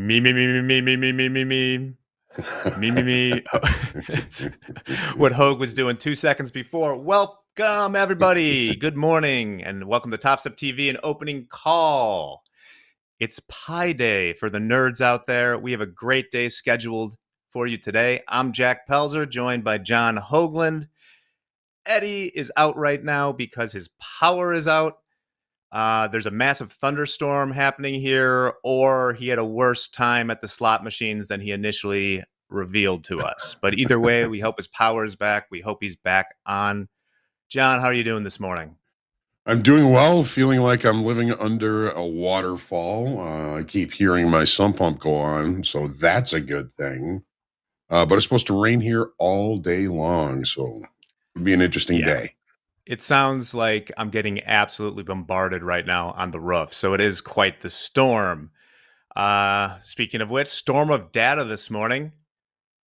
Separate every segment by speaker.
Speaker 1: Me, me, me, me, me, me, me, me, me, me. Me, me, me. It's what Hoag was doing 2 seconds before. Welcome, everybody. Good morning, and welcome to TopstepTV and opening call. It's Pi Day for the nerds out there. We have a great day scheduled for you today. I'm Jack Pelzer, joined by John Hoagland. Eddie is out right now because his power is out. There's a massive thunderstorm happening here, or he had a worse time at the slot machines than he initially revealed to us. But either way, we hope his power is back. We hope he's back on. John, how are you doing this morning?
Speaker 2: I'm doing well, feeling like I'm living under a waterfall. I keep hearing my sump pump go on, so that's a good thing. But it's supposed to rain here all day long, so it'll be an interesting
Speaker 1: Yeah.
Speaker 2: day.
Speaker 1: It sounds like I'm getting absolutely bombarded right now on the roof. So it is quite the storm. Speaking of which, storm of data this morning.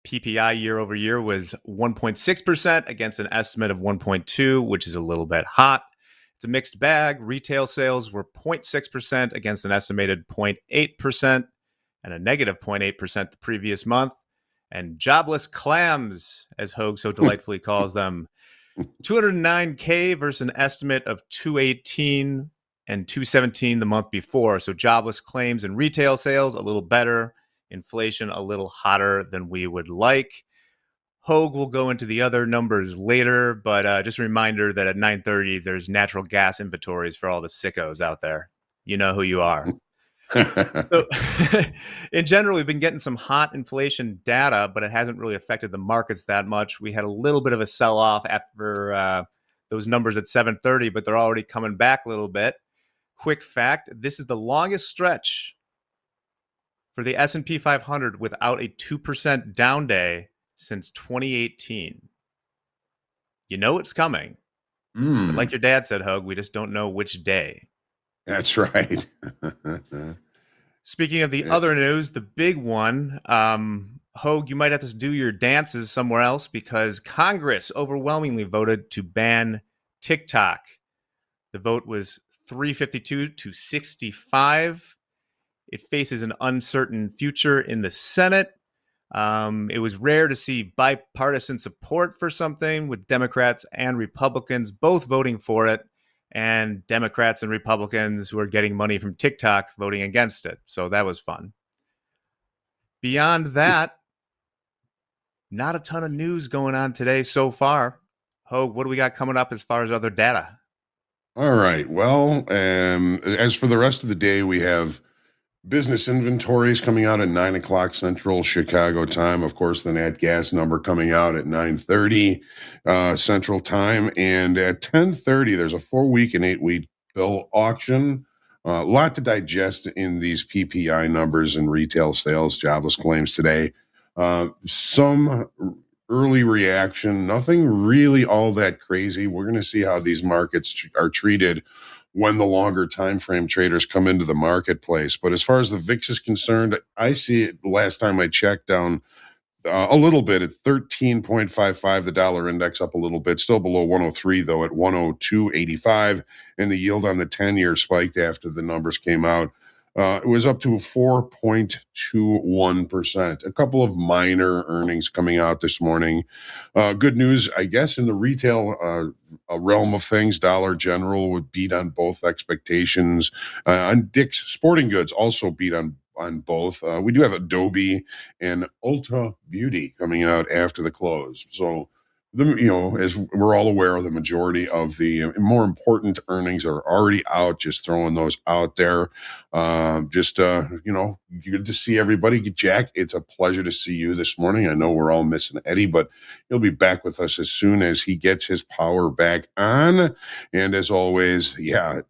Speaker 1: PPI year over year was 1.6% against an estimate of 1.2, which is a little bit hot. It's a mixed bag. Retail sales were 0.6% against an estimated 0.8% and a negative 0.8% the previous month. And jobless clams, as Hoag so delightfully calls them, 209K versus an estimate of 218 and 217 the month before. So jobless claims and retail sales a little better, inflation a little hotter than we would like. Hoag will go into the other numbers later, but just a reminder that at 9:30 there's natural gas inventories for all the sickos out there. You know who you are. So, in general, we've been getting some hot inflation data, but it hasn't really affected the markets that much. We had a little bit of a sell-off after those numbers at 7:30, but they're already coming back a little bit. Quick fact, this is the longest stretch for the S&P 500 without a 2% down day since 2018. You know it's coming. But like your dad said, Hoag, we just don't know which day.
Speaker 2: That's right.
Speaker 1: Speaking of the other news, the big one, Hoag, you might have to do your dances somewhere else because Congress overwhelmingly voted to ban TikTok. The vote was 352 to 65. It faces an uncertain future in the Senate. It was rare to see bipartisan support for something with Democrats and Republicans both voting for it, and Democrats and Republicans who are getting money from TikTok voting against it. So that was fun. Beyond that, not a ton of news going on today so far. Hoag, what do we got coming up as far as other data?
Speaker 2: All right. Well, as for the rest of the day, we have business inventories coming out at 9 o'clock Central Chicago time. Of course, the nat gas number coming out at 9:30 Central time. And at 10:30, there's a 4-week and 8-week bill auction. A lot to digest in these PPI numbers and retail sales, jobless claims today. Some early reaction, nothing really all that crazy. We're going to see how these markets are treated when the longer time frame traders come into the marketplace. But as far as the VIX is concerned, I see it last time I checked down a little bit at 13.55, the dollar index up a little bit, still below 103 though at 102.85, and the yield on the 10-year spiked after the numbers came out. It was up to 4.21%. A couple of minor earnings coming out this morning. Good news, I guess, in the retail realm of things. Dollar General would beat on both expectations. On Dick's Sporting Goods also beat on both. We do have Adobe and Ulta Beauty coming out after the close. So, as we're all aware, the majority of the more important earnings are already out. Just throwing those out there. Good to see everybody. Jack, it's a pleasure to see you this morning. I know we're all missing Eddie, but he'll be back with us as soon as he gets his power back on. And as always,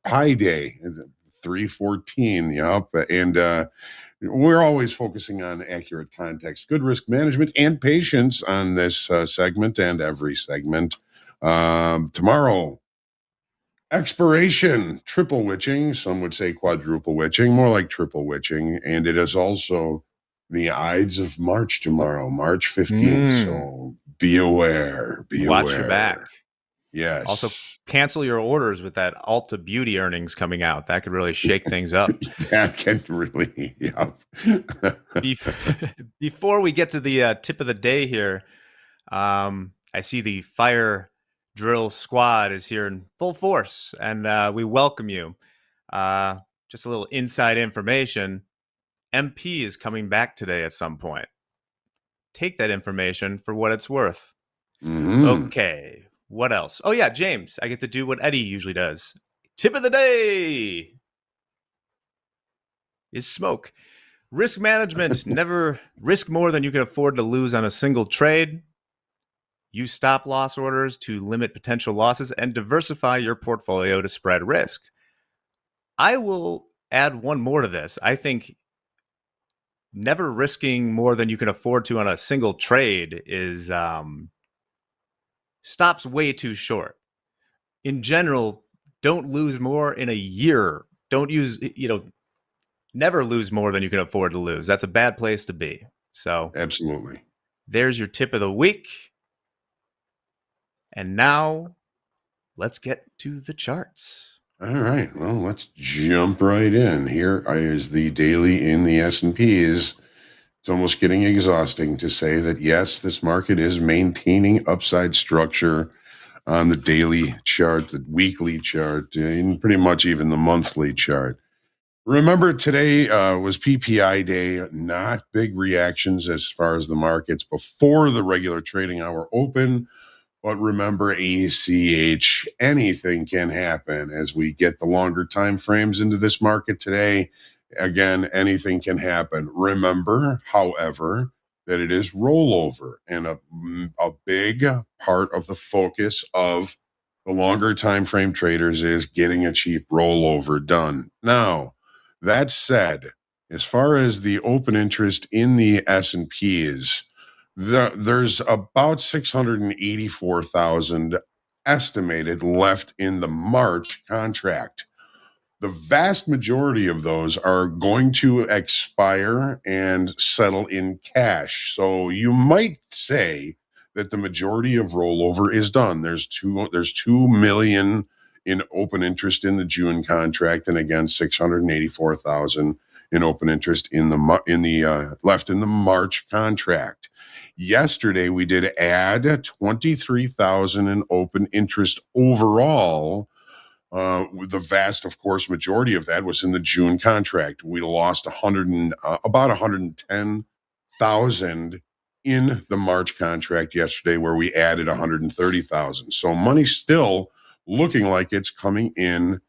Speaker 2: Pi Day, 314. Yep. And we're always focusing on accurate context, good risk management, and patience on this segment and every segment. Tomorrow, expiration, triple witching. Some would say quadruple witching, more like triple witching. And it is also the Ides of March tomorrow, March 15th. So be aware.
Speaker 1: Watch your back. Also,
Speaker 2: Yes.
Speaker 1: cancel your orders with that Ulta Beauty earnings coming out. That could really shake things up.
Speaker 2: That can really, yeah.
Speaker 1: Before we get to the tip of the day here, I see the fire drill squad is here in full force, and we welcome you. Uh, just a little inside information. MP is coming back today at some point. Take that information for what it's worth.
Speaker 2: Hmm.
Speaker 1: Okay, what else? Oh, yeah, James. I get to do what Eddie usually does. Tip of the day is smoke. Risk management. Never risk more than you can afford to lose on a single trade. Use stop loss orders to limit potential losses and diversify your portfolio to spread risk. I will add one more to this. I think never risking more than you can afford to on a single trade is stops way too short. In general, don't lose more in a year. Don't use, never lose more than you can afford to lose. That's a bad place to be. So
Speaker 2: Absolutely.
Speaker 1: there's your tip of the week. And now let's get to the charts.
Speaker 2: All right. Well, let's jump right in. Here is the daily in the S&Ps. It's almost getting exhausting to say that, yes, this market is maintaining upside structure on the daily chart, the weekly chart, and pretty much even the monthly chart. Remember, today was PPI day, not big reactions as far as the markets before the regular trading hour open. But remember, ACH, anything can happen as we get the longer time frames into this market today. Again, anything can happen. Remember, however, that it is rollover, and a big part of the focus of the longer time frame traders is getting a cheap rollover done. Now, that said, as far as the open interest in the S&Ps, there's about 684,000 estimated left in the March contract. The vast majority of those are going to expire and settle in cash. So you might say that the majority of rollover is done. There's 2 million in open interest in the June contract, and again 684,000 in open interest in the left in the March contract. Yesterday we did add 23,000 in open interest overall. The vast, of course, majority of that was in the June contract. We lost about 110,000 in the March contract yesterday, where we added 130,000. So money still looking like it's coming in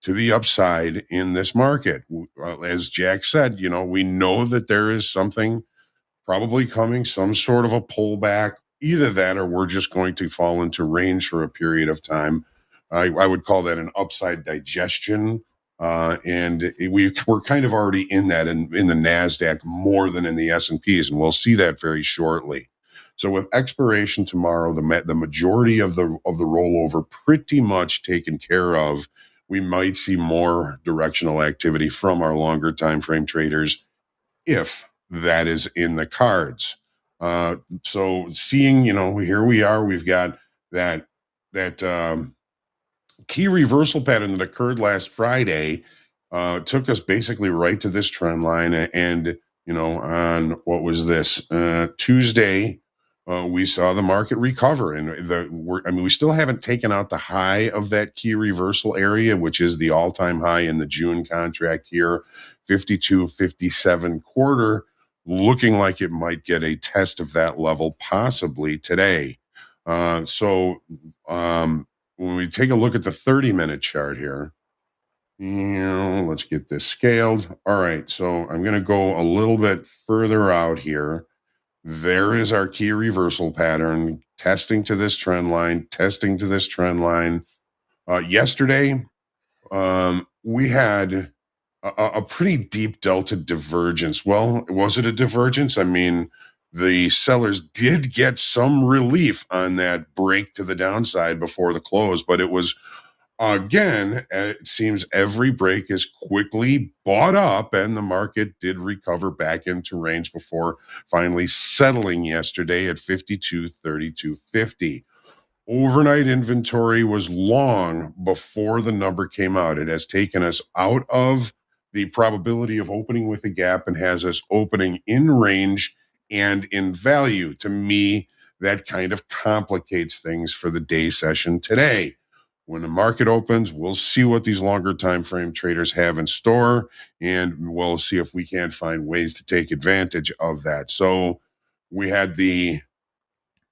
Speaker 2: to the upside in this market. As Jack said, we know that there is something probably coming, some sort of a pullback. Either that, or we're just going to fall into range for a period of time. I would call that an upside digestion. And we're kind of already in that in the NASDAQ more than in the S&Ps, and we'll see that very shortly. So with expiration tomorrow, the majority of the rollover pretty much taken care of. We might see more directional activity from our longer time frame traders if that is in the cards. So seeing, here we are, we've got that key reversal pattern that occurred last Friday, took us basically right to this trend line. And, on what was this, Tuesday, we saw the market recover, and we still haven't taken out the high of that key reversal area, which is the all-time high in the June contract here, 52.57 quarter, looking like it might get a test of that level possibly today. So when we take a look at the 30-minute chart here, let's get this scaled. All right, so I'm going to go a little bit further out here. There is our key reversal pattern, testing to this trend line, testing to this trend line. Yesterday, we had a pretty deep delta divergence. Well, was it a divergence? I mean, the sellers did get some relief on that break to the downside before the close, but it was, again, it seems every break is quickly bought up, and the market did recover back into range before finally settling yesterday at 52.3250. Overnight inventory was long before the number came out. It has taken us out of the probability of opening with a gap and has us opening in range and in value. To me, that kind of complicates things for the day session today. When the market opens, we'll see what these longer time frame traders have in store, and we'll see if we can't find ways to take advantage of that. So we had the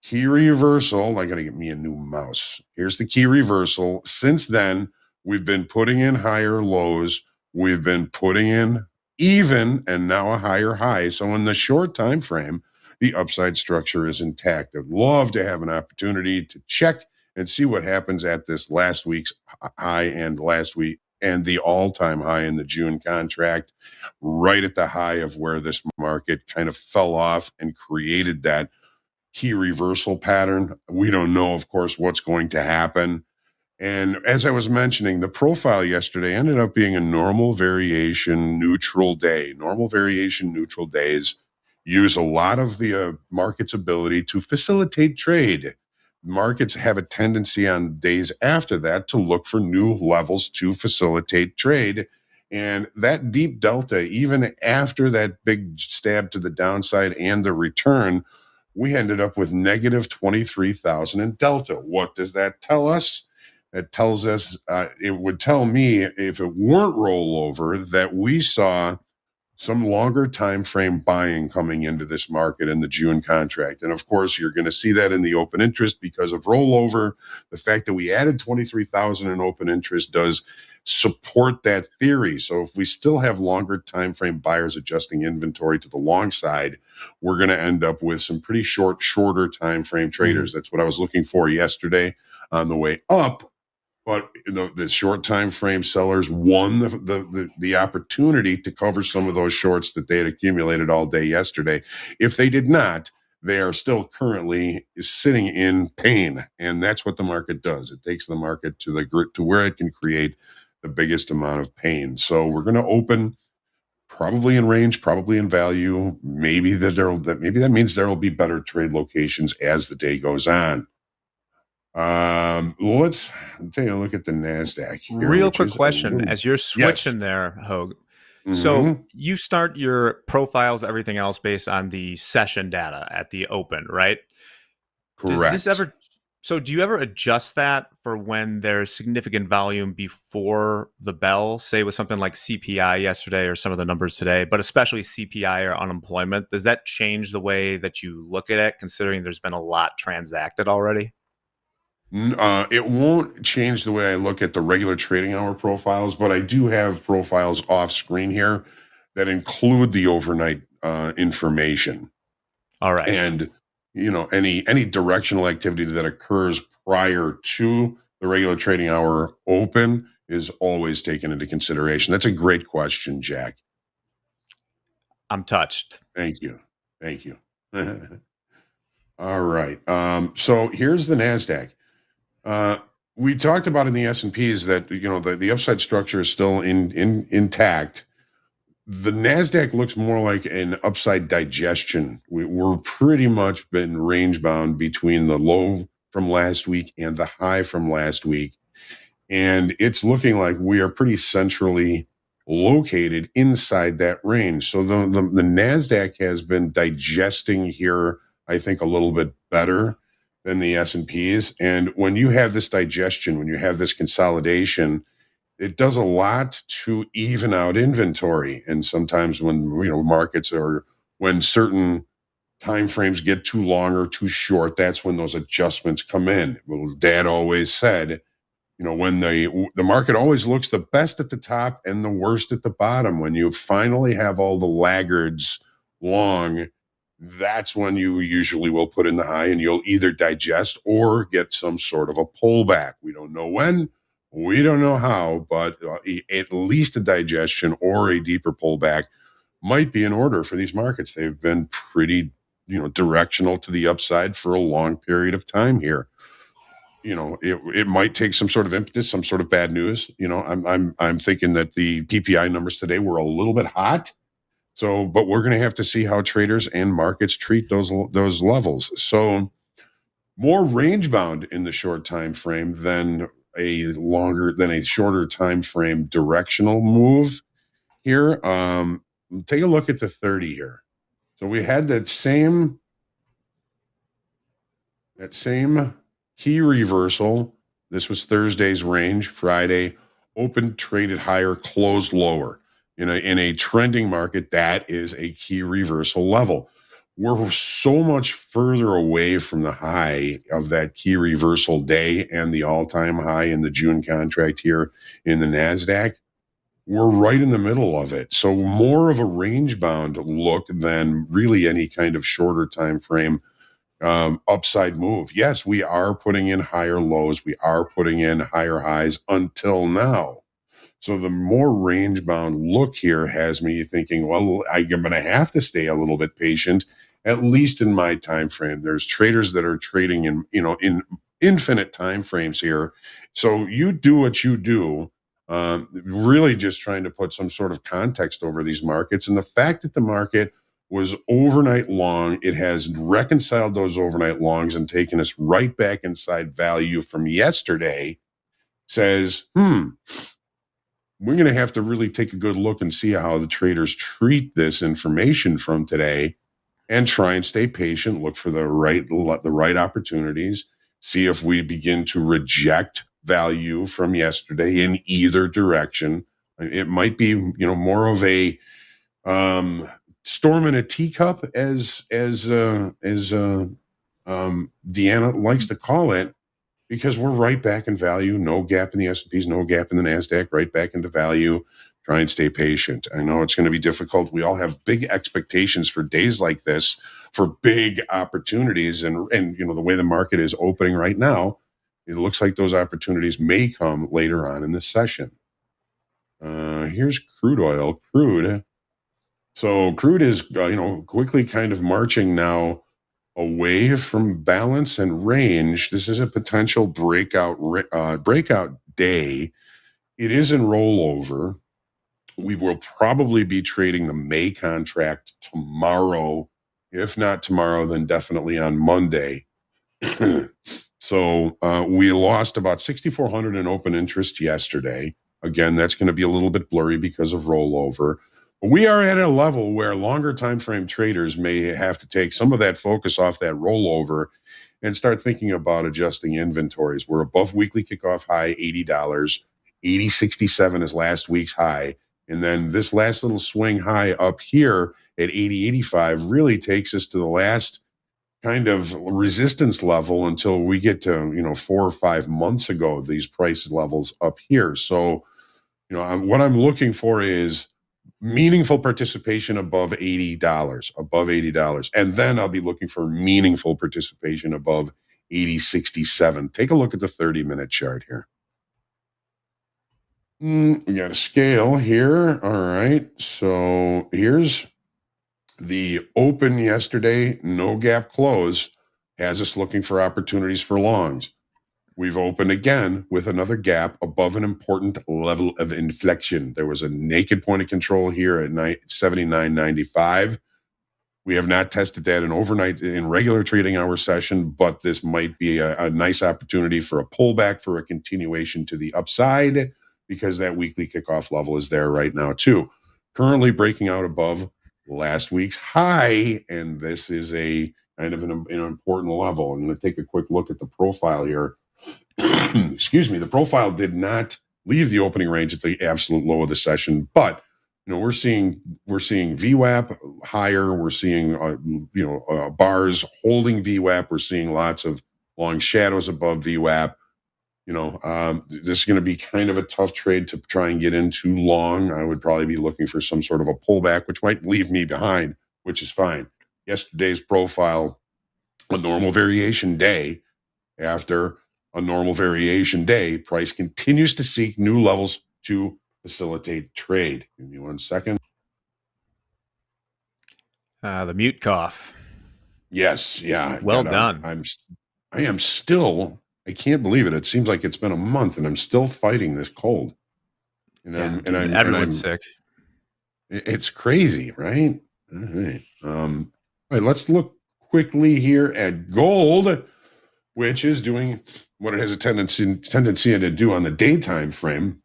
Speaker 2: key reversal. I got to get me a new mouse. Here's the key reversal. Since then, we've been putting in higher lows. We've been putting in even and now a higher high. So in the short time frame, the upside structure is intact. I'd love to have an opportunity to check and see what happens at this last week's high and last week and the all-time high in the June contract, right at the high of where this market kind of fell off and created that key reversal pattern. We don't know, of course, what's going to happen. And as I was mentioning, the profile yesterday ended up being a normal variation neutral day. Normal variation neutral days use a lot of the market's ability to facilitate trade. Markets have a tendency on days after that to look for new levels to facilitate trade. And that deep delta, even after that big stab to the downside and the return, we ended up with negative 23,000 in delta. What does that tell us? It tells us, it would tell me if it weren't rollover that we saw some longer time frame buying coming into this market in the June contract. And of course, you're going to see that in the open interest because of rollover. The fact that we added 23,000 in open interest does support that theory. So if we still have longer time frame buyers adjusting inventory to the long side, we're going to end up with some pretty shorter time frame traders. That's what I was looking for yesterday on the way up. But the short time frame sellers won the opportunity to cover some of those shorts that they had accumulated all day yesterday. If they did not, they are still currently sitting in pain, and that's what the market does. It takes the market to where it can create the biggest amount of pain. So we're going to open probably in range, probably in value. Maybe that means there will be better trade locations as the day goes on. Let's take a look at the NASDAQ here.
Speaker 1: Real quick question as you're switching there, Hoag. So you start your profiles, everything else based on the session data at the open, right?
Speaker 2: Correct.
Speaker 1: Do you ever adjust that for when there's significant volume before the bell, say with something like CPI yesterday or some of the numbers today, but especially CPI or unemployment? Does that change the way that you look at it, considering there's been a lot transacted already?
Speaker 2: It won't change the way I look at the regular trading hour profiles, but I do have profiles off screen here that include the overnight information.
Speaker 1: All right.
Speaker 2: And any directional activity that occurs prior to the regular trading hour open is always taken into consideration. That's a great question, Jack.
Speaker 1: I'm touched.
Speaker 2: Thank you. All right. So here's the NASDAQ. We talked about in the S&Ps that the upside structure is still intact. The NASDAQ looks more like an upside digestion. We're pretty much been range bound between the low from last week and the high from last week. And it's looking like we are pretty centrally located inside that range. So the NASDAQ has been digesting here, I think, a little bit better than the S&Ps. And when you have this digestion, when you have this consolidation, it does a lot to even out inventory. And sometimes when markets are, when certain time frames get too long or too short, that's when those adjustments come in. Well, Dad always said, when the market always looks the best at the top and the worst at the bottom. When you finally have all the laggards long, that's when you usually will put in the high, and you'll either digest or get some sort of a pullback. We don't know when, we don't know how, but at least a digestion or a deeper pullback might be in order for these markets. They've been pretty, directional to the upside for a long period of time here. It might take some sort of impetus, some sort of bad news. I'm thinking that the PPI numbers today were a little bit hot. So, but we're going to have to see how traders and markets treat those levels. So, more range bound in the short time frame than a shorter time frame directional move here. Take a look at the 30 here. So we had that same key reversal. This was Thursday's range. Friday opened, traded higher, closed lower. In a trending market, that is a key reversal level. We're so much further away from the high of that key reversal day and the all-time high in the June contract here in the NASDAQ. We're right in the middle of it. So more of a range bound look than really any kind of shorter time frame upside move. Yes, we are putting in higher lows. We are putting in higher highs until now. So the more range bound look here has me thinking, well, I'm going to have to stay a little bit patient, at least in my time frame. There's traders that are trading in infinite time frames here. So you do what you do. Really just trying to put some sort of context over these markets. And the fact that the market was overnight long, it has reconciled those overnight longs and taken us right back inside value from yesterday, says, we're going to have to really take a good look and see how the traders treat this information from today and try and stay patient, look for the right opportunities, see if we begin to reject value from yesterday in either direction. It might be, more of a storm in a teacup, as Deeyana likes to call it, because we're right back in value. No gap in the S&Ps, no gap in the NASDAQ, right back into value. Try and stay patient. I know it's going to be difficult. We all have big expectations for days like this, for big opportunities. And the way the market is opening right now, it looks like those opportunities may come later on in the session. Here's crude oil. So crude is, quickly kind of marching now away from balance and range. This is a potential breakout day. It is in rollover. We will probably be trading the May contract tomorrow. If not tomorrow, then definitely on Monday. So we lost about 6,400 in open interest yesterday. Again, that's going to be a little bit blurry because of rollover. But we are at a level where longer time frame traders may have to take some of that focus off that rollover and start thinking about adjusting inventories. We're above weekly kickoff high, $80. 80.67 is last week's high. And then this last little swing high up here at 80.85 really takes us to the last kind of resistance level until we get to 4 or 5 months ago, these price levels up here. So what I'm looking for is meaningful participation above $80, and then I'll be looking for meaningful participation above 80.67. Take a look at the 30-minute chart here. We got a scale here. All right, so here's the open yesterday, no gap close, has us looking for opportunities for longs. We've opened again with another gap above an important level of inflection. There was a naked point of control here at 79.95. We have not tested that in regular trading hour session, but this might be a nice opportunity for a pullback, for a continuation to the upside, because that weekly kickoff level is there right now too. Currently breaking out above last week's high, and this is a kind of an important level. I'm going to take a quick look at the profile here. Excuse me. The profile did not leave the opening range at the absolute low of the session, but we're seeing VWAP higher. We're seeing bars holding VWAP. We're seeing lots of long shadows above VWAP. This is going to be kind of a tough trade to try and get into long. I would probably be looking for some sort of a pullback, which might leave me behind, which is fine. Yesterday's profile, a normal variation day. After a normal variation day, price continues to seek new levels to facilitate trade. Give me 1 second.
Speaker 1: The mute cough.
Speaker 2: Yes, yeah.
Speaker 1: Well done.
Speaker 2: I am still. I can't believe it. It seems like it's been a month, and I'm still fighting this cold.
Speaker 1: Everyone's sick.
Speaker 2: It's crazy, right? All right. All right. Let's look quickly here at gold. which is doing what it has a tendency to do on the daytime frame,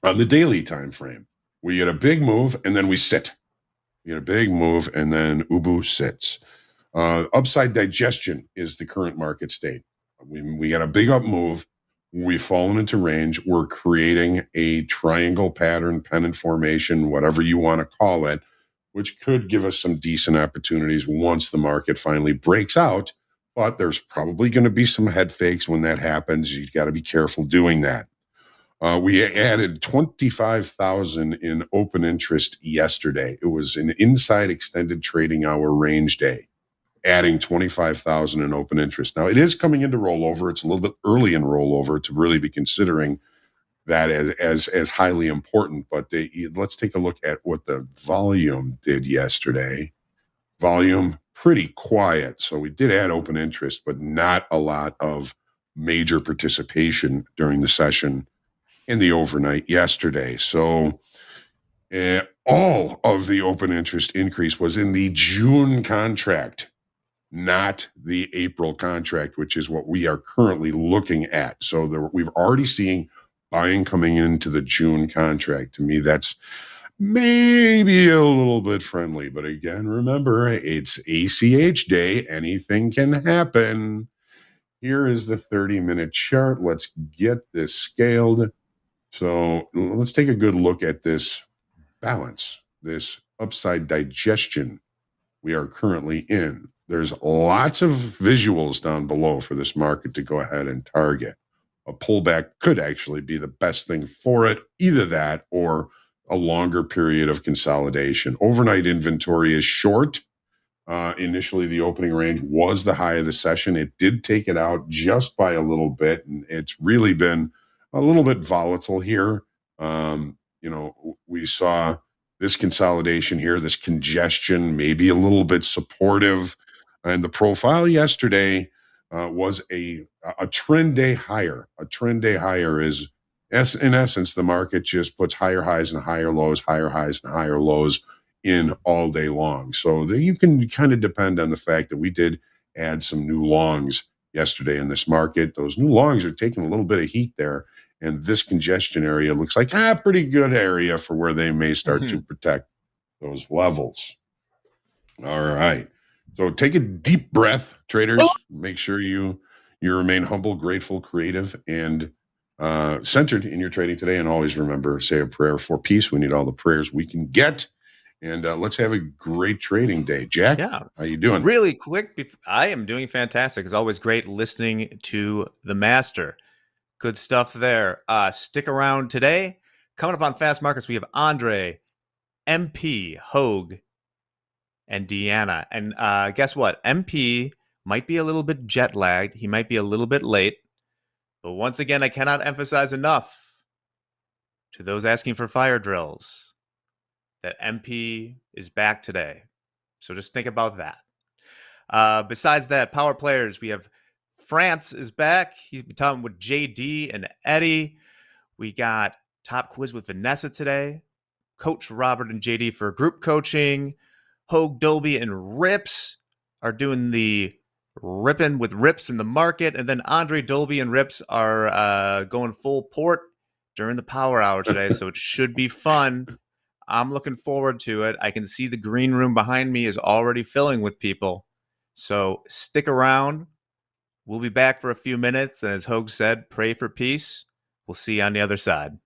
Speaker 2: on the daily time frame. We get a big move and then we sit. We get a big move and then Ubu sits. Upside digestion is the current market state. We got a big up move. We've fallen into range. We're creating a triangle pattern, pennant formation, whatever you want to call it, which could give us some decent opportunities once the market finally breaks out. But there's probably going to be some head fakes when that happens. You got to be careful doing that. We added 25,000 in open interest yesterday. It was an inside extended trading hour range day, adding 25,000 in open interest. Now, it is coming into rollover. It's a little bit early in rollover to really be considering that as highly important. But let's take a look at what the volume did yesterday. Volume pretty quiet. So we did add open interest, but not a lot of major participation during the session in the overnight yesterday. So all of the open interest increase was in the June contract, not the April contract, which is what we are currently looking at. So we've already seen buying coming into the June contract. To me, that's maybe a little bit friendly. But again, remember, it's ACH day. Anything can happen. Here is the 30-minute chart. Let's get this scaled. So let's take a good look at this balance, this upside digestion we are currently in. There's lots of visuals down below for this market to go ahead and target. A pullback could actually be the best thing for it, either that or a longer period of consolidation. Overnight inventory is short. Initially, the opening range was the high of the session. It did take it out just by a little bit, and it's really been a little bit volatile here. We saw this consolidation here, this congestion, maybe a little bit supportive. And the profile yesterday was a trend day higher. A trend day higher is, in essence, the market just puts higher highs and higher lows, higher highs and higher lows in all day long. So you can kind of depend on the fact that we did add some new longs yesterday in this market. Those new longs are taking a little bit of heat there. And this congestion area looks like a pretty good area for where they may start to protect those levels. All right. So take a deep breath, traders. Make sure you remain humble, grateful, creative, and centered in your trading today. And always remember, say a prayer for peace. We need all the prayers we can get. And let's have a great trading day. Jack, how you doing?
Speaker 1: Really quick, I am doing fantastic. It's always great listening to the master. Good stuff there. Stick around today. Coming up on Fast Markets, we have Andre, MP, Hoag, and Deeyana. And guess what? MP might be a little bit jet lagged. He might be a little bit late. But once again, I cannot emphasize enough to those asking for fire drills that MP is back today. So just think about that. Besides that, power players, we have France is back. He's been talking with JD and Eddie. We got TopQuiz with Vanessa today. Coach Robert and JD for group coaching. Hoag, Dolby, and Rips are doing the ripping with Rips in the market. And then Andre, Dolby, and Rips are going full port during the power hour today. So it should be fun. I'm looking forward to it. I can see the green room behind me is already filling with people. So stick around. We'll be back for a few minutes. And as Hoag said, pray for peace. We'll see you on the other side.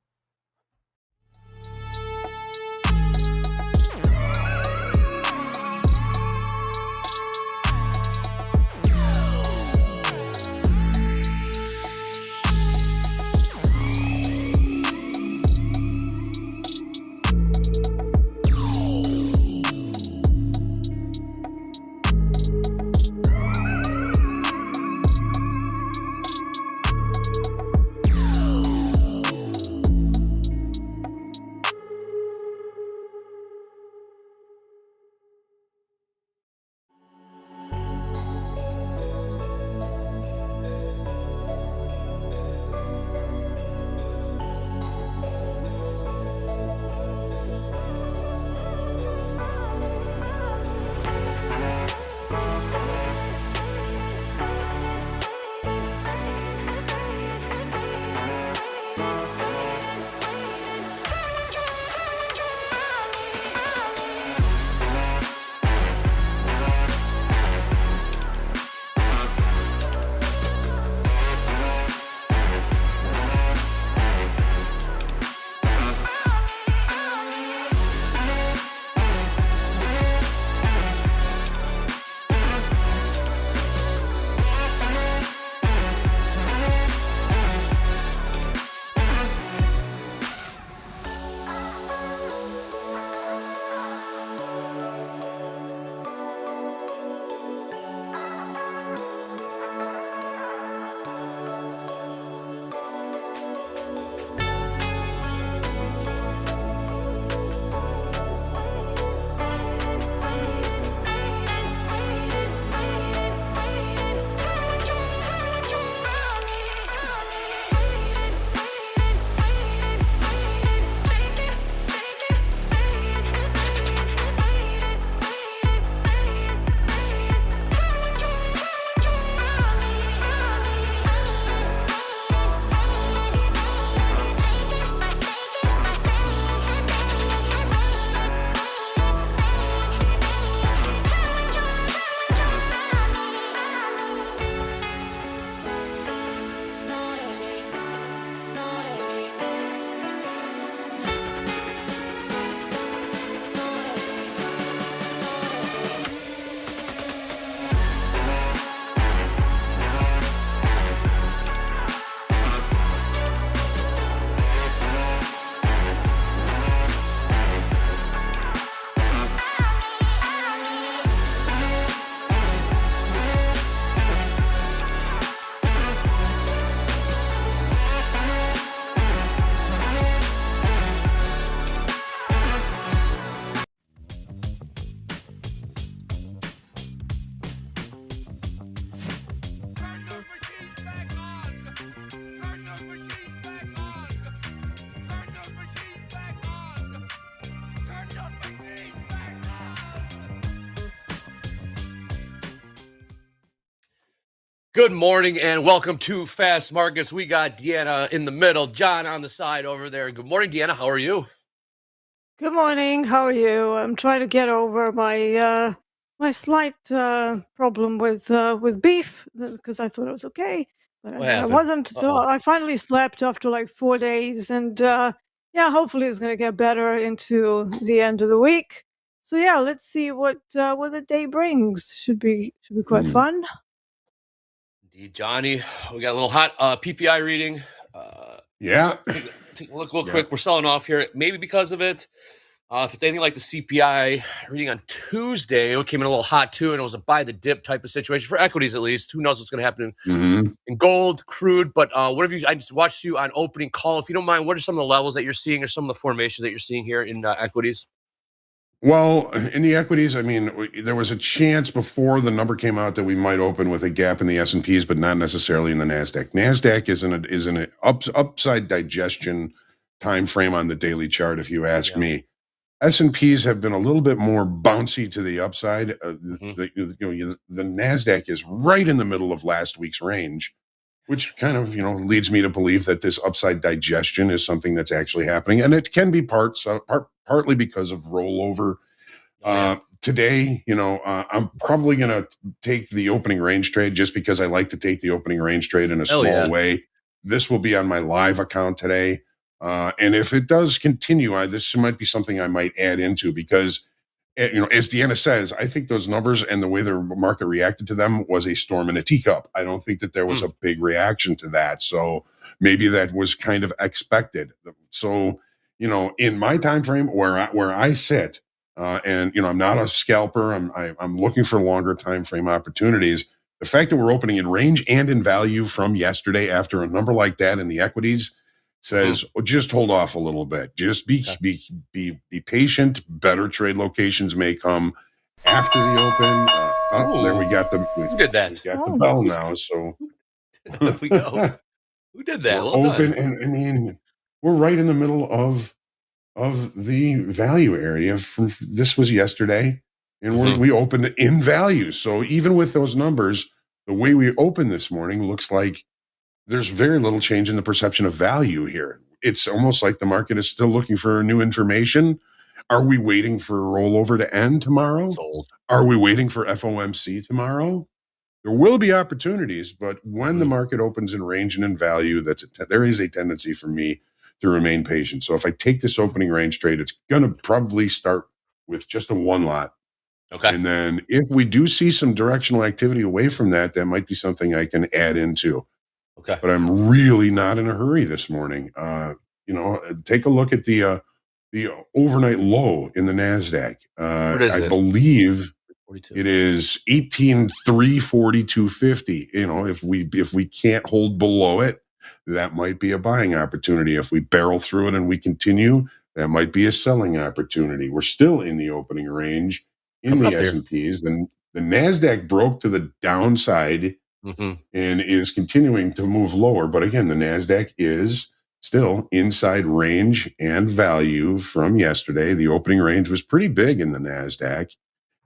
Speaker 3: Good morning and welcome to Fast Markets. We got Deeyana in the middle, John on the side over there. Good morning, Deeyana. How are you?
Speaker 4: Good morning. How are you? I'm trying to get over my my slight problem with beef because I thought it was okay, but
Speaker 3: What
Speaker 4: I
Speaker 3: happened?
Speaker 4: wasn't. So
Speaker 3: Uh-oh.
Speaker 4: I finally slept after like 4 days, and yeah, hopefully it's gonna get better into the end of the week. So yeah, let's see what the day brings. Should be quite
Speaker 2: Mm.
Speaker 4: fun.
Speaker 3: Indeed, Johnny. We got a little hot PPI reading. Uh,
Speaker 2: Yeah.
Speaker 3: take a look real
Speaker 2: Yeah.
Speaker 3: quick. We're selling off here, maybe because of it. If it's anything like the CPI reading on Tuesday, it came in a little hot too, and it was a buy the dip type of situation for equities at least. Who knows what's going to happen
Speaker 2: Mhm.
Speaker 3: in gold, crude? But what have you? I just watched you on opening call. If you don't mind, what are some of the levels that you're seeing, or some of the formations that you're seeing here in equities?
Speaker 2: Well, in the equities, I mean, there was a chance before the number came out that we might open with a gap in the S&Ps, but not necessarily in the Nasdaq. Nasdaq is in an upside digestion time frame on the daily chart, if you ask
Speaker 3: Yeah.
Speaker 2: me. S&Ps have been a little bit more bouncy to the upside. The Nasdaq is right in the middle of last week's range, which kind of leads me to believe that this upside digestion is something that's actually happening, and it can be partly because of rollover.
Speaker 3: Oh yeah.
Speaker 2: Today, I'm probably going to take the opening range trade just because I like to take the opening range trade in a
Speaker 3: Hell
Speaker 2: small
Speaker 3: yeah.
Speaker 2: way. This will be on my live account today. And if it does continue, this might be something I might add into because, as Deanna says, I think those numbers and the way the market reacted to them was a storm in a teacup. I don't think that there was a big reaction to that. So maybe that was kind of expected. So, in my time frame where I sit, and I'm not a scalper. I'm looking for longer time frame opportunities. The fact that we're opening in range and in value from yesterday after a number like that in the equities says, oh, just hold off a little bit. Just
Speaker 3: Okay.
Speaker 2: be patient. Better trade locations may come after the open. There we got the
Speaker 3: Who did that?
Speaker 2: we got the
Speaker 4: Oh,
Speaker 2: bell
Speaker 3: Who's
Speaker 2: now. So
Speaker 3: there we go. Who did that?
Speaker 2: we're
Speaker 3: Well done.
Speaker 2: open, and I mean we're right in the middle of the value area. From this was yesterday, and we opened in value. So even with those numbers, the way we opened this morning looks like there's very little change in the perception of value here. It's almost like the market is still looking for new information. Are we waiting for a rollover to end tomorrow?
Speaker 3: Sold.
Speaker 2: Are we waiting for FOMC tomorrow? There will be opportunities, but when the market opens in range and in value, there is a tendency for me to remain patient. So if I take this opening range trade, it's going to probably start with just a one lot.
Speaker 3: Okay.
Speaker 2: And then if we do see some directional activity away from that, that might be something I can add into.
Speaker 3: Okay.
Speaker 2: But I'm really not in a hurry this morning. Take a look at the overnight low in the Nasdaq.
Speaker 3: What is
Speaker 2: I
Speaker 3: it?
Speaker 2: believe
Speaker 3: 42.
Speaker 2: it is 18,342.50. If we can't hold below it, that might be a buying opportunity. If we barrel through it and we continue, that might be a selling opportunity. We're still in the opening range in
Speaker 3: Coming
Speaker 2: the
Speaker 3: up there.
Speaker 2: S&Ps. Then the Nasdaq broke to the downside and is continuing to move lower. But again, the Nasdaq is still inside range and value from yesterday. The opening range was pretty big in the Nasdaq,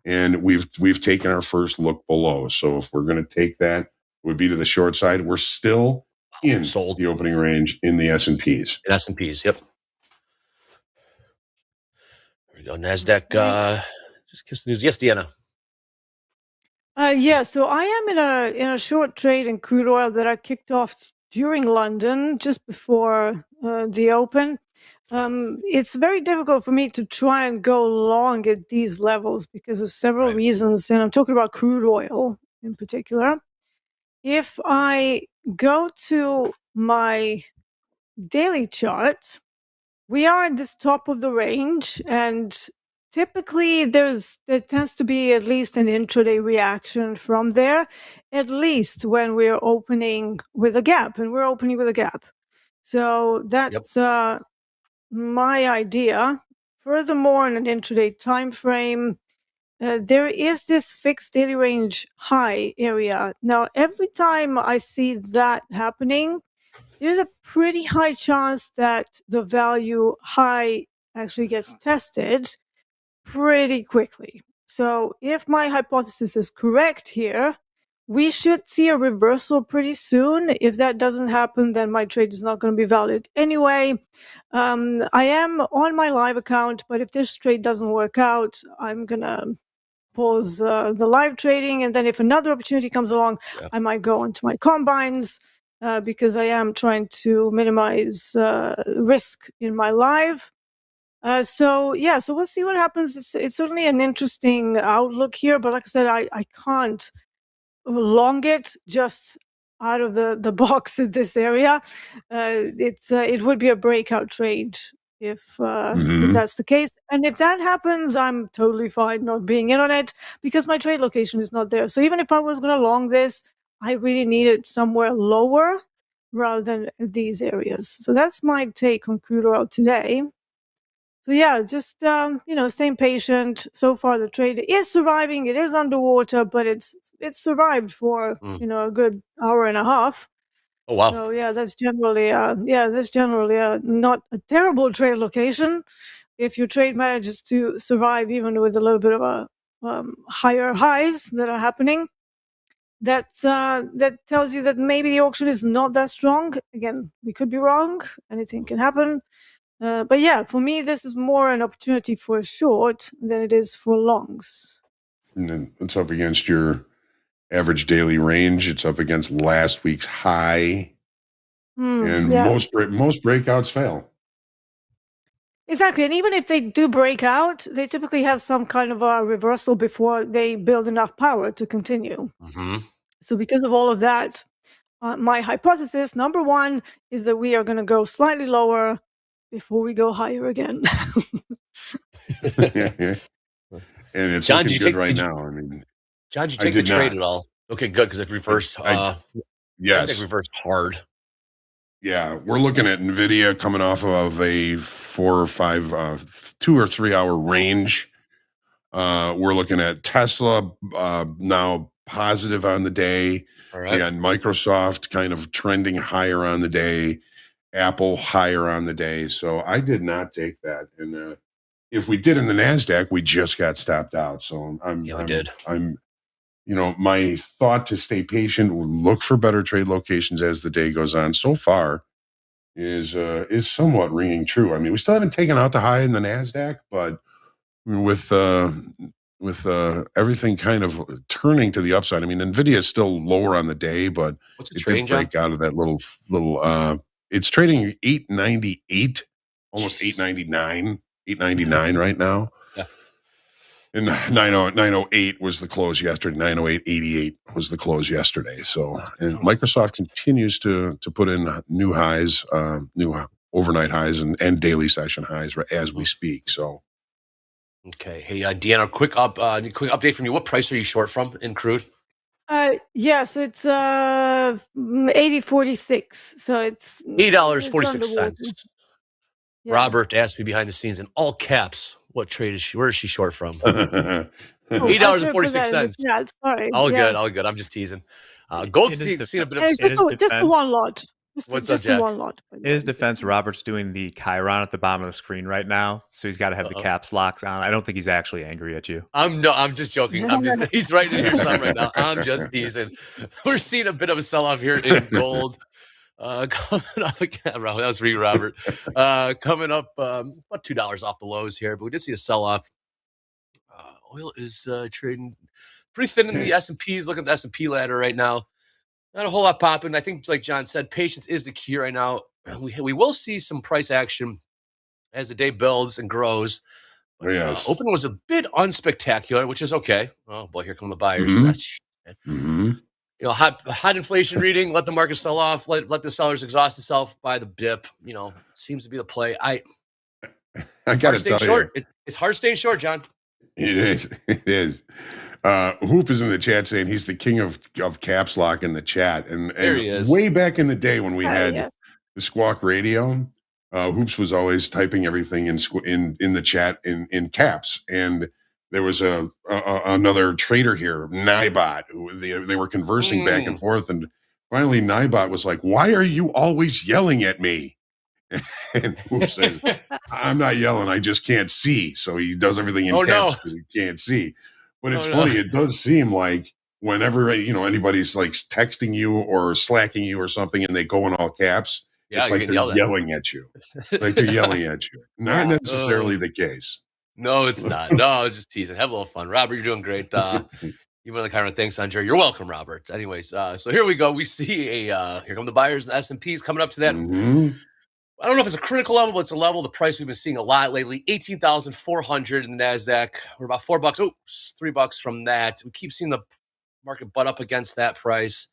Speaker 2: and we've taken our first look below. So if we're going to take that, it would be to the short side. We're still in
Speaker 3: Sold.
Speaker 2: the opening range in the S&Ps.
Speaker 3: In S&Ps. Yep. There we go. Nasdaq. Just kiss the news. Yes, Deanna.
Speaker 4: Yeah, so I am in a short trade in crude oil that I kicked off during London just before the open. It's very difficult for me to try and go long at these levels because of several
Speaker 3: Right.
Speaker 4: reasons, and I'm talking about crude oil in particular. If I go to my daily chart, we are at this top of the range, and typically there tends to be at least an intraday reaction from there, at least when we're opening with a gap, and we're opening with a gap. So that's my idea. Furthermore, in an intraday time frame, there is this fixed daily range high area. Now, every time I see that happening, there's a pretty high chance that the value high actually gets tested pretty quickly. So if my hypothesis is correct here, we should see a reversal pretty soon. If that doesn't happen, then my trade is not going to be valid anyway. I am on my live account, but if this trade doesn't work out, I'm going to pause the live trading. And then if another opportunity comes along, I might go onto my combines because I am trying to minimize risk in my live. So we'll see what happens. It's certainly an interesting outlook here, but like I said, I can't long it just out of the box in this area. It would be a breakout trade if that's the case. And if that happens, I'm totally fine not being in on it because my trade location is not there. So even if I was going to long this, I really need it somewhere lower rather than these areas. So that's my take on crude oil today. So yeah, just staying patient. So far, the trade is surviving. It is underwater, but it's survived for a good hour and a half.
Speaker 3: Oh wow!
Speaker 4: So yeah, that's generally not a terrible trade location. If your trade manages to survive even with a little bit of a higher highs that are happening, that tells you that maybe the auction is not that strong. Again, we could be wrong. Anything can happen. But yeah, for me, this is more an opportunity for a short than it is for longs.
Speaker 2: And then it's up against your average daily range. It's up against last week's high. And most breakouts fail.
Speaker 4: Exactly. And even if they do break out, they typically have some kind of a reversal before they build enough power to continue. So because of all of that, my hypothesis, number one, is that we are going to go slightly lower before we go higher again.
Speaker 2: And it's
Speaker 3: John,
Speaker 2: looking good right now. I mean,
Speaker 3: John, did you take the trade at all? Okay, good, because it reversed.
Speaker 2: Yes,
Speaker 3: it reversed hard.
Speaker 2: Yeah, we're looking at NVIDIA coming off of a 4 or 5, 2 or 3 hour range. We're looking at Tesla now positive on the day.
Speaker 3: All right.
Speaker 2: And Microsoft kind of trending higher on the day. Apple higher on the day. So I did not take that. And if we did in the NASDAQ, we just got stopped out. So my thought to stay patient, look for better trade locations as the day goes on. So far is somewhat ringing true. I mean, we still haven't taken out the high in the NASDAQ, but with everything kind of turning to the upside. I mean, NVIDIA is still lower on the day, but
Speaker 3: what's
Speaker 2: it did break out of that little it's trading 898, almost 899 right now.
Speaker 3: Yeah.
Speaker 2: And 908 was the close yesterday. 908.88 was the close yesterday. So, and Microsoft continues to put in new highs, new overnight highs and daily session highs as we speak. So,
Speaker 3: okay. Hey, Deeyana, quick update from you. What price are you short from in crude?
Speaker 4: Yes, it's 80.46. So it's
Speaker 3: $8.46.
Speaker 4: Yeah.
Speaker 3: Robert asked me behind the scenes in all caps, what trade is she? Where is she short from?
Speaker 2: $8.46.
Speaker 4: Yeah, sorry.
Speaker 3: All good. I'm just teasing. Gold's seen a bit of
Speaker 4: just the one lot. Just the one lot.
Speaker 1: In his defense, Robert's doing the Chiron at the bottom of the screen right now, so he's got to have the caps locks on. I don't think he's actually angry at you.
Speaker 3: I'm just joking. He's writing in here something right now. I'm just teasing. We're seeing a bit of a sell-off here in gold. Coming up again, that was for you, Robert. Coming up about $2 off the lows here, but we did see a sell-off. Oil is trading pretty thin in the S&Ps. Look at the S&P ladder right now. Not a whole lot popping. I think, like John said, patience is the key right now. We will see some price action as the day builds and grows.
Speaker 2: Yes.
Speaker 3: Open was a bit unspectacular, which is okay. Oh boy, here come the buyers. Hot inflation reading. Let the market sell off. Let the sellers exhaust itself by the dip. Seems to be the play. I got to stay short. It's hard staying short, John.
Speaker 2: It is. Hoop is in the chat saying he's the king of caps lock in the chat. And
Speaker 3: there he is.
Speaker 2: Way back in the day when we had the Squawk Radio, Hoops was always typing everything in the chat in caps. And there was another trader here, Nybot, who they were conversing back and forth. And finally, Nybot was like, "Why are you always yelling at me?" And Hoop says, "I'm not yelling. I just can't see." So he does everything in caps because he can't see. But it's funny. It does seem like whenever anybody's like texting you or slacking you or something, and they go in all caps,
Speaker 3: Yeah,
Speaker 2: it's
Speaker 3: you're
Speaker 2: like
Speaker 3: getting
Speaker 2: they're
Speaker 3: yelled at.
Speaker 2: yelling at you. Like they're yelling at you. Not
Speaker 4: Yeah.
Speaker 2: necessarily the case.
Speaker 3: No, it's not. No, I was just teasing. Have a little fun. Robert, you're doing great. Even the kind of thanks, Andre. You're welcome, Robert. Anyways, so here we go. We see here come the buyers and S&Ps coming up to that.
Speaker 2: Mhm.
Speaker 3: I don't know if it's a critical level, but it's a level, the price we've been seeing a lot lately, 18,400 in the NASDAQ. We're about $4. Oh, $3 from that. We keep seeing the market butt up against that price.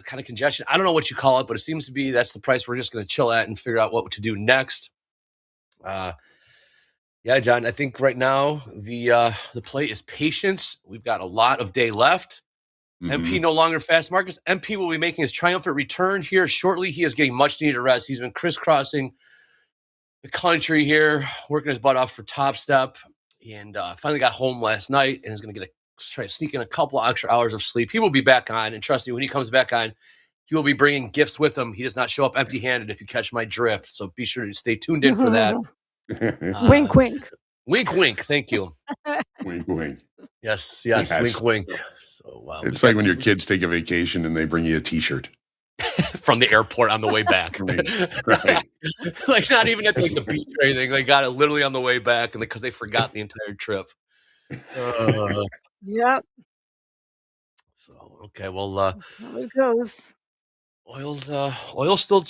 Speaker 3: Kind of congestion. I don't know what you call it, but it seems to be that's the price we're just going to chill at and figure out what to do next. Yeah, John, I think right now the play is patience. We've got a lot of day left. MP no longer fast markets. MP will be making his triumphant return here shortly. He is getting much needed rest. He's been crisscrossing the country here, working his butt off for Topstep, and finally got home last night and is going to try to sneak in a couple of extra hours of sleep. He will be back on, and trust me, when he comes back on, he will be bringing gifts with him. He does not show up empty-handed, if you catch my drift. So be sure to stay tuned in for that.
Speaker 4: Wink, wink.
Speaker 3: Wink, wink. Thank you.
Speaker 2: Wink, wink.
Speaker 3: Yes.
Speaker 2: Yes.
Speaker 3: Wink, wink. So
Speaker 2: it's like when your kids take a vacation and they bring you a T-shirt
Speaker 3: from the airport on the way back.
Speaker 2: Right.
Speaker 3: Like not even at like the beach or anything. They got it literally on the way back, and because they forgot the entire trip.
Speaker 4: Yep.
Speaker 3: So okay, well,
Speaker 4: That's how it goes.
Speaker 3: oil's still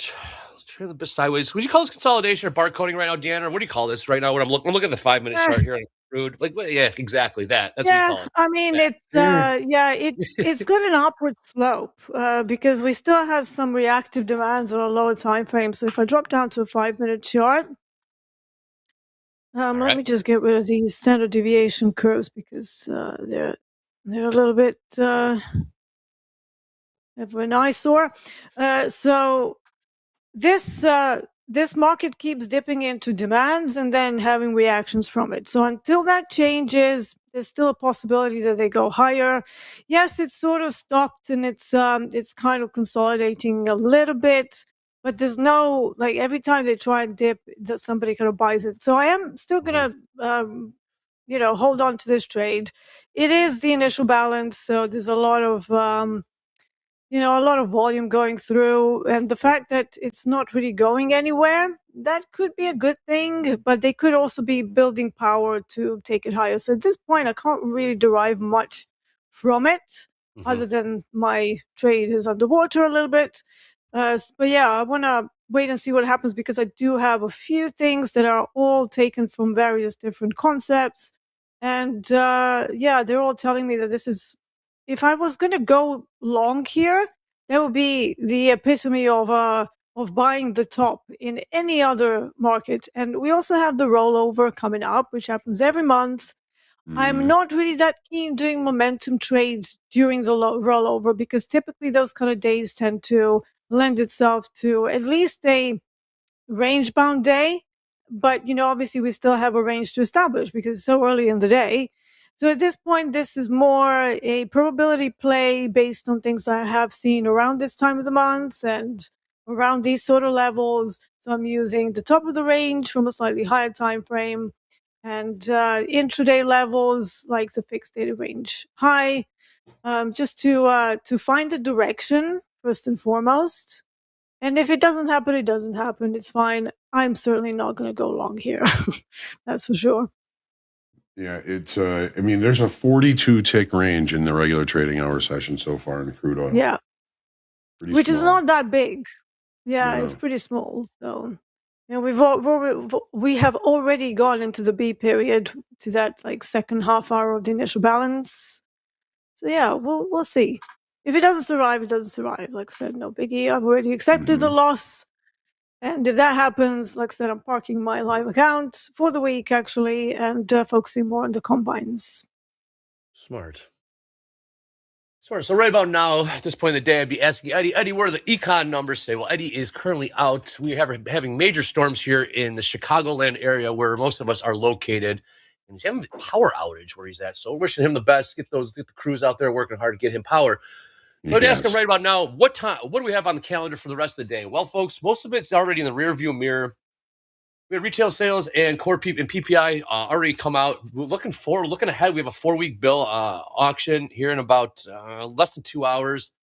Speaker 3: trailing a bit sideways. Would you call this consolidation or barcoding right now, Deeyana? Or what do you call this right now? When I'm looking at the 5-minute chart here on crude. Like, yeah, exactly that. That's what you call it.
Speaker 4: I mean, it's got an upward slope because we still have some reactive demands on a lower time frame. So if I drop down to a 5-minute chart, let me just get rid of these standard deviation curves because they're a little bit of an eyesore. So this market keeps dipping into demands and then having reactions from it. So until that changes, there's still a possibility that they go higher. Yes, it's sort of stopped and it's kind of consolidating a little bit, but there's no, like, every time they try and dip, that somebody kind of buys it. So I am still gonna hold on to this trade. It is the initial balance, so there's a lot of volume going through, and the fact that it's not really going anywhere, that could be a good thing, but they could also be building power to take it higher. So at this point, I can't really derive much from it, other than my trade is underwater a little bit. But yeah, I want to wait and see what happens because I do have a few things that are all taken from various different concepts. And they're all telling me that this is, if I was going to go long here, that would be the epitome of buying the top in any other market. And we also have the rollover coming up, which happens every month. I'm not really that keen doing momentum trades during the rollover because typically those kind of days tend to lend itself to at least a range bound day. But, obviously we still have a range to establish because it's so early in the day. So at this point, this is more a probability play based on things that I have seen around this time of the month and around these sort of levels. So I'm using the top of the range from a slightly higher time frame and intraday levels like the fixed data range high, just to find the direction first and foremost. And if it doesn't happen, it doesn't happen. It's fine. I'm certainly not going to go long here. That's for sure.
Speaker 2: Yeah, it's there's a 42 tick range in the regular trading hour session so far in crude oil.
Speaker 4: Yeah.
Speaker 2: Pretty
Speaker 4: Which is
Speaker 2: small.
Speaker 4: not that big. Yeah,
Speaker 2: No.
Speaker 4: it's pretty small. So, we have already gone into the B period to that like second half hour of the initial balance. So yeah, we'll see. If it doesn't survive, it doesn't survive. Like I said, no biggie. I've already accepted the loss. And if that happens, like I said, I'm parking my live account for the week, actually, and focusing more on the combines.
Speaker 3: Smart. So right about now, at this point in the day, I'd be asking Eddie, what are the econ numbers say? Well, Eddie is currently out. We are having major storms here in the Chicagoland area where most of us are located. And he's having a power outage where he's at. So wishing him the best. Get the crews out there working hard to get him power. So I'd ask him right about now, what do we have on the calendar for the rest of the day? Well, folks, most of it's already in the rear view mirror. we had retail sales and core and PPI already come out. We're looking ahead. We have a 4-week bill auction here in about less than 2 hours.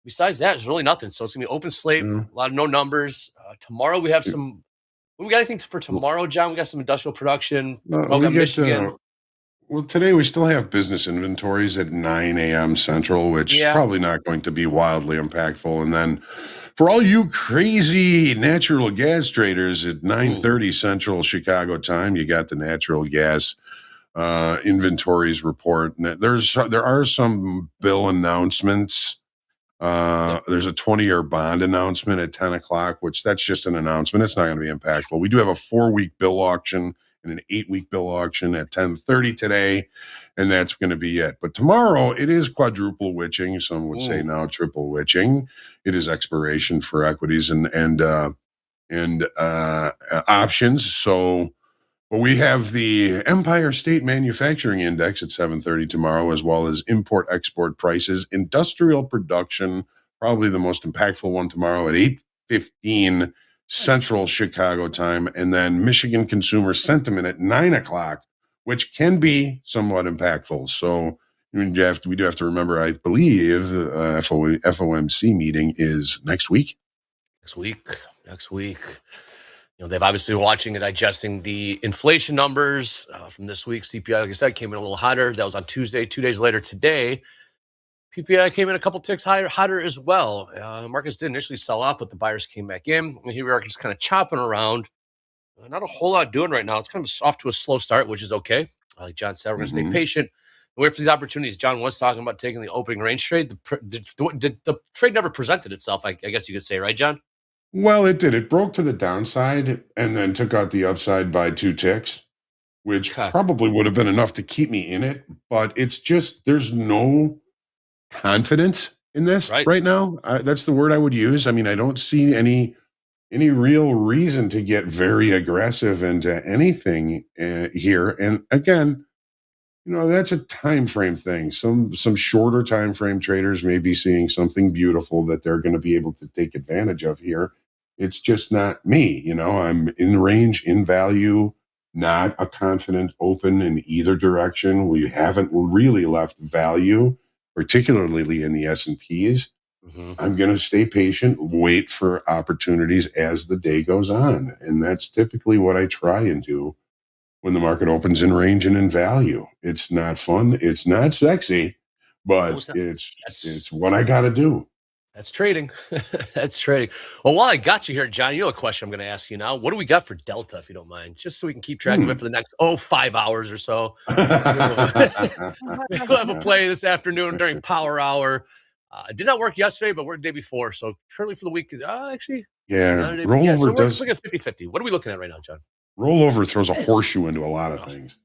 Speaker 3: Besides that, there's really nothing. So it's gonna be open slate, a lot of no numbers. Tomorrow we have some. What we got anything for tomorrow, John? We got some industrial production. We got Michigan.
Speaker 2: Well, today we still have business inventories at 9 a.m. Central, which is probably not going to be wildly impactful. And then for all you crazy natural gas traders at 9:30 Central Chicago time, you got the natural gas inventories report. And there are some bill announcements. There's a 20-year bond announcement at 10 o'clock, which that's just an announcement. It's not going to be impactful. We do have a 4-week bill auction and an 8-week bill auction at 10:30 today, and that's going to be it. But tomorrow it is quadruple witching. Some would say now triple witching. It is expiration for equities and options. So. Well, we have the Empire State Manufacturing Index at 7:30 tomorrow, as well as import-export prices, industrial production, probably the most impactful one tomorrow at 8:15 Central Chicago time, and then Michigan consumer sentiment at 9 o'clock, which can be somewhat impactful. So we do have to remember, I believe, FOMC meeting is next week.
Speaker 3: Next week. They've obviously been watching and digesting the inflation numbers from this week. CPI, like I said, came in a little hotter. That was on Tuesday. 2 days later today, PPI came in a couple ticks hotter as well. Markets did initially sell off, but the buyers came back in. And here we are just kind of chopping around. Not a whole lot doing right now. It's kind of off to a slow start, which is okay. Like John said, we're going to stay patient. Wait for these opportunities. John was talking about taking the opening range trade. The trade never presented itself, I guess you could say, right, John?
Speaker 2: Well, it did. It broke to the downside and then took out the upside by 2 ticks, which probably would have been enough to keep me in it. But it's just there's no confidence in this right now. That's the word I would use. I mean, I don't see any real reason to get very aggressive into anything here. And again, that's a time frame thing. Some shorter time frame traders may be seeing something beautiful that they're going to be able to take advantage of here. It's just not me. I'm in range, in value, not a confident open in either direction. We haven't really left value, particularly in the S&Ps. I'm going to stay patient, wait for opportunities as the day goes on. And that's typically what I try and do when the market opens in range and in value. It's not fun. It's not sexy, but it's what I got to do.
Speaker 3: That's trading. That's trading. Well, while I got you here, John, you know a question I'm going to ask you now. What do we got for Delta, if you don't mind? Just so we can keep track of it for the next 5 hours or so. We'll have a play this afternoon during power hour. It did not work yesterday, but worked the day before. So currently for the week, actually.
Speaker 2: Rollover
Speaker 3: so we're looking at 50-50. What are we looking at right now, John?
Speaker 2: Rollover throws a horseshoe into a lot of things.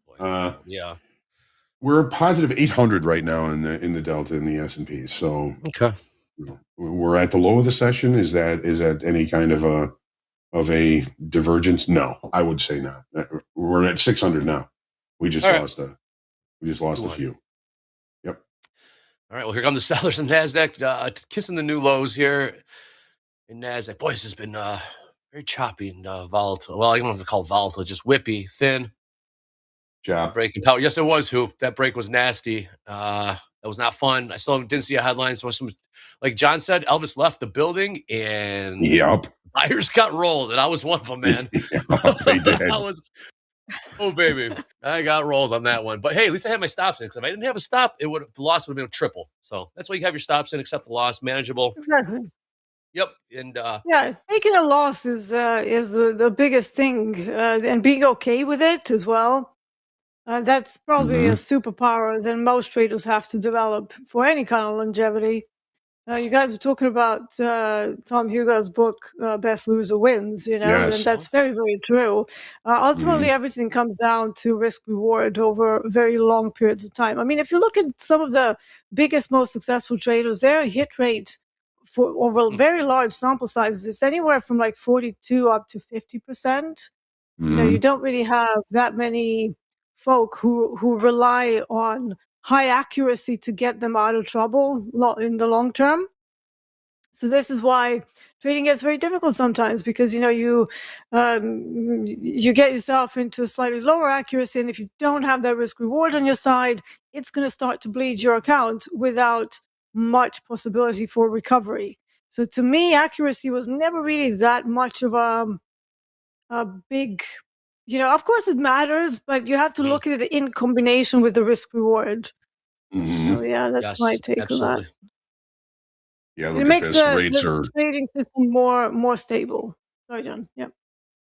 Speaker 2: We're positive 800 right now in the Delta and the S&P. So we're at the low of the session. Is that any kind of a divergence? No, I would say not. We're at 600 now. We just lost a few. Yep.
Speaker 3: All right. Well, here come the sellers in NASDAQ, kissing the new lows here in NASDAQ. Boy, this has been very choppy and volatile. Well, I don't know if to call it volatile, just whippy, thin. Breaking power. Yes, it was, Hoop. That break was nasty. That was not fun. I still didn't see a headline. So like John said, Elvis left the building and buyers got rolled, and I was one of them, man.
Speaker 2: They did.
Speaker 3: Baby. I got rolled on that one. But hey, at least I had my stops in, because if I didn't have a stop, the loss would have been a triple. So that's why you have your stops in, accept the loss, manageable.
Speaker 4: Exactly.
Speaker 3: Yep. And
Speaker 4: taking a loss is the biggest thing, and being okay with it as well. That's probably a superpower that most traders have to develop for any kind of longevity. You guys were talking about Tom Hugo's book, Best Loser Wins, and that's very, very true. Ultimately, everything comes down to risk-reward over very long periods of time. I mean, if you look at some of the biggest, most successful traders, their hit rate for over very large sample sizes is anywhere from like 42 up to 50%. You don't really have that many folk who rely on high accuracy to get them out of trouble in the long term. So this is why trading gets very difficult sometimes because you get yourself into a slightly lower accuracy, and if you don't have that risk reward on your side, it's going to start to bleed your account without much possibility for recovery. So to me, accuracy was never really that much of a big, of course it matters, but you have to look at it in combination with the risk reward. So yeah, that's my take on that.
Speaker 2: Yeah,
Speaker 4: It
Speaker 2: look at
Speaker 4: makes
Speaker 2: this.
Speaker 4: the trading system more stable. Sorry, John. Yeah.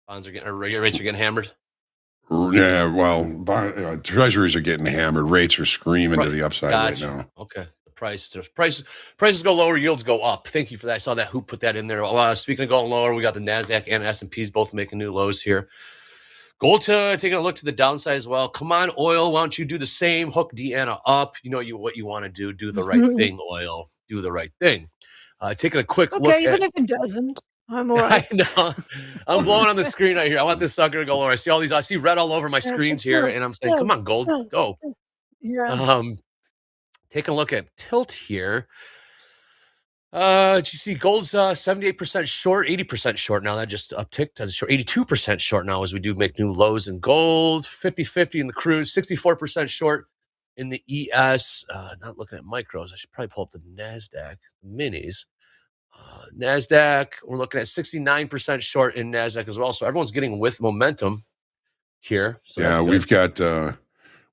Speaker 3: Bonds are rates are getting hammered.
Speaker 2: Yeah, well, treasuries are getting hammered. Rates are screaming to the upside right now.
Speaker 3: Okay. Prices go lower, yields go up. Thank you for that. I saw that Hoop put that in there. Speaking of going lower, we got the NASDAQ and S&Ps both making new lows here. Gold taking a look to the downside as well. Come on, oil. Why don't you do the same? Hook Deeyana up. You know what you want to do. Do the right thing, oil. Do the right thing. Taking a quick look.
Speaker 4: Okay, even if it doesn't, I'm all right.
Speaker 3: I know. I'm blowing on the screen right here. I want this sucker to go lower. I see red all over my screens here, and I'm saying, come on, gold, go.
Speaker 4: Yeah.
Speaker 3: Taking a look at tilt here. Did you see gold's 78% short, 80% short now? That just upticked. That's short, 82% short now as we do make new lows in gold. 50-50 in the cruise, 64% short in the ES. Not looking at micros. I should probably pull up the NASDAQ minis. NASDAQ, we're looking at 69% short in NASDAQ as well. So everyone's getting with momentum here. So
Speaker 2: yeah, we've got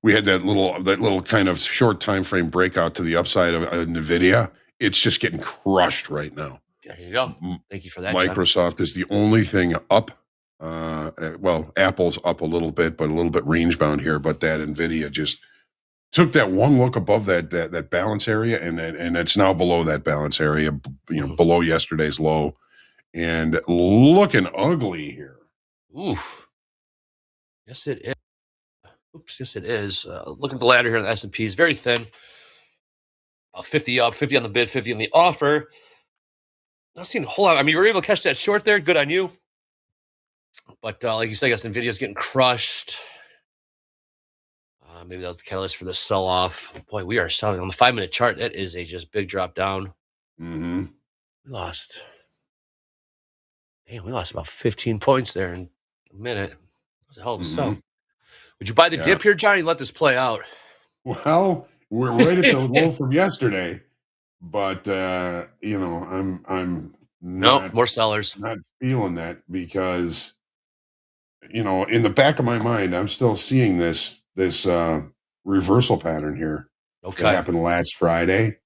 Speaker 2: we had that little kind of short time frame breakout to the upside of NVIDIA. It's just getting crushed right now.
Speaker 3: There you go. Thank you for that.
Speaker 2: Microsoft is the only thing up. Well, Apple's up a little bit, but a little bit range bound here. But that NVIDIA just took that one look above that balance area, and it's now below that balance area, below yesterday's low, and looking ugly here.
Speaker 3: Oof. Yes, it is. Oops, yes, it is. Look at the ladder here on the S&P. It's very thin. 50 up, 50 on the bid, 50 on the offer. Not seeing a whole lot. I mean, you were able to catch that short there. Good on you. But like you said, I guess NVIDIA's getting crushed. Maybe that was the catalyst for the sell-off. Boy, we are selling on the 5-minute chart. That is a just big drop down.
Speaker 2: Mm-hmm.
Speaker 3: We lost about 15 points there in a minute. It was a hell of a sell. Would you buy the dip here, Johnny? Let this play out.
Speaker 2: Well, we're right at the low from yesterday, but I'm not,
Speaker 3: more sellers.
Speaker 2: Not feeling that because in the back of my mind, I'm still seeing this reversal pattern here.
Speaker 3: Okay,
Speaker 2: that happened last Friday.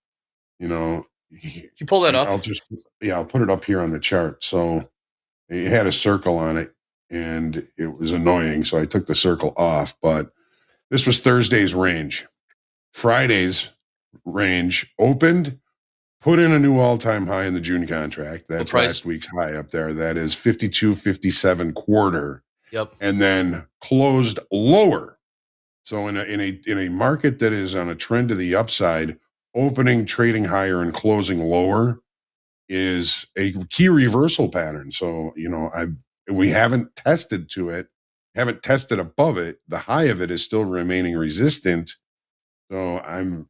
Speaker 2: Can
Speaker 3: you pull that up?
Speaker 2: I'll put it up here on the chart. So it had a circle on it, and it was annoying. So I took the circle off. But this was Thursday's range. Friday's range opened, put in a new all-time high in the June contract. That's last week's high up there. That is 52.57 quarter.
Speaker 3: Yep.
Speaker 2: And then closed lower. So in a market that is on a trend to the upside, opening, trading higher, and closing lower is a key reversal pattern. So we haven't tested to it, haven't tested above it. The high of it is still remaining resistant. So I'm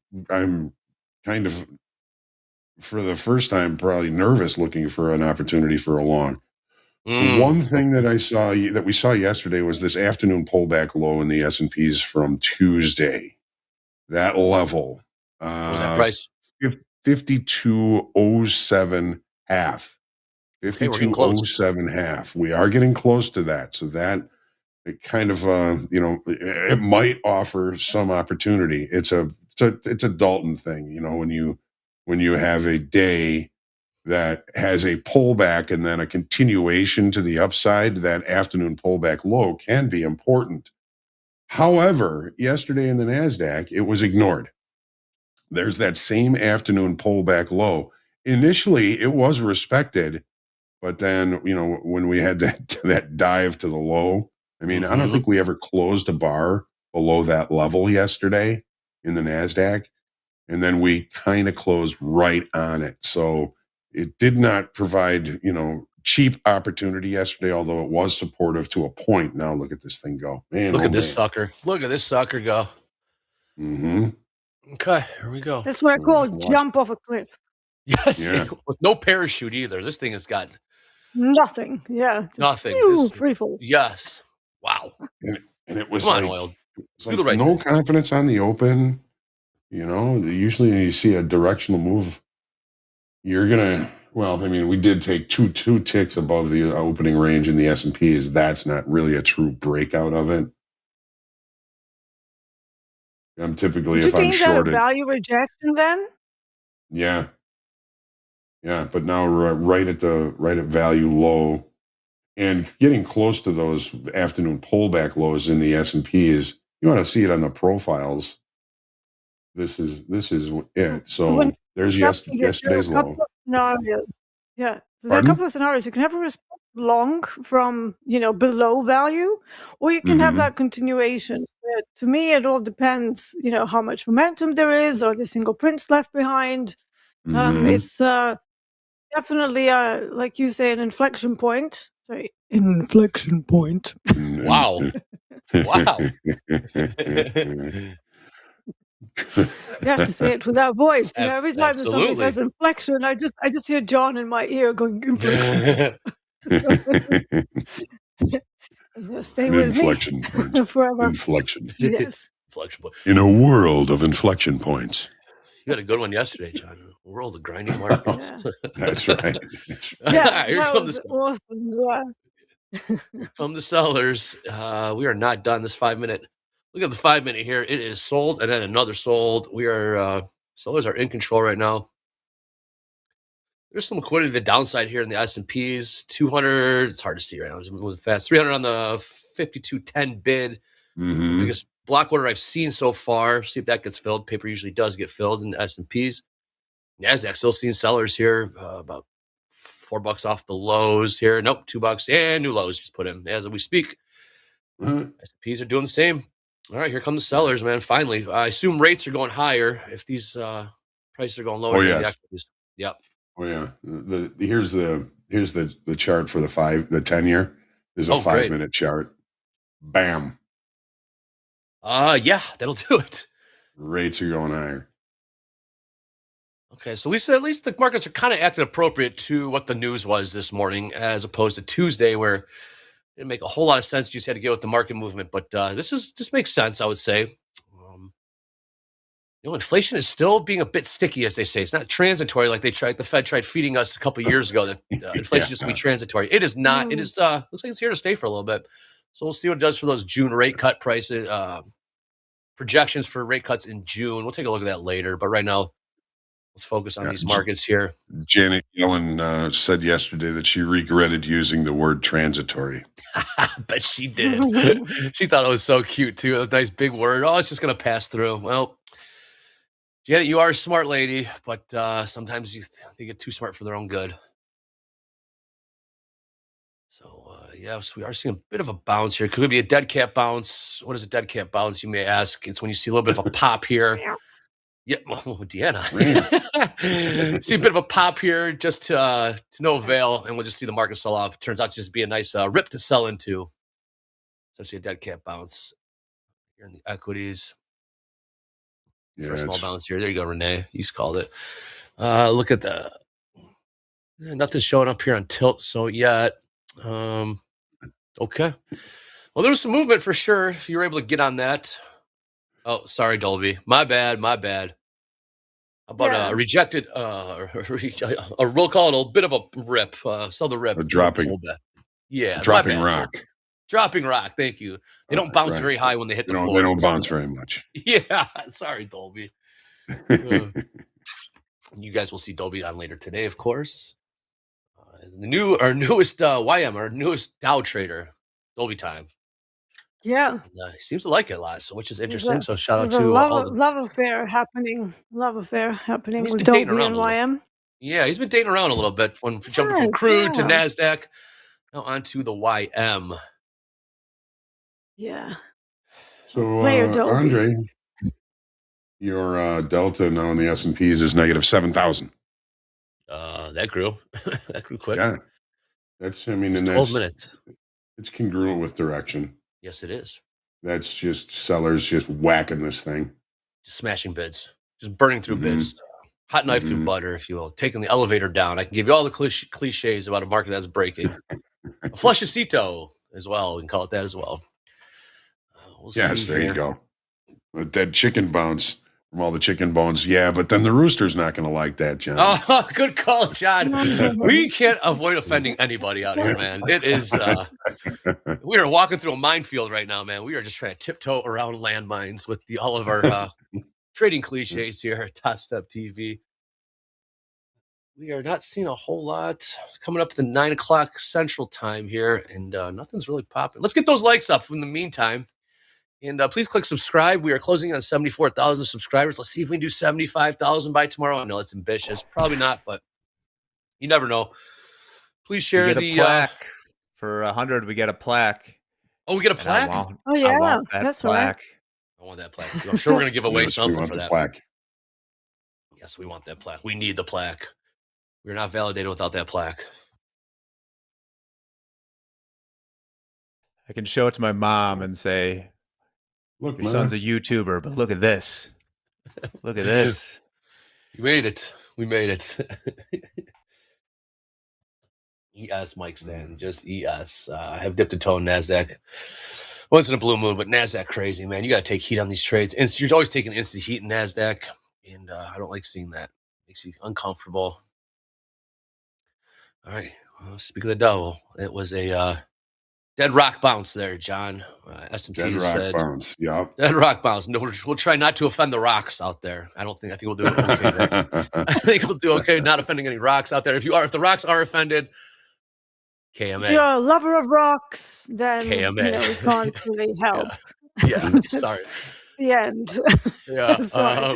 Speaker 2: kind of, for the first time, probably nervous, looking for an opportunity for a long. One thing that we saw yesterday was this afternoon pullback low in the S&Ps from Tuesday. That level.
Speaker 3: What was that price?
Speaker 2: 52.07 half. 52.07 half. We are getting close to that. So that it kind of it might offer some opportunity. It's a Dalton thing, when you have a day that has a pullback and then a continuation to the upside, that afternoon pullback low can be important. However, yesterday in the NASDAQ, it was ignored. There's that same afternoon pullback low. Initially, it was respected, but then, when we had that dive to the low, I mean, I don't think we ever closed a bar below that level yesterday in the NASDAQ. And then we kind of closed right on it. So it did not provide, cheap opportunity yesterday, although it was supportive to a point. Now look at this thing go. Man,
Speaker 3: look at this sucker. Look at this sucker go.
Speaker 2: Mm-hmm.
Speaker 3: Okay, here we go.
Speaker 4: That's what I call jump off a cliff.
Speaker 3: Yes,
Speaker 2: Yeah.
Speaker 3: with no parachute either. This thing has got
Speaker 4: Nothing. Yeah. Just
Speaker 3: nothing.
Speaker 4: free fall.
Speaker 3: Yes. Wow.
Speaker 2: And it was
Speaker 3: Come on,
Speaker 2: like,
Speaker 3: oil.
Speaker 2: it's
Speaker 3: Do the
Speaker 2: like
Speaker 3: right
Speaker 2: no
Speaker 3: thing.
Speaker 2: confidence on the open. You know, usually when you see a directional move, you're gonna. Well, I mean, we did take two ticks above the opening range in the S&Ps. That's not really a true breakout of it. I'm typically,
Speaker 4: Would you
Speaker 2: if I'm
Speaker 4: deem that a
Speaker 2: short it,
Speaker 4: value rejection then?
Speaker 2: yeah, but now right at value low and getting close to those afternoon pullback lows in the S&Ps. You want to see it on the profiles. This is it.
Speaker 4: So when
Speaker 2: So there's
Speaker 4: definitely get there are
Speaker 2: yesterday's
Speaker 4: a couple
Speaker 2: low.
Speaker 4: of scenarios. Yeah. So there are a
Speaker 2: Pardon?
Speaker 4: couple of scenarios. You can have a response long from, below value, or you can have
Speaker 2: Mm-hmm.
Speaker 4: that continuation. To me, it all depends, how much momentum there is, or the single prints left behind.
Speaker 2: Mm-hmm.
Speaker 4: It's definitely, like you say, an inflection point. Sorry, inflection point.
Speaker 3: Wow. Wow.
Speaker 4: You have to say it with that voice. Every time that somebody
Speaker 3: Absolutely.
Speaker 4: says inflection, I just hear John in my ear going inflection. It's gonna stay
Speaker 2: An
Speaker 4: with me
Speaker 2: inflection point.
Speaker 4: forever.
Speaker 2: Inflection.
Speaker 4: Yes.
Speaker 3: Inflection point.
Speaker 2: In a world of inflection points.
Speaker 3: You had a good one yesterday, John. World of grinding markets.
Speaker 4: Yeah.
Speaker 2: That's right.
Speaker 4: Yeah,
Speaker 3: Here
Speaker 4: that
Speaker 3: come
Speaker 4: was
Speaker 3: the
Speaker 4: awesome. Yeah.
Speaker 3: here come the sellers. We are not done. This 5 minute. Look at the 5 minute here. It is sold and then another sold. We are sellers are in control right now. There's some liquidity to the downside here in the S&Ps. 200. It's hard to see right now. It's moving fast. 300 on the 52.10 bid.
Speaker 2: Mm-hmm.
Speaker 3: The biggest block order I've seen so far. See if that gets filled. Paper usually does get filled in the S&Ps. NASDAQ still seeing sellers here. About $4 off the lows here. Nope, $2 and new lows just put in as we speak. S&Ps are doing the same. All right, here come the sellers, man. Finally, I assume rates are going higher if these prices are going lower.
Speaker 2: Oh,
Speaker 3: than
Speaker 2: yes.
Speaker 3: the equities. Yep.
Speaker 2: Oh yeah. Here's the chart for the 10-year. There's a 5 minute chart. Bam.
Speaker 3: Yeah, that'll do it.
Speaker 2: Rates are going higher.
Speaker 3: Okay, so at least the markets are kind of acting appropriate to what the news was this morning, as opposed to Tuesday, where it didn't make a whole lot of sense. You just had to get with the market movement, but this makes sense, I would say. Inflation is still being a bit sticky, as they say. It's not transitory like the Fed tried feeding us a couple of years ago that inflation is going to be transitory. It is not. It is looks like it's here to stay for a little bit. So we'll see what it does for those June rate cut prices, projections for rate cuts in June. We'll take a look at that later. But right now, let's focus on these markets here.
Speaker 2: Janet Yellen said yesterday that she regretted using the word transitory.
Speaker 3: I bet she did. She thought it was so cute, too. It was a nice big word. Oh, it's just going to pass through. Well, Janet, you are a smart lady, but sometimes they get too smart for their own good. So, yes, we are seeing a bit of a bounce here. Could it be a dead cat bounce? What is a dead cat bounce, you may ask? It's when you see a little bit of a pop here. Yeah, well, Deeyana. See a bit of a pop here, just to no avail, and we'll just see the market sell off. Turns out to just be a nice rip to sell into. Essentially a dead cat bounce here in the equities. For a small bounce here. There you go, Renee. You just called it. Look at the nothing's showing up here on tilt so yet. Okay. Well, there was some movement for sure. If you were able to get on that. Oh, sorry, Dolby. My bad. How about a rejected, we'll call it a bit of a rip. Sell the rip.
Speaker 2: A dropping.
Speaker 3: Yeah.
Speaker 2: Dropping rock.
Speaker 3: Dropping rock. Thank you. They don't bounce very high when they hit the floor.
Speaker 2: They don't bounce very much.
Speaker 3: Yeah. Sorry, Dolby. You guys will see Dolby on later today, of course. Our newest YM, our newest Dow trader, Dolby time.
Speaker 4: Yeah.
Speaker 3: And, he seems to like it a lot, which is interesting. So shout out
Speaker 4: There's
Speaker 3: to
Speaker 4: a love affair happening
Speaker 3: He's
Speaker 4: with
Speaker 3: been dating
Speaker 4: Dolby
Speaker 3: around
Speaker 4: and
Speaker 3: a little.
Speaker 4: YM.
Speaker 3: Yeah, he's been dating around a little bit, jumping from crude to NASDAQ, now onto the YM.
Speaker 4: Yeah.
Speaker 2: So, Andre, your delta now in the S&Ps is negative 7,000.
Speaker 3: That grew. That grew quick.
Speaker 2: Yeah. That's 12
Speaker 3: minutes.
Speaker 2: It's congruent with direction.
Speaker 3: Yes, it is.
Speaker 2: That's just sellers just whacking this thing.
Speaker 3: Just smashing bids. Just burning through bids. hot knife through butter, if you will, taking the elevator down. I can give you all the cliches about a market that's breaking. A flushacito as well. We can call it that as well. We'll
Speaker 2: Yes,
Speaker 3: see
Speaker 2: there
Speaker 3: here.
Speaker 2: you go. A dead chicken bones from all the chicken bones. Yeah, but then the rooster's not going to like that, John.
Speaker 3: Oh, good call, John. We can't avoid offending anybody out here, man. It is, we are walking through a minefield right now, man. We are just trying to tiptoe around landmines with all of our trading cliches here at TopstepTV. We are not seeing a whole lot coming up at the 9 o'clock Central Time here, and nothing's really popping. Let's get those likes up in the meantime. And please click subscribe. We are closing on 74,000 subscribers. Let's see if we can do 75,000 by tomorrow. I know it's ambitious. Probably not, but you never know. Please share
Speaker 1: we get a plaque. For 100, we get a plaque.
Speaker 3: Oh, we get a plaque?
Speaker 4: Oh, yeah.
Speaker 1: I want that
Speaker 4: That's
Speaker 1: plaque.
Speaker 4: right.
Speaker 3: I want that plaque. I'm sure we're going to give away
Speaker 2: Yes,
Speaker 3: something
Speaker 2: we want
Speaker 3: for
Speaker 2: the
Speaker 3: that.
Speaker 2: plaque.
Speaker 3: Yes, we want that plaque. We need the plaque. We're not validated without that plaque.
Speaker 1: I can show it to my mom and say,
Speaker 2: Look,
Speaker 1: your son's a YouTuber, but look at this. Look at this.
Speaker 3: You made it. We made it. ES mic stand, just ES. I have dipped a toe in NASDAQ. Once in a blue moon, but NASDAQ crazy, man. You got to take heat on these trades. You're always taking instant heat in NASDAQ, and I don't like seeing that. It makes you uncomfortable. All right. Well, speak of the devil, it was a dead rock bounce there, John. S&P
Speaker 2: dead rock
Speaker 3: said,
Speaker 2: bounce. Yep.
Speaker 3: Dead rock bounce. No, we'll try not to offend the rocks out there. I think we'll do okay there. I think we'll do okay not offending any rocks out there. If the rocks are offended, KMA.
Speaker 4: If you're a lover of rocks, then
Speaker 3: KMA.
Speaker 4: we can't really help.
Speaker 3: Yeah. Sorry.
Speaker 4: The end.
Speaker 3: Yeah.
Speaker 4: Sorry.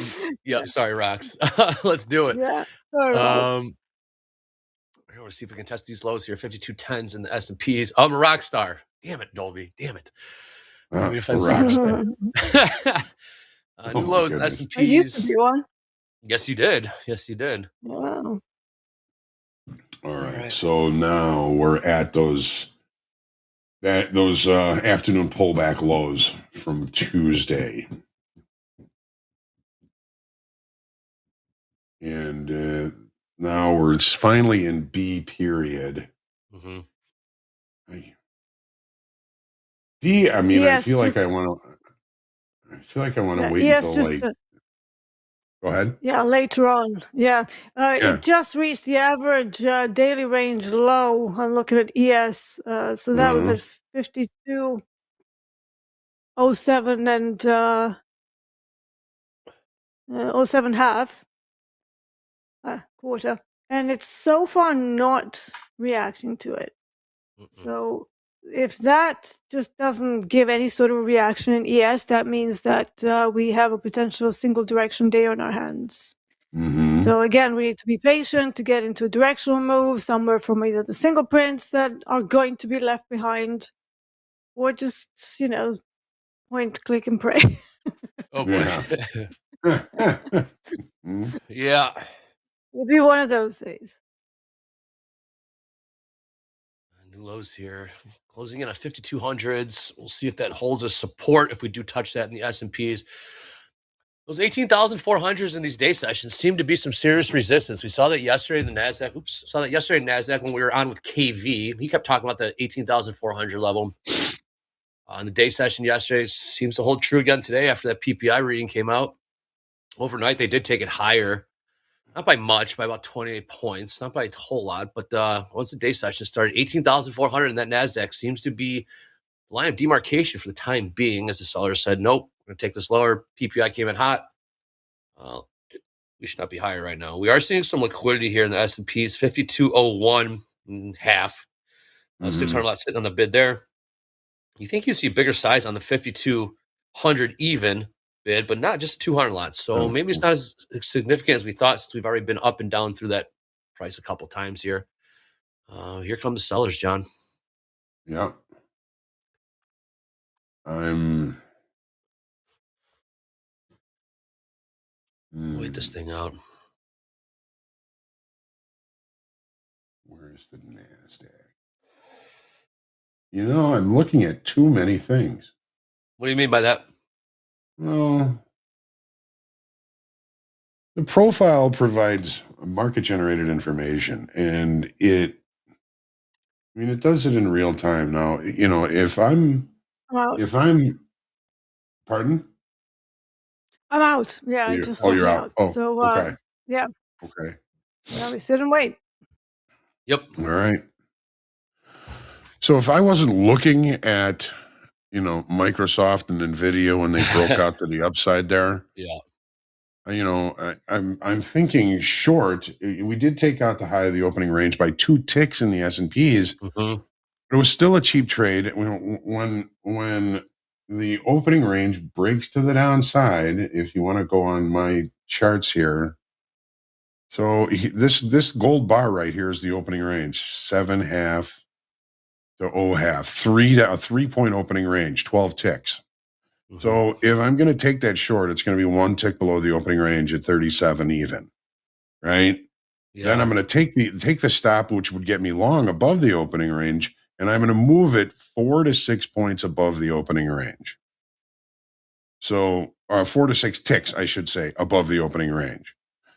Speaker 3: Sorry, rocks. Let's do it.
Speaker 4: Yeah. Sorry,
Speaker 3: I want to see if we can test these lows here. 5210s in the S&Ps. I'm a rock star. Damn it, Dolby. Damn it.
Speaker 2: Rock
Speaker 3: star. New lows in S&Ps.
Speaker 4: I used to be one.
Speaker 3: Yes, you did. Yes, you did.
Speaker 4: Wow.
Speaker 2: All right. So now we're at those afternoon pullback lows from Tuesday. And now we're finally in B period.
Speaker 3: Mm-hmm.
Speaker 2: D, I mean,
Speaker 4: Yes,
Speaker 2: I feel like I want to wait until go ahead.
Speaker 4: Yeah, later on. Yeah. It just reached the average daily range low. I'm looking at ES. So that was at 52.07 and 07 half quarter. And it's so far not reacting to it. So if that just doesn't give any sort of reaction in ES, that means that we have a potential single direction day on our hands.
Speaker 2: Mm-hmm.
Speaker 4: So again, we need to be patient to get into a directional move somewhere from either the single prints that are going to be left behind, or just, point, click, and pray.
Speaker 3: Oh, boy. Yeah.
Speaker 4: It'll be one of those days.
Speaker 3: New lows here, closing in at 5200s. We'll see if that holds a support if we do touch that in the S&Ps. Those 18,400s in these day sessions seem to be some serious resistance. We saw that yesterday in the NASDAQ. When we were on with KV. He kept talking about the 18,400 level. On the day session yesterday, seems to hold true again today after that PPI reading came out. Overnight, they did take it higher. Not by much, by about 28 points. Not by a whole lot, but once the day session started, 18,400 in that NASDAQ seems to be the line of demarcation for the time being, as the seller said, nope, we're going to take this lower. PPI came in hot. We should not be higher right now. We are seeing some liquidity here in the S&Ps, 5201 and half. 600 lots sitting on the bid there. You think you see bigger size on the 5200 even bid, but not just 200 lots. So maybe it's not as significant as we thought, since we've already been up and down through that price a couple times here. Here come the sellers, John.
Speaker 2: Yeah.
Speaker 3: Wait this thing out.
Speaker 2: Where is the NASDAQ? I'm looking at too many things.
Speaker 3: What do you mean by that?
Speaker 2: Well, The profile provides market-generated information, and it does it in real time. Now, if I'm,
Speaker 4: I'm out.
Speaker 2: pardon?
Speaker 4: I'm out. Yeah, I just
Speaker 2: You're
Speaker 4: totally
Speaker 2: out.
Speaker 4: out.
Speaker 2: Oh,
Speaker 4: So,
Speaker 2: okay.
Speaker 4: yeah,
Speaker 2: Okay.
Speaker 4: yeah, we sit and wait.
Speaker 3: Yep.
Speaker 2: All right. So if I wasn't looking at, Microsoft and Nvidia when they broke out to the upside there,
Speaker 3: Yeah.
Speaker 2: I'm thinking short. We did take out the high of the opening range by 2 ticks in the S&Ps.
Speaker 3: Mm-hmm.
Speaker 2: It was still a cheap trade. When the opening range breaks to the downside, if you want to go on my charts here, so this gold bar right here is the opening range, 7.5 to 0.5, 3-point opening range, 12 ticks.
Speaker 3: Mm-hmm.
Speaker 2: So if I'm going to take that short, it's going to be 1 tick below the opening range at 37 even, right?
Speaker 3: Yeah.
Speaker 2: Then I'm going to take the stop, which would get me long above the opening range, and I'm going to move it 4 to 6 points above the opening range. So 4 to 6 ticks, I should say, above the opening range.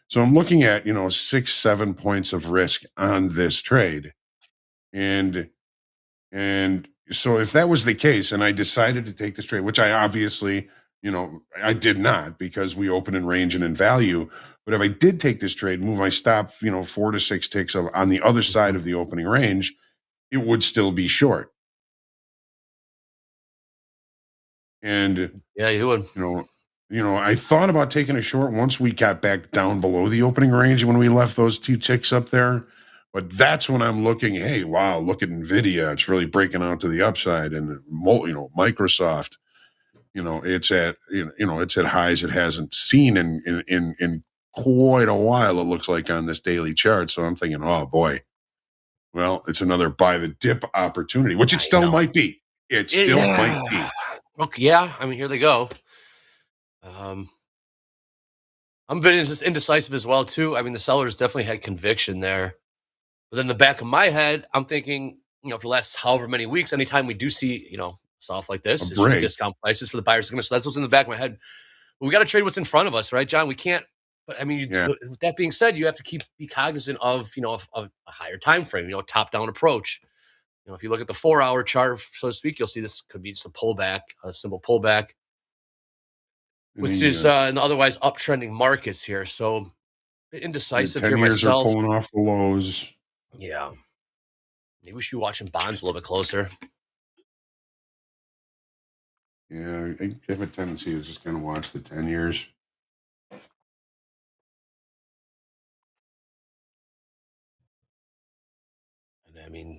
Speaker 2: So I'm looking at 6-7 points of risk on this trade, and so if that was the case, and I decided to take this trade, which I obviously, I did not because we opened in range and in value. But if I did take this trade, move my stop, 4 to 6 ticks on the other side of the opening range, it would still be short. And
Speaker 3: yeah, you would.
Speaker 2: I thought about taking a short once we got back down below the opening range when we left those 2 ticks up there. But that's when I'm looking, hey, wow, look at Nvidia. It's really breaking out to the upside. And, Microsoft, it's at highs it hasn't seen in quite a while, it looks like, on this daily chart. So I'm thinking, oh, boy, well, it's another buy the dip opportunity, which it still might be. It still might be.
Speaker 3: Okay, yeah, I mean, here they go. I'm a bit just indecisive as well, too. I mean, the sellers definitely had conviction there. But then in the back of my head, I'm thinking, for the last however many weeks, anytime we do see, stuff like this, it's just discount prices for the buyers. So that's what's in the back of my head. But we got to trade what's in front of us, right, John? We can't. But I mean, with that being said, you have to be cognizant of, of a higher time frame, top-down approach. If you look at the 4-hour chart, so to speak, you'll see this could be just a pullback, a simple pullback, which is in otherwise uptrending markets here. So indecisive here myself.
Speaker 2: 10 years are pulling off the lows.
Speaker 3: Yeah. Maybe we should be watching bonds a little bit closer.
Speaker 2: Yeah, I have a tendency to just kind of watch the 10 years.
Speaker 3: And I mean,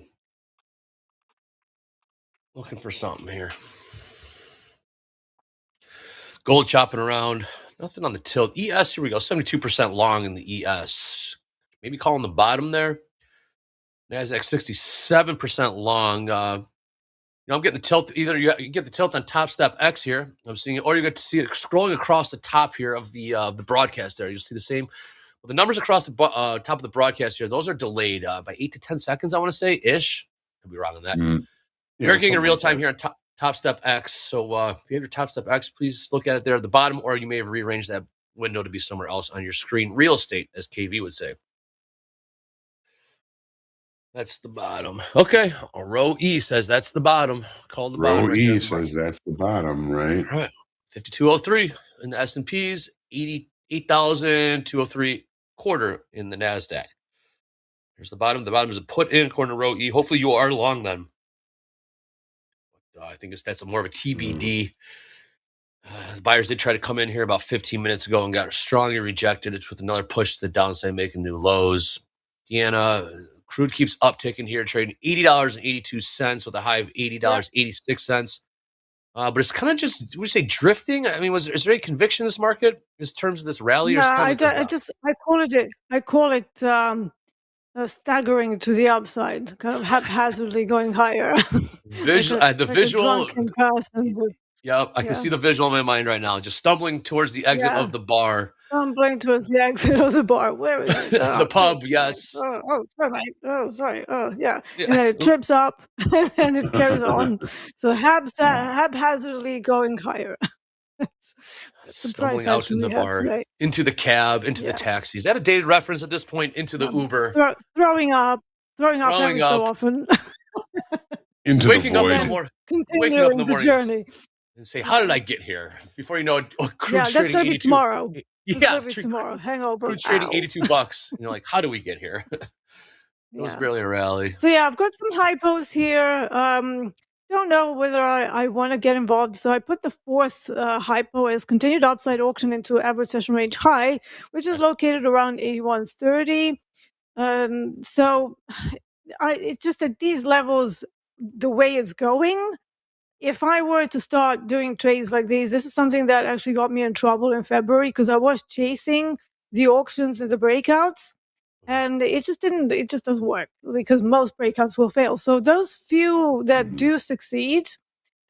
Speaker 3: looking for something here. Gold chopping around. Nothing on the tilt. ES, here we go. 72% long in the ES. Maybe calling the bottom there. NASDAQ 67% long. I'm getting the tilt. Either you get the tilt on Topstep X here. I'm seeing it, or you get to see it scrolling across the top here of the broadcast there. You'll see the same. Well, the numbers across the top of the broadcast here, those are delayed by 8 to 10 seconds, I want to say, ish. Could be wrong on that. You're getting in real time here on Topstep X. So if you have your Topstep X, please look at it there at the bottom, or you may have rearranged that window to be somewhere else on your screen. Real estate, as KV would say. That's the bottom. Okay. Row E says that's the bottom. Call the bottom.
Speaker 2: Row E says that's the bottom, right?
Speaker 3: All right. 5203 in the S&Ps, 88,203 quarter in the NASDAQ. Here's the bottom. The bottom is a put in according to row E. Hopefully you are long then. I think that's more of a TBD. The buyers did try to come in here about 15 minutes ago and got strongly rejected. It's with another push to the downside, making new lows. Deeyana, crude keeps upticking here, trading $80.82 with a high of $80.86. But it's kind of just, would you say, drifting? I mean, is there any conviction in this market in terms of this rally?
Speaker 4: No,
Speaker 3: I
Speaker 4: call it staggering to the upside, kind of haphazardly going higher.
Speaker 3: The visual. I can see the visual in my mind right now, just stumbling towards the exit of the bar.
Speaker 4: Stumbling towards the exit of the bar. Where is it?
Speaker 3: The pub, yes.
Speaker 4: Oh, sorry, mate. Oh, sorry. Oh, yeah. And then it trips up and it carries on. So haphazardly going higher. That's the price
Speaker 3: Stumbling out
Speaker 4: action
Speaker 3: in the
Speaker 4: we have
Speaker 3: bar,
Speaker 4: today.
Speaker 3: into the cab, into the
Speaker 4: Yeah.
Speaker 3: taxi. Is that a dated reference at this point? Into the Uber,
Speaker 4: Throwing up
Speaker 3: throwing
Speaker 4: every so
Speaker 3: up,
Speaker 4: often,
Speaker 2: Into the
Speaker 3: waking up in the
Speaker 2: void.
Speaker 3: morning,
Speaker 4: continuing the journey.
Speaker 3: and say, "How did I get here?" Before you know it,
Speaker 4: Yeah,
Speaker 3: crude's
Speaker 4: that's
Speaker 3: trading
Speaker 4: gonna be
Speaker 3: 82.
Speaker 4: tomorrow. That's
Speaker 3: Yeah,
Speaker 4: gonna be tomorrow. Hangover.
Speaker 3: crude's trading
Speaker 4: Ow.
Speaker 3: $82. And you're like, "How do we get here?" It was
Speaker 4: Yeah.
Speaker 3: barely a rally.
Speaker 4: So yeah, I've got some hypos here. Don't know whether I want to get involved. So I put the fourth hypo as continued upside auction into average session range high, which is located around 81.30. So it's just at these levels, the way it's going. If I were to start doing trades like these, this is something that actually got me in trouble in February because I was chasing the auctions and the breakouts, and it just doesn't work because most breakouts will fail. So those few that do succeed,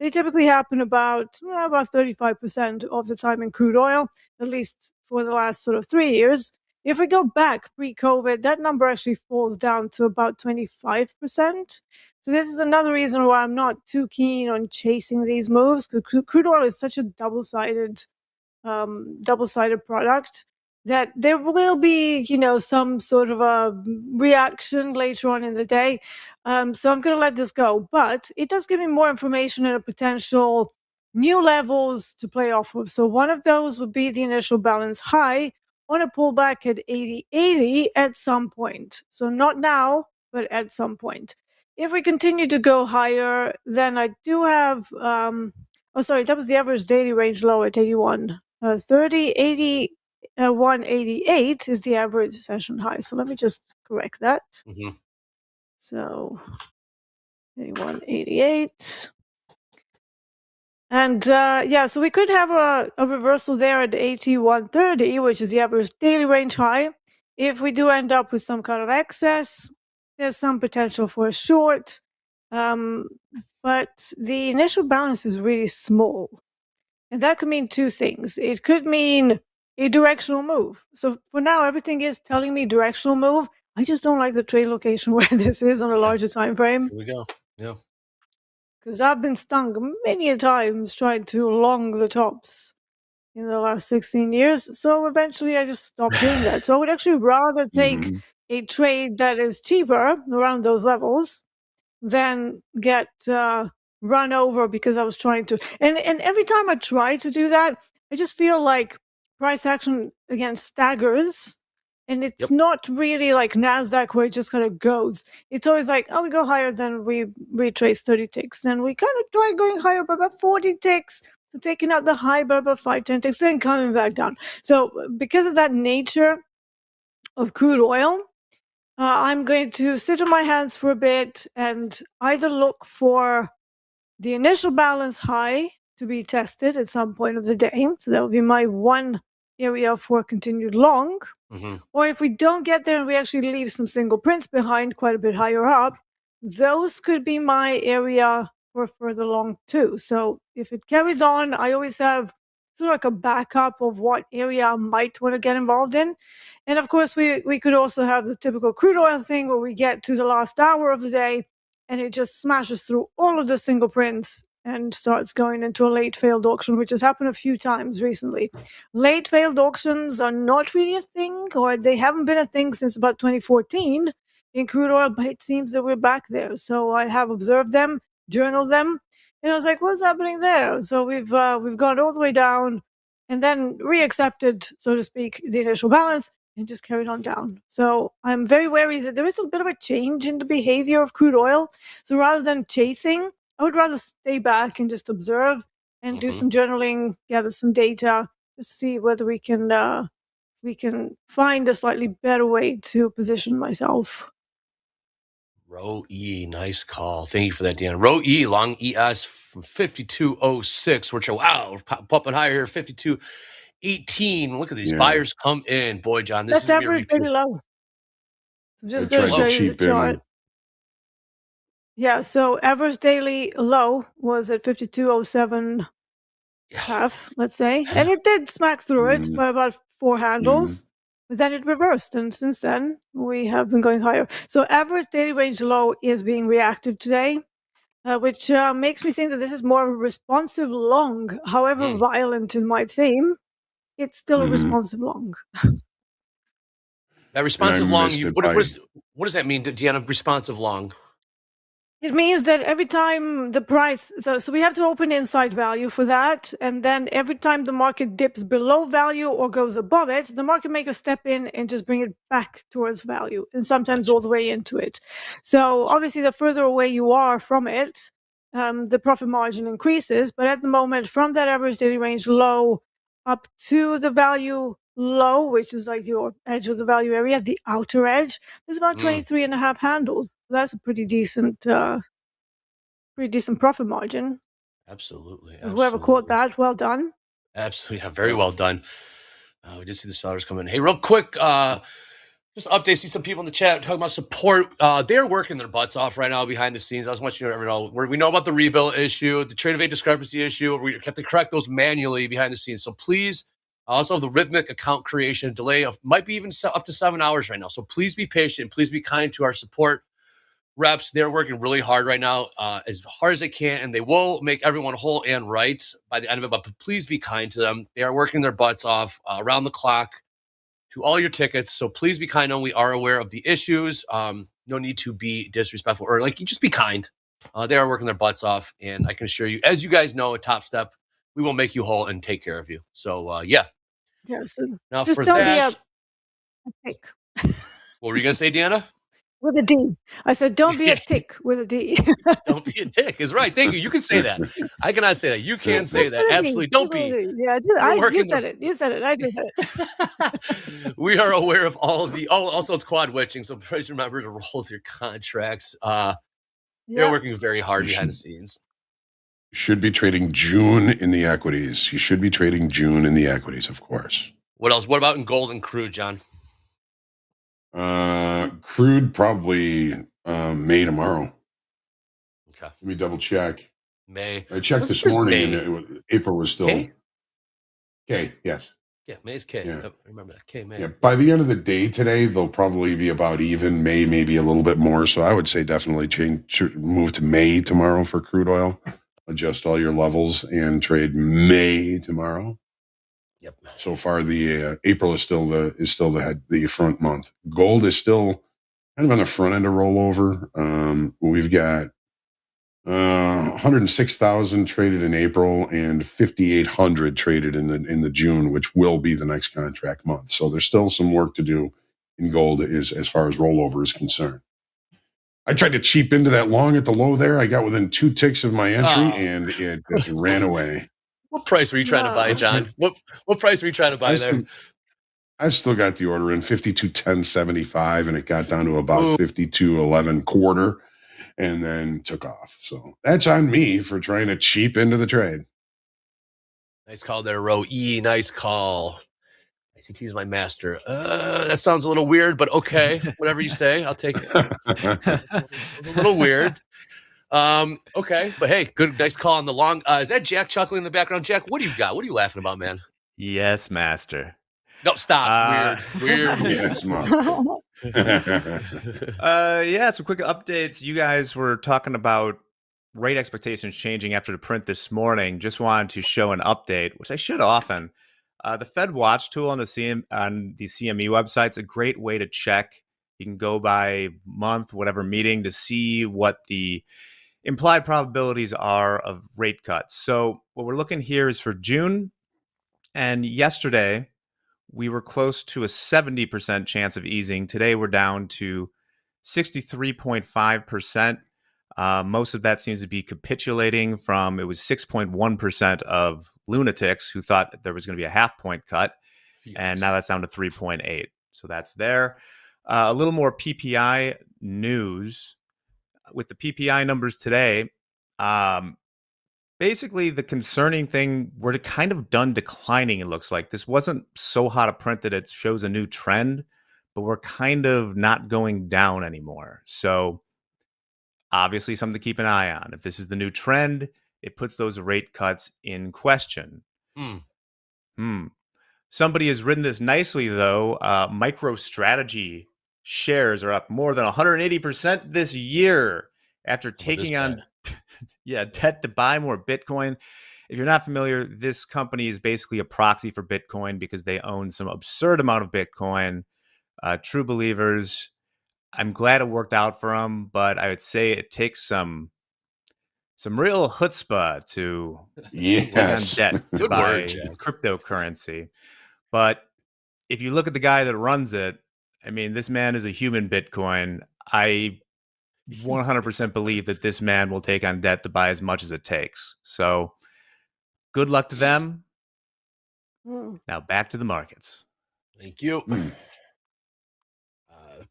Speaker 4: they typically happen about 35% of the time in crude oil, at least for the last sort of 3 years. If we go back pre-COVID, that number actually falls down to about 25%. So this is another reason why I'm not too keen on chasing these moves, because crude oil is such a double-sided product that there will be, some sort of a reaction later on in the day. So I'm going to let this go, but it does give me more information and a potential new levels to play off of. So one of those would be the initial balance high on a pullback at 80.80 at some point. So not now, but at some point. If we continue to go higher, then I do have, that was the average daily range low at 81.30, 188 is the average session high. So let me just correct that.
Speaker 3: Mm-hmm.
Speaker 4: So 81.88. And so we could have a reversal there at 81.30, which is the average daily range high. If we do end up with some kind of excess, there's some potential for a short. But the initial balance is really small. And that could mean two things. It could mean a directional move. So for now, everything is telling me directional move. I just don't like the trade location where this is on a larger time frame.
Speaker 3: Here we go. Yeah.
Speaker 4: Because I've been stung many a times trying to long the tops in the last 16 years. So eventually I just stopped doing that. So I would actually rather take a trade that is cheaper around those levels than get run over because I was trying to. And every time I try to do that, I just feel like price action again staggers. And it's not really like NASDAQ where it just kind of goes. It's always like, we go higher, then we retrace 30 ticks. Then we kind of try going higher by about 40 ticks. So taking out the high by about 5-10 ticks, then coming back down. So because of that nature of crude oil, I'm going to sit on my hands for a bit and either look for the initial balance high to be tested at some point of the day. So that will be my one area for continued long. Mm-hmm. Or if we don't get there and we actually leave some single prints behind quite a bit higher up, those could be my area for further long too. So if it carries on, I always have sort of like a backup of what area I might want to get involved in. And of course, we could also have the typical crude oil thing where we get to the last hour of the day and it just smashes through all of the single prints and starts going into a late failed auction, which has happened a few times recently. Late failed auctions are not really a thing, or they haven't been a thing since about 2014 in crude oil, but it seems that we're back there. So I have observed them, journaled them, and I was like, what's happening there? So we've gone all the way down and then reaccepted, so to speak, the initial balance and just carried on down. So I'm very wary that there is a bit of a change in the behavior of crude oil. So rather than chasing, I would rather stay back and just observe and do some journaling, gather some data, to see whether we can find a slightly better way to position myself.
Speaker 3: Row E, nice call. Thank you for that, Deeyana. Row E, long ES from 52.06. We're pumping higher here, 52.18. Look at these buyers come in. Boy, John, this is
Speaker 4: average pretty low. I'm just going to show you the chart. Yeah, so average daily low was at 52.07 half, let's say. And it did smack through it by about 4 handles. But then it reversed, and since then, we have been going higher. So average daily range low is being reactive today. which makes me think that this is more of a responsive long. However violent it might seem, it's still a responsive long.
Speaker 3: That responsive long, what does that mean, Deeyana, responsive long?
Speaker 4: It means that every time the price, so we have to open inside value for that, and then every time the market dips below value or goes above it, the market makers step in and just bring it back towards value, and sometimes all the way into it. So obviously, the further away you are from it, the profit margin increases. But at the moment, from that average daily range low up to the value low, which is like the edge of the value area, the outer edge, there's about 23.5 handles. That's a pretty decent profit margin.
Speaker 3: Absolutely.
Speaker 4: So whoever caught that, well done.
Speaker 3: Absolutely. Yeah, very well done. We did see the sellers come in. Hey, real quick, just update. See some people in the chat talking about support. They're working their butts off right now behind the scenes. I just want you to know, we know about the rebill issue, the trade of eight discrepancy issue. We have to correct those manually behind the scenes. So please, also the rhythmic account creation delay of might be even up to 7 hours right now. So please be patient. Please be kind to our support reps. They're working really hard right now, as hard as they can, and they will make everyone whole and right by the end of it. But please be kind to them. They are working their butts off around the clock to all your tickets. So please be kind to them. We are aware of the issues. No need to be disrespectful or you just be kind. They are working their butts off, and I can assure you, as you guys know, at TopStep, we will make you whole and take care of you. So yeah.
Speaker 4: Yeah. So
Speaker 3: now
Speaker 4: just
Speaker 3: for
Speaker 4: don't
Speaker 3: that,
Speaker 4: be a tick.
Speaker 3: What were you gonna say, Deeyana?
Speaker 4: With a D. I said, don't be a tick with a D.
Speaker 3: Don't be a dick is right. Thank you. You can say that. I cannot say that. You can say that. Absolutely. Don't be.
Speaker 4: Yeah, you said it. You said it. I just said it.
Speaker 3: We are aware of all of the. Oh, also it's quad witching. So please remember to roll your contracts. They're working very hard behind the scenes.
Speaker 2: Should be trading June in the equities. You should be trading June in the equities, of course.
Speaker 3: What else? What about in gold and crude, John?
Speaker 2: Crude probably May tomorrow.
Speaker 3: Okay.
Speaker 2: Let me double check.
Speaker 3: May.
Speaker 2: I checked this morning and April was still K. Yes.
Speaker 3: Yeah, May's K.
Speaker 2: Yeah.
Speaker 3: I remember that. K, May.
Speaker 2: Yeah. By the end of the day today, they'll probably be about even. May, maybe a little bit more. So I would say definitely move to May tomorrow for crude oil. Adjust all your levels and trade May tomorrow.
Speaker 3: Yep.
Speaker 2: So far, the April is still the front month. Gold is still kind of on the front end of rollover. We've got 106,000 traded in April and 5,800 traded in the June, which will be the next contract month. So there's still some work to do in gold as far as rollover is concerned. I tried to cheap into that long at the low there. I got within 2 ticks of my entry and it just ran away.
Speaker 3: What price were you trying to buy, John? What price were you trying to buy there?
Speaker 2: I've still got the order in 52.10.75, and it got down to about 52.11 quarter, and then took off. So that's on me for trying to cheap into the trade.
Speaker 3: Nice call there, row E. Nice call. ICT is my master. That sounds a little weird, but okay. Whatever you say, I'll take it. It's a little weird. Okay, but hey, good, nice call on the long. Is that Jack chuckling in the background? Jack, what do you got? What are you laughing about, man?
Speaker 1: Yes, master.
Speaker 3: No, stop. Weird.
Speaker 2: Yes, master.
Speaker 1: Some quick updates. You guys were talking about rate expectations changing after the print this morning. Just wanted to show an update, which I should often. The Fed Watch tool on the CME website is a great way to check. You can go by month, whatever meeting, to see what the implied probabilities are of rate cuts. So what we're looking here is for June. And yesterday, we were close to a 70% chance of easing. Today, we're down to 63.5%. Most of that seems to be capitulating from, it was 6.1% of lunatics who thought that there was going to be a half-point cut. Yes. And now that's down to 3.8. So that's there. A little more PPI news. With the PPI numbers today, basically the concerning thing, we're kind of done declining, it looks like. This wasn't so hot a print that it shows a new trend, but we're kind of not going down anymore. So obviously something to keep an eye on. If this is the new trend, it puts those rate cuts in question. Somebody has written this nicely, though. MicroStrategy shares are up more than 180% this year after taking on Yeah, debt to buy more Bitcoin. If you're not familiar, this company is basically a proxy for Bitcoin because they own some absurd amount of Bitcoin. True believers. I'm glad it worked out for them, but I would say it takes some real chutzpah to take on
Speaker 2: Yes.
Speaker 1: debt to
Speaker 3: Good word,
Speaker 1: buy
Speaker 3: Jack.
Speaker 1: cryptocurrency. But if you look at the guy that runs it, I mean, this man is a human Bitcoin. I 100% believe that this man will take on debt to buy as much as it takes. So good luck to them. Now back to the markets.
Speaker 3: Thank you.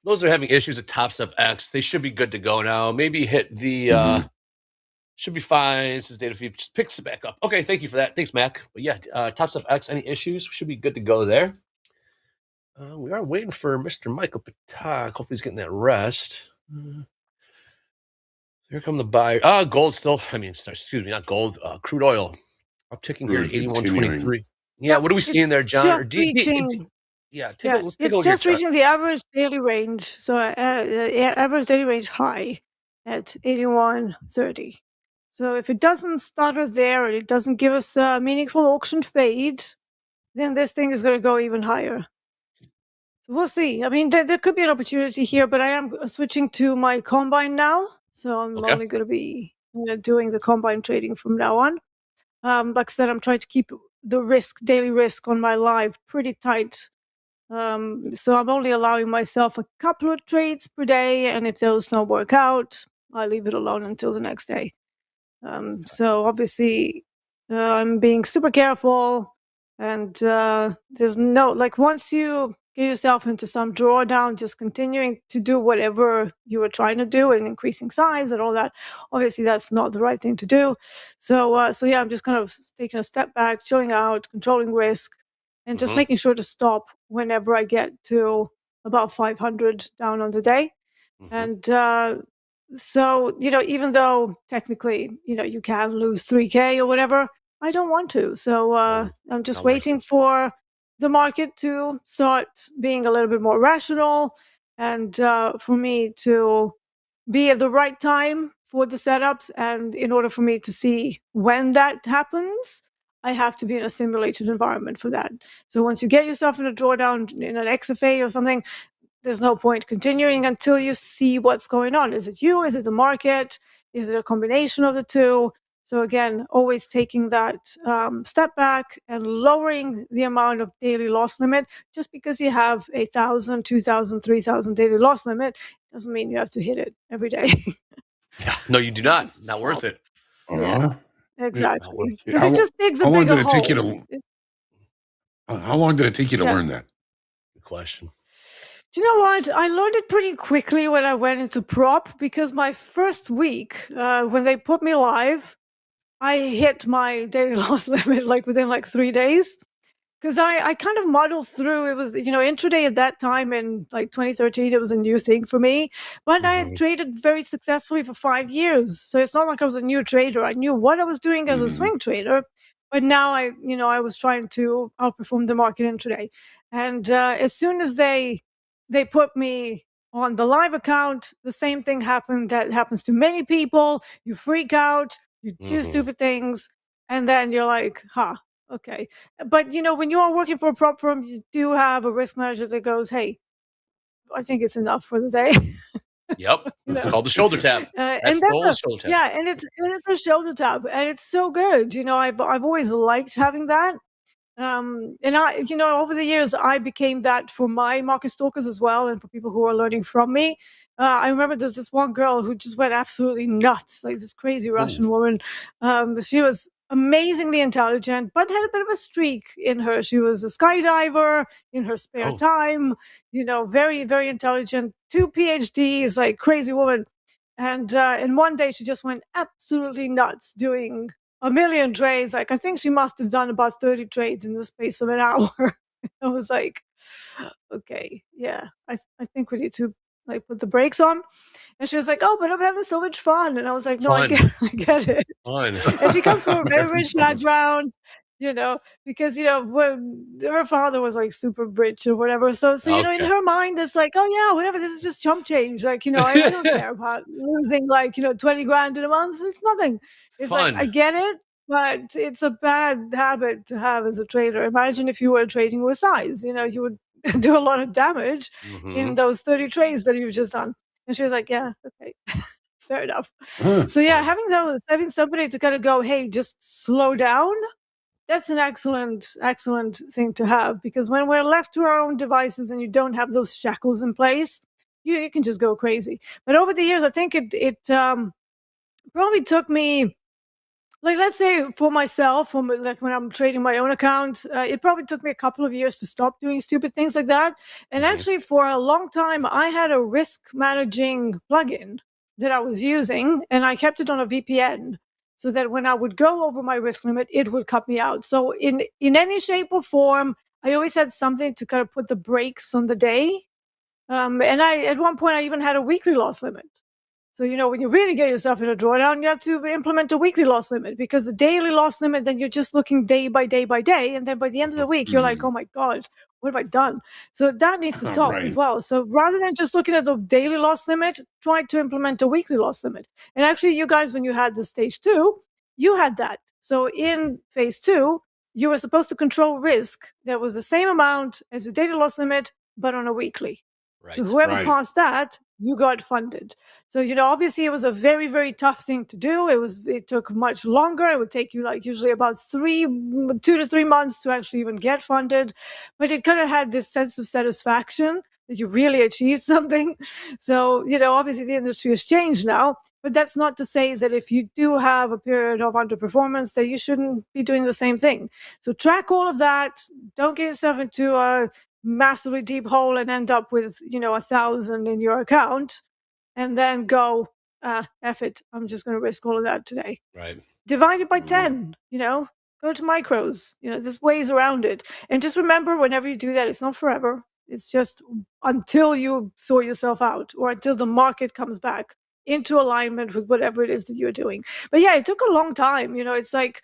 Speaker 3: Those are having issues with Topstep X. They should be good to go now. Maybe hit the should be fine. This is data feed just picks it back up. Okay, thank you for that. Thanks, Mac. But yeah, Topstep X, any issues? Should be good to go there. We are waiting for Mr. Michael Patak. Hopefully he's getting that rest. Here come the buyer. Gold still. I mean, excuse me, not gold. Crude oil. Upticking here to 81.23. Yeah, what are we seeing there, John?
Speaker 4: Just reaching.
Speaker 3: Let's take
Speaker 4: It's
Speaker 3: a look
Speaker 4: just
Speaker 3: here,
Speaker 4: reaching the average daily range. So average daily range high at 81.30. So if it doesn't stutter there and it doesn't give us a meaningful auction fade, then this thing is going to go even higher. So we'll see. I mean, there could be an opportunity here, but I am switching to my combine now. So I'm only going to be doing the combine trading from now on. Like I said, I'm trying to keep the daily risk on my live pretty tight. So I'm only allowing myself a couple of trades per day, and if those don't work out, I leave it alone until the next day. So obviously, I'm being super careful, and there's no, like, once you get yourself into some drawdown, just continuing to do whatever you were trying to do and increasing size and all that, obviously that's not the right thing to do. So yeah, I'm just kind of taking a step back, chilling out, controlling risk, and just making sure to stop whenever I get to about 500 down on the day. And so, even though technically, you can lose 3K or whatever, I don't want to. So I'm just waiting for the market to start being a little bit more rational and for me to be at the right time for the setups. And in order for me to see when that happens, I have to be in a simulated environment for that. So once you get yourself in a drawdown in an XFA or something, there's no point continuing until you see what's going on. Is it you? Is it the market? Is it a combination of the two? So again, always taking that step back and lowering the amount of daily loss limit. Just because you have 1,000, 2,000, 3,000 daily loss limit doesn't mean you have to hit it every day.
Speaker 3: Yeah, no, you do not. Not worth it.
Speaker 4: Yeah, exactly. Because it just digs a bigger hole.
Speaker 2: How long did it take you to learn that?
Speaker 3: Good question.
Speaker 4: Do you know what? I learned it pretty quickly when I went into prop, because my first week, when they put me live, I hit my daily loss limit within 3 days. Because I kind of muddled through. It was, intraday at that time in 2013, it was a new thing for me. But I had traded very successfully for 5 years. So it's not like I was a new trader. I knew what I was doing as a swing trader. But now I was trying to outperform the market intraday. And as soon as they put me on the live account, the same thing happened that happens to many people. You freak out, you do stupid things, and then you're like, okay. But, when you are working for a prop firm, you do have a risk manager that goes, hey, I think it's enough for the day.
Speaker 3: Yep. It's called the shoulder tap. That's the old shoulder tap.
Speaker 4: Yeah, and it's a shoulder tap, and it's so good. I've always liked having that. And I, over the years, I became that for my market stalkers as well, and for people who are learning from me. I remember there's this one girl who just went absolutely nuts, like this crazy Russian woman. She was amazingly intelligent, but had a bit of a streak in her. She was a skydiver in her spare time, very, very intelligent, 2 PhDs, like crazy woman. And one day she just went absolutely nuts doing a million trades. I think she must have done about 30 trades in the space of an hour. I was like, okay, yeah, I think we need to put the brakes on. And she was like, oh, but I'm having so much fun. And I was like, no, I get it.
Speaker 3: Fun.
Speaker 4: And she comes from a very rich background. because when her father was like super rich or whatever. So in
Speaker 3: Okay.
Speaker 4: her mind, it's like, oh yeah, whatever. This is just chump change. Like I don't care about losing like 20 grand in a month. It's nothing. It's like I
Speaker 3: Fun.
Speaker 4: get it, but it's a bad habit to have as a trader. Imagine if you were trading with size. You would do a lot of damage in those 30 trades that you've just done. And she was like, yeah, okay. Fair enough. So yeah, having somebody to kind of go, hey, just slow down. That's an excellent thing to have, because when we're left to our own devices and you don't have those shackles in place, you can just go crazy. But over the years, I think it probably took me, like, let's say for myself, like when I'm trading my own account, it probably took me a couple of years to stop doing stupid things like that. And actually, for a long time, I had a risk managing plugin that I was using, and I kept it on a VPN so that when I would go over my risk limit, it would cut me out. So in any shape or form, I always had something to kind of put the brakes on the day. And at one point, I even had a weekly loss limit. So, when you really get yourself in a drawdown, you have to implement a weekly loss limit, because the daily loss limit, then you're just looking day by day by day. And then by the end of the week, you're like, oh my God, what have I done? So that needs to stop as well. So rather than just looking at the daily loss limit, try to implement a weekly loss limit. And actually, you guys, when you had the stage 2, you had that. So in phase 2, you were supposed to control risk that was the same amount as your daily loss limit, but on a weekly.
Speaker 3: Right.
Speaker 4: So whoever passed that, you got funded. So, obviously it was a very, very tough thing to do. It took much longer. It would take you like usually about 2 to 3 months to actually even get funded. But it kind of had this sense of satisfaction that you really achieved something. So, obviously the industry has changed now, but that's not to say that if you do have a period of underperformance that you shouldn't be doing the same thing. So track all of that. Don't get yourself into a massively deep hole and end up with 1,000 in your account and then go F it, I'm just going to risk all of that today.
Speaker 3: Right.
Speaker 4: Divide it by 10. Go to micros. There's ways around it. And just remember, whenever you do that, it's not forever. It's just until you sort yourself out, or until the market comes back into alignment with whatever it is that you're doing. But yeah, it took a long time. It's like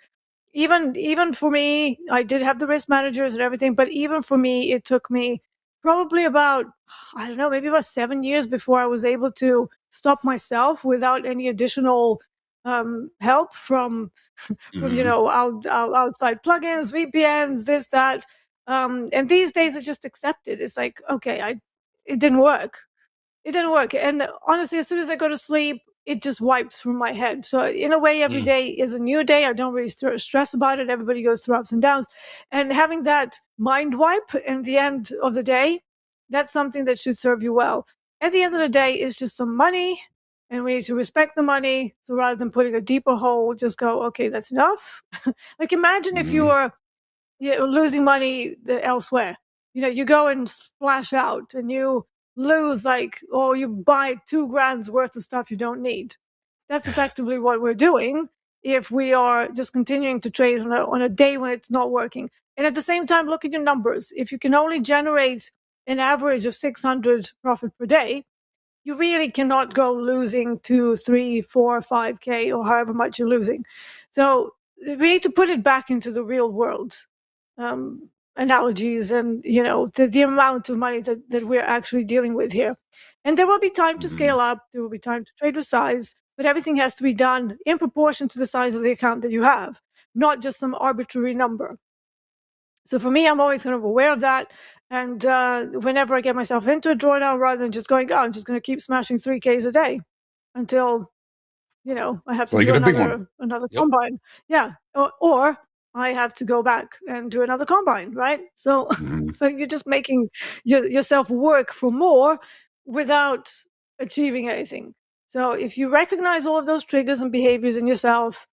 Speaker 4: even for me, I did have the risk managers and everything, but even for me, it took me probably about, I don't know, maybe about 7 years before I was able to stop myself without any additional help from outside plugins, VPNs, this, that. And these days I just accept it. It's like, okay, it didn't work. It didn't work. And honestly, as soon as I go to sleep, it just wipes from my head. So in a way, every day is a new day. I don't really stress about it. Everybody goes through ups and downs. And having that mind wipe at the end of the day, that's something that should serve you well. At the end of the day, it's just some money, and we need to respect the money. So rather than putting a deeper hole, just go, okay, that's enough. Like imagine if you were losing money elsewhere. You go and splash out and you lose you buy 2 grand's worth of stuff you don't need. That's effectively what we're doing if we are just continuing to trade on a day when it's not working. And at the same time, look at your numbers. If you can only generate an average of 600 profit per day, you really cannot go losing 2, 3, 4, 5K or however much you're losing. So we need to put it back into the real world. Analogies and the amount of money that we're actually dealing with here. And there will be time to scale up, there will be time to trade with size, but everything has to be done in proportion to the size of the account that you have, not just some arbitrary number. So for me, I'm always kind of aware of that. And whenever I get myself into a drawdown, rather than just going, I'm just going to keep smashing 3Ks a day until I have to do another combine. Yeah. Or I have to go back and do another combine, right? So so you're just making yourself work for more without achieving anything. So if you recognize all of those triggers and behaviors in yourself,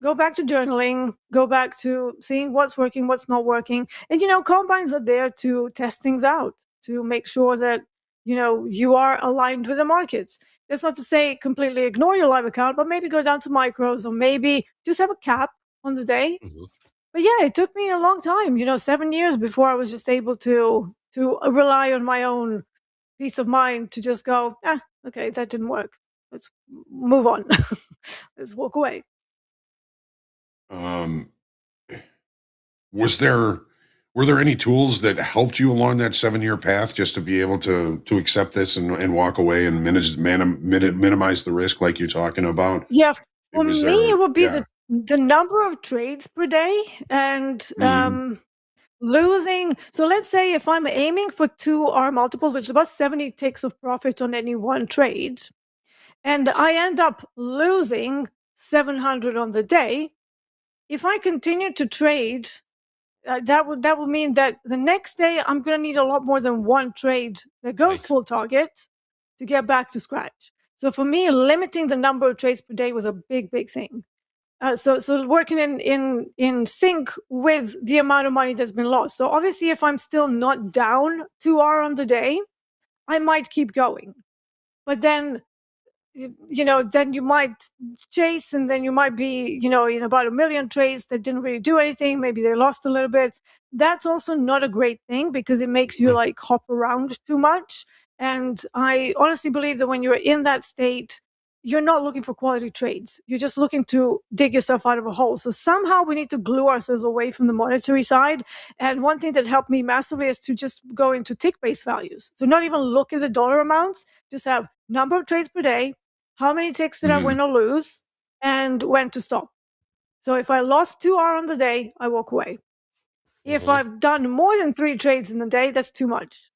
Speaker 4: go back to journaling, go back to seeing what's working, what's not working. And combines are there to test things out, to make sure that you are aligned with the markets. That's not to say completely ignore your live account, but maybe go down to micros, or maybe just have a cap on the day. But yeah, it took me a long time, 7 years before I was just able to rely on my own peace of mind to just go, okay, that didn't work. Let's move on. Let's walk away.
Speaker 2: were there any tools that helped you along that 7-year path just to be able to accept this and walk away and minimize the risk like you're talking about?
Speaker 4: Yeah, for
Speaker 2: Was
Speaker 4: me,
Speaker 2: there,
Speaker 4: it would be
Speaker 2: yeah.
Speaker 4: the number of trades per day and losing. So let's say if I'm aiming for 2R multiples, which is about 70 ticks of profit on any one trade, and I end up losing 700 on the day, if I continue to trade, that would mean that the next day I'm going to need a lot more than one trade that goes
Speaker 3: Right.
Speaker 4: full target to get back to scratch. So for me, limiting the number of trades per day was a big thing. So working in sync with the amount of money that's been lost. So obviously, if I'm still not down 2R on the day, I might keep going. But then, then you might chase, and then you might be, in about 1 million trades that didn't really do anything. Maybe they lost a little bit. That's also not a great thing because it makes you like hop around too much. And I honestly believe that when you're in that state, you're not looking for quality trades. You're just looking to dig yourself out of a hole. So somehow we need to glue ourselves away from the monetary side. And one thing that helped me massively is to just go into tick-based values. So not even look at the dollar amounts, just have number of trades per day, how many ticks did I win or lose, and when to stop. So if I lost 2R on the day, I walk away. If I've done more than 3 trades in the day, that's too much.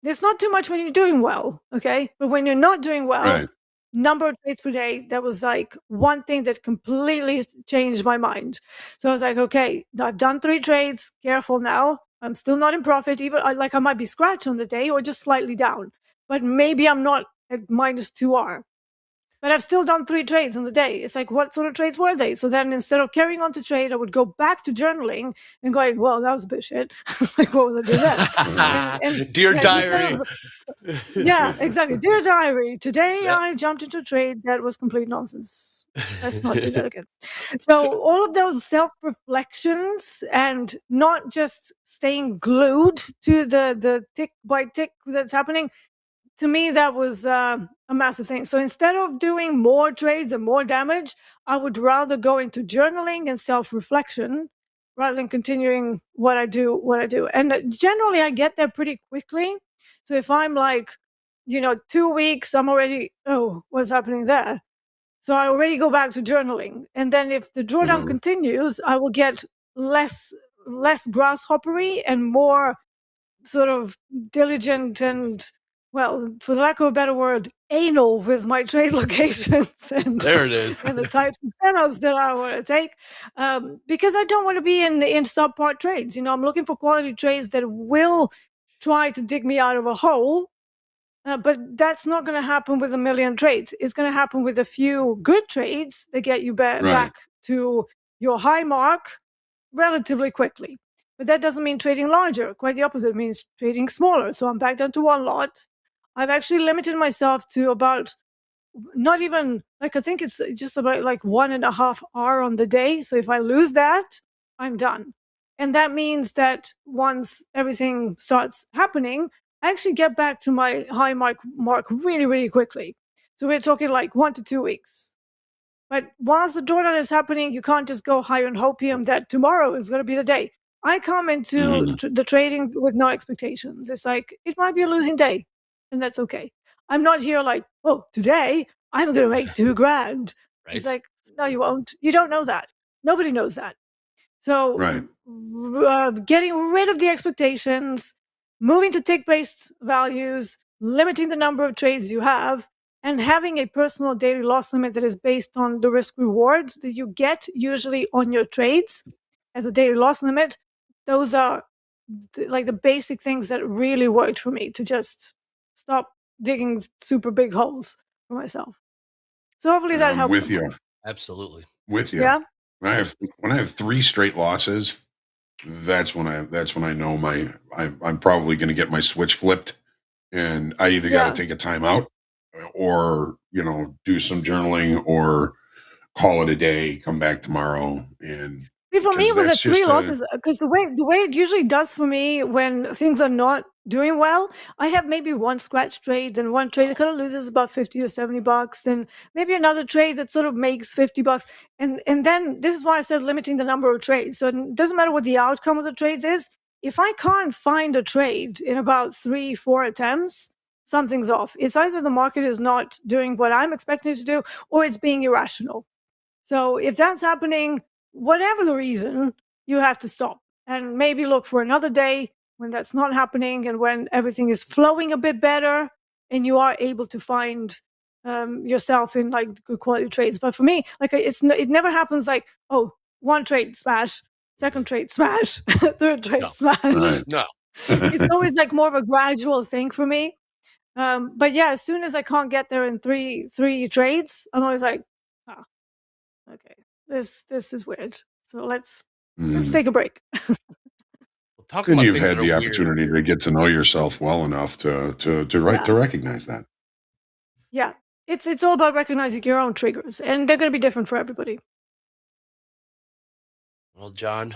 Speaker 4: It's not too much when you're doing well, okay? But when you're not doing well,
Speaker 2: Right.
Speaker 4: number of trades per day, that was like one thing that completely changed my mind. So I was like, okay, I've done 3 trades, careful now. I'm still not in profit, even I might be scratched on the day or just slightly down, but maybe I'm not at minus 2R. But I've still done 3 trades on the day. It's like, what sort of trades were they? So then instead of carrying on to trade, I would go back to journaling and going, well, that was a bit shit. Like, what was I doing then?
Speaker 3: Dear diary.
Speaker 4: Yeah, exactly. Dear diary, today I jumped into a trade that was complete nonsense. Let's not do that again. So all of those self-reflections and not just staying glued to the tick by tick that's happening, to me, that was a massive thing. So instead of doing more trades and more damage, I would rather go into journaling and self-reflection rather than continuing what I do. And generally, I get there pretty quickly. So if I'm like, 2 weeks, I'm already, what's happening there? So I already go back to journaling. And then if the drawdown continues, I will get less grasshoppery and more sort of diligent and, well, for the lack of a better word, anal with my trade locations and
Speaker 3: There it is.
Speaker 4: and the types of setups that I want to take, because I don't want to be in subpar trades. I'm looking for quality trades that will try to dig me out of a hole, but that's not going to happen with 1 million trades. It's going to happen with a few good trades that get you back to your high mark relatively quickly. But that doesn't mean trading larger. Quite the opposite. It means trading smaller. So I'm back down to 1 lot. I've actually limited myself to about, not even, I think it's just about 1.5 R on the day. So if I lose that, I'm done. And that means that once everything starts happening, I actually get back to my high mark really, really quickly. So we're talking 1 to 2 weeks. But whilst the drawdown is happening, you can't just go higher and hopium that tomorrow is going to be the day. I come into the trading with no expectations. It's like, it might be a losing day, and that's okay. I'm not here today I'm going to make $2,000. Right. It's like, no, you won't. You don't know that. Nobody knows that. So getting rid of the expectations, moving to tick-based values, limiting the number of trades you have, and having a personal daily loss limit that is based on the risk rewards that you get usually on your trades as a daily loss limit. Those are the basic things that really worked for me to just stop digging super big holes for myself. So hopefully that helps.
Speaker 2: With you.
Speaker 3: Absolutely.
Speaker 2: With you.
Speaker 4: Yeah.
Speaker 2: When I have 3 straight losses, that's when I know I'm probably going to get my switch flipped, and I either got to take a timeout or do some journaling or call it a day, come back tomorrow. And
Speaker 4: for me, with the 3 losses, because the way it usually does for me when things are not doing well, I have maybe one scratch trade, then one trade that kind of loses about 50 or 70 bucks, then maybe another trade that sort of makes 50 bucks. And then this is why I said limiting the number of trades. So it doesn't matter what the outcome of the trade is. If I can't find a trade in about 3-4 attempts, something's off. It's either the market is not doing what I'm expecting it to do, or it's being irrational. So if that's happening, whatever the reason, you have to stop and maybe look for another day when that's not happening and when everything is flowing a bit better and you are able to find yourself in like good quality trades. But for me, like it never happens like, oh, one trade smash, second trade smash, third trade smash.
Speaker 2: Right.
Speaker 3: No.
Speaker 4: It's always like more of a gradual thing for me. But yeah, as soon as I can't get there in three trades, I'm always like, oh, okay, this is weird. So let's take a break.
Speaker 2: And you've had the opportunity to get to know yourself well enough to recognize that.
Speaker 4: Yeah, it's all about recognizing your own triggers, and they're going to be different for everybody.
Speaker 3: Well, John,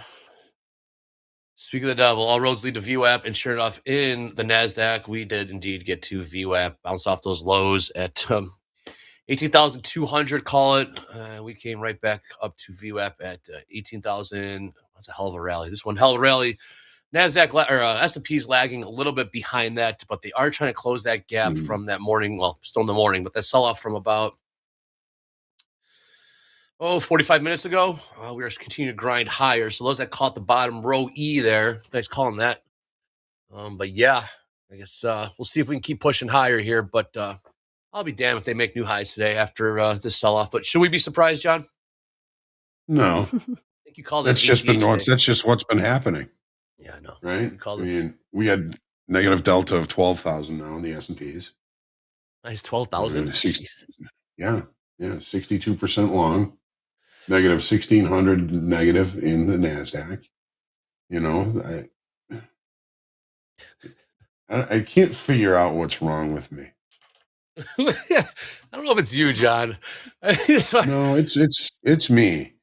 Speaker 3: speak of the devil, all roads lead to VWAP, and sure enough, in the NASDAQ, we did indeed get to VWAP, bounce off those lows at 18,200, call it. We came right back up to VWAP at 18,000. That's a hell of a rally. This one, hell of a rally. NASDAQ or S&P's lagging a little bit behind that, but they are trying to close that gap from that morning. Well, still in the morning, but that sell-off from about 45 minutes ago. We are continuing to grind higher. So those that caught the bottom row E there, nice calling that. But yeah, I guess we'll see if we can keep pushing higher here. But I'll be damned if they make new highs today after this sell-off. But should we be surprised, John?
Speaker 2: No.
Speaker 3: I think you called it.
Speaker 2: That's just what's been happening.
Speaker 3: Yeah, I know.
Speaker 2: Right? I mean, we had negative delta of 12,000 now in the S&Ps.
Speaker 3: Nice, 12,000.
Speaker 2: Yeah, 62% long, negative 1,600 negative in the NASDAQ. You know, I can't figure out what's wrong with me.
Speaker 3: I don't know if it's you, John.
Speaker 2: No, it's me.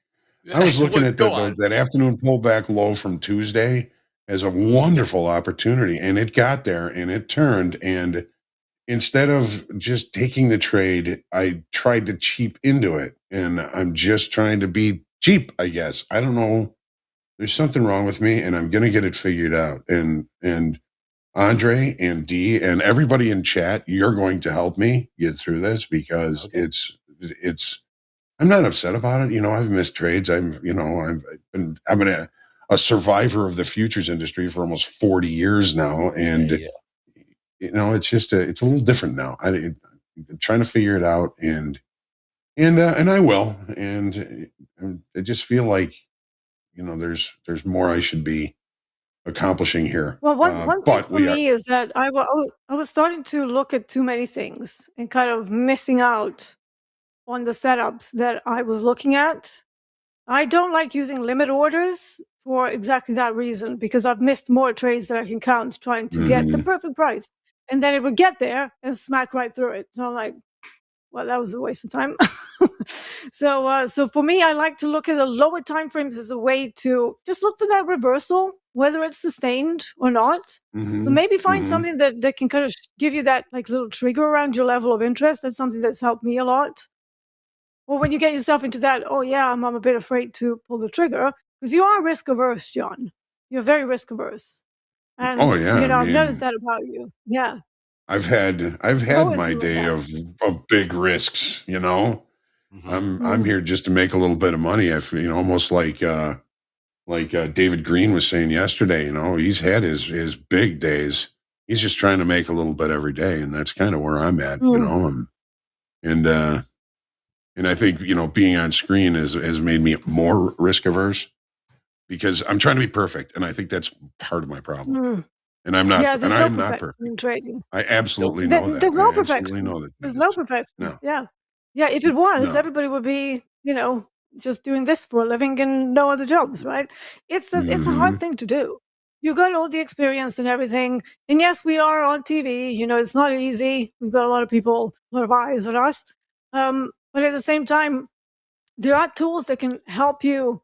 Speaker 2: I was looking at that afternoon pullback low from Tuesday as a wonderful opportunity, and it got there and it turned, and instead of just taking the trade, I tried to cheap into it, and I'm just trying to be cheap, I guess. I don't know. There's something wrong with me, and I'm going to get it figured out. And Andre and Dee and everybody in chat, you're going to help me get through this because it's I'm not upset about it. You know, I've missed trades. I've been a survivor of the futures industry for almost 40 years now. And, you know, it's just it's a little different now. I'm trying to figure it out and I will. And I just feel like, you know, there's more I should be accomplishing here.
Speaker 4: Well, one thing for me is that I was starting to look at too many things and kind of missing out on the setups that I was looking at. I don't like using limit orders for exactly that reason, because I've missed more trades that I can count trying to get the perfect price. And then it would get there and smack right through it. So I'm like, well, that was a waste of time. So for me, I like to look at the lower time frames as a way to just look for that reversal, whether it's sustained or not. So maybe find something that can kind of give you that like little trigger around your level of interest. That's something that's helped me a lot. Or when you get yourself into that, oh yeah, I'm a bit afraid to pull the trigger, because you are risk averse, John. You're very risk averse. And you know, I've noticed that about you. Yeah.
Speaker 2: I've had my day of big risks, you know. I'm here just to make a little bit of money. Almost like David Green was saying yesterday, you know, he's had his big days. He's just trying to make a little bit every day, and that's kind of where I'm at, you know. And I think, you know, being on screen has made me more risk averse because I'm trying to be perfect, and I think that's part of my problem. And I'm not.
Speaker 4: Yeah,
Speaker 2: I'm not perfect
Speaker 4: in trading.
Speaker 2: I absolutely know that.
Speaker 4: There's no perfection. There's no perfection.
Speaker 2: No.
Speaker 4: Yeah. If it was, everybody would be, you know, just doing this for a living and no other jobs, right? It's a hard thing to do. You got all the experience and everything, and yes, we are on TV. You know, it's not easy. We've got a lot of people, a lot of eyes on us. But at the same time, there are tools that can help you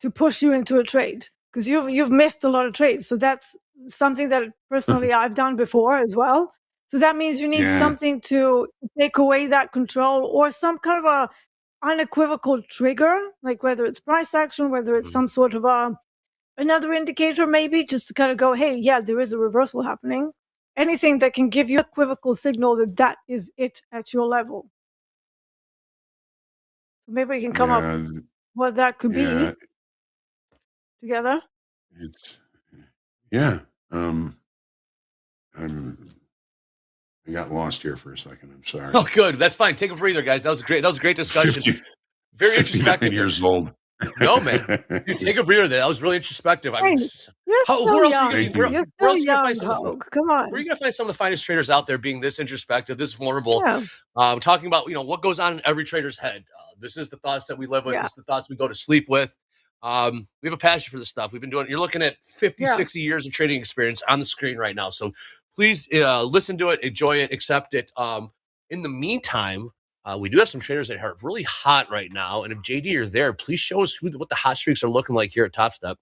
Speaker 4: to push you into a trade, because you've missed a lot of trades. So that's something that personally I've done before as well. So that means you need something to take away that control, or some kind of a unequivocal trigger, like whether it's price action, whether it's some sort of another indicator, maybe just to kind of go, hey, yeah, there is a reversal happening. Anything that can give you an equivocal signal that that is it at your level. So maybe we can come up what that could be together.
Speaker 2: I got lost here for a second. I'm sorry.
Speaker 3: Oh, good. That's fine. Take a breather, guys. That was a great discussion. Very introspective.
Speaker 2: Years old.
Speaker 3: No, man. Dude, take a breather. That was really introspective.
Speaker 4: Hey,
Speaker 3: Who else are you going to find
Speaker 4: Come on.
Speaker 3: Where are you going to find some of the finest traders out there being this introspective, this vulnerable? Talking about, what goes on in every trader's head. This is the thoughts that we live with. This is the thoughts we go to sleep with. We have a passion for this stuff. We've been doing it. You're looking at 50, 60 years of trading experience on the screen right now. So please listen to it, enjoy it, accept it. In the meantime, we do have some traders that are really hot right now. And if JD, you're there, please show us what the hot streaks are looking like here at TopStep.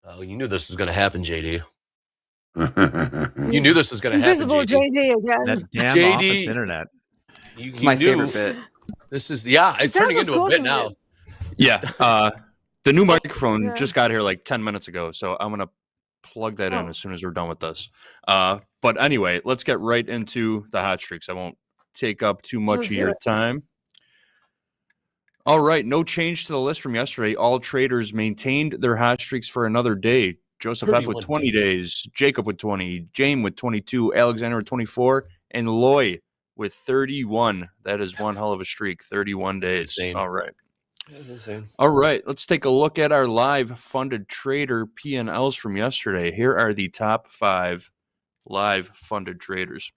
Speaker 3: Oh, you knew this was going to happen, JD. You knew this was going to happen,
Speaker 4: Invisible JD again.
Speaker 1: That damn office internet.
Speaker 5: It's my favorite bit.
Speaker 3: This is, it's turning into a bit now.
Speaker 5: Yeah. The new microphone just got here like 10 minutes ago. So I'm going to plug that in as soon as we're done with this. But anyway, let's get right into the hot streaks. I won't take up too much of your time. All right. No change to the list from yesterday. All traders maintained their hot streaks for another day. Joseph F. with 20 days. Jacob with 20. James with 22. Alexander with 24. And Loy with 31. That is one hell of a streak. 31 days. All right. All right. Let's take a look at our live funded trader P&Ls from yesterday. Here are the top 5 live funded traders.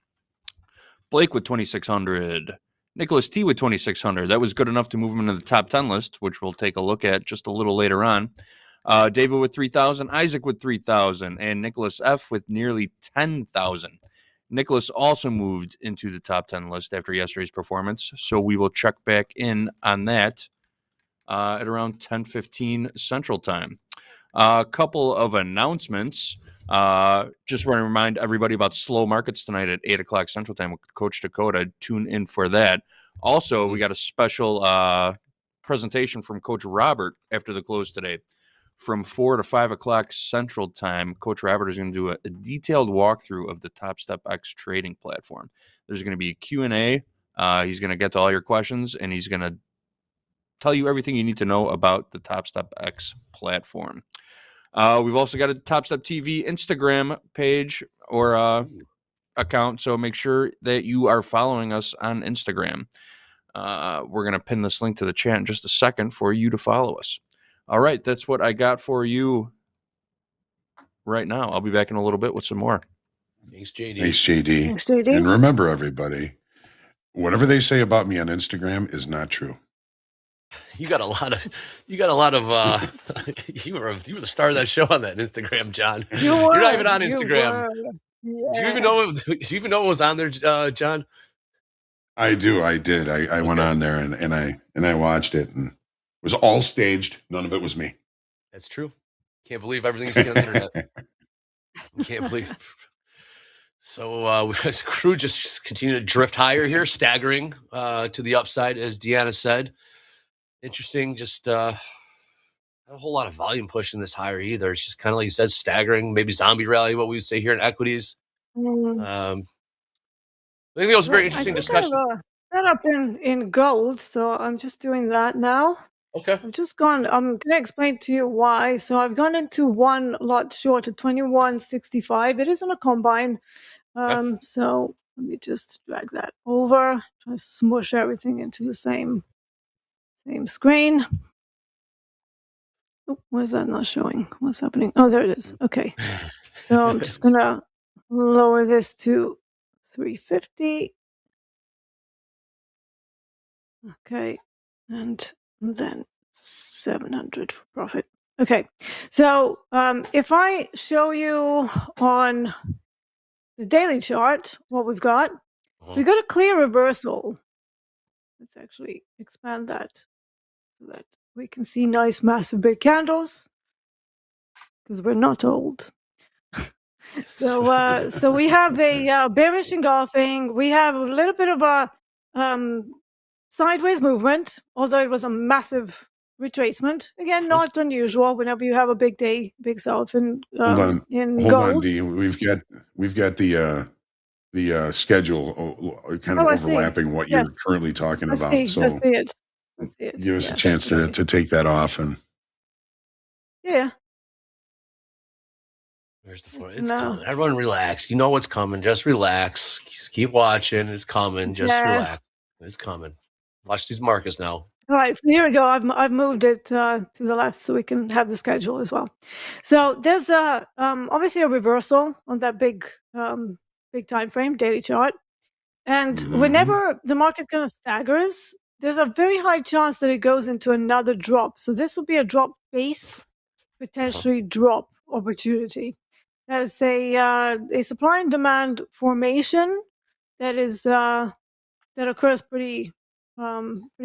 Speaker 5: Blake with 2,600. Nicholas T with 2,600. That was good enough to move him into the top 10 list, which we'll take a look at just a little later on. David with 3,000. Isaac with 3,000. And Nicholas F with nearly 10,000. Nicholas also moved into the top 10 list after yesterday's performance, so we will check back in on that at around 10:15 Central Time. A couple of announcements. Just want to remind everybody about slow markets tonight at 8 o'clock Central Time with Coach Dakota. Tune in for that. Also, we got a special presentation from Coach Robert after the close today. From 4 to 5 o'clock Central Time, Coach Robert is going to do a detailed walkthrough of the Topstep X trading platform. There's going to be a Q&A. He's going to get to all your questions, and he's going to tell you everything you need to know about the Topstep X platform. We've also got a TopstepTV Instagram page or account, so make sure that you are following us on Instagram. We're going to pin this link to the chat in just a second for you to follow us. All right, that's what I got for you right now. I'll be back in a little bit with some more.
Speaker 3: Thanks, JD.
Speaker 2: Thanks, JD.
Speaker 4: Thanks, JD.
Speaker 2: And remember, everybody, whatever they say about me on Instagram is not true.
Speaker 3: You got a lot of you were the star of that show on that Instagram, John. You're not even on Instagram.
Speaker 4: Yeah.
Speaker 3: Do you even know what was on there, John?
Speaker 2: I do. I did. I went on there and I watched it, and it was all staged. None of it was me.
Speaker 3: That's true. Can't believe everything you see on the internet. Can't believe. So as crew just continue to drift higher here, staggering to the upside, as Deeyana said. Interesting. Just not a whole lot of volume pushing this higher either. It's just kind of like you said, staggering. Maybe zombie rally, what we would say here in equities. I think it was a very interesting discussion.
Speaker 4: Set up in gold, so I'm just doing that now.
Speaker 3: Okay.
Speaker 4: I'm going to explain to you why. So I've gone into one lot short at 21.65. It is on a combine. So let me just drag that over, try to smush everything into the same screen. Oh, why is that not showing? What's happening? Oh, there it is. Okay. So I'm just going to lower this to 350. Okay. And then 700 for profit. Okay. So if I show you on the daily chart what we've got, we've got a clear reversal. Let's actually expand that so that we can see nice, massive, big candles. because we're not old. So we have a bearish engulfing. We have a little bit of a sideways movement, although it was a massive retracement. Again, not unusual whenever you have a big day, big sell-off in
Speaker 2: Hold on,
Speaker 4: gold.
Speaker 2: D. We've got the schedule kind of overlapping what you're currently talking about. So
Speaker 4: I see it.
Speaker 2: Give us a chance to take that off and.
Speaker 4: Yeah.
Speaker 3: Where's the floor? It's coming. Everyone relax. You know what's coming. Just relax. Just keep watching. It's coming. Just relax. It's coming. Watch these markets now.
Speaker 4: All right, so here we go. I've moved it to the left so we can have the schedule as well. So there's obviously a reversal on that big time frame daily chart, and whenever the market kind of staggers, there's a very high chance that it goes into another drop. So this would be a drop base, potentially drop opportunity. There's a supply and demand formation that is that occurs pretty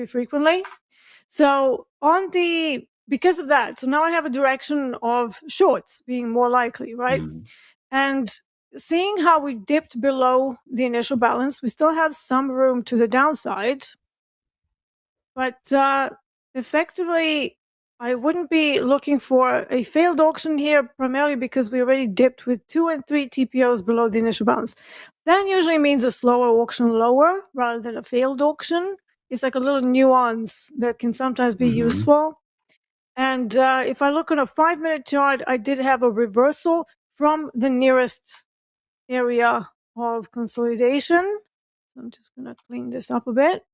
Speaker 4: frequently. So because of that, so now I have a direction of shorts being more likely, right? And seeing how we dipped below the initial balance, we still have some room to the downside, but effectively, I wouldn't be looking for a failed auction here, primarily because we already dipped with 2 and 3 TPOs below the initial balance. That usually means a slower auction lower rather than a failed auction. It's like a little nuance that can sometimes be useful. And if I look on a 5-minute chart, I did have a reversal from the nearest area of consolidation. So I'm just going to clean this up a bit.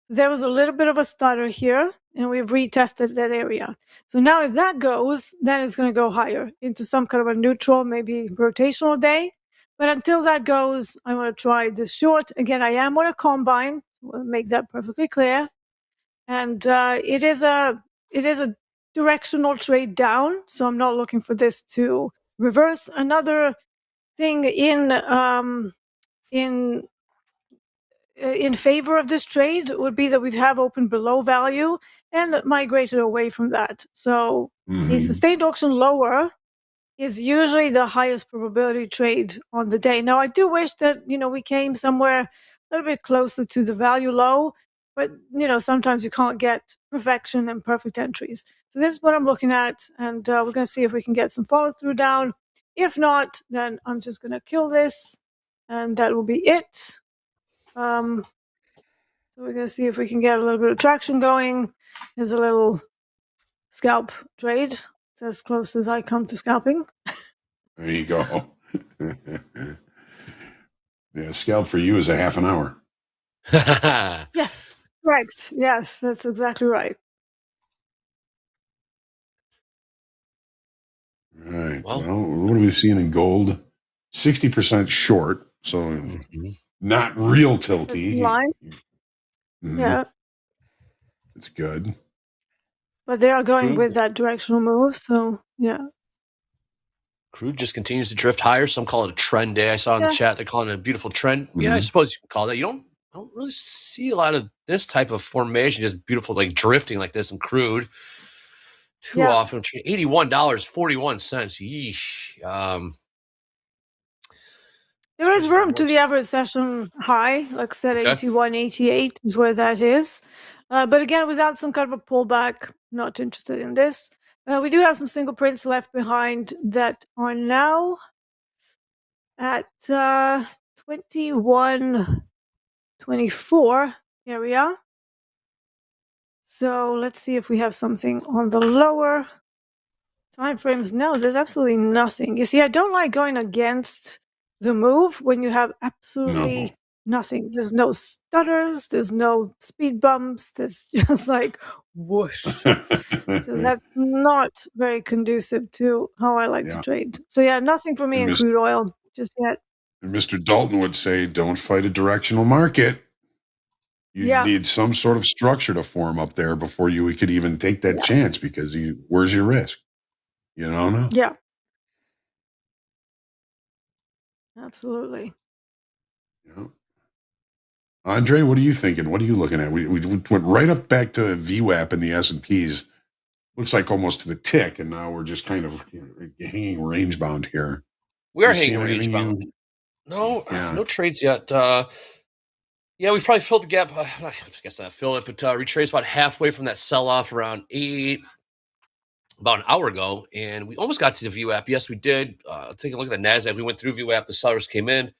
Speaker 4: There was a little bit of a stutter here, and we've retested that area. So now if that goes, then it's going to go higher into some kind of a neutral, maybe rotational day. But until that goes, I want to try this short. Again, I am on a combine. We'll make that perfectly clear. And it is a directional trade down, so I'm not looking for this to reverse. Another thing in favor of this trade would be that we have opened below value and migrated away from that. So a sustained auction lower is usually the highest probability trade on the day. Now, I do wish that, we came somewhere a little bit closer to the value low, but, sometimes you can't get perfection and perfect entries. So this is what I'm looking at, and we're going to see if we can get some follow through down. If not, then I'm just going to kill this, and that will be it. So we're going to see if we can get a little bit of traction going. There's a little scalp trade. It's as close as I come to scalping.
Speaker 2: There you go. Yeah, scalp for you is a half an hour.
Speaker 4: Yes, correct. Yes, that's exactly right.
Speaker 2: All right. Well, what are we seeing in gold? 60% short, so not real tilty.
Speaker 4: Line. Yeah.
Speaker 2: It's good.
Speaker 4: But they are going with that directional move, so yeah.
Speaker 3: Crude just continues to drift higher. Some call it a trend day. I saw in the chat they're calling it a beautiful trend. Yeah, I suppose you can call that. I don't really see a lot of this type of formation, just beautiful, like drifting like this in crude. Too often. $81.41. Yeesh.
Speaker 4: There is room to the average session high, like I said, 81.88 is where that is. But again, without some kind of a pullback, not interested in this. We do have some single prints left behind that are now at 21.24 area. So let's see if we have something on the lower time frames. No, there's absolutely nothing. You see, I don't like going against the move when you have absolutely nothing. There's no stutters, there's no speed bumps, there's just like whoosh. So that's not very conducive to how I like to trade. So yeah, nothing for me in crude oil just yet.
Speaker 2: And Mr. Dalton would say, don't fight a directional market. You need some sort of structure to form up there before you could even take that chance, because where's your risk? You don't know.
Speaker 4: Yeah. Absolutely.
Speaker 2: Yeah. Andre, what are you thinking? What are you looking at? We went right up back to VWAP and the S&Ps. looks like almost to the tick, and now we're just kind of hanging range bound here.
Speaker 3: We are
Speaker 2: You see
Speaker 3: hanging range
Speaker 2: anything
Speaker 3: bound.
Speaker 2: you-
Speaker 3: No,
Speaker 2: Yeah.
Speaker 3: no trades yet. Yeah, we've probably filled the gap. I guess not fill it, but retraced about halfway from that sell-off around 8, about an hour ago, and we almost got to the VWAP. Yes, we did. Take a look at the NASDAQ. We went through VWAP. The sellers came in,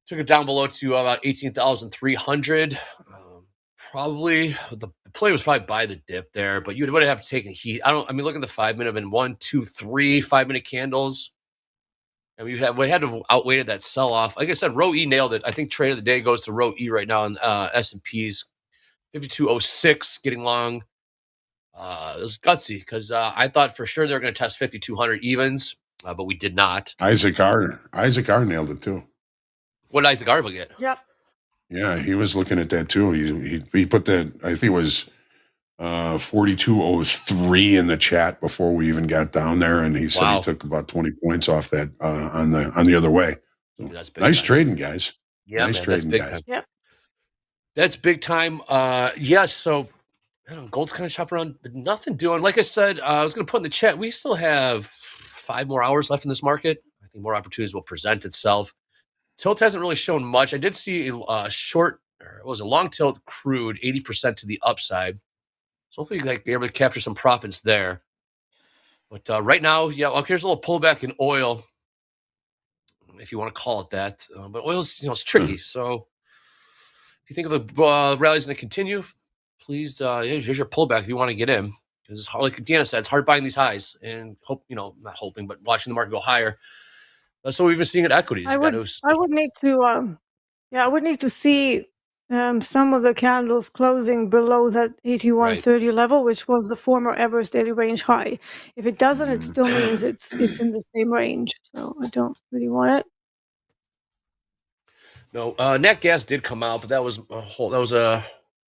Speaker 3: took it down below to about 18,300. Probably the play was probably buy the dip there, but you would have to take a heat. I mean, look at the 5-minute and 1, 2, 3 5-minute candles. And we had to outweighted that sell off. Like I said, row E nailed it. I think trade of the day goes to row E right now in S&P's 5206 getting long. It was gutsy because I thought for sure they were going to test 5200 evens, but we did not.
Speaker 2: Isaac R nailed it too.
Speaker 3: What did Isaac Arba get?
Speaker 4: Yep.
Speaker 2: Yeah, he was looking at that too. He put that, I think it was 4203 in the chat before we even got down there, and he said he took about 20 points off that on the other way. So,
Speaker 3: that's big
Speaker 2: nice
Speaker 3: time.
Speaker 2: trading, guys.
Speaker 3: Yeah,
Speaker 2: nice
Speaker 3: man,
Speaker 2: trading,
Speaker 3: that's big
Speaker 2: guys.
Speaker 3: time.
Speaker 4: Yep.
Speaker 3: That's big time. Yes, so I don't know, gold's kind of chopping around, but nothing doing. Like I said, I was going to put in the chat, we still have 5 more hours left in this market. I think more opportunities will present itself. Tilt hasn't really shown much. I did see a short, or it was a long tilt crude, 80% to the upside. So hopefully you're able to capture some profits there. But right now, yeah, okay, here's a little pullback in oil, if you want to call it that. But oil's, it's tricky. So if you think of the rally's going to continue, please, here's your pullback if you want to get in. Because it's hard, like Deeyana said, it's hard buying these highs and not hoping, but watching the market go higher. That's what we've been seeing at equities.
Speaker 4: I would need to see some of the candles closing below that 8130 level, which was the former Everest daily range high. If it doesn't, it still means it's in the same range. So I don't really want it.
Speaker 3: No, nat gas did come out, but that was a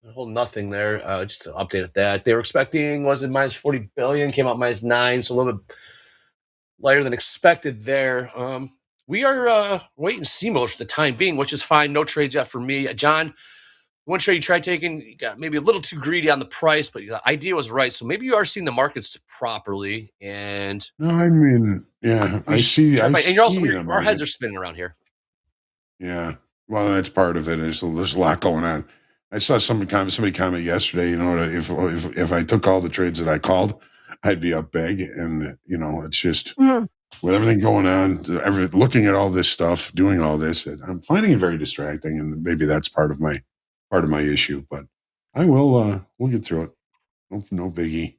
Speaker 3: whole nothing there. Just to update at that, they were expecting minus 40 billion, came out minus 9, so a little bit lighter than expected there. We are wait and see mode for the time being, which is fine. No trades yet for me. John, one trade you tried taking, you got maybe a little too greedy on the price, but the idea was right. So maybe you are seeing the markets properly. And
Speaker 2: no, I mean, yeah, I see.
Speaker 3: And you're also, our heads are spinning around here.
Speaker 2: Yeah, well, that's part of it. There's a lot going on. I saw somebody comment yesterday. If I took all the trades that I called, I'd be up big, and it's just. With everything going on, looking at all this stuff, doing all this, I'm finding it very distracting, and maybe that's part of my issue. But I will. We'll get through it. No biggie.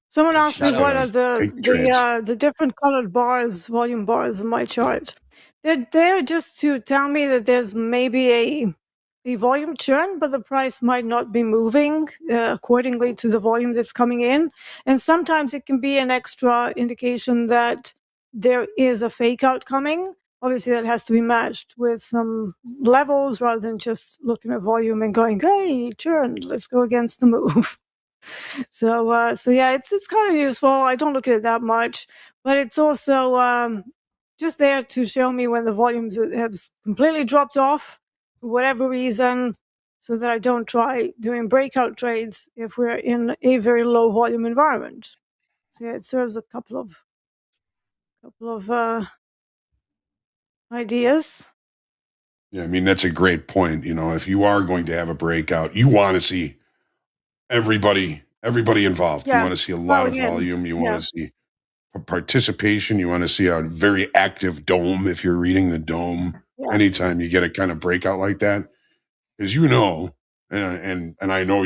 Speaker 4: Someone asked me what are the different colored bars, volume bars in my chart. They're there just to tell me that there's maybe a volume churn, but the price might not be moving accordingly to the volume that's coming in. And sometimes it can be an extra indication that there is a fake out coming. Obviously, that has to be matched with some levels rather than just looking at volume and going, hey, churn, let's go against the move. So yeah, it's kind of useful. I don't look at it that much, but it's also just there to show me when the volumes have completely dropped off for whatever reason, so that I don't try doing breakout trades if we're in a very low volume environment. So yeah, it serves a couple of ideas.
Speaker 2: Yeah, I mean, that's a great point. If you are going to have a breakout, you want to see everybody involved.
Speaker 4: Yeah.
Speaker 2: You want to see a lot of volume. You want to see participation. You want to see a very active dome if you're reading the dome. Yeah. Anytime you get a kind of breakout like that, because and I know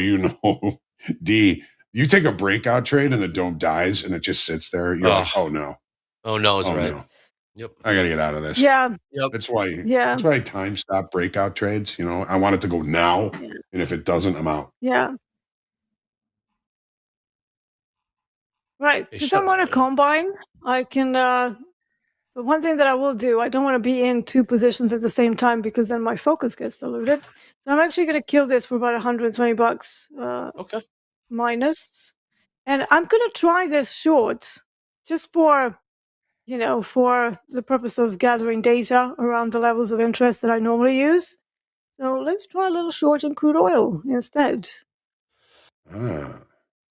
Speaker 2: D, you take a breakout trade and the dome dies and it just sits there. You're like, oh no.
Speaker 3: Oh no, it's right. No.
Speaker 2: Yep. I gotta get out of this.
Speaker 4: Yeah.
Speaker 2: Yep. That's why I time stop breakout trades. I want it to go now. Yeah. And if it doesn't, I'm out.
Speaker 4: Yeah. Right. Because I'm on a combine. I can but one thing that I will do, I don't want to be in 2 positions at the same time because then my focus gets diluted. So I'm actually going to kill this for about $120
Speaker 3: okay.
Speaker 4: minus. And I'm going to try this short just for, for the purpose of gathering data around the levels of interest that I normally use. So let's try a little short in crude oil instead.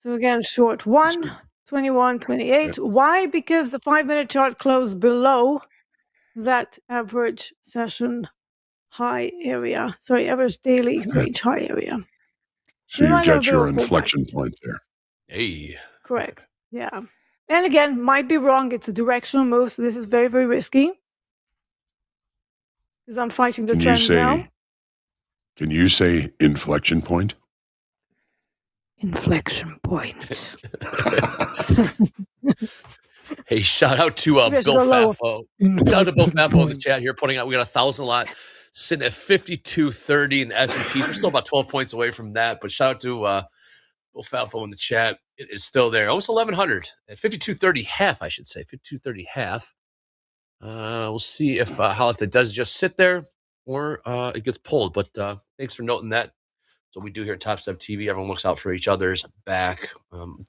Speaker 4: So again, short 1, 21, 28.
Speaker 2: Yeah.
Speaker 4: Why? Because the 5-minute chart closed below that average session high area. Sorry, average daily range high area.
Speaker 2: So
Speaker 4: We
Speaker 2: you've
Speaker 4: might have a
Speaker 2: got
Speaker 4: bit
Speaker 2: your
Speaker 4: of a pullback.
Speaker 2: inflection point there.
Speaker 3: Hey.
Speaker 4: Correct. Yeah. And again, might be wrong. It's a directional move, so this is very, very risky. Because I'm fighting the trend now.
Speaker 2: Can you say inflection point?
Speaker 4: Inflection point.
Speaker 3: Hey, shout out to Bill Faffo. Shout out to Bill Faffo in the chat here, putting out, we got 1,000 lot sitting at 52.30 in the S&Ps. We're still about 12 points away from that, but shout out to Bill Faffo in the chat. It is still there. Almost 1,100 at 52.30 half, I should say. 52.30 half. We'll see if it does just sit there or it gets pulled. But thanks for noting that. So we do here at TopstepTV. Everyone looks out for each other's back.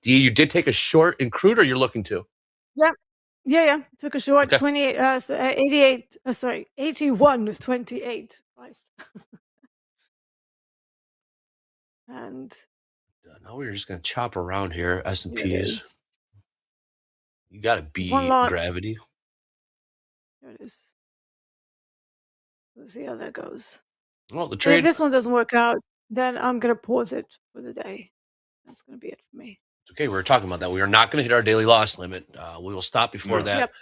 Speaker 3: Dee, you did take a short in crude, or you're looking to?
Speaker 4: Yep. Yeah. Took a short.
Speaker 3: Okay.
Speaker 4: 88. 81 with 28. Nice. And
Speaker 3: now we're just gonna chop around here. S&Ps. You got to beat gravity.
Speaker 4: There it is. Let's see how that goes.
Speaker 3: Well, the trade.
Speaker 4: If this one doesn't work out, then I'm gonna pause it for the day. That's gonna be it for me.
Speaker 3: It's okay. We were talking about that. We are not going to hit our daily loss limit. We will stop before that. Yep.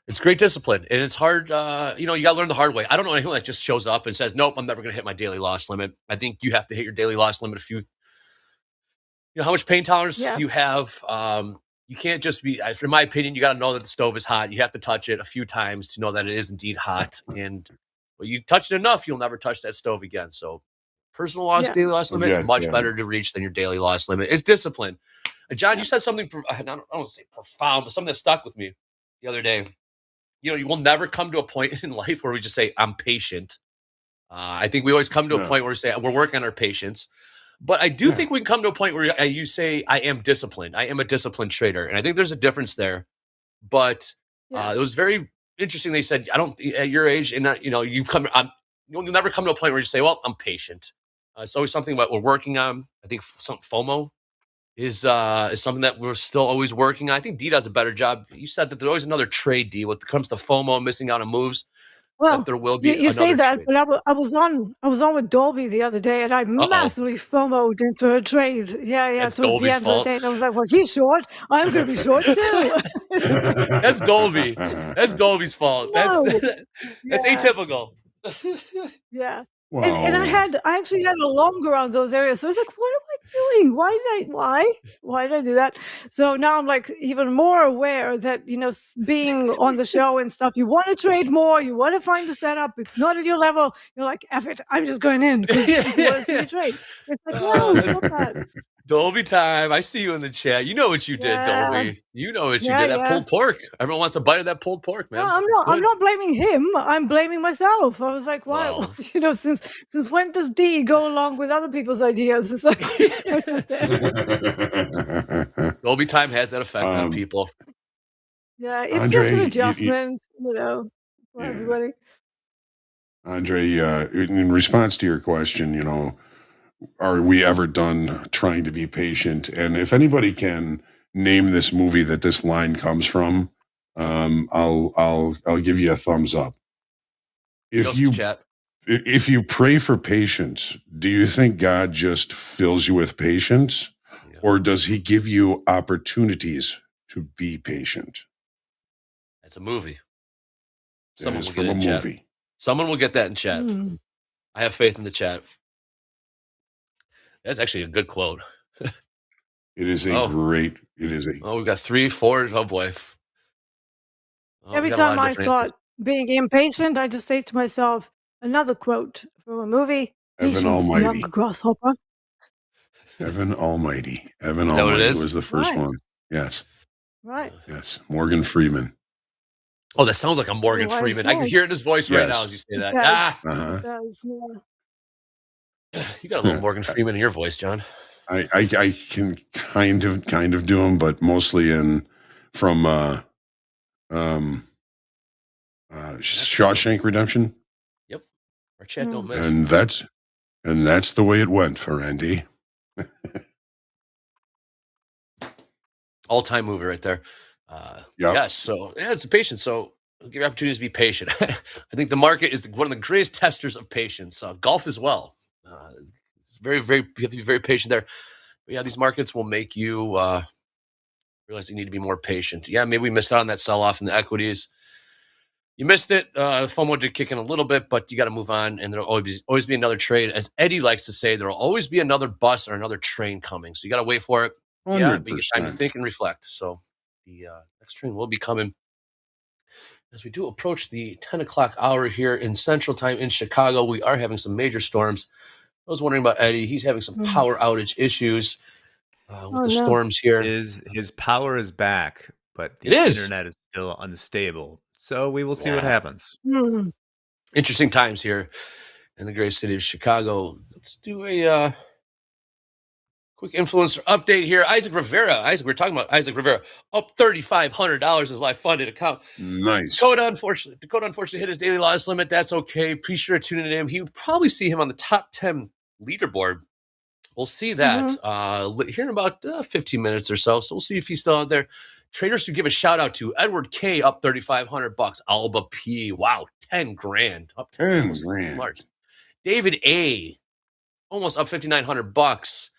Speaker 3: It's great discipline, and it's hard. You got to learn the hard way. I don't know anyone that just shows up and says, "Nope, I'm never going to hit my daily loss limit." I think you have to hit your daily loss limit how much pain tolerance do you have? You can't just be, in my opinion, you got to know that the stove is hot. You have to touch it a few times to know that it is indeed hot. And when you touch it enough, you'll never touch that stove again. So personal loss, daily loss limit, much better to reach than your daily loss limit. It's discipline. And John, you said something, I don't want to say profound, but something that stuck with me the other day. You will never come to a point in life where we just say, I'm patient. I think we always come to a point where we say, we're working on our patience. But I do think we can come to a point where you say, I am disciplined. I am a disciplined trader. And I think there's a difference there. But it was very interesting. They said, I don't, at your age, and you'll never come to a point where you say, well, I'm patient. It's always something that we're working on. I think some FOMO is something that we're still always working on. I think Dee does a better job. You said that there's always another trade, Dee, when it comes to FOMO and missing out on moves.
Speaker 4: Well,
Speaker 3: that there will be
Speaker 4: you say that,
Speaker 3: trade.
Speaker 4: but I was on with Dolby the other day, and I massively FOMO'd into a trade.
Speaker 3: That's
Speaker 4: towards
Speaker 3: Dolby's
Speaker 4: the end
Speaker 3: fault.
Speaker 4: of the day, and I was like, well, he's short. I'm going to be short too.
Speaker 3: That's Dolby. That's Dolby's fault.
Speaker 4: No.
Speaker 3: That's atypical.
Speaker 4: Yeah. Wow. And I actually had a longer on those areas. So I was like, what am I doing? Why did I do that? So now I'm like even more aware that, being on the show and stuff, you want to trade more, you want to find the setup, it's not at your level. You're like, F it, I'm just going in because you want to see the trade. It's like, no, stop that.
Speaker 3: Dolby time. I see you in the chat. You know what you did, Dolby. You know what you did. That pulled pork. Everyone wants a bite of that pulled pork, man.
Speaker 4: No, I'm not blaming him. I'm blaming myself. I was like, why? Wow. Since when does D go along with other people's ideas? It's like,
Speaker 3: Dolby time has that effect on people.
Speaker 4: Yeah, it's just an adjustment, for everybody.
Speaker 2: Andre, in response to your question, are we ever done trying to be patient? And if anybody can name this movie that this line comes from, I'll give you a thumbs up. If you pray for patience, do you think God just fills you with patience, or does He give you opportunities to be patient?
Speaker 3: That's a movie.
Speaker 2: Someone will get it in chat.
Speaker 3: Someone will get that in chat. I have faith in the chat. That's actually a good quote.
Speaker 2: It is a great. It is a.
Speaker 3: Oh, we've got 3, 4. Oh boy.
Speaker 4: Every time I thought being impatient, I just say to myself, another quote from a movie.
Speaker 2: Evan Almighty.
Speaker 4: Young grasshopper.
Speaker 2: Evan Almighty. Evan Almighty was the first one. Yes.
Speaker 4: Right.
Speaker 2: Yes. Morgan Freeman.
Speaker 3: Oh, that sounds like a Morgan Freeman. I can hear it in his voice right now as you say that.
Speaker 4: It does,
Speaker 3: You got a little Morgan Freeman in your voice, John.
Speaker 2: I can kind of do them, but mostly from Shawshank Redemption.
Speaker 3: Yep. Our chat don't miss.
Speaker 2: And that's the way it went for Andy.
Speaker 3: All-time mover right there.
Speaker 2: Yep.
Speaker 3: Yes. So yeah, it's a patience. So give you opportunities to be patient. I think the market is one of the greatest testers of patience. Golf as well. It's very, very. You have to be very patient there. But yeah, these markets will make you realize you need to be more patient. Yeah, maybe we missed out on that sell-off in the equities. You missed it. FOMO did kick in a little bit, but you got to move on, and there'll always be another trade. As Eddie likes to say, there'll always be another bus or another train coming. So you got to wait for it.
Speaker 2: 100%.
Speaker 3: Yeah, but you get time to think and reflect. So the next train will be coming as we do approach the 10 o'clock hour here in Central Time in Chicago. We are having some major storms. I was wondering about Eddie. He's having some power outage issues with the storms here.
Speaker 1: His power is back, but the internet is still unstable. So we will see what happens.
Speaker 3: Interesting times here in the great city of Chicago. Let's do a quick influencer update here. Isaac Rivera. We're talking about Isaac Rivera. Up $3,500 his live funded account.
Speaker 2: Nice.
Speaker 3: Dakota unfortunately hit his daily loss limit. That's okay. Be sure to tune in. You'll probably see him on the top 10 leaderboard. We'll see that here in about 15 minutes or so. So we'll see if he's still out there. Traders to give a shout out to: Edward K up $3,500. Alba P, wow, 10 grand up
Speaker 2: 10 grand.
Speaker 3: Large. David A, almost up $5,900.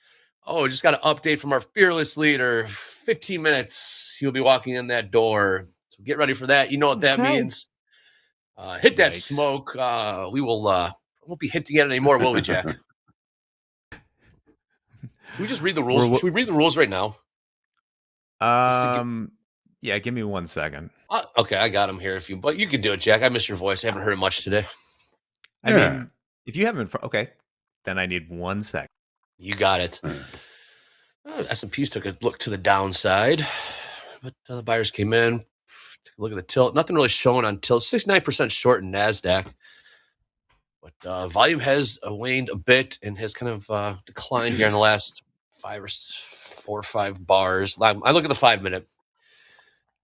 Speaker 3: Oh, just got an update from our fearless leader. 15 minutes, he'll be walking in that door. So get ready for that. You know what that means. Hit that smoke. We won't be hinting at it anymore, will we, Jack? Should we just read the rules? Should we read the rules right now?
Speaker 1: Yeah, give me 1 second.
Speaker 3: Okay, I got him here. But you can do it, Jack. I miss your voice. I haven't heard it much today.
Speaker 1: I mean, if you haven't, okay, then I need 1 second.
Speaker 3: You got it. S&Ps took a look to the downside, but the buyers came in. Take a look at the tilt. Nothing really showing on tilt. 69% short in NASDAQ. But volume has waned a bit and has kind of declined here in the last 4 or 5 bars. I look at the 5-minute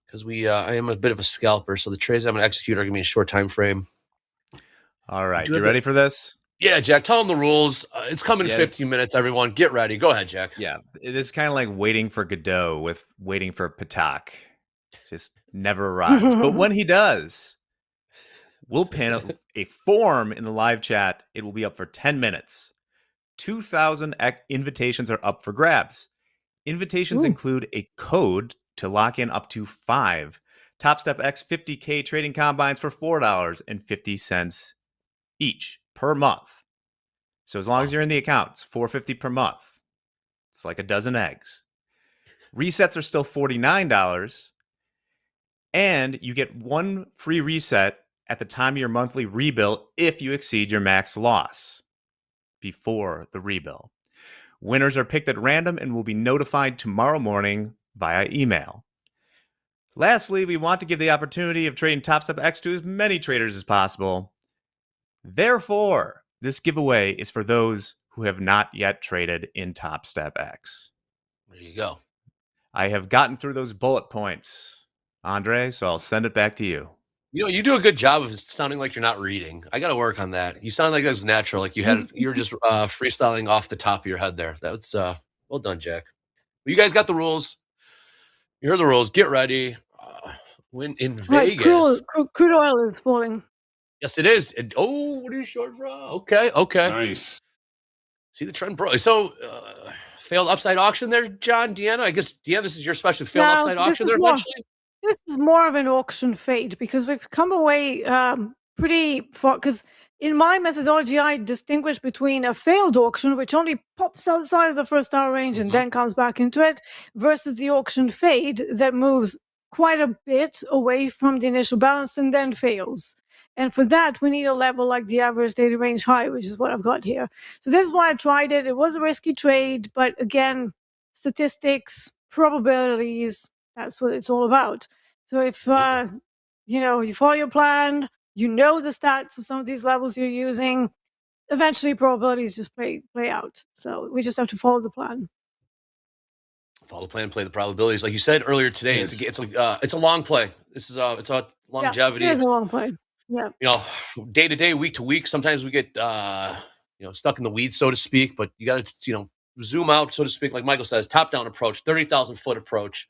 Speaker 3: because I am a bit of a scalper, so the trades I'm going to execute are going to be a short time frame.
Speaker 1: All right, you ready for this?
Speaker 3: Yeah, Jack, tell them the rules. It's coming in 15 minutes, everyone. Get ready. Go ahead, Jack.
Speaker 1: Yeah, it is kind of like waiting for Godot with waiting for Patak. Just never arrives. But when he does, we'll pin a form in the live chat. It will be up for 10 minutes. 2,000 invitations are up for grabs. Invitations include a code to lock in up to 5 Topstep X 50K trading combines for $4.50 each per month. So as long as you're in the account, it's $4.50 per month. It's like a dozen eggs. Resets are still $49, and you get 1 free reset at the time of your monthly rebill if you exceed your max loss before the rebill. Winners are picked at random and will be notified tomorrow morning via email. Lastly, we want to give the opportunity of trading Topstep X to as many traders as possible. Therefore, this giveaway is for those who have not yet traded in Topstep X.
Speaker 3: There you go.
Speaker 1: I have gotten through those bullet points, Andre, so I'll send it back to you.
Speaker 3: You know, you do a good job of sounding like you're not reading. I got to work on that. You sound like that's natural. Like you were just freestyling off the top of your head there. That's well done, Jack. Well, you guys got the rules. You heard the rules. Get ready. Win in Vegas.
Speaker 4: Crude oil is falling.
Speaker 3: Yes, it is. What are you short for? Okay.
Speaker 2: Nice.
Speaker 3: See the trend, bro. So, failed upside auction there, John, Deeyana. I guess, Deeyana, this is your special failed upside auction there eventually?
Speaker 4: This is more of an auction fade because we've come away pretty far. Because in my methodology, I distinguish between a failed auction, which only pops outside of the first hour range and then comes back into it, versus the auction fade that moves quite a bit away from the initial balance and then fails. And for that, we need a level like the average daily range high, which is what I've got here. So this is why I tried it. It was a risky trade, but again, statistics, probabilities, that's what it's all about. So if, you follow your plan, you know the stats of some of these levels you're using, eventually probabilities just play out. So we just have to follow the plan.
Speaker 3: Follow the plan, play the probabilities. Like you said earlier today, it's a long play. This is it's a longevity.
Speaker 4: Yeah, it is a long play. Yeah.
Speaker 3: You know, day to day, week to week, sometimes we get stuck in the weeds, so to speak, but you got to, zoom out, so to speak, like Michael says, top down approach, 30,000 foot approach.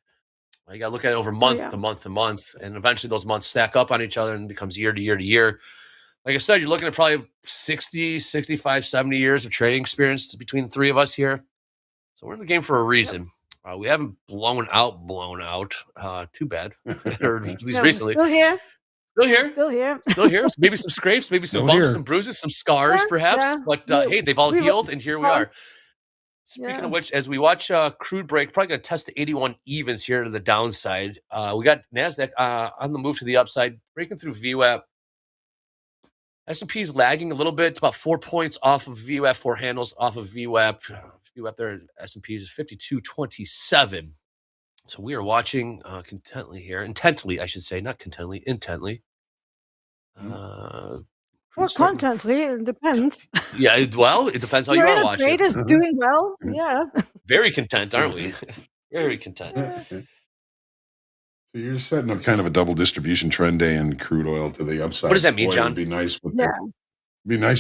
Speaker 3: You got to look at it over month to month to month, and eventually those months stack up on each other and becomes year to year to year. Like I said, you're looking at probably 60, 65, 70 years of trading experience between the three of us here. So we're in the game for a reason. We haven't blown out. Too bad. Or at least recently.
Speaker 4: Still here.
Speaker 3: Still here. Maybe some scrapes, maybe some bumps, some bruises, some scars, perhaps. Yeah. But hey, they've all healed, and here we are. Speaking of which, as we watch crude break, probably going to test the 81 evens here to the downside. We got NASDAQ on the move to the upside, breaking through VWAP. S&P's lagging a little bit. It's about 4 points off of VWAP, 4 handles off of VWAP. VWAP there, S&P's is 52.27. So we are watching intently, I should say, not contently, intently.
Speaker 4: Or contently, it depends.
Speaker 3: Yeah, well, it depends how you are watching.
Speaker 4: Trade is doing well, yeah.
Speaker 3: Very content, aren't we? Very content.
Speaker 2: So you're setting up kind of a double distribution trend day in crude oil to the upside.
Speaker 3: What does that mean, John?
Speaker 2: It'd be nice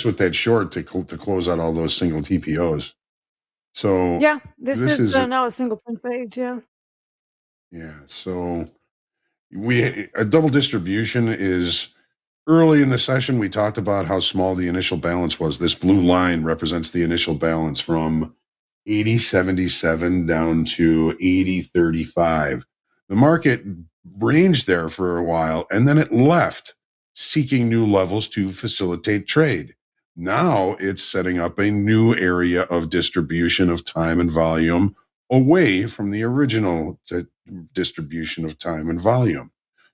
Speaker 2: with that short to close out all those single TPOs. So
Speaker 4: this is now a single print page.
Speaker 2: Yeah. So a double distribution is. Early in the session, we talked about how small the initial balance was. This blue line represents the initial balance from 80.77 down to 80.35. The market ranged there for a while, and then it left, seeking new levels to facilitate trade. Now it's setting up a new area of distribution of time and volume away from the original distribution of time and volume.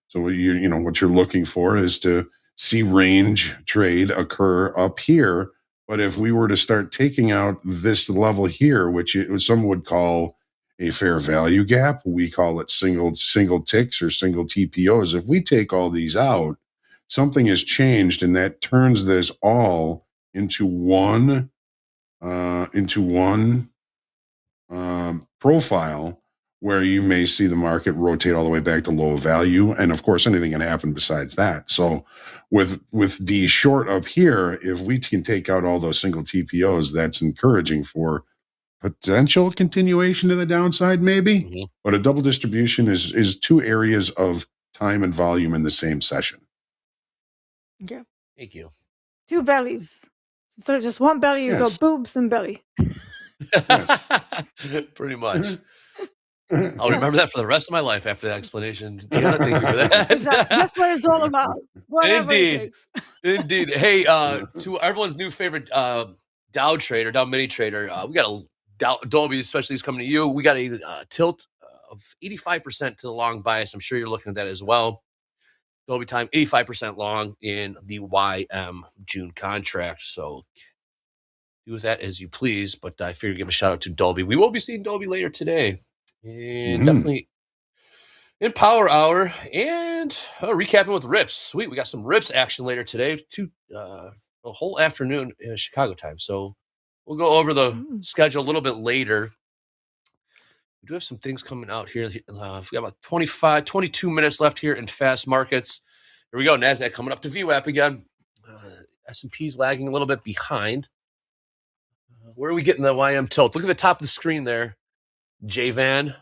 Speaker 2: So what you're looking for is to see range trade occur up here. But if we were to start taking out this level here, which some would call a fair value gap, we call it single ticks or single TPOs. If we take all these out, something has changed, and that turns this all into one profile, where you may see the market rotate all the way back to low value. And of course, anything can happen besides that. So with the short up here, if we can take out all those single TPOs, that's encouraging for potential continuation to the downside, maybe. Mm-hmm. But a double distribution is two areas of time and volume in the same session.
Speaker 4: Yeah.
Speaker 3: Thank you.
Speaker 4: Two bellies. Instead of just one belly, you go boobs and belly.
Speaker 3: Pretty much. I'll remember that for the rest of my life after that explanation. Deeyana, thank you for that.
Speaker 4: Exactly. That's what it's all about.
Speaker 3: Indeed. Hey, to everyone's new favorite Dow mini trader, we got Dolby, especially, is coming to you. We got a tilt of 85% to the long bias. I'm sure you're looking at that as well. Dolby time, 85% long in the YM June contract. So do with that as you please. But I figured give a shout out to Dolby. We will be seeing Dolby later today. And definitely in Power Hour, and recapping with RIPS. Sweet, we got some RIPS action later today, a whole afternoon in Chicago time. So we'll go over the schedule a little bit later. We do have some things coming out here. We got about 22 minutes left here in fast markets. Here we go. NASDAQ coming up to VWAP again. S&P's lagging a little bit behind. Where are we getting the YM tilt? Look at the top of the screen there. J-Van, I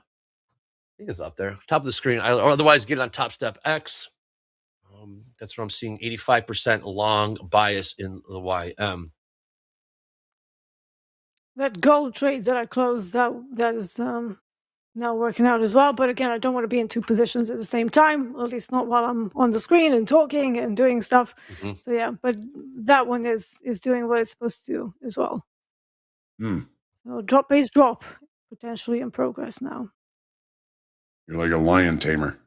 Speaker 3: think it's up there, top of the screen. Or otherwise, get it on Topstep X. That's where I'm seeing 85% long bias in the YM.
Speaker 4: That gold trade that I closed, that is now working out as well. But again, I don't want to be in two positions at the same time, at least not while I'm on the screen and talking and doing stuff. Mm-hmm. So yeah, but that one is doing what it's supposed to do as well. So base drop. Potentially in progress now.
Speaker 2: You're like a lion tamer.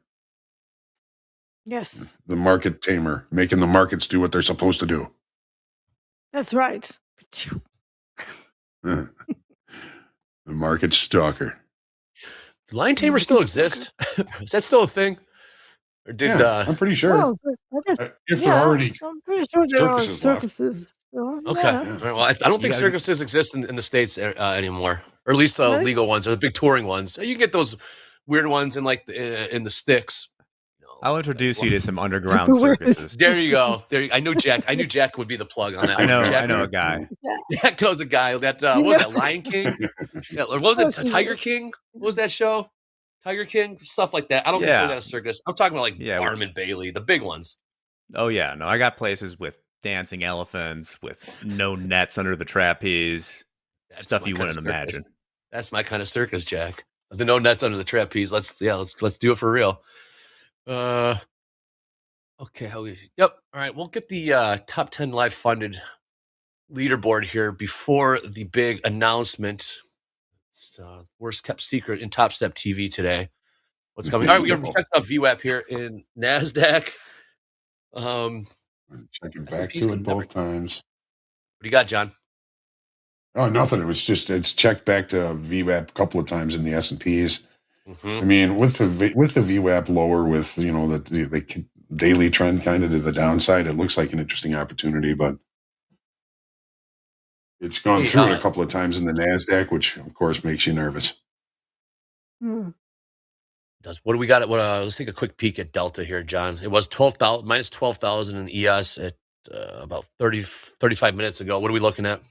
Speaker 4: Yes.
Speaker 2: The market tamer, making the markets do what they're supposed to do.
Speaker 4: That's right.
Speaker 2: The market stalker.
Speaker 3: Lion tamer still exists? Is that still a thing? Or did
Speaker 2: I'm pretty sure.
Speaker 4: Well,
Speaker 2: if they're already,
Speaker 4: I'm pretty sure there are circuses.
Speaker 3: Okay. Yeah. Well, I don't think circuses exist in the States anymore, or at least legal ones, or the big touring ones. You get those weird ones in in the sticks.
Speaker 1: I'll introduce you to some underground circuses.
Speaker 3: There you go. I knew Jack would be the plug on that.
Speaker 1: I know a guy.
Speaker 3: Jack knows a guy that what was that, Lion King? Yeah, or what was it, Tiger King? What was that show? Tiger King, stuff like that. I don't consider that a circus. I'm talking about like Barnum and Bailey, the big ones.
Speaker 1: Oh yeah, no, I got places with dancing elephants, with no nets under the trapeze, stuff you wouldn't imagine.
Speaker 3: That's my kind of circus, Jack. The no nets under the trapeze. Let's do it for real. Okay. Yep. All right. We'll get the top 10 live funded leaderboard here before the big announcement. It's worst kept secret in TopstepTV today. What's coming? All right, we got to check out VWAP here in NASDAQ.
Speaker 2: Checking back to it both times.
Speaker 3: What do you got, John?
Speaker 2: Oh, nothing. It's checked back to VWAP a couple of times in the S&Ps. I mean, with the VWAP lower, with the daily trend kind of to the downside, it looks like an interesting opportunity, but it's gone through it a couple of times in the NASDAQ, which of course makes you nervous.
Speaker 3: What do we got? Let's take a quick peek at Delta here, John. It was minus 12,000 in ES at about 35 minutes ago. What are we looking at?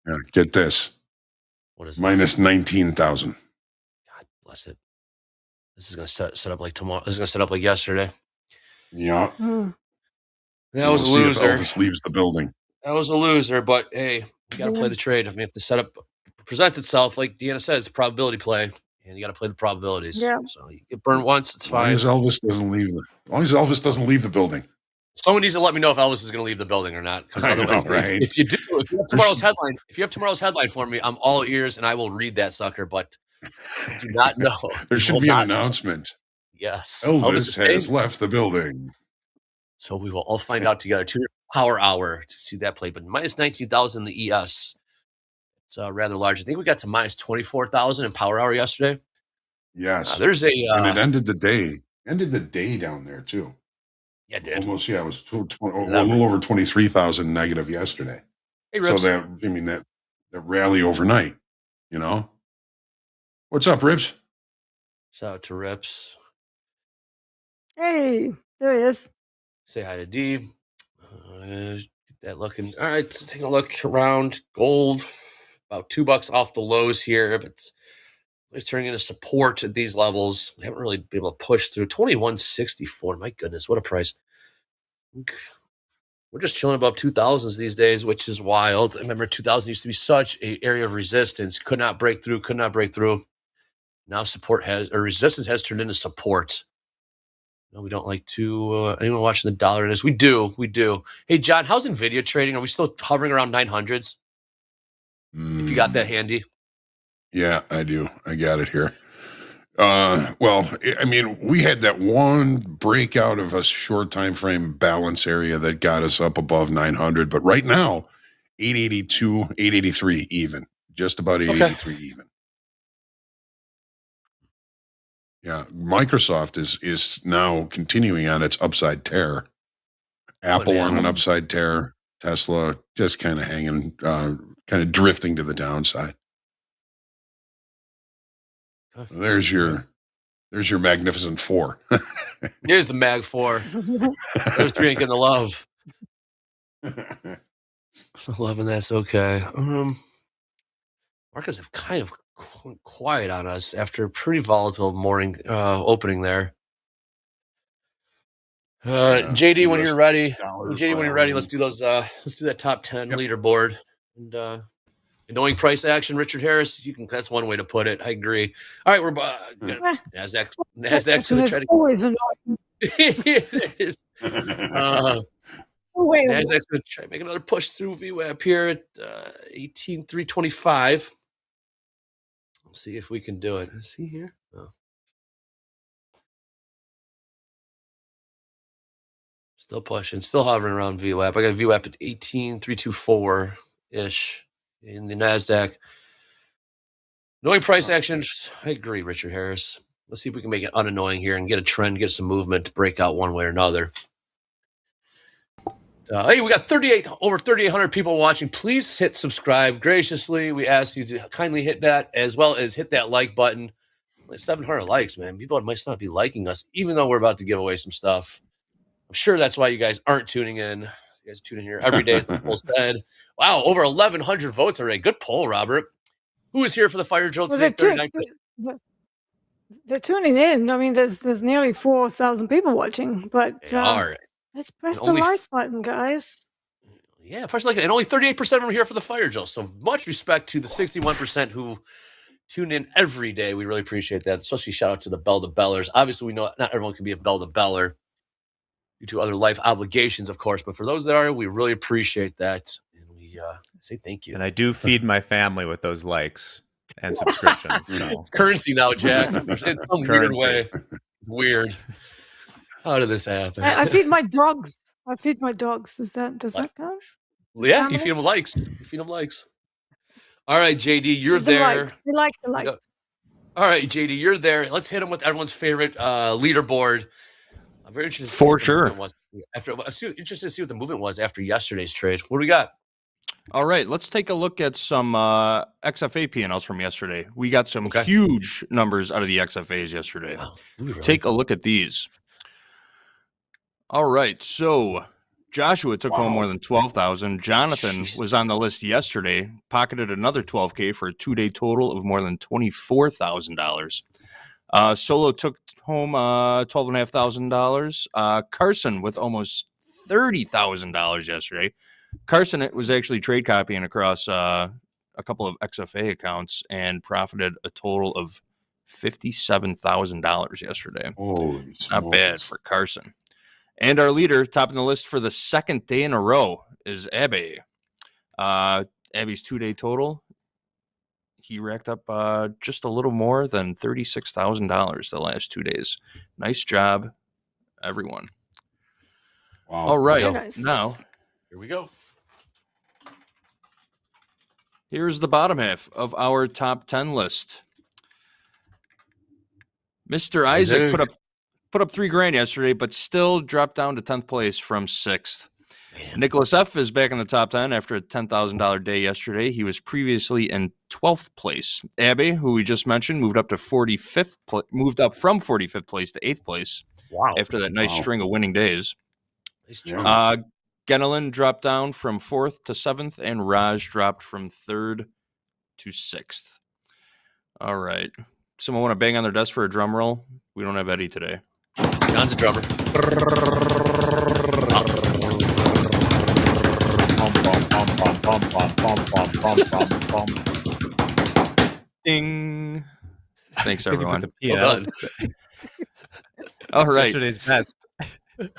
Speaker 2: Yeah, get this.
Speaker 3: What is
Speaker 2: minus 19,000?
Speaker 3: God bless it. This is going to set up like tomorrow. This is going to set up like yesterday.
Speaker 2: Yeah.
Speaker 3: That was a loser.
Speaker 2: If Elvis leaves the building.
Speaker 3: That was a loser, but hey, you got to play the trade. I mean, if the setup presents itself, like Deeyana said, it's a probability play. And you got to play the probabilities. Yeah. So you get burned once, it's fine.
Speaker 2: As long as Elvis doesn't leave the building.
Speaker 3: Someone needs to let me know if Elvis is going to leave the building or not. Because otherwise,
Speaker 2: right?
Speaker 3: if you have tomorrow's headline for me, I'm all ears and I will read that sucker. But I do not know.
Speaker 2: There should be an announcement.
Speaker 3: Yes,
Speaker 2: Elvis has left the building.
Speaker 3: So we will all find out together. 2 power hour to see that play. But minus 19,000 in the ES. It's rather large. I think we got to minus 24,000 in power hour yesterday.
Speaker 2: Yes.
Speaker 3: There's a
Speaker 2: and it ended the day down there too.
Speaker 3: Yeah, it did.
Speaker 2: Almost, yeah, it was a little over 23,000 negative yesterday.
Speaker 3: Hey, Rips.
Speaker 2: So that rally overnight, What's up, Rips?
Speaker 3: Shout out to Rips.
Speaker 4: Hey, there he is.
Speaker 3: Say hi to D. Get that looking. All right, so taking a look around. Gold, about $2 off the lows here, but it's turning into support at these levels. We haven't really been able to push through. 2164. My goodness, what a price. We're just chilling above 2000s these days, which is wild. I remember 2000 used to be such an area of resistance. Could not break through. Now resistance has turned into support. No, we don't like to anyone watching the dollar in this. We do. Hey, John, how's NVIDIA trading? Are we still hovering around 900s? If you got that handy.
Speaker 2: Yeah, I do. I got it here. Well, I mean, we had that one breakout of a short time frame balance area that got us up above 900, but right now, 882, 883 even. Just about 883 even. Yeah, Microsoft is now continuing on its upside tear. Apple on an upside tear. Tesla just kind of hanging, kind of drifting to the downside. There's your magnificent four.
Speaker 3: Here's the Mag 4. Those three ain't getting the love. Loving that's okay. Markets have kind of quiet on us after a pretty volatile morning opening there. JD, when you're ready. Let's do those. Let's do that top 10 leaderboard. And knowing price action, Richard Harris. That's one way to put it. I agree. All right, we're Nasdaq's going to try to.
Speaker 4: Always annoying.
Speaker 3: It is. Nasdaq's going to try to make another push through VWAP here at 18,325. Let's see if we can do it. Let's see here. Oh. Still pushing, still hovering around VWAP. I got VWAP at 18,324-ish in the NASDAQ. Knowing price actions, I agree, Richard Harris. Let's see if we can make it unannoying here and get a trend, get some movement to break out one way or another. Hey, we got over 3,800 people watching. Please hit subscribe. Graciously, we ask you to kindly hit that, as well as hit that like button. Like 700 likes, man. People might not be liking us, even though we're about to give away some stuff. I'm sure that's why you guys aren't tuning in. You guys tune in here every day, as the poll said. Wow, over 1,100 votes already. Good poll, Robert. Who is here for the fire drill today? 39.
Speaker 4: They're tuning in. I mean, there's nearly 4,000 people watching, but
Speaker 3: They are.
Speaker 4: let's press
Speaker 3: And
Speaker 4: the
Speaker 3: only
Speaker 4: like button, guys.
Speaker 3: Yeah, press like, and only 38% of them are here for the fire drill. So much respect to the 61% who tune in every day. We really appreciate that. Especially shout out to the Bell to Bellers. Obviously, we know not everyone can be a Bell to Beller due to other life obligations, of course. But for those that are, we really appreciate that. And we say thank you.
Speaker 1: And I do feed my family with those likes and subscriptions. So.
Speaker 3: It's currency now, Jack. In some weird way. Weird. How did this happen?
Speaker 4: I feed my dogs. I feed my dogs. Does that count?
Speaker 3: Yeah,
Speaker 4: family?
Speaker 3: you feed them likes. You feed them likes. All right, JD, you're
Speaker 4: The
Speaker 3: there.
Speaker 4: likes. We like the likes.
Speaker 3: All right, JD, you're there. Let's hit him with everyone's favorite leaderboard. I'm very interested.
Speaker 5: For sure.
Speaker 3: I'm interested to see what the movement was after yesterday's trade. What do we got?
Speaker 5: All right, let's take a look at some XFA P&Ls from yesterday. We got some huge numbers out of the XFAs yesterday.
Speaker 3: Wow, really?
Speaker 5: Take a look at these. All right, so Joshua took home more than 12,000. Jonathan was on the list yesterday, pocketed another 12K for a 2-day total of more than $24,000. Solo took home $12,500. Carson with almost $30,000 yesterday. Carson was actually trade copying across a couple of XFA accounts and profited a total of $57,000 yesterday. Not bad for Carson. And our leader, topping the list for the second day in a row, is Abby. Abby's 2-day total, he racked up just a little more than $36,000 the last 2 days. Nice job, everyone.
Speaker 2: Wow.
Speaker 5: All right,
Speaker 4: nice.
Speaker 5: now
Speaker 3: Here we go.
Speaker 5: Here's the bottom half of our top 10 list. Mr. Isaac put up $3,000 yesterday, but still dropped down to 10th place from 6th. Man. Nicholas F is back in the top 10 after a $10,000 day yesterday. He was previously in 12th place. Abby, who we just mentioned, moved up from 45th place to 8th place.
Speaker 3: Wow!
Speaker 5: After that nice string of winning days.
Speaker 3: Nice job.
Speaker 5: Genelin dropped down from 4th to 7th, and Raj dropped from 3rd to 6th. All right. Someone want to bang on their desk for a drum roll? We don't have Eddie today.
Speaker 3: John's a drummer.
Speaker 5: Ding. Thanks, everyone.
Speaker 3: Well done.
Speaker 5: All right.
Speaker 1: Yesterday's best.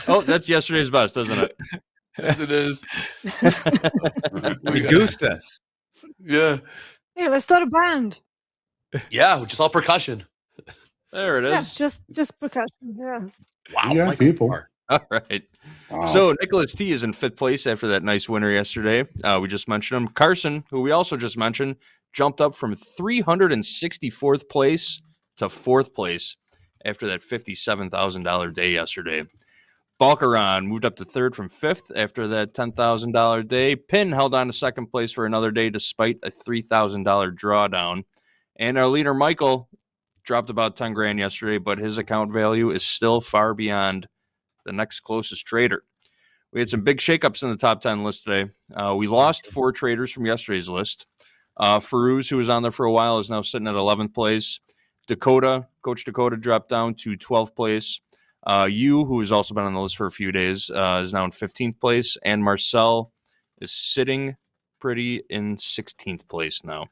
Speaker 5: Oh, that's yesterday's best, isn't it?
Speaker 3: Yes, it is.
Speaker 1: You goosed us.
Speaker 3: Yeah.
Speaker 4: Yeah, let's start a band.
Speaker 3: Yeah, just all percussion.
Speaker 5: There it is.
Speaker 4: Yeah, just percussion. Yeah.
Speaker 3: Wow.
Speaker 2: Yeah, people.
Speaker 5: All right.
Speaker 2: Wow.
Speaker 5: So Nicholas T is in 5th place after that nice winner yesterday. We just mentioned him. Carson, who we also just mentioned, jumped up from 364th place to 4th place after that $57,000 day yesterday. Balkaran moved up to 3rd from 5th after that $10,000 day. Pin held on to 2nd place for another day despite a $3,000 drawdown. And our leader, Michael, dropped about 10 grand yesterday, but his account value is still far beyond the next closest trader. We had some big shakeups in the top 10 list today. We lost 4 traders from yesterday's list. Farouz, who was on there for a while, is now sitting at 11th place. Coach Dakota dropped down to 12th place. Who has also been on the list for a few days, is now in 15th place. And Marcel is sitting pretty in 16th place now.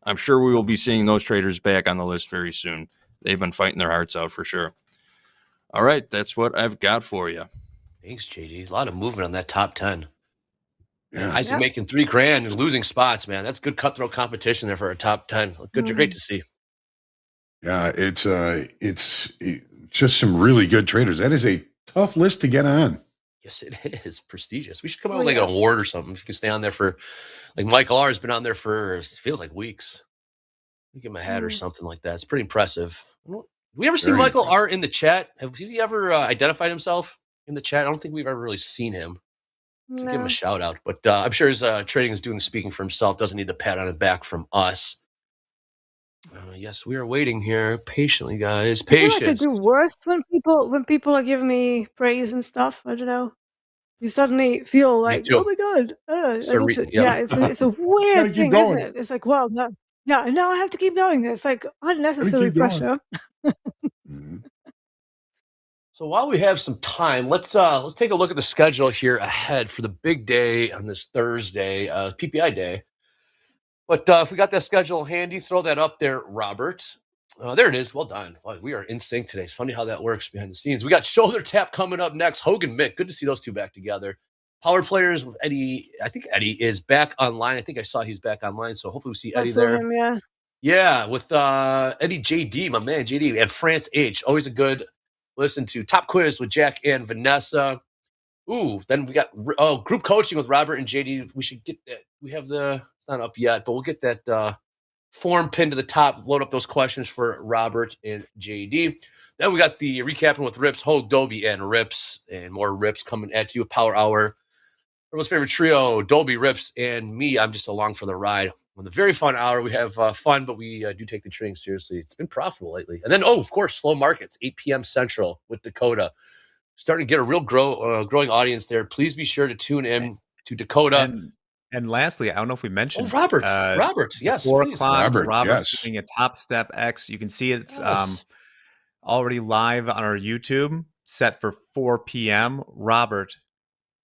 Speaker 5: I'm sure we will be seeing those traders back on the list very soon. They've been fighting their hearts out for sure. All right, that's what I've got for you.
Speaker 3: Thanks, JD. A lot of movement on that top 10.
Speaker 2: Yeah.
Speaker 3: Isaac making $3,000 and losing spots, man. That's good cutthroat competition there for a top 10. Good, great to see.
Speaker 2: Yeah, it's just some really good traders. That is a tough list to get on.
Speaker 3: Yes, it is prestigious. We should come out with like an award or something. We can stay on there for, like Michael R has been on there for, it feels like weeks. We give him a hat or something like that. It's pretty impressive. Have we ever seen Michael R in the chat? Has he ever identified himself in the chat? I don't think we've ever really seen him. So give him a shout out. But I'm sure his trading is doing the speaking for himself. Doesn't need the pat on the back from us. Yes, we are waiting here patiently, guys. Patience.
Speaker 4: I feel like I do worse when people are giving me praise and stuff. I don't know. You suddenly feel like, oh my god, it's a weird thing, isn't it? It's like, well, no. Yeah, no, I have to keep doing this. Like unnecessary
Speaker 2: keep going.
Speaker 4: pressure.
Speaker 2: Mhm.
Speaker 3: So while we have some time, let's take a look at the schedule here ahead for the big day on this Thursday, PPI day. But if we got that schedule handy, throw that up there, Robert. There it is. Well done. Wow, we are in sync today. It's funny how that works behind the scenes. We got Shoulder Tap coming up next. Hoagland, Mick. Good to see those two back together. Power Players with Eddie. I think Eddie is back online. I think I saw he's back online. So hopefully we see Eddie there.
Speaker 4: Him, yeah.
Speaker 3: Yeah, with Eddie JD, my man JD, and France H. Always a good listen to. Top Quiz with Jack and Vanessa. Ooh, then we got group coaching with Robert and JD. We should get that. We have it's not up yet, but we'll get that form pinned to the top. Load up those questions for Robert and JD. Then we got the recapping with Rips, Dobie and Rips, and more Rips coming at you. Power Hour. Everyone's favorite trio, Dobie, Rips, and me. I'm just along for the ride. On the very fun hour, we have fun, but we do take the training seriously. It's been profitable lately. And then, of course, Slow Markets, 8 p.m. Central with Dakota. Starting to get a real growing audience there. Please be sure to tune in to Dakota.
Speaker 1: And lastly, I don't know if we mentioned
Speaker 3: Robert, yes,
Speaker 1: 4
Speaker 3: please.
Speaker 1: o'clock.
Speaker 2: Robert,
Speaker 1: Robert's
Speaker 2: yes.
Speaker 1: doing a Topstep X. You can see it's
Speaker 3: Yes.
Speaker 1: already live on our YouTube, set for 4 p.m.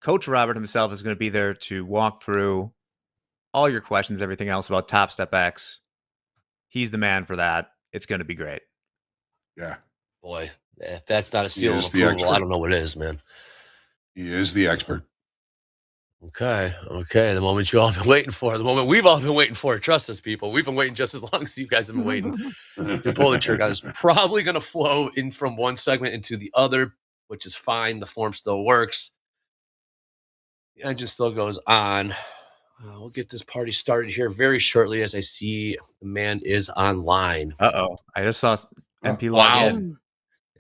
Speaker 1: Coach Robert himself is going to be there to walk through all your questions, everything else about Topstep X. He's the man for that. It's going to be great.
Speaker 2: Yeah.
Speaker 3: Boy, if that's not a seal of
Speaker 2: the
Speaker 3: approval,
Speaker 2: expert.
Speaker 3: I don't know what is, man.
Speaker 2: He is the expert.
Speaker 3: Okay. The moment you all been waiting for, the moment we've all been waiting for. Trust us, people. We've been waiting just as long as you guys have been waiting to pull the trigger. It's probably going to flow in from one segment into the other, which is fine. The form still works. The engine still goes on. We'll get this party started here very shortly as I see the man is online.
Speaker 1: Uh-oh. I just saw MP
Speaker 3: Wow.
Speaker 1: log in.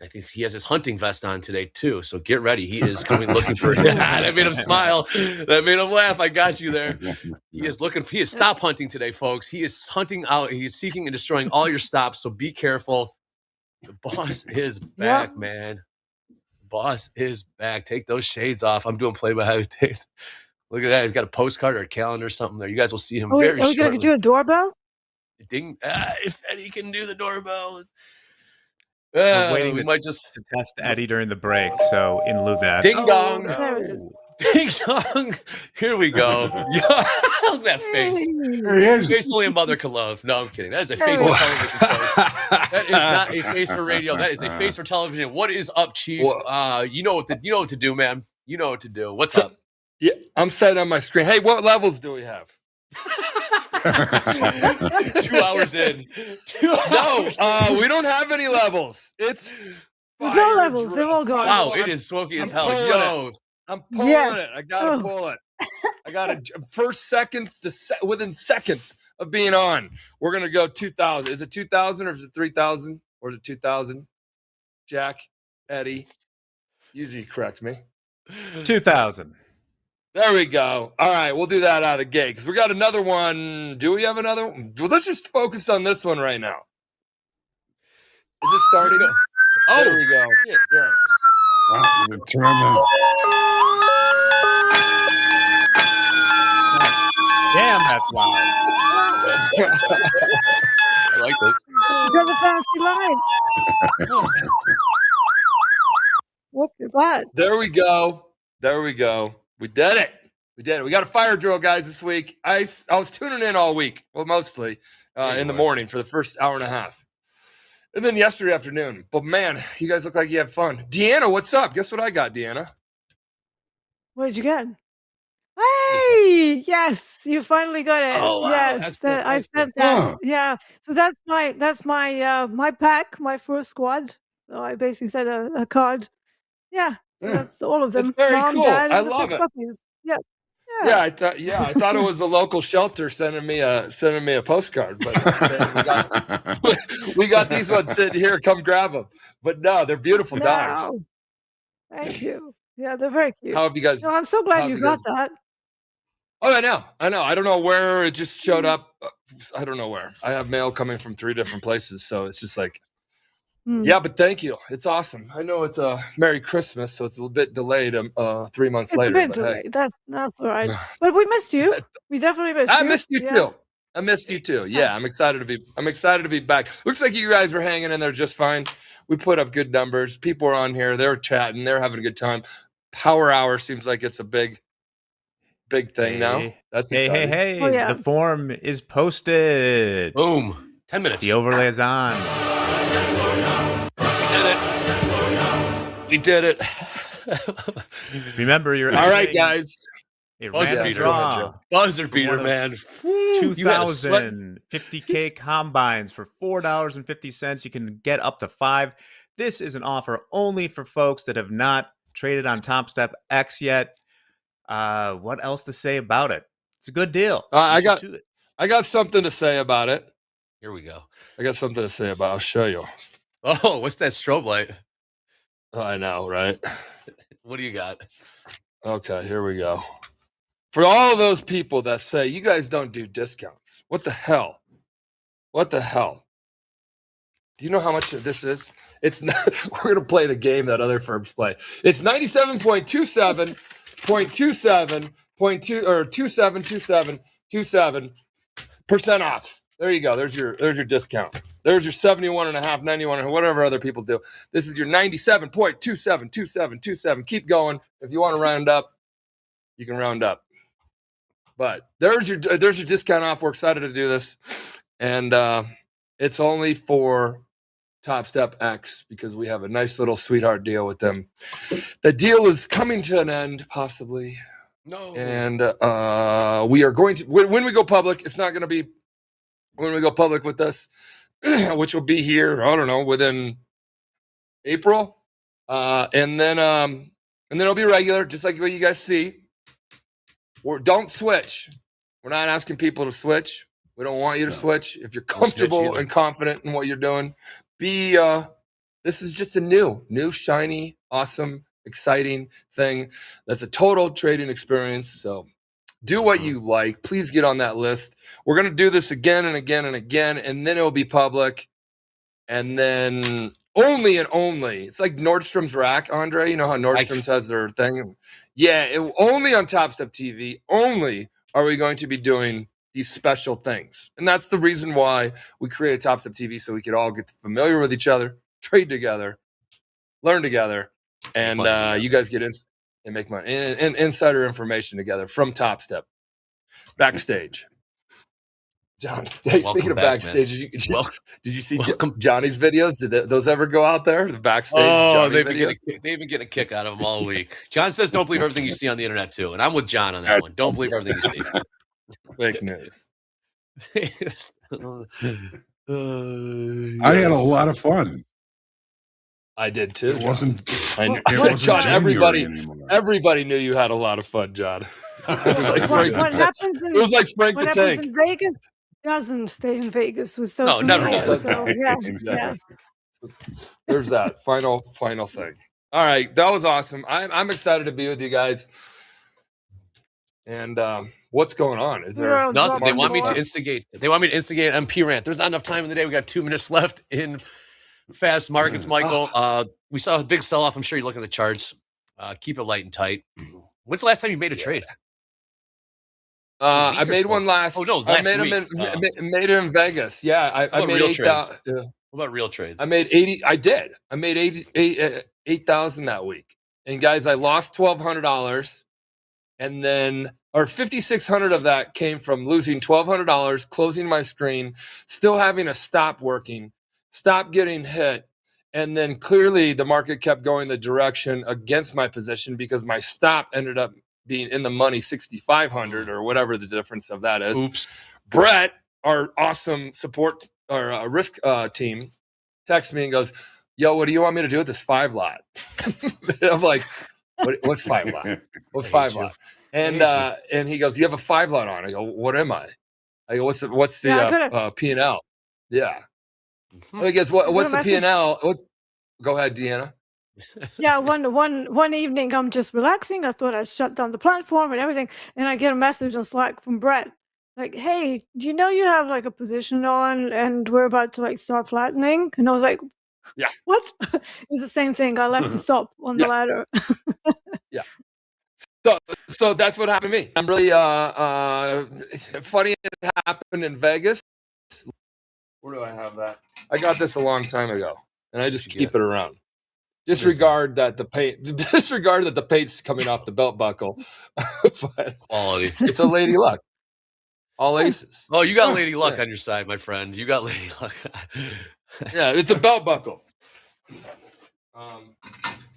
Speaker 3: I think he has his hunting vest on today, too. So get ready. He is coming looking for it. That made him smile. That made him laugh. I got you there. He is stop hunting today, folks. He is hunting out. He is seeking and destroying all your stops. So be careful. The boss is back, man. Boss is back. Take those shades off. I'm doing play-by-play. Look at that. He's got a postcard or a calendar or something there. You guys will see him very shortly.
Speaker 4: Are we going to do a doorbell?
Speaker 3: Ding. If Eddie can do the doorbell.
Speaker 1: We're waiting
Speaker 3: we might just
Speaker 1: to test Eddie during the break. So in lieu of that.
Speaker 3: Ding dong.
Speaker 4: There it is.
Speaker 3: Ding dong. Here we go. Look at that face.
Speaker 2: There he is.
Speaker 3: Face only a mother can love. No, I'm kidding. That is a face for television, folks. That is not a face for radio. That is a face for television. What is up, Chief? You know what to do, man. You know what to do. What's up?
Speaker 6: Yeah, I'm set on my screen. Hey, what levels do we have?
Speaker 3: 2 hours in. 2 hours.
Speaker 6: No, we don't have any levels. It's
Speaker 4: There's no levels. They're all gone.
Speaker 3: Wow, it is smoky as hell. Yo.
Speaker 6: I'm pulling it. I gotta pull it. I gotta first seconds to within seconds of being on. We're gonna go 2,000. Is it 2,000 or is it 3,000 or is it 2,000? Jack, Eddie, usually corrects me.
Speaker 1: 2,000.
Speaker 6: There we go. All right, we'll do that out of the gate because we got another one. Do we have another one? Well, let's just focus on this one right now. Is it starting? Oh, there we go. Yeah.
Speaker 2: Turn that.
Speaker 1: Damn, that's loud.
Speaker 3: I like this.
Speaker 4: There's a fancy line. What is that?
Speaker 6: There we go. We did it. We got a fire drill, guys, this week. I was tuning in all week, well, mostly in the morning for the first hour and a half. And then yesterday afternoon. But, man, you guys look like you had fun. Deeyana, what's up? Guess what I got, Deeyana?
Speaker 4: What did you get? Hey, yes, you finally got it.
Speaker 3: Oh, wow.
Speaker 4: Yes, I spent that. Yeah, so that's my my pack, my first squad. So I basically said a card. Yeah, so that's all of them.
Speaker 6: That's very
Speaker 4: Mom,
Speaker 6: cool.
Speaker 4: Dad,
Speaker 6: I
Speaker 4: and the
Speaker 6: love
Speaker 4: 6
Speaker 6: it.
Speaker 4: puppies. Yeah.
Speaker 6: Yeah, I thought it was a local shelter sending me a postcard, but we got these ones sitting here. Come grab them. But no, they're beautiful dogs.
Speaker 4: No. Thank you. Yeah, they're very cute.
Speaker 6: How have you guys?
Speaker 4: No, I'm so glad you got that.
Speaker 6: Oh, I know. I don't know where it just showed up. I don't know where. I have mail coming from 3 different places, so it's just like, yeah. But thank you. It's awesome. I know it's a Merry Christmas, so it's a little bit delayed. 3 months later.
Speaker 4: It's a bit delayed. That's all right. But we missed you. We definitely missed you.
Speaker 6: I missed you too. I missed you too. Yeah, I'm excited to be back. Looks like you guys are hanging in there just fine. We put up good numbers. People are on here. They're chatting. They're having a good time. Power hour seems like it's a big thing now. That's exciting.
Speaker 1: Hey.
Speaker 4: Oh, yeah.
Speaker 1: The form is posted.
Speaker 3: Boom. 10 minutes.
Speaker 1: The overlay is on.
Speaker 3: We did it.
Speaker 1: Remember, you're
Speaker 6: all right, guys.
Speaker 3: Buzzer beater. Buzzer beater, man.
Speaker 1: 2,050K combines for $4.50. You can get up to 5. This is an offer only for folks that have not traded on Topstep X yet. What else to say about it? It's a good deal.
Speaker 6: I got something to say about it.
Speaker 3: Here we go.
Speaker 6: I got something to say about it. I'll show you.
Speaker 3: Oh, what's that strobe light?
Speaker 6: I know, right?
Speaker 3: What do you got?
Speaker 6: Okay, here we go. For all of those people that say, you guys don't do discounts. What the hell? What the hell? Do you know how much this is? It's not, we're going to play the game that other firms play. It's 27.27% off. There you go. There's your discount. There's your 71.5, 91, or whatever other people do. This is your 97.272727. Keep going. If you want to round up, you can round up. But there's your discount off. We're excited to do this, and it's only for Topstep X because we have a nice little sweetheart deal with them. The deal is coming to an end, possibly.
Speaker 3: No.
Speaker 6: And we are going to when we go public. It's not going to be when we go public with this, which will be here. I don't know, within April, and then it'll be regular, just like what you guys see. Don't switch. We're not asking people to switch. We don't want you to switch. If you're comfortable and confident in what you're doing, this is just a new, shiny, awesome, exciting thing. That's a total trading experience. So do what you like. Please get on that list. We're going to do this again and again and again, and then it'll be public. And then only, it's like Nordstrom's rack, Andre. You know how Nordstrom's has their thing? Yeah, only on TopstepTV, only are we going to be doing these special things. And that's the reason why we created TopstepTV, so we could all get familiar with each other, trade together, learn together, and you guys get in and make money and insider information together from Topstep. Backstage. John, hey, speaking of backstage, did you see Johnny's videos? Did those ever go out there? The backstage?
Speaker 3: Oh, they've been getting a kick out of them all week. John says don't believe everything you see on the internet, too. And I'm with John on that one. Don't believe everything you see.
Speaker 6: Fake news.
Speaker 2: I had a lot of fun.
Speaker 6: I did, too.
Speaker 2: It wasn't
Speaker 6: John, everybody knew you had a lot of fun, John.
Speaker 4: What happens in
Speaker 6: Vegas
Speaker 4: doesn't stay in Vegas with social
Speaker 3: never
Speaker 4: media.
Speaker 3: does.
Speaker 4: So, yeah.
Speaker 6: There's that final thing. All right, that was awesome. I'm excited to be with you guys. And what's going on? Is there
Speaker 3: nothing? They want me to instigate. They want me to instigate an MP rant. There's not enough time in the day. We got 2 minutes left in fast markets, Michael. We saw a big sell-off. I'm sure you look at the charts. Keep it light and tight. When's the last time you made a trade?
Speaker 6: I made one last.
Speaker 3: Oh no,
Speaker 6: I made them made it in Vegas. Yeah, I made 8,000.
Speaker 3: What about real trades?
Speaker 6: I made 80. I did. I made 8,000 that week. And guys, I lost $1,200, and then or 5,600 of that came from losing $1,200, closing my screen, still having a stop working, stop getting hit. And then clearly the market kept going the direction against my position because my stop ended up being in the money 6,500 or whatever the difference of that is.
Speaker 3: Oops.
Speaker 6: Brett, our awesome support or risk team, texts me and goes, "Yo, what do you want me to do with this 5 lot?" And I'm like, what 5 lot? What 5 lot? And he goes, "You have a 5 lot on." I go, "What am I?" I go, "What's the P&L?" Yeah. I guess what's the P&L? Go ahead, Deeyana.
Speaker 4: Yeah, one evening I'm just relaxing. I thought I'd shut down the platform and everything, and I get a message on Slack from Brett, like, "Hey, do you know you have like a position on, and we're about to like start flattening?" And I was like,
Speaker 6: "Yeah,
Speaker 4: what?" It was the same thing. I left the stop on the ladder.
Speaker 6: Yeah. So that's what happened to me. I'm really funny. It happened in Vegas. Where do I have that? I got this a long time ago, and I just keep it around. Disregard that the paint's coming off the belt buckle. But
Speaker 3: Quality.
Speaker 6: it's a Lady Luck. All aces.
Speaker 3: Oh, you got Lady Luck on your side, my friend. You got Lady Luck.
Speaker 6: Yeah, it's a belt buckle.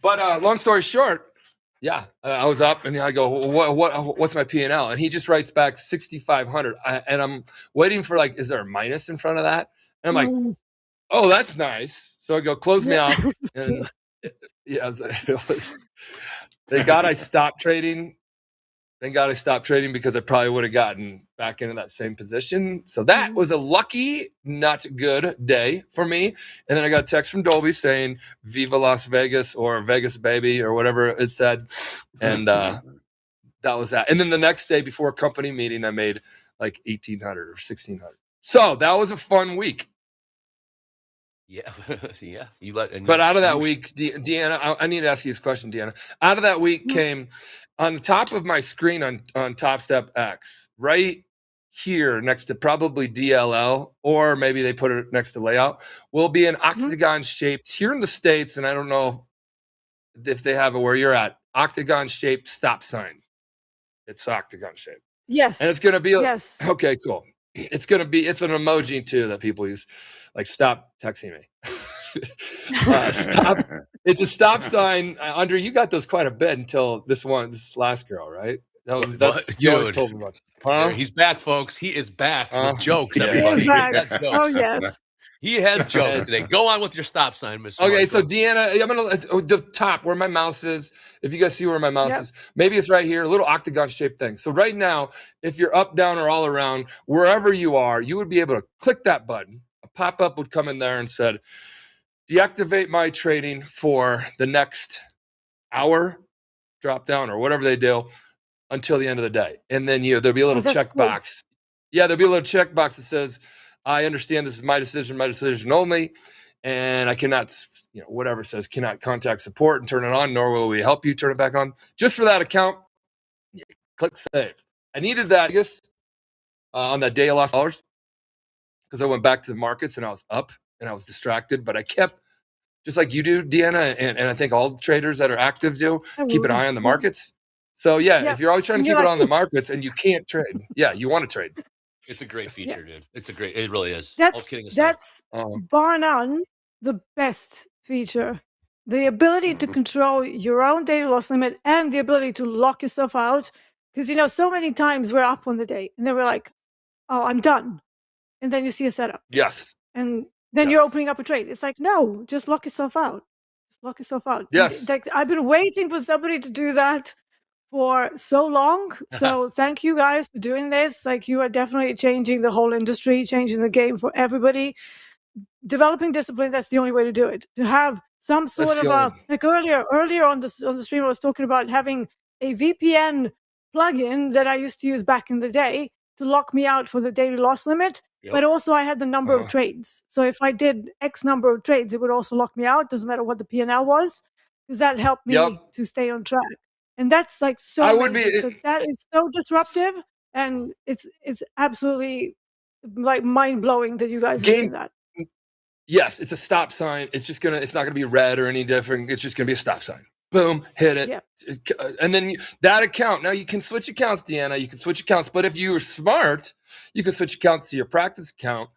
Speaker 6: But long story short, yeah, I was up and I go, what's my P&L? And he just writes back 6,500. And I'm waiting for like, is there a minus in front of that? And I'm like, oh, that's nice. So I go, close me out. And yeah, it was. Thank God I stopped trading. Thank God I stopped trading because I probably would have gotten back into that same position. So that was a lucky, not good day for me. And then I got a text from Dolby saying, Viva Las Vegas or Vegas baby or whatever it said. And that was that. And then the next day before a company meeting, I made like 1,800 or 1,600. So that was a fun week.
Speaker 3: Yeah. Yeah.
Speaker 6: But out of that week, Deeyana, I need to ask you this question, Deeyana. Out of that week came on the top of my screen on Topstep X, right here next to probably DLL, or maybe they put it next to layout, will be an octagon shaped here in the States. And I don't know if they have it where you're at, octagon shaped stop sign. It's octagon shaped.
Speaker 4: Yes.
Speaker 6: And it's going to be,
Speaker 4: yes.
Speaker 6: Okay, cool. It's an emoji too that people use, like stop texting me. Stop. It's a stop sign. Andre, you got those quite a bit until this last girl, right? That's you always told me about.
Speaker 3: Huh? He's back, folks. He is back with jokes. Everybody,
Speaker 4: he is back. Oh yes.
Speaker 3: He has jokes today. Go on with your stop sign, Mr.
Speaker 6: Okay,
Speaker 3: Michael.
Speaker 6: so Deeyana, I'm gonna the top where my mouse is. If you guys see where my mouse is, maybe it's right here, a little octagon shaped thing. So right now, if you're up, down, or all around, wherever you are, you would be able to click that button. A pop-up would come in there and said, deactivate my trading for the next hour, drop down, or whatever they do until the end of the day. And then there'll be a little checkbox. Cool. Yeah, there'll be a little checkbox that says, I understand this is my decision only, and I cannot, whatever it says, cannot contact support and turn it on, nor will we help you turn it back on. Just for that account, click save. I needed that on that day I lost dollars because I went back to the markets and I was up and I was distracted, but I kept, just like you do, Deeyana, and I think all the traders that are active do, keep an eye on the markets. So if you're always trying to keep it on the markets and you can't trade, you want to trade.
Speaker 3: It's a great feature, dude. It really is.
Speaker 4: That's bar none the best feature. The ability to control your own daily loss limit and the ability to lock yourself out. Because, so many times we're up on the day and then we're like, oh, I'm done. And then you see a setup.
Speaker 6: Yes.
Speaker 4: And then you're opening up a trade. It's like, no, just lock yourself out. Just lock yourself out.
Speaker 6: Yes.
Speaker 4: I've been waiting for somebody to do that for so long. So thank you guys for doing this. Like, you are definitely changing the whole industry, changing the game for everybody. Developing discipline, that's the only way to do it. To have some sort of like earlier on the stream, I was talking about having a VPN plugin that I used to use back in the day to lock me out for the daily loss limit. But also I had the number of trades. So if I did X number of trades, it would also lock me out. Doesn't matter what the P&L was, because that helped me to stay on track. And that's like so amazing. So that is so disruptive, and it's absolutely like mind blowing that you guys are doing that.
Speaker 6: Yes, it's a stop sign. It's not gonna be red or any different. It's just gonna be a stop sign. Boom, hit it. Yeah. And then that account. Now you can switch accounts, Deeyana. You can switch accounts, but if you were smart, you can switch accounts to your practice account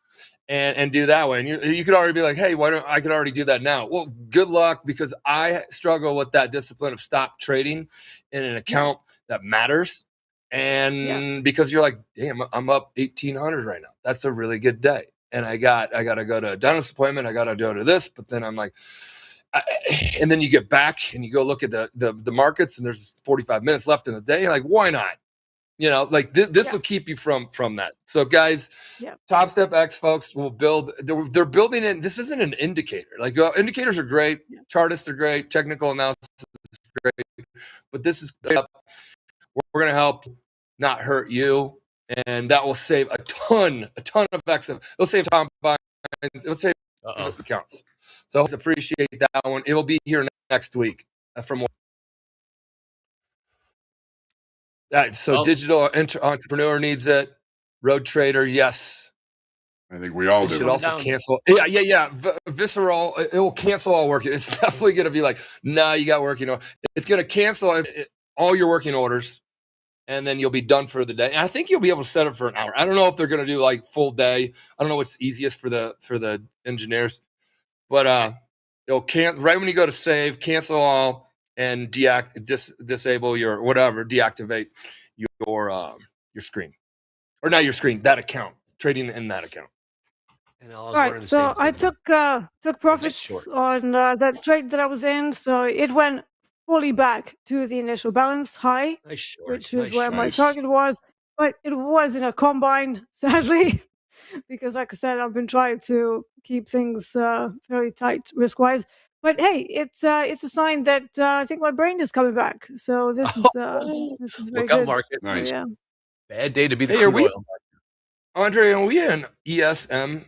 Speaker 6: and do that way. And you could already be like, hey, why don't I could already do that now? Well, good luck, because I struggle with that discipline of stop trading in an account that matters. And because you're like, damn, I'm up 1,800 right now. That's a really good day. And I got to go to a dentist appointment. I got to go to this, but then I'm like, and then you get back and you go look at the markets, and there's 45 minutes left in the day. Like, why not? Like this will keep you from that. So guys, Topstep X folks will build. They're building in. This isn't an indicator. Like indicators are great, chartists are great, technical analysis is great, but this is we're going to help, not hurt you, and that will save a ton of X. It'll save combines. It'll save accounts. So I appreciate that one. It will be here next week from So digital entrepreneur needs it. Road trader, yes.
Speaker 2: I think we all
Speaker 6: It
Speaker 2: do.
Speaker 6: should also cancel. Yeah. Visceral, it will cancel all working. It's definitely going to be like, nah, you got working orders. It's going to cancel all your working orders, and then you'll be done for the day. And I think you'll be able to set it for an hour. I don't know if they're going to do like full day. I don't know what's easiest for the engineers, but it'll right when you go to save, cancel all, and disable your whatever, deactivate your screen, or not your screen, that account, trading in that account.
Speaker 3: And
Speaker 4: all right, so I took profits on that trade that I was in, so it went fully back to the initial balance high, which is where my target was, but it was in a combine, sadly, because like I said, I've been trying to keep things very tight risk-wise. But hey, it's a sign that I think my brain is coming back. So this is very good.
Speaker 3: Market.
Speaker 2: Nice.
Speaker 4: So, yeah.
Speaker 3: Bad day to be the crude oil.
Speaker 6: Andre, are we in ESM4?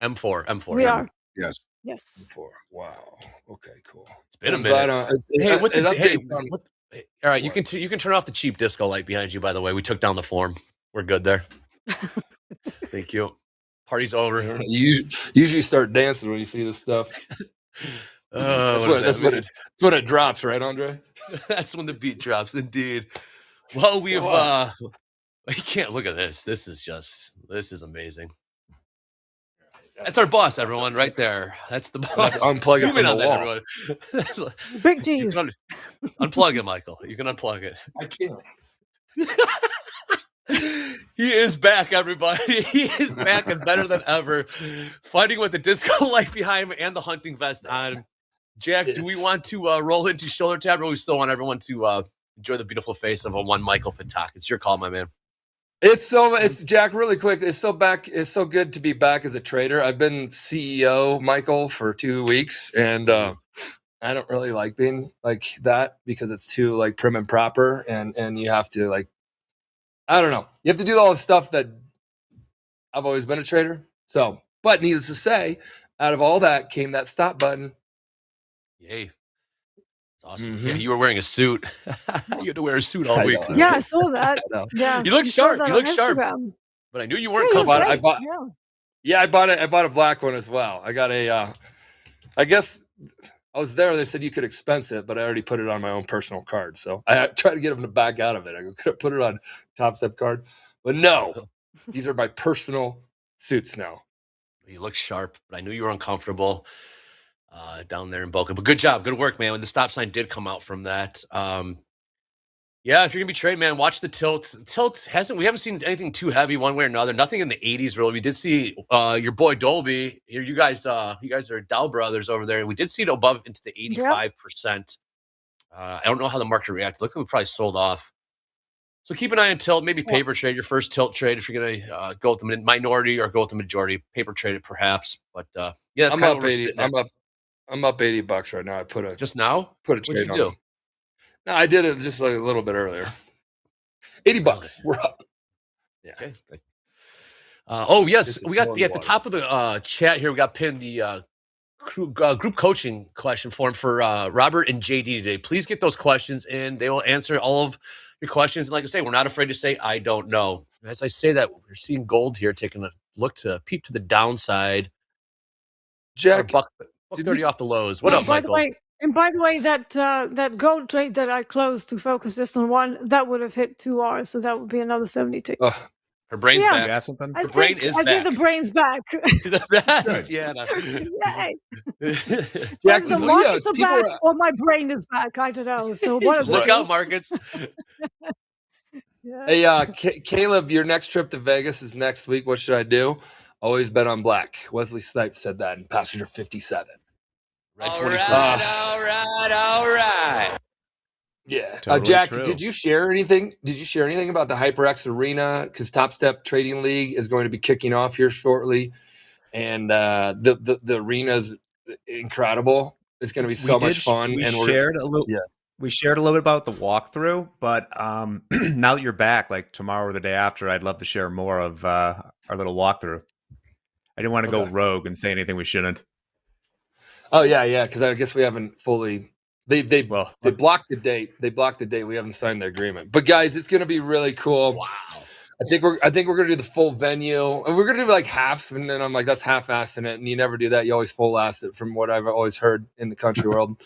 Speaker 3: M4.
Speaker 4: We are.
Speaker 2: Yes.
Speaker 6: M4. Wow. Okay, cool.
Speaker 3: It's been a minute. All right, you can turn off the cheap disco light behind you, by the way. We took down the form. We're good there. Thank you. Party's over.
Speaker 6: You usually start dancing when you see this stuff. That's when it drops, right, Andre?
Speaker 3: That's when the beat drops, indeed. Well, we've you can't look at this. This is amazing. That's our boss, everyone, right there. That's the boss.
Speaker 6: Unplug it from the wall.
Speaker 3: Everyone.
Speaker 4: Big G's.
Speaker 3: Unplug it, Michael. You can unplug it.
Speaker 6: I can't.
Speaker 3: He is back, everybody. He is back and better than ever, fighting with the disco light behind him and the hunting vest on. Jack, do we want to roll into shoulder tab, or we still want everyone to enjoy the beautiful face of a one Michael Patak? It's your call, my man.
Speaker 6: It's Jack, really quick. It's so good to be back as a trader. I've been CEO, Michael, for 2 weeks, and I don't really like being like that because it's too like prim and proper, and you have to like, I don't know. You have to do all the stuff that I've always been a trader. So, but needless to say, out of all that came that stop button.
Speaker 3: Yay. It's awesome. Mm-hmm. Yeah, you were wearing a suit. You had to wear a suit all week.
Speaker 4: Yeah, I saw that. Yeah.
Speaker 3: You look sharp. You look sharp. But I knew you weren't comfortable.
Speaker 6: I bought it. I bought a black one as well. I got a I guess I was there. They said you could expense it, but I already put it on my own personal card. So I tried to get them to back out of it. I could have put it on Topstep card, but no, these are my personal suits now.
Speaker 3: You look sharp, but I knew you were uncomfortable down there in Boca. But good job, good work, man. When the stop sign did come out from that, yeah, if you're gonna be trading, man, watch the tilt. We haven't seen anything too heavy one way or another. Nothing in the 80s really. We did see your boy Dolby. You guys are Dow brothers over there. We did see it above into the 85%. I don't know how the market reacted. Looks like we probably sold off. So keep an eye on tilt. Maybe paper trade your first tilt trade if you're gonna go with the minority or go with the majority. Paper trade it perhaps. But yeah, that's
Speaker 6: I'm up 80. I'm up $80 right now. I put a
Speaker 3: just now.
Speaker 6: Put a trade on. What'd you do? No, I did it just like a little bit earlier. $80. We're up. Yeah.
Speaker 3: Okay. Oh yes, we got at the top of the chat here. We got pinned the group coaching question form for Robert and JD today. Please get those questions in. They will answer all of your questions. And like I say, we're not afraid to say I don't know. And as I say that, we're seeing gold here taking a look to peep to the downside.
Speaker 6: Jack,
Speaker 3: buck 30 off the lows. What up, Michael?
Speaker 4: By the way, that gold trade that I closed to focus just on one, that would have hit 2 hours, so that would be another 72.
Speaker 3: Her brain's back.
Speaker 1: Her
Speaker 4: brain is back. I think the brain's back.
Speaker 3: The best, yeah.
Speaker 4: Jack, the markets are back, or my brain is back. I don't know. So
Speaker 3: look out, markets.
Speaker 6: Yeah. Hey, Caleb, your next trip to Vegas is next week. What should I do? Always bet on black. Wesley Snipes said that in passenger 57.
Speaker 3: Red 24.
Speaker 6: All right. Yeah. Totally Jack, true. Did you share anything? About the HyperX Arena? Because Topstep Trading League is going to be kicking off here shortly. And the arena's incredible. It's going to be so much fun.
Speaker 1: We shared a little bit about the walkthrough, but now that you're back, like tomorrow or the day after, I'd love to share more of our little walkthrough. I didn't want to go rogue and say anything we shouldn't.
Speaker 6: Oh, yeah, because I guess we haven't fully They blocked the date. They blocked the date. We haven't signed the agreement. But guys, it's going to be really cool.
Speaker 3: Wow.
Speaker 6: I think we're going to do the full venue, and we're going to do like half. And then I'm like, that's half-assing it, and you never do that. You always full-ass it, from what I've always heard in the country world.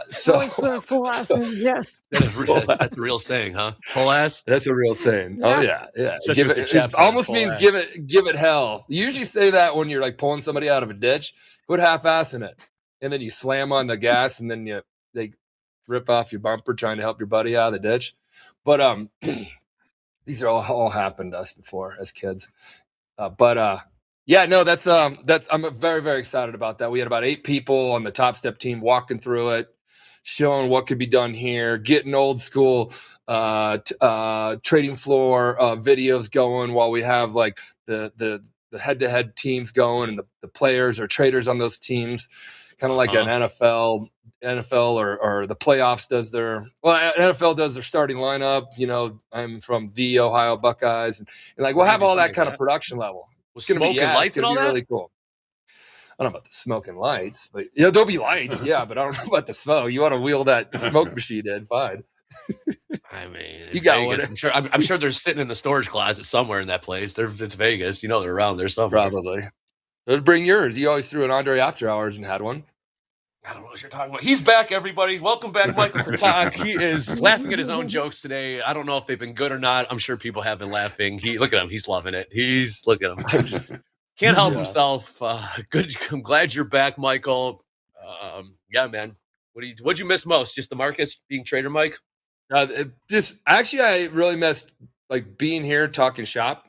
Speaker 6: So
Speaker 4: Always put a full ass in. Yes,
Speaker 3: That's a real saying, huh? Full ass.
Speaker 6: that's a real saying.
Speaker 4: Yeah.
Speaker 6: Oh yeah.
Speaker 3: Especially with your chaps
Speaker 6: It
Speaker 3: on,
Speaker 6: almost
Speaker 3: full
Speaker 6: means
Speaker 3: ass.
Speaker 6: give it hell. You usually say that when you're like pulling somebody out of a ditch. Put half-ass in it, and then you slam on the gas, and then they rip off your bumper trying to help your buddy out of the ditch. But these are all happened to us before as kids. Yeah, no, that's I'm very, very excited about that. We had about 8 people on the Topstep team walking through it, showing what could be done here, getting old school trading floor videos going while we have like the head-to-head teams going, and the players or traders on those teams, kind of like an NFL or the playoffs does NFL does their starting lineup. I'm from the Ohio Buckeyes, and like we'll have all that kind of production level.
Speaker 3: With smoke and lights and all that?
Speaker 6: Really cool. I don't know about the smoke and lights, but there'll be lights, yeah, but I don't know about the smoke. You want to wheel that smoke machine in, fine.
Speaker 3: I mean,
Speaker 6: You got
Speaker 3: Vegas.
Speaker 6: one.
Speaker 3: I'm sure they're sitting in the storage closet somewhere in that place. It's Vegas. They're around there somewhere.
Speaker 6: Probably. Let's bring yours. You always threw an Andre after hours and had one.
Speaker 3: I don't know what you're talking about. He's back, everybody. Welcome back, Michael Patak. He is laughing at his own jokes today. I don't know if they've been good or not. I'm sure people have been laughing. Look at him. He's loving it. Look at him. Can't help himself. Good. I'm glad you're back, Michael. Yeah, man. What'd you miss most? Just the markets, being trader, Mike?
Speaker 6: I really missed like being here talking shop.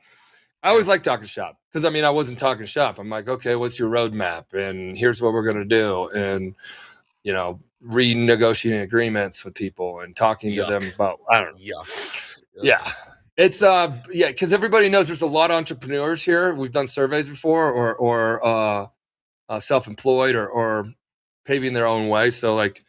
Speaker 6: I always like talking shop because I wasn't talking shop. I'm like, okay, what's your roadmap? And here's what we're gonna do. And renegotiating agreements with people and talking to them about, I don't know. Yeah. It's because everybody knows there's a lot of entrepreneurs here. We've done surveys before, or self-employed or paving their own way. So like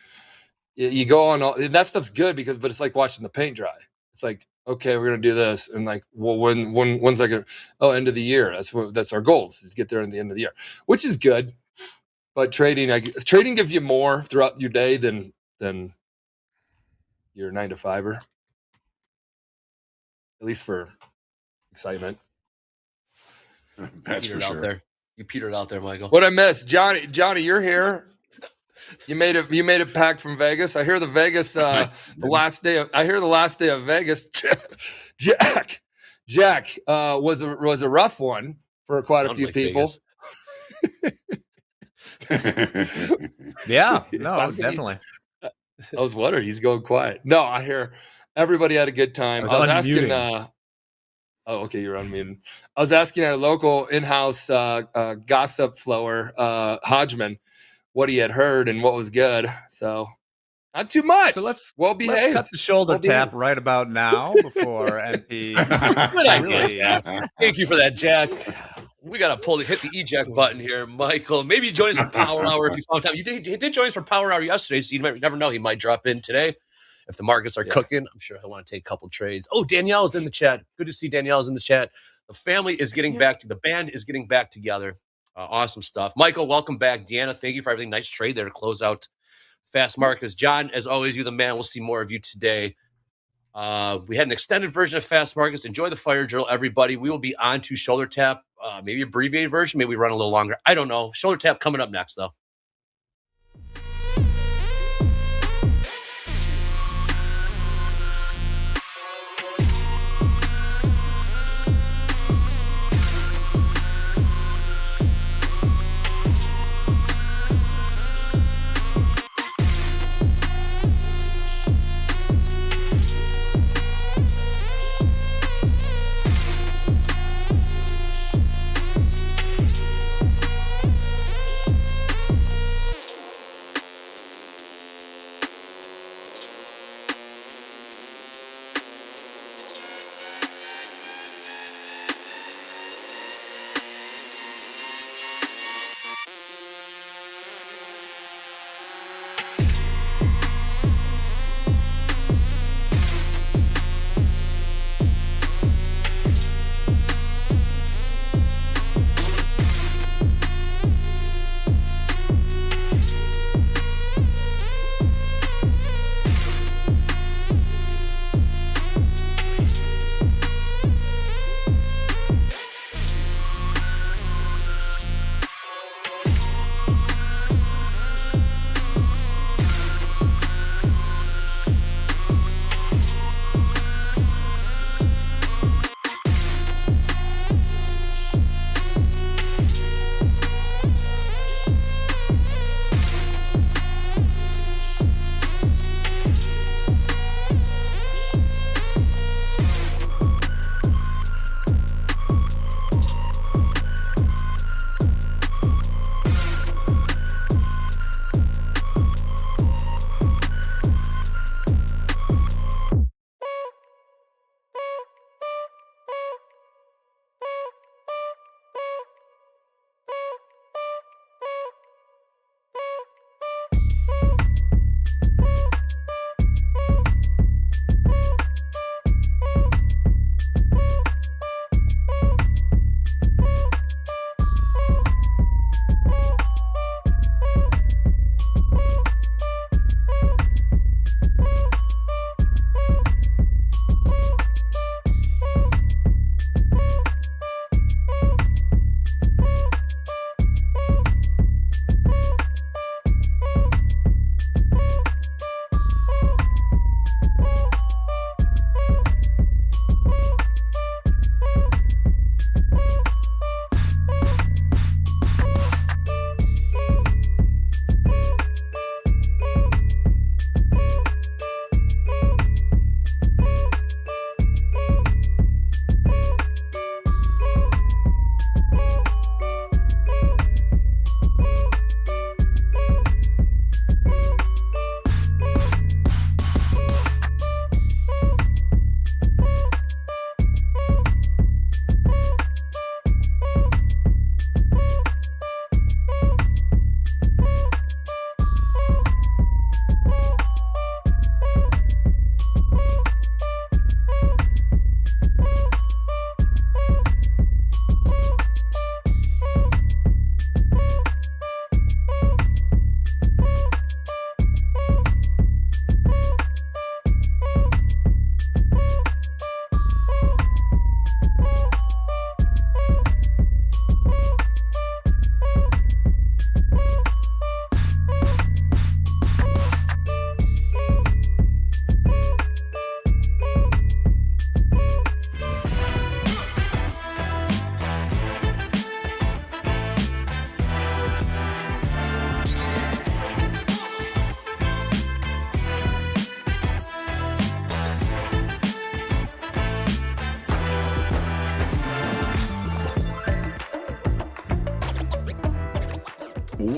Speaker 6: you go on all that stuff's good but it's like watching the paint dry. It's like, okay, we're gonna do this, and like, well, when's like end of the year? That's our goals, is to get there in the end of the year, which is good. But trading gives you more throughout your day than your 9-to-5er, at least for excitement.
Speaker 2: That's for sure.
Speaker 3: You petered out there, Michael.
Speaker 6: What I missed, Johnny, you're here. You made it back from Vegas. I hear the Vegas the last day of Vegas. Jack was a rough one for quite a few people.
Speaker 1: Yeah, no, definitely.
Speaker 6: I was wondering, he's going quiet. No, I hear everybody had a good time. I was asking. Oh, okay, you're unmuted. I was asking our local in-house gossip flower, Hodgman, what he had heard and what was good. So not too much.
Speaker 1: So let's
Speaker 6: behaved.
Speaker 1: cut the shoulder tap right about now before NP.
Speaker 3: Good idea. Thank you for that, Jack. We got to hit the eject button here, Michael. Maybe you join us for Power Hour if you found time. He did join us for Power Hour yesterday, so you never know. He might drop in today. If the markets are cooking, I'm sure he'll want to take a couple trades. Oh, Danielle's in the chat. Good to see Danielle's in the chat. The family is getting back to the band is getting back together. Awesome stuff. Michael, welcome back. Deeyana, thank you for everything. Nice trade there to close out Fast Markets. John, as always, you're the man. We'll see more of you today. We had an extended version of Fast Markets. Enjoy the fire drill, everybody. We will be on to Shoulder Tap, maybe abbreviated version. Maybe we run a little longer. I don't know. Shoulder Tap coming up next, though.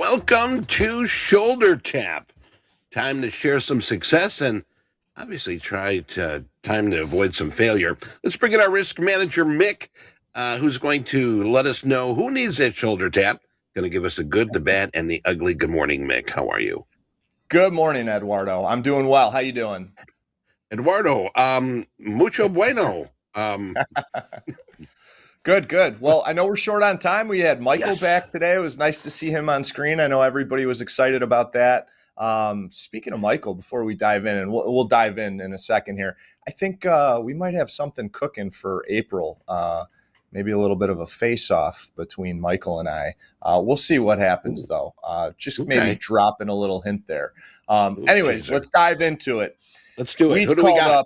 Speaker 7: Welcome to Shoulder Tap. Time to share some success and obviously time to avoid some failure. Let's bring in our risk manager, Mick, who's going to let us know who needs that shoulder tap. Going to give us the good, the bad, and the ugly. Good morning, Mick. How are you?
Speaker 8: Good morning, Eduardo. I'm doing well. How you doing?
Speaker 7: Eduardo, mucho bueno.
Speaker 8: Good. Well, I know we're short on time. We had Michael
Speaker 7: Yes.
Speaker 8: back today. It was nice to see him on screen. I know everybody was excited about that. Speaking of Michael, before we dive in, and we'll dive in a second here, I think we might have something cooking for April. Maybe a little bit of a face-off between Michael and I. We'll see what happens, though. Just maybe dropping a little hint there. Anyways, let's dive into it.
Speaker 7: Let's do it. Who do we got?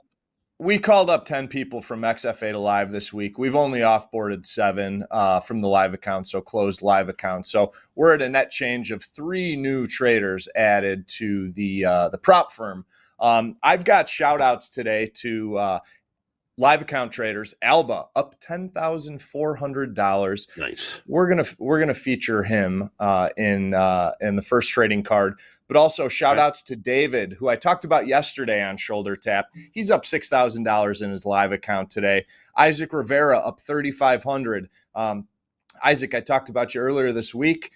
Speaker 8: We called up 10 people from XFA to live this week. We've only offboarded 7 from the live account, so closed live account. So we're at a net change of 3 new traders added to the prop firm. I've got shout outs today to live account traders. Alba up $10,400.
Speaker 7: Nice.
Speaker 8: We're gonna feature him in the first trading card. But also shout outs to David, who I talked about yesterday on Shoulder Tap. He's up $6,000 in his live account today. Isaac Rivera up $3,500. Isaac, I talked about you earlier this week.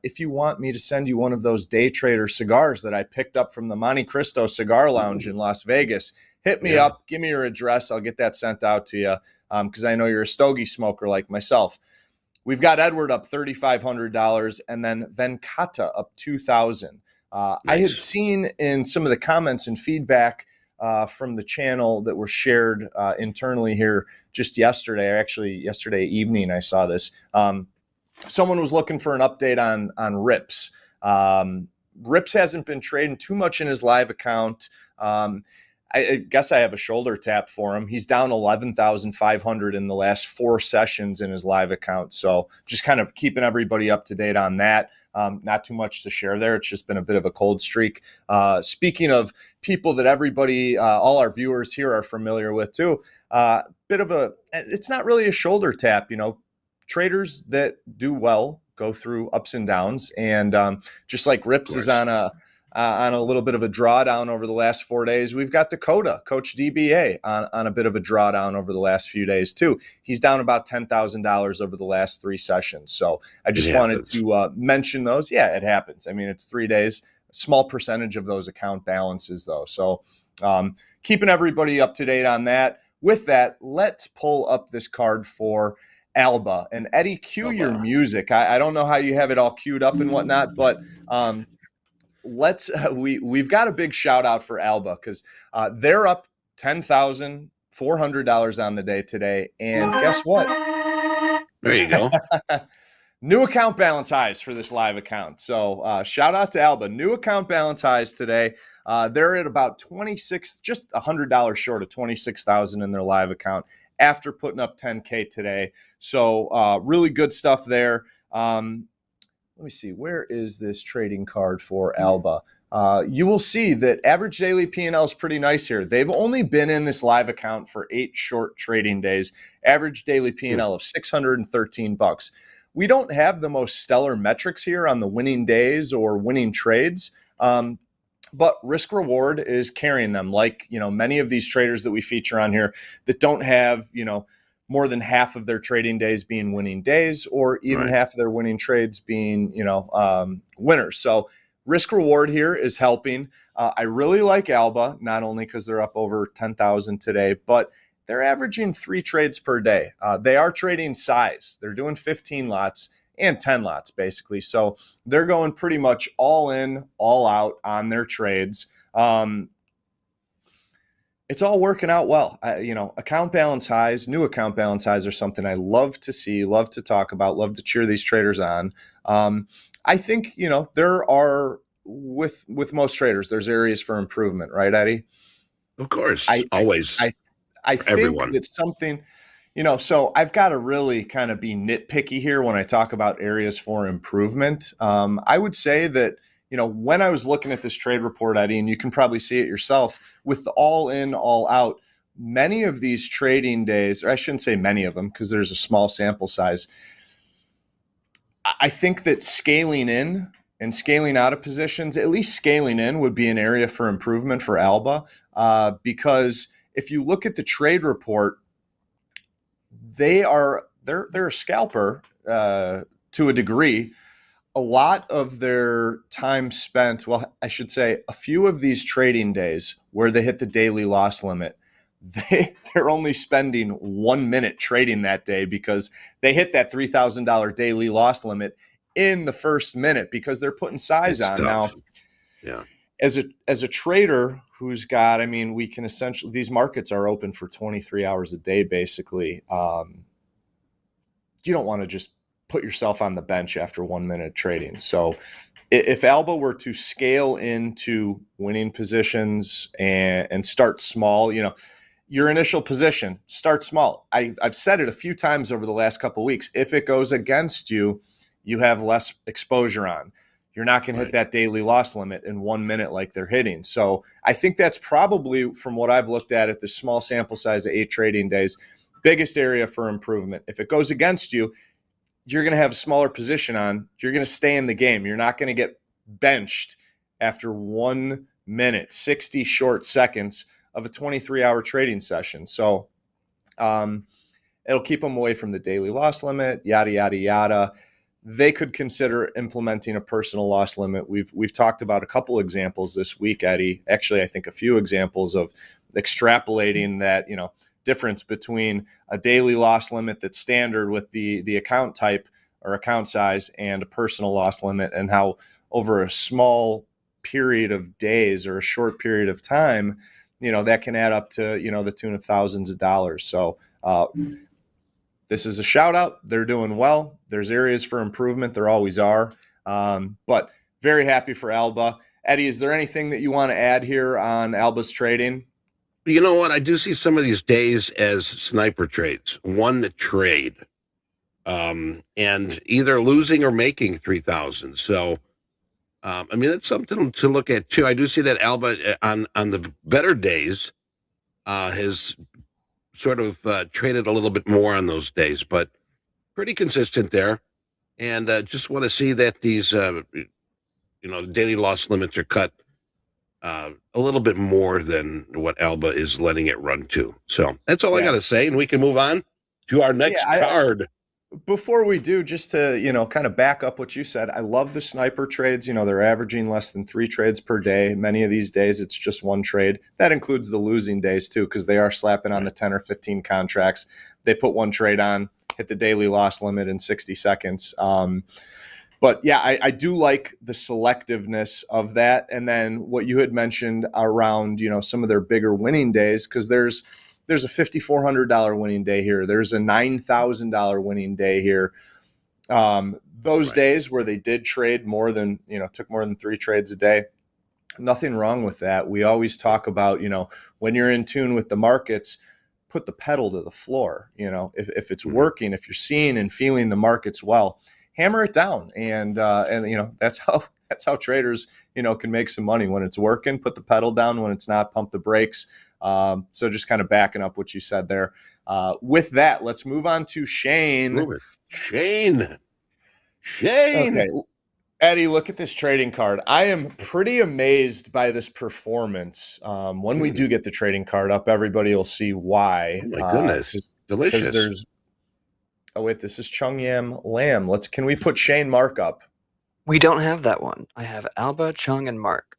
Speaker 8: If you want me to send you one of those day trader cigars that I picked up from the Monte Cristo Cigar Lounge in Las Vegas, hit me up. Give me your address. I'll get that sent out to you because I know you're a stogie smoker like myself. We've got Edward up $3,500 and then Venkata up $2,000. Nice. I had seen in some of the comments and feedback from the channel that were shared internally here just yesterday, or actually yesterday evening, I saw this. Someone was looking for an update on RIPS. RIPS hasn't been trading too much in his live account. I guess I have a shoulder tap for him. He's down 11,500 in the last 4 sessions in his live account. So just kind of keeping everybody up to date on that. Not too much to share there. It's just been a bit of a cold streak. Speaking of people that everybody, all our viewers here are familiar with too, it's not really a shoulder tap, traders that do well go through ups and downs. And just like RIPS is on a little bit of a drawdown over the last 4 days, we've got Dakota, Coach DBA, on a bit of a drawdown over the last few days too. He's down about $10,000 over the last 3 sessions. So I just wanted to mention those. Yeah, it happens. I mean, it's 3 days, small percentage of those account balances though. So keeping everybody up to date on that. With that, let's pull up this card for Alba. And Eddie, cue your music. I don't know how you have it all queued up and whatnot, but we've got a big shout out for Alba because they're up $10,400 on the day today. And guess what?
Speaker 7: There you go.
Speaker 8: New account balance highs for this live account. So shout out to Alba. New account balance highs today. They're at about 26, just $100 short of 26,000 in their live account after putting up 10K today. So really good stuff there. Let me see. Where is this trading card for Alba? You will see that average daily P&L is pretty nice here. They've only been in this live account for 8 short trading days. Average daily P&L of $613. We don't have the most stellar metrics here on the winning days or winning trades, but risk reward is carrying them. Like many of these traders that we feature on here that don't have more than half of their trading days being winning days, or even half of their winning trades being, winners. So risk reward here is helping. I really like Alba, not only because they're up over 10,000 today, but they're averaging 3 trades per day. They are trading size. They're doing 15 lots and 10 lots basically. So they're going pretty much all in, all out on their trades. It's all working out well. Account balance highs, new account balance highs are something I love to see, love to talk about, love to cheer these traders on. I think, there are, with most traders, there's areas for improvement, right, Eddie?
Speaker 7: Of course, always.
Speaker 8: I think everyone. That's something, so I've got to really kind of be nitpicky here when I talk about areas for improvement. I would say that, when I was looking at this trade report, Eddie, and you can probably see it yourself, with the all in, all out, many of these trading days, or I shouldn't say many of them because there's a small sample size, I think that scaling in and scaling out of positions, at least scaling in would be an area for improvement for Alba, because if you look at the trade report, they're a scalper to a degree. A lot of their time spent, well, I should say a few of these trading days where they hit the daily loss limit, they're only spending 1 minute trading that day because they hit that $3,000 daily loss limit in the first minute because they're putting size on. Now,
Speaker 7: yeah,
Speaker 8: as a trader who's got, I mean, we can essentially, these markets are open for 23 hours a day, basically. You don't want to just put yourself on the bench after 1 minute trading. So if Alba were to scale into winning positions and start small, your initial position, start small. I've said it a few times over the last couple of weeks. If it goes against you, you have less exposure on. You're not going to hit that daily loss limit in 1 minute like they're hitting. So I think that's probably, from what I've looked at the small sample size of 8 trading days, biggest area for improvement. If it goes against you, you're going to have a smaller position on. You're going to stay in the game. You're not going to get benched after 1 minute, 60 short seconds of a 23-hour trading session. So it'll keep them away from the daily loss limit, yada, yada, yada. They could consider implementing a personal loss limit. We've talked about a couple examples this week, Eddie. Actually, I think a few examples of extrapolating that, difference between a daily loss limit that's standard with the account type or account size and a personal loss limit, and how over a small period of days or a short period of time, that can add up to, the tune of thousands of dollars. So this is a shout out. They're doing well. There's areas for improvement. There always are. But very happy for Alba. Eddie, is there anything that you want to add here on Alba's trading?
Speaker 7: You know what? I do see some of these days as sniper trades, one trade, and either losing or making 3,000. So, that's something to look at too. I do see that Alba on the better days has sort of traded a little bit more on those days, but pretty consistent there. And just want to see that these, daily loss limits are cut a little bit more than what Alba is letting it run to. So that's all I got to say. And we can move on to our next card.
Speaker 8: Before we do, just to, kind of back up what you said, I love the sniper trades. They're averaging less than 3 trades per day. Many of these days, it's just 1 trade. That includes the losing days too, because they are slapping on the 10 or 15 contracts. They put 1 trade on, hit the daily loss limit in 60 seconds. But yeah, I do like the selectiveness of that. And then what you had mentioned around, some of their bigger winning days, because there's a $5,400 winning day here. There's a $9,000 winning day here. Those days where they did trade more than, took more than 3 trades a day, nothing wrong with that. We always talk about, when you're in tune with the markets, put the pedal to the floor. If it's working, if you're seeing and feeling the markets well, hammer it down. And that's how traders, can make some money. When it's working, put the pedal down. When it's not, pump the brakes. So just kind of backing up what you said there. With that, let's move on to Shane.
Speaker 7: Shane.
Speaker 8: Okay. Eddie, look at this trading card. I am pretty amazed by this performance. When we do get the trading card up, everybody will see why.
Speaker 7: Oh my goodness. Delicious.
Speaker 8: This is Chung Yam Lamb. Can we put Shane Mark up?
Speaker 9: We don't have that one. I have Alba, Chung, and Mark.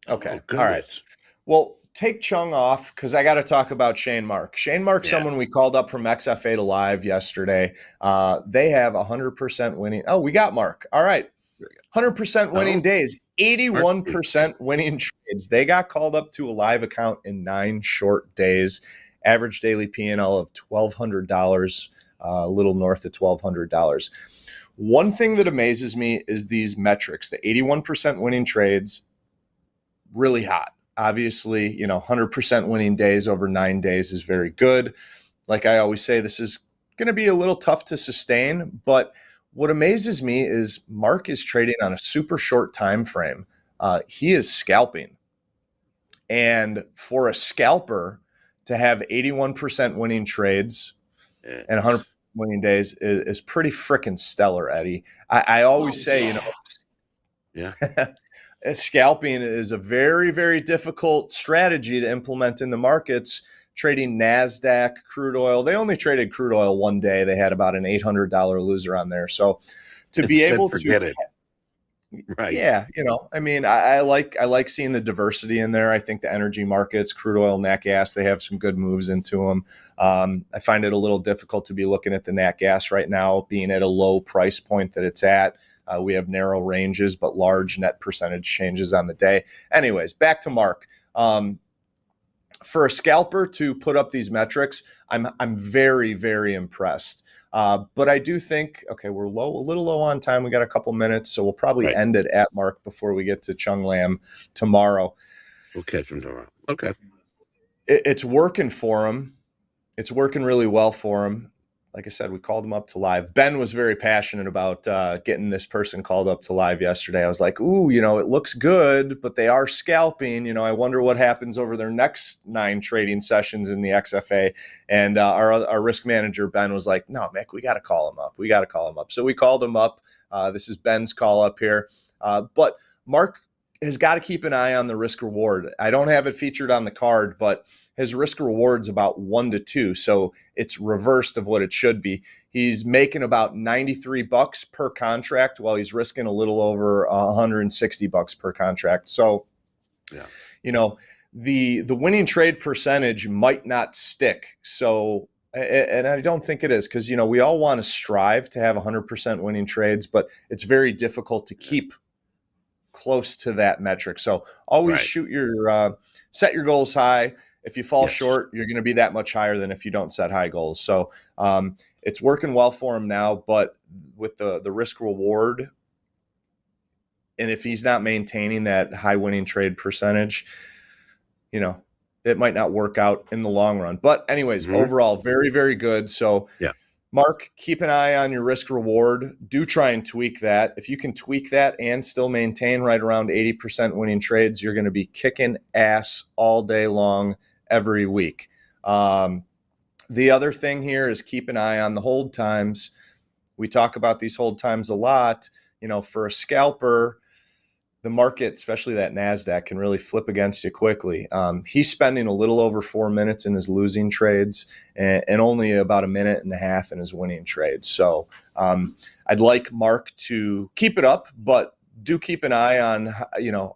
Speaker 8: Okay. All right. Well, take Chung off because I got to talk about Shane Mark. Shane Mark, someone we called up from XFA to Live yesterday. They have 100% winning. Oh, we got Mark. All right. 100% winning days, 81% winning trades. They got called up to a live account in 9 short days. Average daily P&L of $1,200, a little north of $1,200. One thing that amazes me is these metrics. The 81% winning trades, really hot. Obviously, 100% winning days over 9 days is very good. Like I always say, this is going to be a little tough to sustain, but what amazes me is Mark is trading on a super short time frame. He is scalping. And for a scalper to have 81% winning trades and 100% winning days is pretty freaking stellar, Eddie. I always say,
Speaker 7: Yeah.
Speaker 8: Scalping is a very, very difficult strategy to implement in the markets. Trading NASDAQ, crude oil. They only traded crude oil one day. They had about an $800 loser on there. So to be able to
Speaker 7: forget it. Right.
Speaker 8: Yeah, I mean, I like seeing the diversity in there. I think the energy markets, crude oil, nat gas, they have some good moves into them. I find it a little difficult to be looking at the nat gas right now, being at a low price point that it's at. We have narrow ranges, but large net percentage changes on the day. Anyways, back to Mark. For a scalper to put up these metrics, I'm very, very impressed. But I do think, okay, we're a little low on time. We got a couple minutes, so we'll probably end it at Mark before we get to Chung Lam tomorrow.
Speaker 7: We'll catch him tomorrow. Okay.
Speaker 8: It's working for him. It's working really well for him. Like I said, we called him up to live. Ben was very passionate about getting this person called up to live yesterday. I was like, ooh, it looks good, but they are scalping. I wonder what happens over their next 9 trading sessions in the XFA. And our risk manager, Ben, was like, no, Mick, we got to call him up. So we called him up. This is Ben's call up here. But Mark has got to keep an eye on the risk reward. I don't have it featured on the card, but his risk reward's about 1 to 2. So it's reversed of what it should be. He's making about $93 per contract while he's risking a little over $160 per contract. So, the winning trade percentage might not stick. So, and I don't think it is, because, we all want to strive to have 100% winning trades, but it's very difficult to keep close to that metric. So always set your goals high. If you fall short, you're going to be that much higher than if you don't set high goals. So it's working well for him now, but with the risk reward, and if he's not maintaining that high winning trade percentage, it might not work out in the long run. But anyways, overall, very, very good. So Mark, keep an eye on your risk reward. Do try and tweak that. If you can tweak that and still maintain right around 80% winning trades, you're going to be kicking ass all day long, every week. The other thing here is keep an eye on the hold times. We talk about these hold times a lot. For a scalper, the market, especially that NASDAQ, can really flip against you quickly. He's spending a little over 4 minutes in his losing trades and only about 1.5 minutes in his winning trades. So I'd like Mark to keep it up, but do keep an eye on,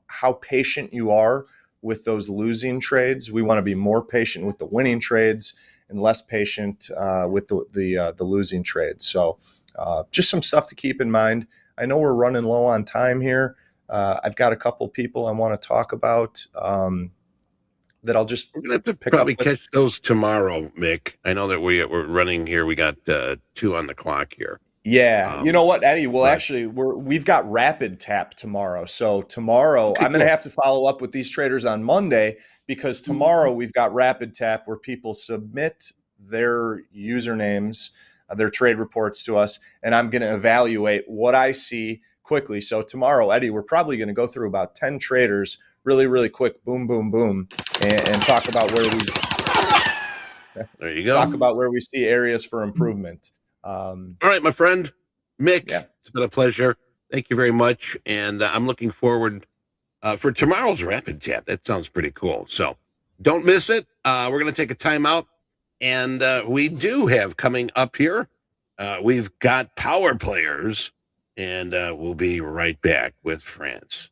Speaker 8: how patient you are with those losing trades. We want to be more patient with the winning trades and less patient with the losing trades. So just some stuff to keep in mind. I know we're running low on time here. I've got a couple people I want to talk about that I'll just.
Speaker 7: We're gonna have to probably catch those tomorrow, Mick. I know that we're running here. We got 2 on the clock here.
Speaker 8: Yeah, you know what, Eddie? Well, actually, we've got rapid tap tomorrow. So tomorrow, I'm going to have to follow up with these traders on Monday, because tomorrow we've got rapid tap where people submit their usernames, their trade reports to us, and I'm going to evaluate what I see quickly. So tomorrow, Eddie, we're probably going to go through about 10 traders really, really quick, boom, boom, boom, and talk about where we
Speaker 7: there you go.
Speaker 8: Talk about where we see areas for improvement.
Speaker 7: All right, my friend Mick, It's been a pleasure. Thank you very much, and I'm looking forward for tomorrow's rapid tap. That sounds pretty cool. So don't miss it. We're going to take a timeout, and we do have coming up here. We've got power players. And we'll be right back with France.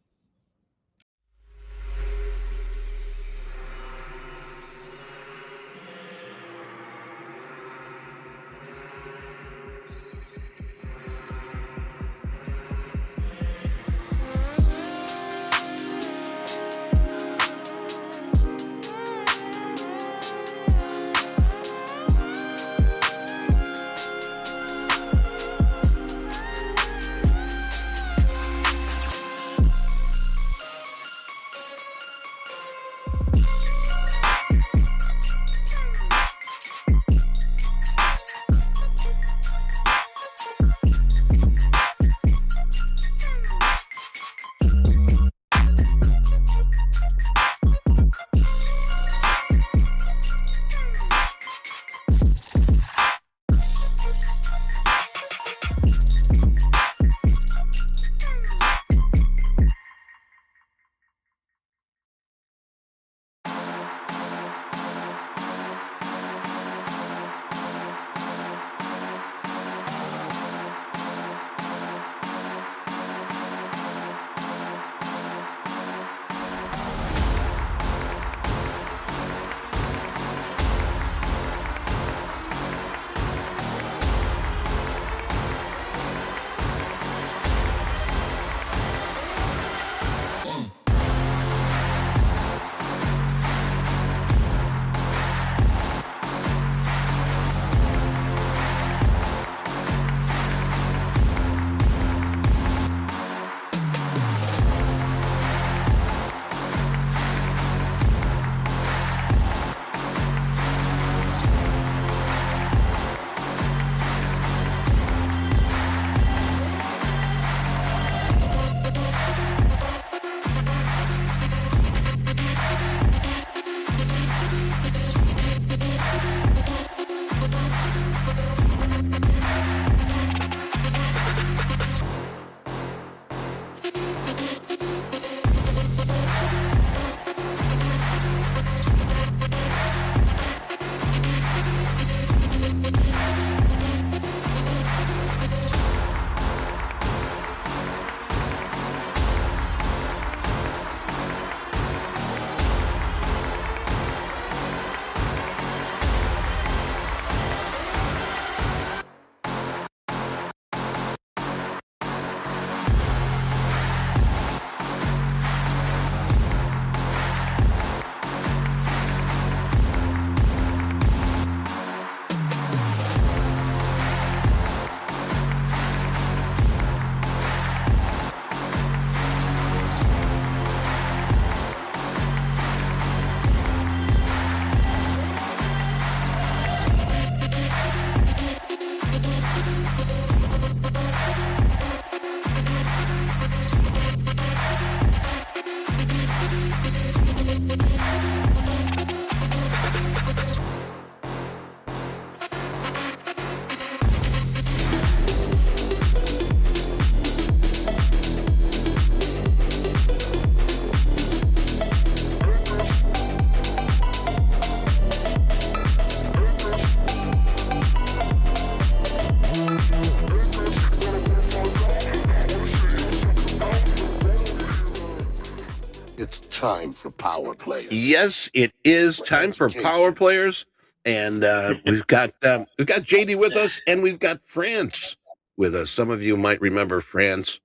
Speaker 10: It's time for power players.
Speaker 7: Yes, it is time for power players, and we've got JD with us, and we've got France with us. Some of you might remember France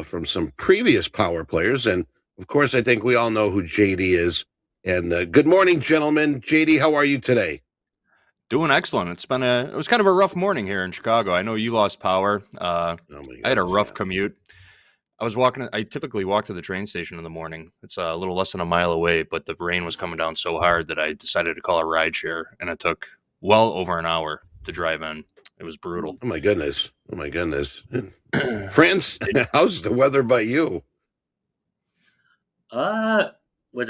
Speaker 7: from some previous power players, and of course, I think we all know who JD is. And good morning, gentlemen. JD, how are you today?
Speaker 5: Doing excellent. It was kind of a rough morning here in Chicago. I know you lost power. I had a rough commute. I typically walk to the train station in the morning. It's a little less than a mile away, but the rain was coming down so hard that I decided to call a rideshare, and it took well over an hour to drive in. It was brutal.
Speaker 7: Oh my goodness. France, how's the weather by you?
Speaker 11: Was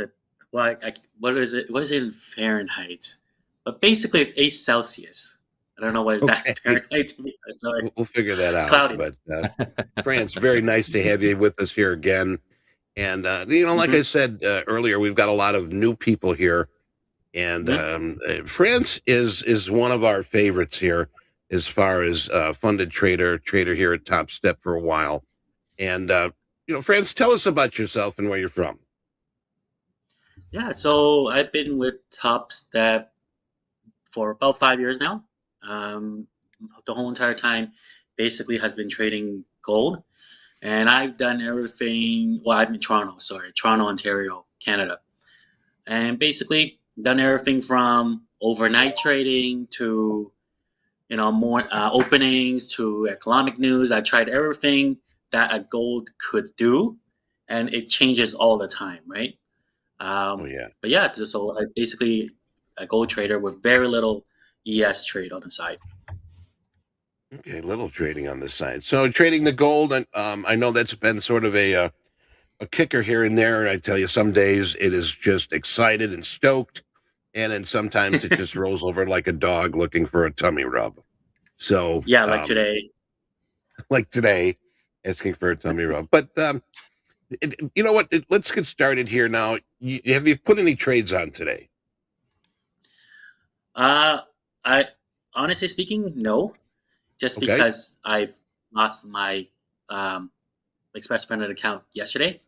Speaker 11: it? Well, what is it? What is it in Fahrenheit? But basically, it's 8 Celsius. I don't know what is that Fahrenheit to be. Sorry.
Speaker 7: We'll figure that out.
Speaker 11: Cloudy.
Speaker 7: But France, very nice to have you with us here again. And like I said earlier, we've got a lot of new people here, and France is one of our favorites here as far as funded trader here at TopStep for a while. And France, tell us about yourself and where you're from.
Speaker 11: Yeah, so I've been with Topstep for about 5 years now. The whole entire time basically has been trading gold. And I've done everything. Well, I'm in Toronto, Ontario, Canada. And basically done everything from overnight trading to, more openings to economic news. I tried everything that a gold could do, and it changes all the time, right? But yeah, so I basically a gold trader with very little ES trade on the side.
Speaker 7: Okay, little trading on the side. So trading the gold, and I know that's been sort of a kicker here and there. I tell you, some days it is just excited and stoked, and then sometimes it just rolls over like a dog looking for a tummy rub. So
Speaker 11: yeah, like
Speaker 7: today, asking for a tummy rub. But you know what? Let's get started here now. Have you put any trades on today?
Speaker 11: I honestly speaking, no. Just because I've lost my Express Funded account yesterday,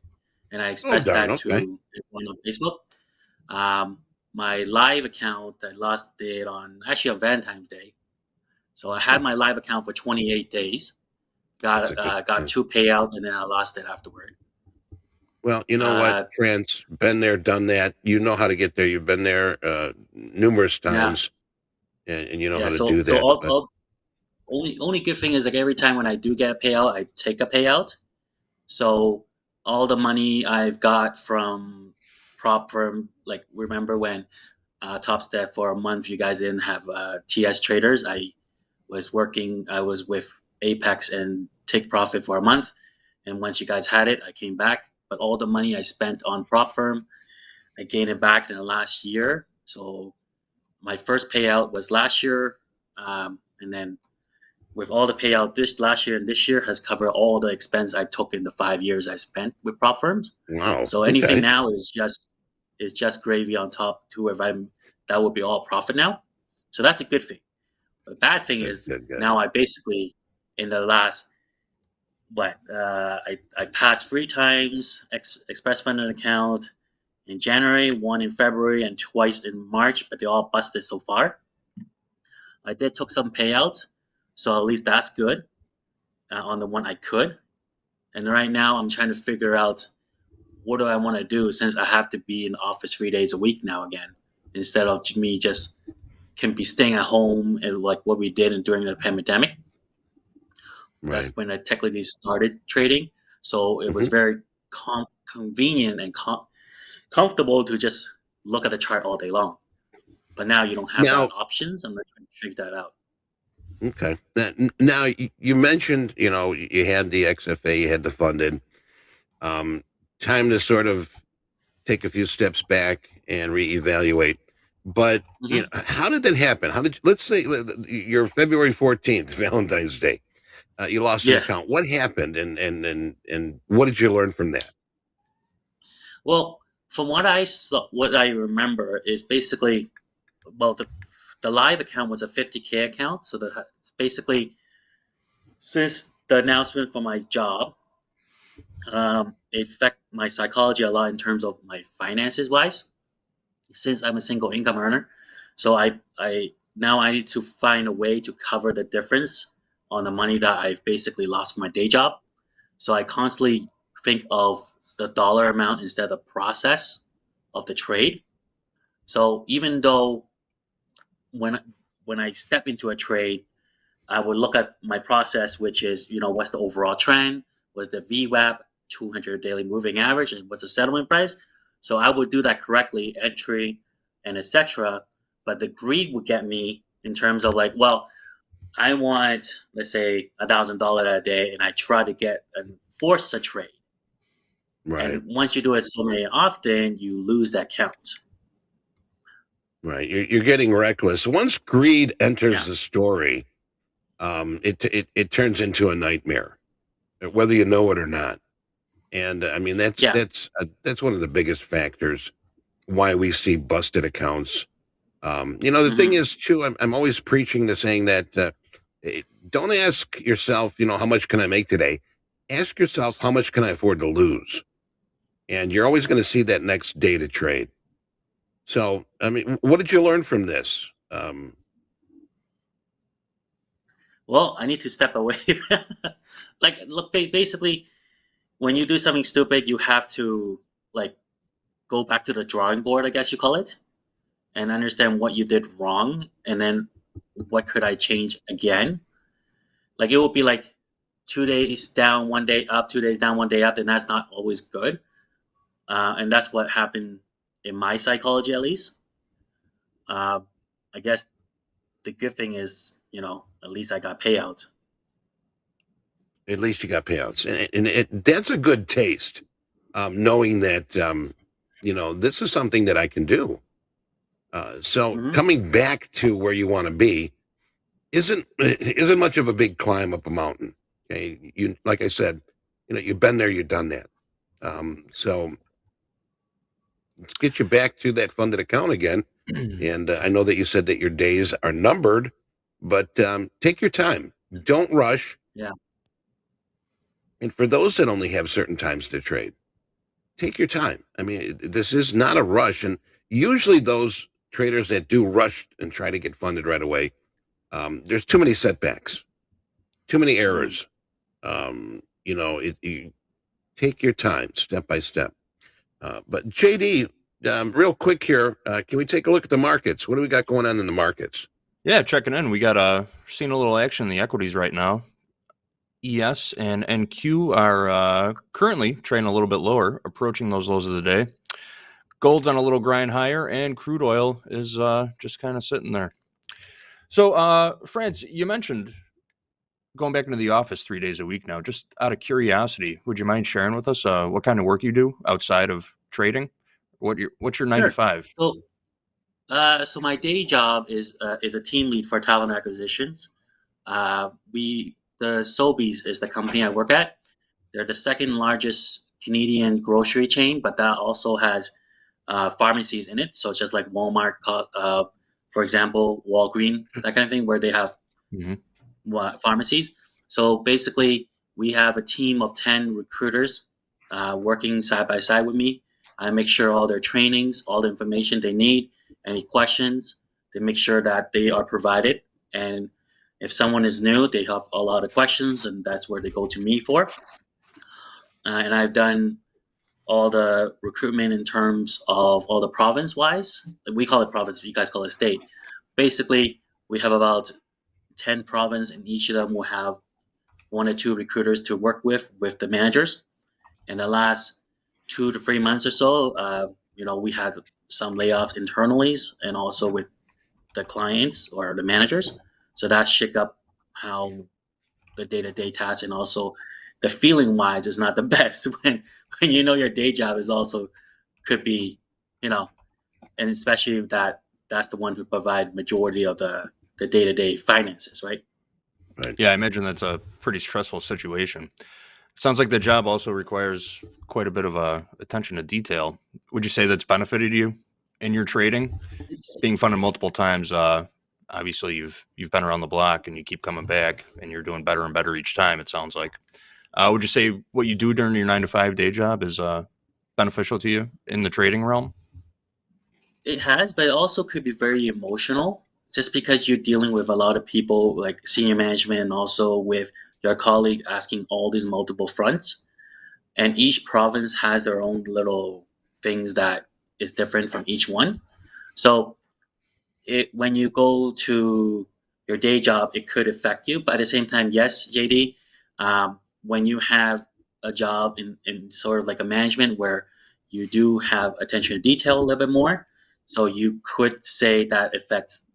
Speaker 11: and I expressed that to everyone on Facebook. My live account, I lost it on Valentine's Day. So I had my live account for 28 days. Got 2 payout, and then I lost it afterward.
Speaker 7: Well, you know what, France, been there, done that. You know how to get there. You've been there numerous times, and you know how to do that.
Speaker 11: So only good thing is, like, every time when I do get a payout, I take a payout. So all the money I've got from prop firm, like, remember when Topstep for a month you guys didn't have TS traders? I was with Apex and Take Profit for a month, and once you guys had it, I came back. But all the money I spent on prop firm, I gained it back in the last year. So my first payout was last year, and then with all the payout this last year and this year has covered all the expense I took in the 5 years I spent with prop firms.
Speaker 7: Wow.
Speaker 11: So anything now is just gravy on top to if that would be all profit now. So that's a good thing. But the bad thing is now I basically in the last I passed 3 times Express Funded account in January, 1 in February, and twice in March, but they all busted so far. I did took some payouts, so at least that's good on the one I could. And right now I'm trying to figure out what do I want to do, since I have to be in the office 3 days a week now again, instead of me just can be staying at home and like what we did during the pandemic. Right. That's when I technically started trading. So it was very convenient and comfortable to just look at the chart all day long. But now you don't have that options. I'm not trying to figure that out.
Speaker 7: Okay. Now you mentioned, you had the XFA, you had the funded. Time to sort of take a few steps back and reevaluate. But how did that happen? Let's say your February 14th, Valentine's Day. You lost an account. What happened, and what did you learn from that?
Speaker 11: Well, from what I saw, what I remember is basically, the live account was a 50K account. So basically, since the announcement for my job, it affect my psychology a lot in terms of my finances wise, since I'm a single income earner. So I now I need to find a way to cover the difference on the money that I've basically lost from my day job. So I constantly think of the dollar amount instead of the process of the trade. So even though when when I step into a trade, I would look at my process, which is, what's the overall trend, what's the VWAP, 200 daily moving average, and what's the settlement price. So I would do that correctly, entry and etc. But the greed would get me in terms of like, well, I want, let's say, $1,000 a day, and I try to get and force a trade.
Speaker 7: Right.
Speaker 11: And once you do it so many often, you lose that count.
Speaker 7: Right. You're getting reckless. Once greed enters the story, it turns into a nightmare, whether you know it or not. And I mean, that's one of the biggest factors why we see busted accounts. The thing is too, I'm always preaching the saying that don't ask yourself, how much can I make today? Ask yourself, how much can I afford to lose? And you're always going to see that next day to trade. So, I mean, what did you learn from this?
Speaker 11: Well, I need to step away. Like, look, basically, when you do something stupid, you have to like go back to the drawing board, I guess you call it, and understand what you did wrong, and then what could I change again. Like it will be like 2 days down, 1 day up, 2 days down, 1 day up, and that's not always good. And that's what happened in my psychology, at least. I guess the good thing is, at least I got payout.
Speaker 7: At least you got payouts, and that's a good taste, knowing that this is something that I can do. So coming back to where you want to be isn't much of a big climb up a mountain. Okay, you like I said, you've been there, you've done that. So let's get you back to that funded account again. And I know that you said that your days are numbered, but take your time. Don't rush.
Speaker 11: Yeah.
Speaker 7: And for those that only have certain times to trade, take your time. I mean, this is not a rush. And usually those traders that do rush and try to get funded right away, there's too many setbacks, too many errors. You take your time, step by step. But JD, real quick here, can we take a look at the markets? What do we got going on in the markets?
Speaker 5: Yeah, checking in. We got seeing a little action in the equities right now. ES and NQ are currently trading a little bit lower, approaching those lows of the day. Gold's on a little grind higher, and crude oil is just kind of sitting there. So, France, you mentioned going back into the office 3 days a week now. Just out of curiosity, would you mind sharing with us what kind of work you do outside of trading? What's your 9 to 5?
Speaker 11: So my day job is a team lead for talent acquisitions. The Sobeys is the company I work at. They're the second largest Canadian grocery chain, but that also has pharmacies in it. So it's just like Walmart, for example, Walgreens, that kind of thing, where they have pharmacies. So basically, we have a team of 10 recruiters working side by side with me. I make sure all their trainings, all the information they need, any questions, they make sure that they are provided. And if someone is new, they have a lot of questions, and that's where they go to me for. And I've done all the recruitment in terms of all the province-wise. We call it province, you guys call it state. Basically, we have about 10 provinces, and each of them will have 1 or 2 recruiters to work with the managers. In the last 2 to 3 months or so, we had some layoffs internally and also with the clients or the managers. So that shook up how the day-to-day tasks, and also the feeling-wise is not the best when your day job is also could be, and especially that's the one who provides majority of the day-to-day finances, right?
Speaker 7: Right.
Speaker 5: Yeah, I imagine that's a pretty stressful situation. Sounds like the job also requires quite a bit of attention to detail. Would you say that's benefited you in your trading? Being funded multiple times, obviously you've been around the block and you keep coming back and you're doing better and better each time, it sounds like. Would you say what you do during your 9-to-5 day job is beneficial to you in the trading realm?
Speaker 11: It has, but it also could be very emotional just because you're dealing with a lot of people like senior management and also with your colleague asking all these multiple fronts. And each province has their own little things that is different from each one. So when you go to your day job, it could affect you. But at the same time, yes, JD, when you have a job in sort of like a management where you do have attention to detail a little bit more, so you could say that affects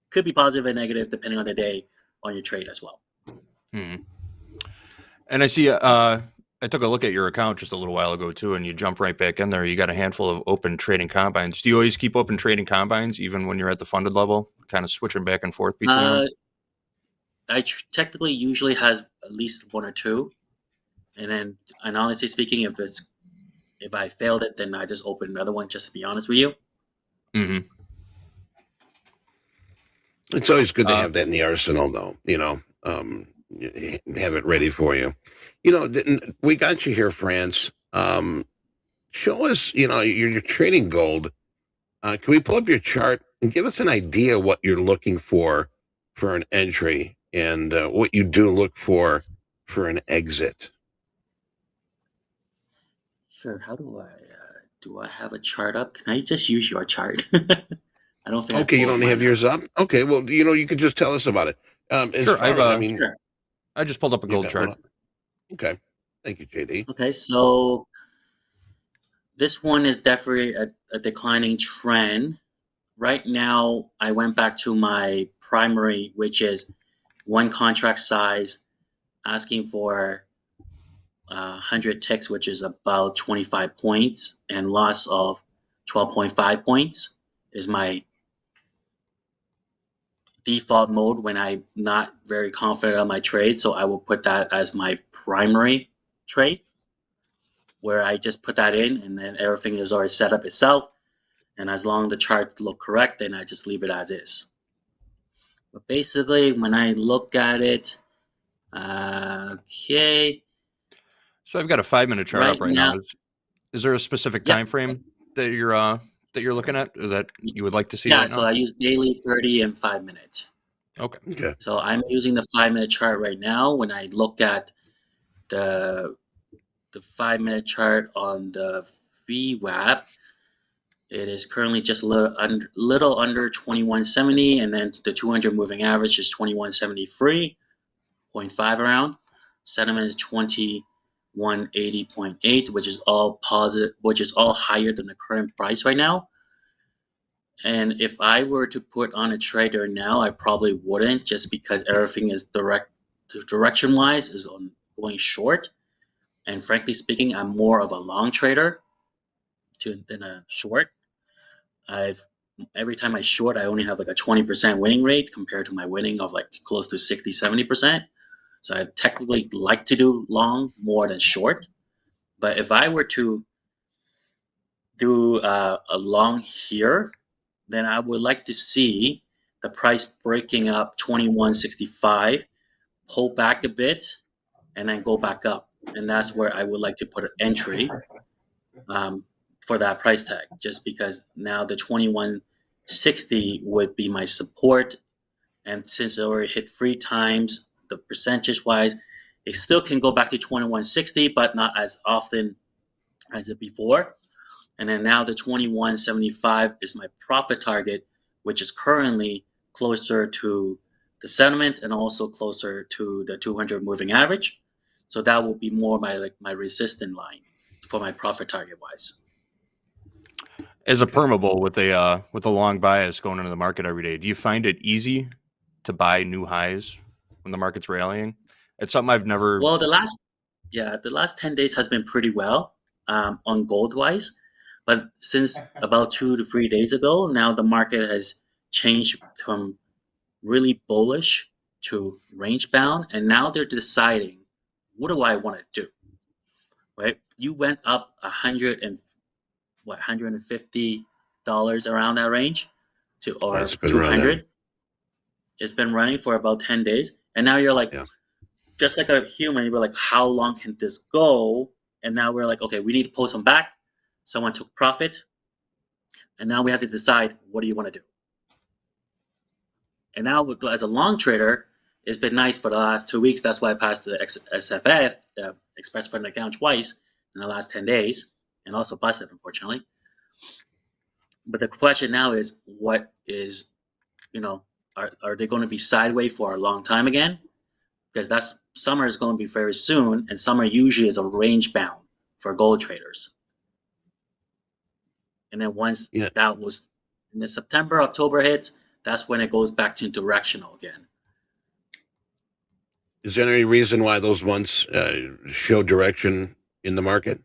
Speaker 11: could be positive and negative depending on the day on your trade as well.
Speaker 5: And I see I took a look at your account just a little while ago too, and you jump right back in there. You got a handful of open trading combines. Do you always keep open trading combines even when you're at the funded level, kind of switching back and forth between them?
Speaker 11: I technically usually has at least one or two, and honestly speaking, if I failed it, then I just open another one. Just to be honest with you.
Speaker 5: Mm-hmm.
Speaker 7: It's always good to have that in the arsenal, though. Have it ready for you. We got you here, France. Show us, you're trading gold. Can we pull up your chart and give us an idea what you're looking for an entry and what you do look for an exit?
Speaker 11: Sure. How do I have a chart up? Can I just use your chart? I don't think.
Speaker 7: Okay, you don't have yours up. Okay, well, you could just tell us about it.
Speaker 5: Sure.
Speaker 11: Sure.
Speaker 5: I just pulled up a gold chart.
Speaker 7: Okay, thank you, JD.
Speaker 11: Okay, so this one is definitely a declining trend. Right now, I went back to my primary, which is one contract size, asking for 100 ticks, which is about 25 points, and loss of 12.5 points is my default mode when I'm not very confident on my trade. So I will put that as my primary trade, where I just put that in and then everything is already set up itself. And as long as the charts look correct, then I just leave it as is. But basically, when I look at it, okay.
Speaker 5: So I've got a 5-minute chart up right now. Is there a specific time frame that you're looking at or that you would like to see?
Speaker 11: Yeah,
Speaker 5: right
Speaker 11: so
Speaker 5: now?
Speaker 11: I use daily, 30, and 5 minutes.
Speaker 5: Okay.
Speaker 11: So I'm using the 5-minute chart right now. When I look at the 5-minute chart on the VWAP, it is currently just a little under 2170, and then the 200 moving average is 2173.5 around. Sentiment is 2180.8, which is all positive, which is all higher than the current price right now. And if I were to put on a trader now, I probably wouldn't, just because everything is direction-wise is on going short. And frankly speaking, I'm more of a long trader than a short. Every time I short, I only have like a 20% winning rate compared to my winning of like close to 60-70%. So I technically like to do long more than short. But if I were to do a long here, then I would like to see the price breaking up 2165, pull back a bit, and then go back up. And that's where I would like to put an entry for that price tag, just because now the 2160 would be my support. And since it already hit 3 times, the percentage wise, it still can go back to 2160, but not as often as it before. And then now the 2175 is my profit target, which is currently closer to the sentiment and also closer to the 200 moving average. So that will be more my resistance line for my profit target wise.
Speaker 5: As a permable with a long bias going into the market every day, do you find it easy to buy new highs when the market's rallying? It's something I've never.
Speaker 11: Well, the last 10 days has been pretty well on gold wise. But since about 2 to 3 days ago, now the market has changed from really bullish to range bound, and now they're deciding, what do I want to do? Right? You went up $150 around that range or 200. It's been running for about 10 days, and now you're like, just like a human, we're like, how long can this go? And now we're like, okay, we need to pull some back. Someone took profit, and now we have to decide, what do you want to do? And now, as a long trader, it's been nice for the last 2 weeks. That's why I passed the SFF, the Express Fund Account, twice in the last 10 days, and also busted, unfortunately. But the question now is, what is, are they going to be sideways for a long time again? Because summer is going to be very soon, and summer usually is a range bound for gold traders. And then once that was in the September, October hits, that's when it goes back to directional again.
Speaker 7: Is there any reason why those months show direction in the market?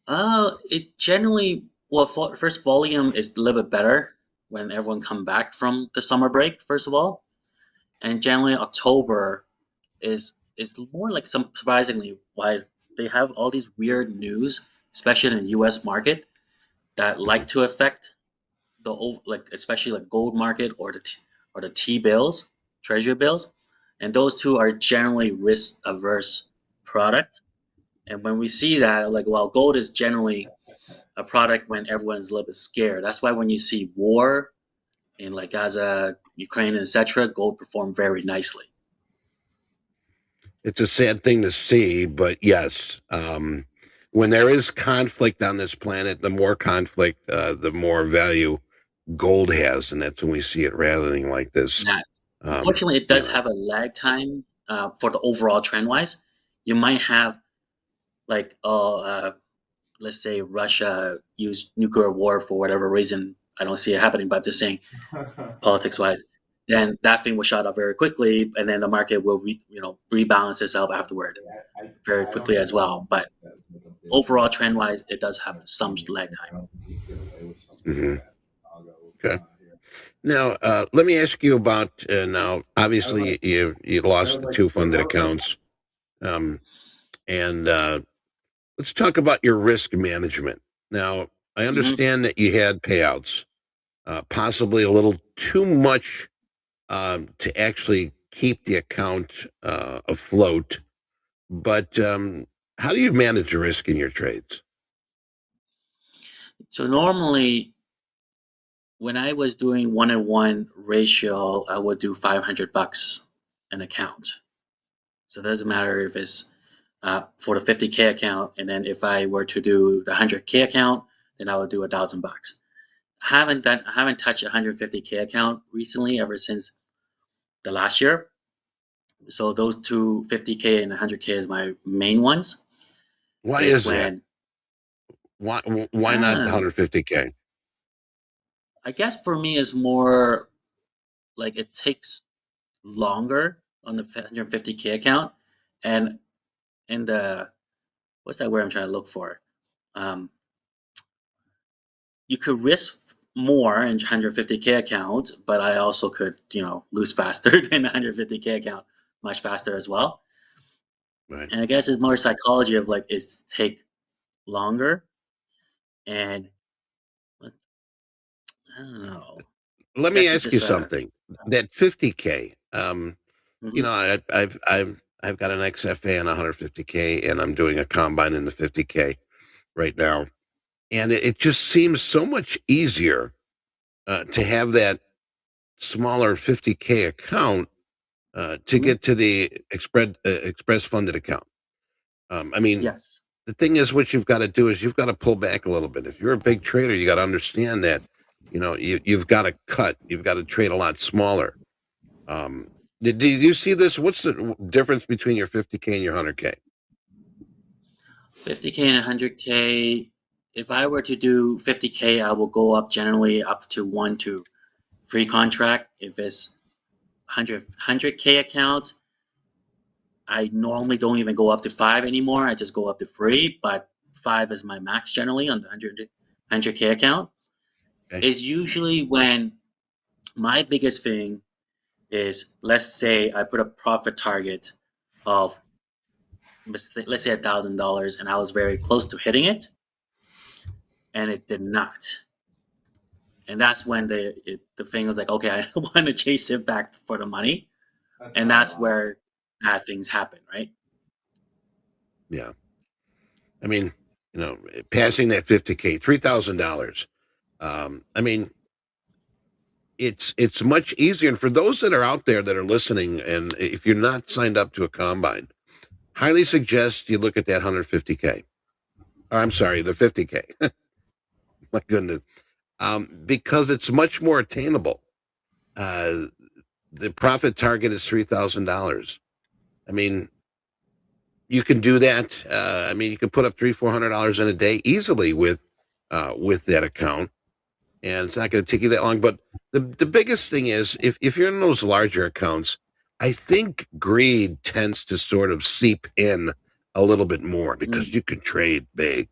Speaker 11: It generally, first volume is a little bit better when everyone come back from the summer break, first of all. And generally October is more like surprisingly why they have all these weird news, especially in the US market, that like to affect especially like gold market or the T bills, treasury bills. And those two are generally risk averse product. And when we see that, like, well, gold is generally a product when everyone's a little bit scared. That's why when you see war in like Gaza, Ukraine, etc., gold perform very nicely.
Speaker 7: It's a sad thing to see, but yes, when there is conflict on this planet, the more conflict, the more value gold has, and that's when we see it rallying like this.
Speaker 11: Yeah. Unfortunately, it does have a lag time for the overall trend wise. You might have like, let's say Russia used nuclear war for whatever reason. I don't see it happening, but I'm just saying, politics wise, then that thing will shut up very quickly, and then the market will rebalance itself afterward very quickly as well. But overall trend wise, it does have some lag time.
Speaker 7: Mm-hmm. Okay. Now, let me ask you about now. Obviously, you lost the 2 funded accounts, and let's talk about your risk management. Now, I understand that you had payouts, possibly a little too much to actually keep the account afloat. But how do you manage the risk in your trades?
Speaker 11: So normally, when I was doing 1-to-1 ratio, I would do $500 an account. So it doesn't matter if it's for the 50K account, and then if I were to do the 100K account, then I would do $1,000. I haven't touched a 150K account recently ever since the last year. So those two 50K and 100K is my main ones.
Speaker 7: Why is that? Why not 150K?
Speaker 11: I guess for me it's more like it takes longer on the 150K account, and in the what's that word I'm trying to look for? You could risk more in 150K account, but I also could lose faster than the 150K account, much faster as well.
Speaker 7: Right.
Speaker 11: And I guess it's more psychology of like it's take longer, and I don't know.
Speaker 7: Let me ask you something. That 50K, I've got an XFA and 150K, and I'm doing a combine in the 50K right now, and it just seems so much easier to have that smaller 50K account to get to the express funded account. I mean,
Speaker 11: yes.
Speaker 7: The thing is, what you've got to do is you've got to pull back a little bit. If you're a big trader, you got to understand that, you've got to cut. You've got to trade a lot smaller. Did you see this? What's the difference between your 50K and your 100K?
Speaker 11: 50K and 100K. If I were to do 50K, I will go up generally up to 1 to 3 contract. If it's 100K account, I normally don't even go up to 5 anymore. I just go up to 3, but 5 is my max generally on the 100K account. Okay. It's usually when my biggest thing is, let's say I put a profit target of, let's say $1,000, and I was very close to hitting it, and it did not. And that's when the thing was like, okay, I want to chase it back for the money. and that's where bad things happen, right?
Speaker 7: Yeah. I mean, passing that 50K, $3,000. I mean, it's much easier. And for those that are out there that are listening, and if you're not signed up to a combine, highly suggest you look at that 150K. I'm sorry, the 50K. My goodness. Because it's much more attainable. The profit target is $3,000. I mean, you can do that. I mean, you can put up $300-400 in a day easily with that account, and it's not going to take you that long. But the biggest thing is if you're in those larger accounts, I think greed tends to sort of seep in a little bit more because you can trade big,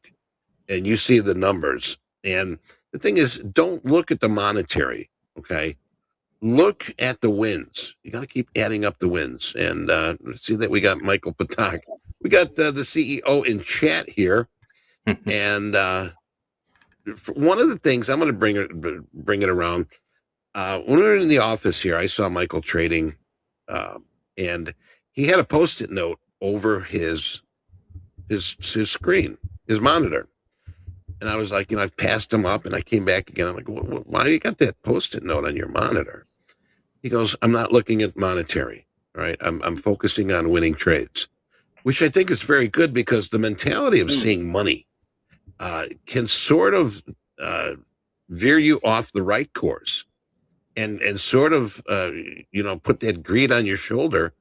Speaker 7: and you see the numbers. And the thing is, don't look at the monetary. Okay. Look at the wins. You got to keep adding up the wins. And see that we got Michael Patak. We got the CEO in chat here. And one of the things I'm going to bring it around. When we were in the office here, I saw Michael trading, and he had a Post-it note over his screen, his monitor. And I was like, I passed him up, and I came back again. I'm like, why you got that Post-it note on your monitor? He goes, I'm not looking at monetary, right? I'm focusing on winning trades, which I think is very good because the mentality of seeing money can sort of veer you off the right course and sort of, put that greed on your shoulder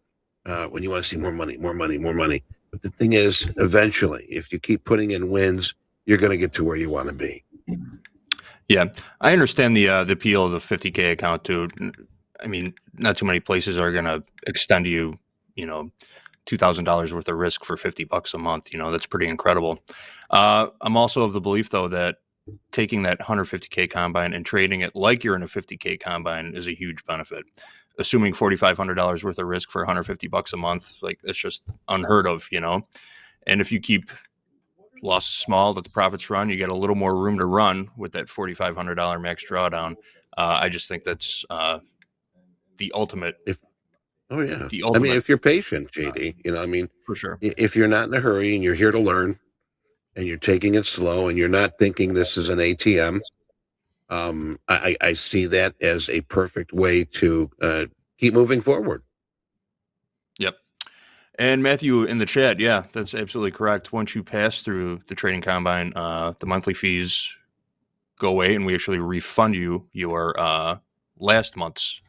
Speaker 7: when you want to see more money, more money, more money. But the thing is, eventually, if you keep putting in wins, you're going to get to where you want to be.
Speaker 5: Yeah, I understand the appeal of the 50K account too. I mean, not too many places are going to extend you, $2,000 worth of risk for $50 a month. That's pretty incredible. I'm also of the belief, though, that taking that 150K combine and trading it like you're in a 50K combine is a huge benefit. Assuming $4,500 worth of risk for $150 a month, like it's just unheard of, And if you keep losses small, that the profits run, you get a little more room to run with that $4,500 max drawdown. I just think that's the ultimate.
Speaker 7: If you're patient, JD,
Speaker 5: for sure.
Speaker 7: If you're not in a hurry and you're here to learn and you're taking it slow and you're not thinking this is an ATM, I see that as a perfect way to keep moving forward.
Speaker 5: Yep. And Matthew in the chat, yeah, that's absolutely correct. Once you pass through the trading combine, the monthly fees go away, and we actually refund you your last month's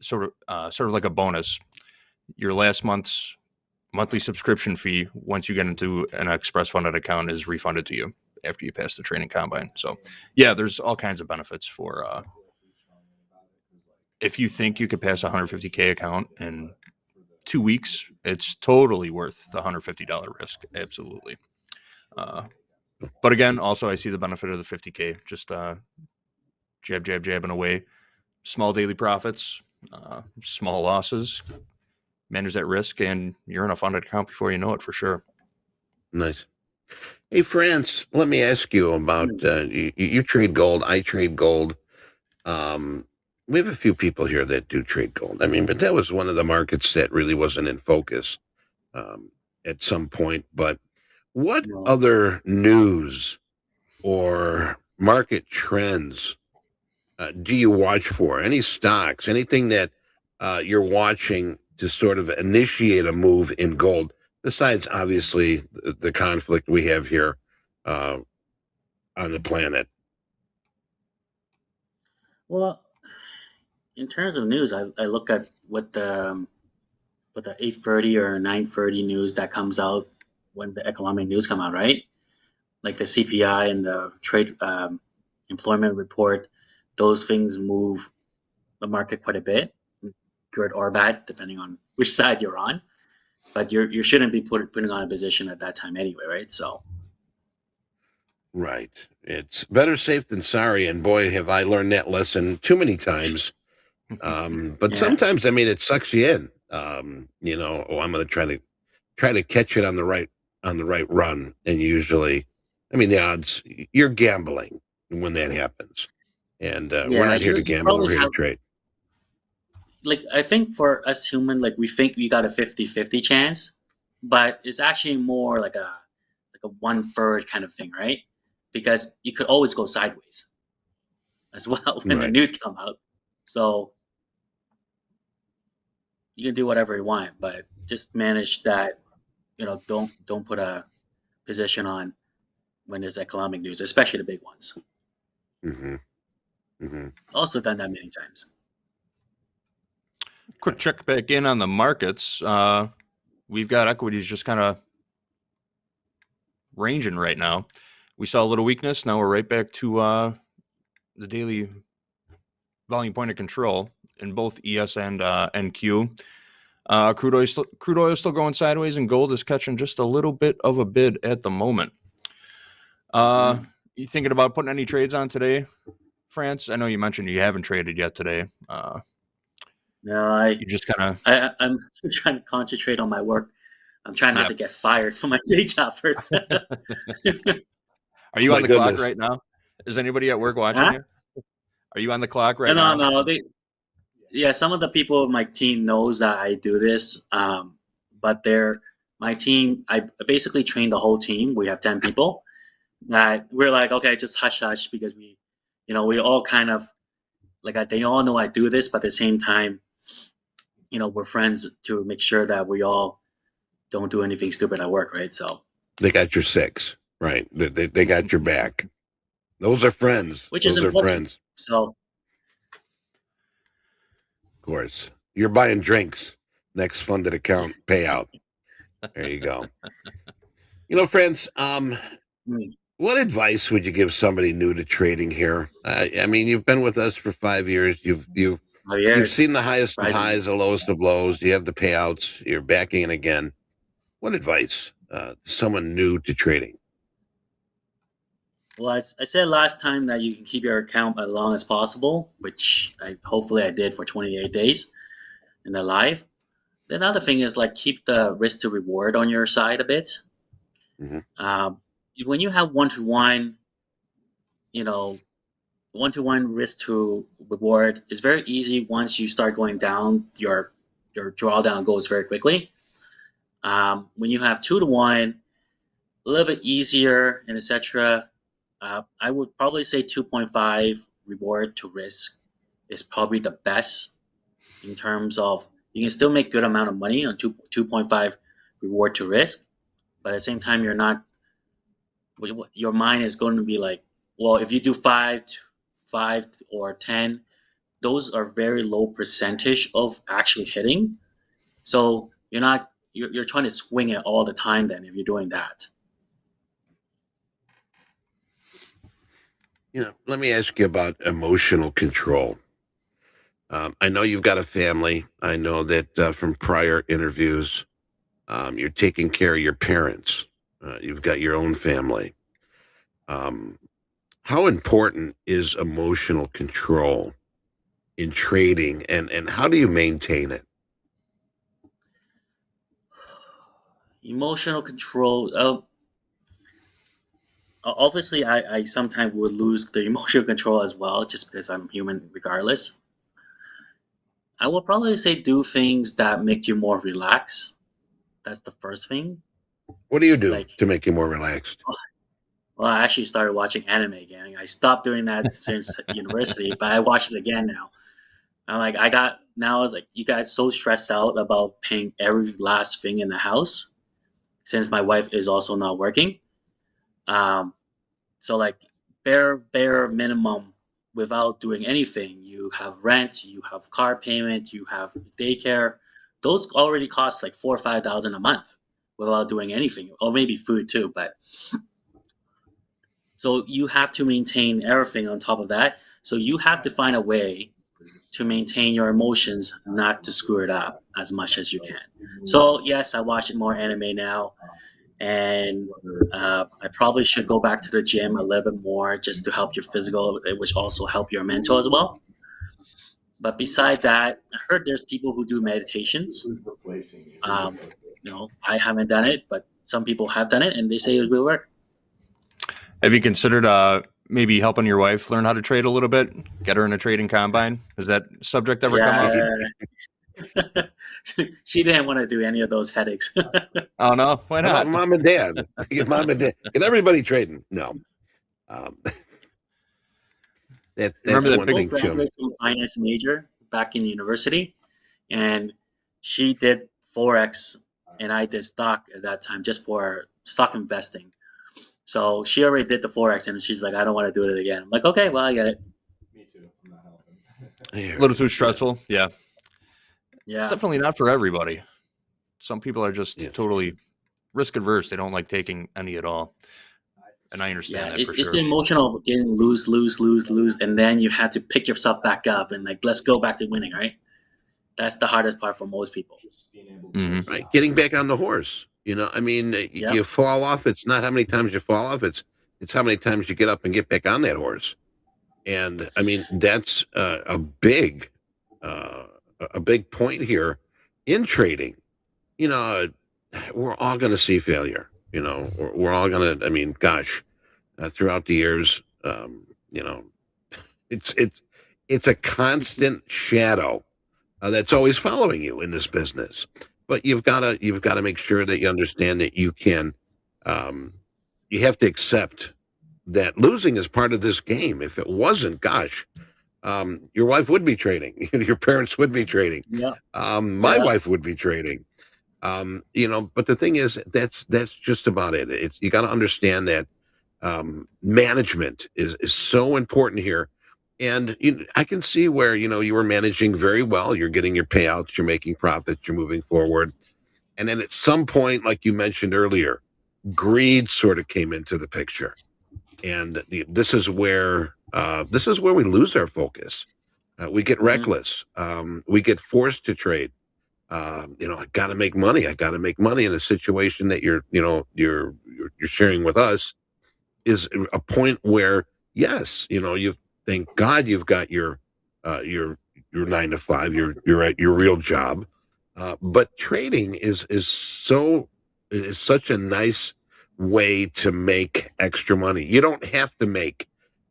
Speaker 5: sort of like a bonus. Your last month's monthly subscription fee, once you get into an express funded account, is refunded to you after you pass the trading combine. So, yeah, there's all kinds of benefits for if you think you could pass a 150K account in 2 weeks, it's totally worth the $150 risk. Absolutely. But again, also I see the benefit of the 50K. Just jabbing away. Small daily profits, small losses, manage that risk, and you're in a funded account before you know it, for sure.
Speaker 7: Nice. Hey, France, let me ask you about you trade gold. I trade gold. We have a few people here that do trade gold. I mean, but that was one of the markets that really wasn't in focus at some point. But what other news or market trends do you watch for? Any stocks, anything that you're watching to sort of initiate a move in gold, besides obviously the conflict we have here on the planet?
Speaker 11: Well, in terms of news, I look at what the 8:30 or 9:30 news that comes out when the economic news come out, right? Like the CPI and the trade employment report. Those things move the market quite a bit, good or bad, depending on which side you're on. But you shouldn't be putting on a position at that time anyway, right? So.
Speaker 7: Right. It's better safe than sorry. And boy, have I learned that lesson too many times. But sometimes, I mean, it sucks you in. I'm going to try to catch it on the right run. And usually, I mean, the odds, you're gambling when that happens. And we're not here to gamble. We're here to trade.
Speaker 11: like I think for us human, like we think we got a 50-50 chance, but it's actually more like a 1/3 kind of thing, right? Because you could always go sideways as well when the
Speaker 7: Right.
Speaker 11: news come out. So you can do whatever you want, but just manage that. Don't put a position on when there's economic news, especially the big ones.
Speaker 7: Mm-hmm. Mm-hmm.
Speaker 11: Also done that many times.
Speaker 5: Quick check back in on the markets. We've got equities just kind of ranging right now. We saw a little weakness. Now we're right back to the daily volume point of control in both ES and NQ. Crude oil is still going sideways, and gold is catching just a little bit of a bid at the moment. You thinking about putting any trades on today, France? I know you mentioned you haven't traded yet today.
Speaker 11: No,
Speaker 5: you just kind of.
Speaker 11: I'm trying to concentrate on my work. I'm trying not to get fired from my day job first.
Speaker 5: Are you on the clock right now? Is anybody at work watching you? Are you on the clock right now?
Speaker 11: No. Some of the people of my team knows that I do this, but my team. I basically train the whole team. We have 10 people. That we're like, okay, just hush hush, because we all kind of like they all know I do this, but at the same time, we're friends to make sure that we all don't do anything stupid at work, right? So
Speaker 7: they got your six, right? They got your back. Those are friends.
Speaker 11: Which
Speaker 7: Those
Speaker 11: is important. Friends. So,
Speaker 7: of course, you're buying drinks. Next funded account payout. There you go. Friends, what advice would you give somebody new to trading here? I mean, you've been with us for 5 years. You've seen the highest of highs, the lowest of lows. You have the payouts. You're backing in again. What advice to someone new to trading?
Speaker 11: Well, I said last time that you can keep your account as long as possible, which hopefully I did for 28 days in the live. The other thing is keep the risk to reward on your side a bit.
Speaker 7: Mm-hmm.
Speaker 11: When you have one-to-one, one-to-one risk to reward, it's very easy. Once you start going down, your drawdown goes very quickly. When you have 2-to-1, a little bit easier and etc. I would probably say 2.5 reward to risk is probably the best in terms of you can still make good amount of money on 2.5 reward to risk, but at the same time your mind is going to be like, well, if you do 5 or 10, those are very low percentage of actually hitting. So you're trying to swing it all the time then if you're doing that.
Speaker 7: Let me ask you about emotional control. I know you've got a family. I know that from prior interviews, you're taking care of your parents. You've got your own family. How important is emotional control in trading, and how do you maintain it?
Speaker 11: Emotional control. Obviously, I sometimes would lose the emotional control as well, just because I'm human regardless. I will probably say do things that make you more relaxed. That's the first thing.
Speaker 7: What do you do to make you more relaxed?
Speaker 11: Well, I actually started watching anime again. I stopped doing that since university, but I watch it again now. I'm like, I was like, you guys so stressed out about paying every last thing in the house since my wife is also not working. So bare minimum without doing anything. You have rent, you have car payment, you have daycare. Those already cost like $4,000 or $5,000 a month without doing anything, or maybe food too. But so you have to maintain everything on top of that. So you have to find a way to maintain your emotions, not to screw it up as much as you can. So yes, I watch more anime now. And I probably should go back to the gym a little bit more just to help your physical, which also help your mental as well. But beside that, I heard there's people who do meditations. I haven't done it, but some people have done it, and they say it will work.
Speaker 5: Have you considered maybe helping your wife learn how to trade a little bit, get her in a trading combine? Has that subject ever come up?
Speaker 11: She didn't want to do any of those headaches.
Speaker 5: Oh no, why
Speaker 7: How
Speaker 5: not?
Speaker 7: about mom and dad? Get mom and dad. Get everybody trading. No. That's one thing, Jim.
Speaker 11: Graduated from finance major back in university, and she did Forex, and I did stock at that time just for stock investing. So she already did the Forex, and she's like, I don't want to do it again. I'm like, okay, well, I get it.
Speaker 5: Me too. I'm not helping. A little too stressful. Yeah. It's definitely not for everybody. Some people are just totally risk adverse. They don't like taking any at all. And I understand that for sure.
Speaker 11: It's the emotional of getting lose, and then you have to pick yourself back up and like, let's go back to winning, right? That's the hardest part for most people.
Speaker 7: Right, getting back on the horse. You know, I mean, you fall off. It's not how many times you fall off. It's how many times you get up and get back on that horse. And I mean, that's a big point here in trading. You know, we're all going to see failure. You know, we're all going to. I mean, gosh, throughout the years, you know, it's a constant shadow that's always following you in this business. But you've got to make sure that you understand that you can. You have to accept that losing is part of this game. If it wasn't, gosh, your wife would be trading. Your parents would be trading. My wife would be trading. You know, but the thing is, that's just about it. You got to understand that management is so important here. And I can see where, you know, you were managing very well. You're getting your payouts, you're making profits, you're moving forward. And then at some point, like you mentioned earlier, greed sort of came into the picture. And this is where we lose our focus. We get reckless. We get forced to trade. You know, I got to make money. I got to make money in a situation that you're sharing with us is a point where, yes, you know, thank God you've got your 9 to 5, you're at your real job. But trading is such a nice way to make extra money. You don't have to make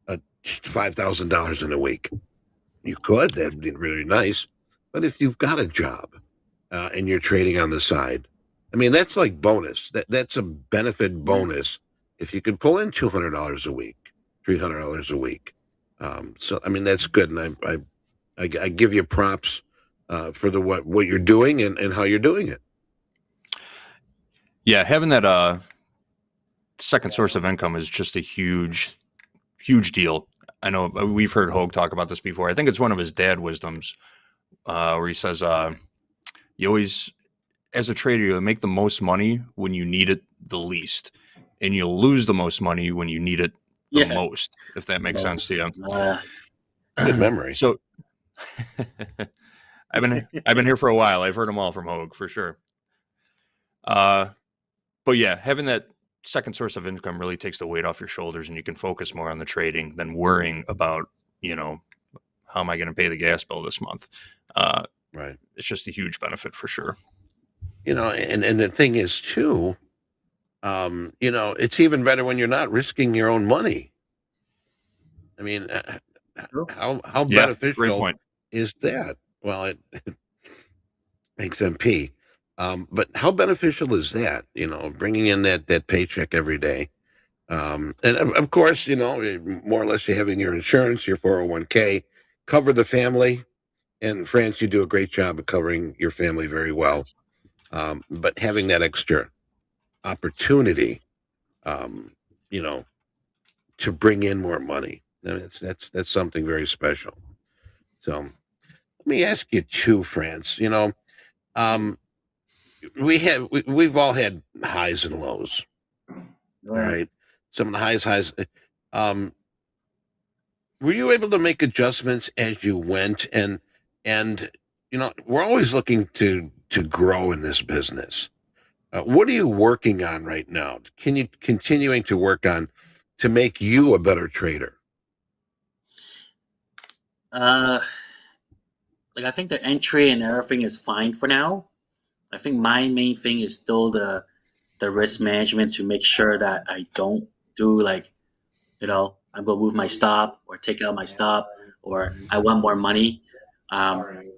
Speaker 7: $5,000 in a week. You could, that'd be really nice. But if you've got a job and you're trading on the side, I mean, that's like bonus. That's a benefit bonus. If you could pull in $200 a week, $300 a week. So, I mean, that's good. And I give you props for what you're doing and how you're doing it.
Speaker 5: Yeah, having that second source of income is just a huge deal. I know we've heard Hoag talk about this before. I think it's one of his dad wisdoms where he says, you always, as a trader, you'll make the most money when you need it the least. And you'll lose the most money when you need it the most, if that makes sense to you.
Speaker 7: Good memory.
Speaker 5: So I've been here for a while. I've heard them all from Hoag for sure. But yeah, having that second source of income really takes the weight off your shoulders, and you can focus more on the trading than worrying about, you know, how am I going to pay the gas bill this month?
Speaker 7: Right.
Speaker 5: It's just a huge benefit for sure.
Speaker 7: You know, and the thing is too, you know, it's even better when you're not risking your own money. I mean, how beneficial is that? Well, it makes MP. But how beneficial is that? You know, bringing in that paycheck every day. And of course, you know, more or less you're having your insurance, your 401k, cover the family. And France, you do a great job of covering your family very well. But having that extra opportunity, you know, to bring in more money, I mean, that's something very special. So let me ask you too, France. You know, we've all had highs and lows. All right. Some of the highs. Were you able to make adjustments as you went? And you know, we're always looking to grow in this business. What are you working on right now? Can you continuing to work on to make you a better trader?
Speaker 11: Like I think the entry and everything is fine for now. I think my main thing is still the risk management to make sure that I don't do like, you know, I'm going to move my stop or take out my stop, or I want more money.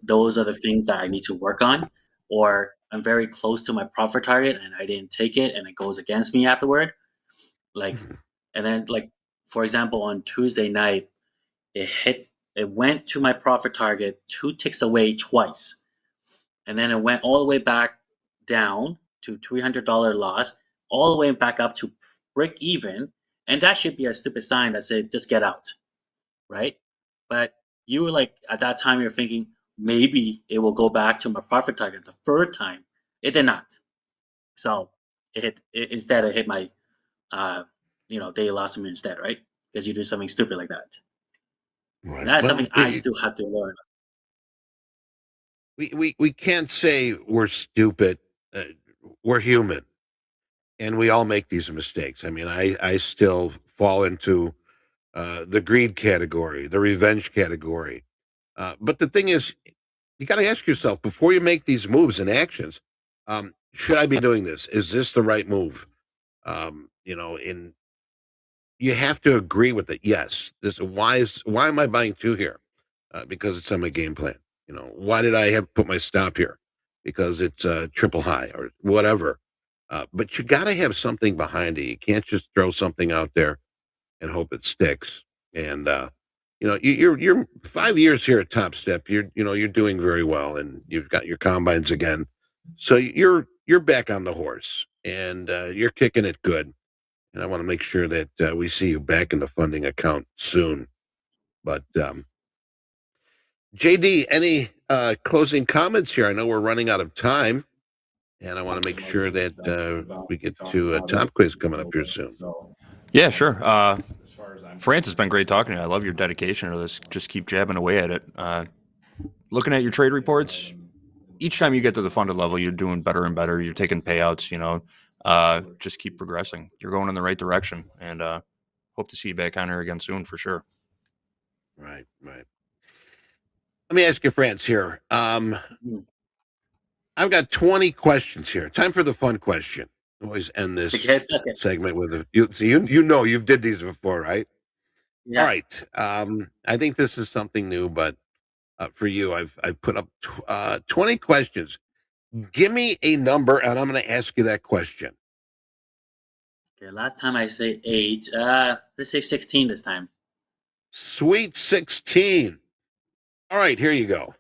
Speaker 11: Those are the things that I need to work on. Or I'm very close to my profit target and I didn't take it and it goes against me afterward. Like, and then like, for example, on Tuesday night, it went to my profit target 2 ticks away twice. And then it went all the way back down to $300 loss, all the way back up to break even. And that should be a stupid sign that says, just get out. Right. But you were like, at that time, you're thinking, maybe it will go back to my profit target the third time. It did not. So instead it hit my, daily loss limit instead, right? Because you do something stupid like that.
Speaker 7: Right.
Speaker 11: And that's something I still have to learn.
Speaker 7: We can't say we're stupid. We're human, and we all make these mistakes. I mean, I still fall into the greed category, the revenge category. But the thing is, you got to ask yourself before you make these moves and actions, should I be doing this? Is this the right move? You have to agree with it. Yes, why am I buying two here? Because it's on my game plan. Why did I have put my stop here? Because it's triple high or whatever. But you got to have something behind it. You can't just throw something out there and hope it sticks. And you're 5 years here at Topstep. You're doing very well, and you've got your combines again. So you're back on the horse, and you're kicking it good. And I want to make sure that we see you back in the funding account soon. But JD, any closing comments here? I know we're running out of time, and I want to make sure that we get to a TopQuiz coming up here soon.
Speaker 5: Yeah, sure. France, has been great talking to you. I love your dedication to this. Just keep jabbing away at it. Looking at your trade reports, each time you get to the funded level, you're doing better and better. You're taking payouts, just keep progressing. You're going in the right direction, and hope to see you back on here again soon for sure.
Speaker 7: Right. Let me ask you, France, here. I've got 20 questions here. Time for the fun question. I always end this segment with you've did these before, right?
Speaker 11: Yeah.
Speaker 7: All right. I think this is something new, but for you, I've put up 20 questions. Give me a number, and I'm going to ask you that question.
Speaker 11: Okay, last time I say 8. Let's say 16 this time.
Speaker 7: Sweet 16. All right, here you go.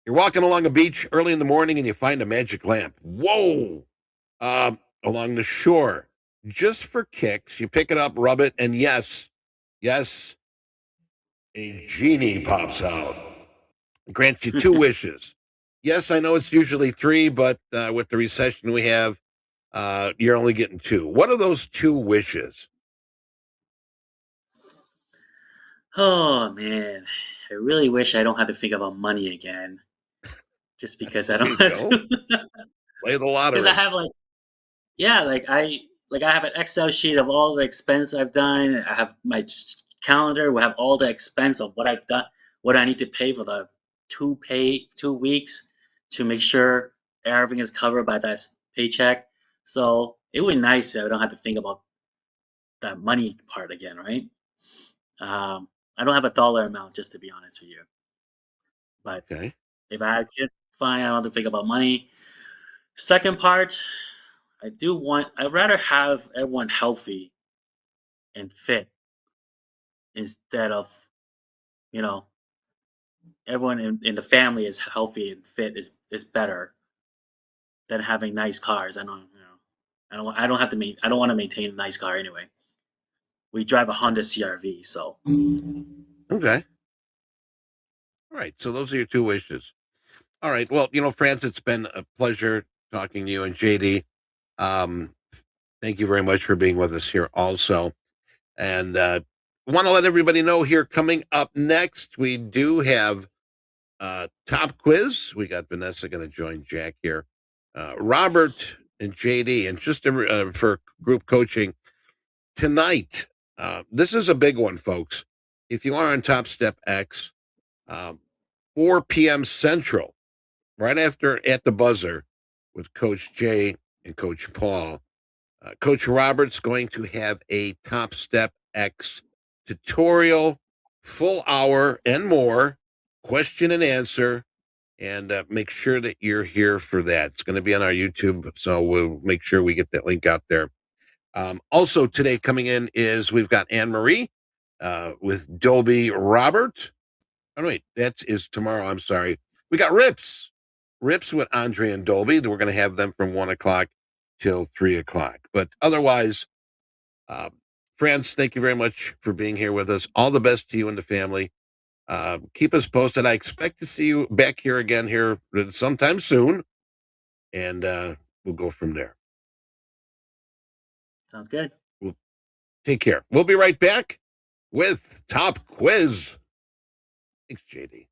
Speaker 7: You're walking along a beach early in the morning and you find a magic lamp. Whoa! Along the shore. Just for kicks, you pick it up, rub it, and yes, a genie pops out. Grants you 2 wishes. Yes, I know it's usually 3, but with the recession we have, you're only getting 2. What are those 2 wishes?
Speaker 11: Oh man, I really wish I don't have to think about money again. Just because I don't have to.
Speaker 7: Play the lottery.
Speaker 11: Because I have I have an Excel sheet of all the expense I've done. I have my calendar. We have all the expense of what I've done, what I need to pay for the 2 weeks to make sure everything is covered by that paycheck. So it would be nice if I don't have to think about that money part again, right? I don't have a dollar amount, just to be honest with you. But if I could find, I don't have to think about money. Second part, I'd rather have everyone healthy and fit instead of, everyone in the family is healthy and fit is better than having nice cars. I don't want to maintain a nice car anyway. We drive a Honda CRV, so.
Speaker 7: Okay. All right. So those are your 2 wishes. All right. Well, France, it's been a pleasure talking to you, and JD. Thank you very much for being with us here also. And want to let everybody know here, coming up next, we do have Top Quiz. We got Vanessa going to join Jack here. Robert and JD, and just for group coaching tonight. This is a big one, folks. If you are on Topstep X, 4 p.m. Central, right after At the Buzzer with Coach Jay and Coach Paul. Coach Robert's going to have a Topstep X tutorial, full hour and more, question and answer. And make sure that you're here for that. It's going to be on our YouTube, so we'll make sure we get that link out there. Also today coming in is we've got Anne-Marie with Dolby Robert. Oh, wait, that is tomorrow. I'm sorry. We got RIPS with Andre and Dolby. We're going to have them from 1 o'clock till 3 o'clock. But otherwise, friends, thank you very much for being here with us. All the best to you and the family. Keep us posted. I expect to see you back here again here sometime soon. And we'll go from there.
Speaker 11: Sounds good.
Speaker 7: Take care. We'll be right back with Top Quiz. Thanks, JD.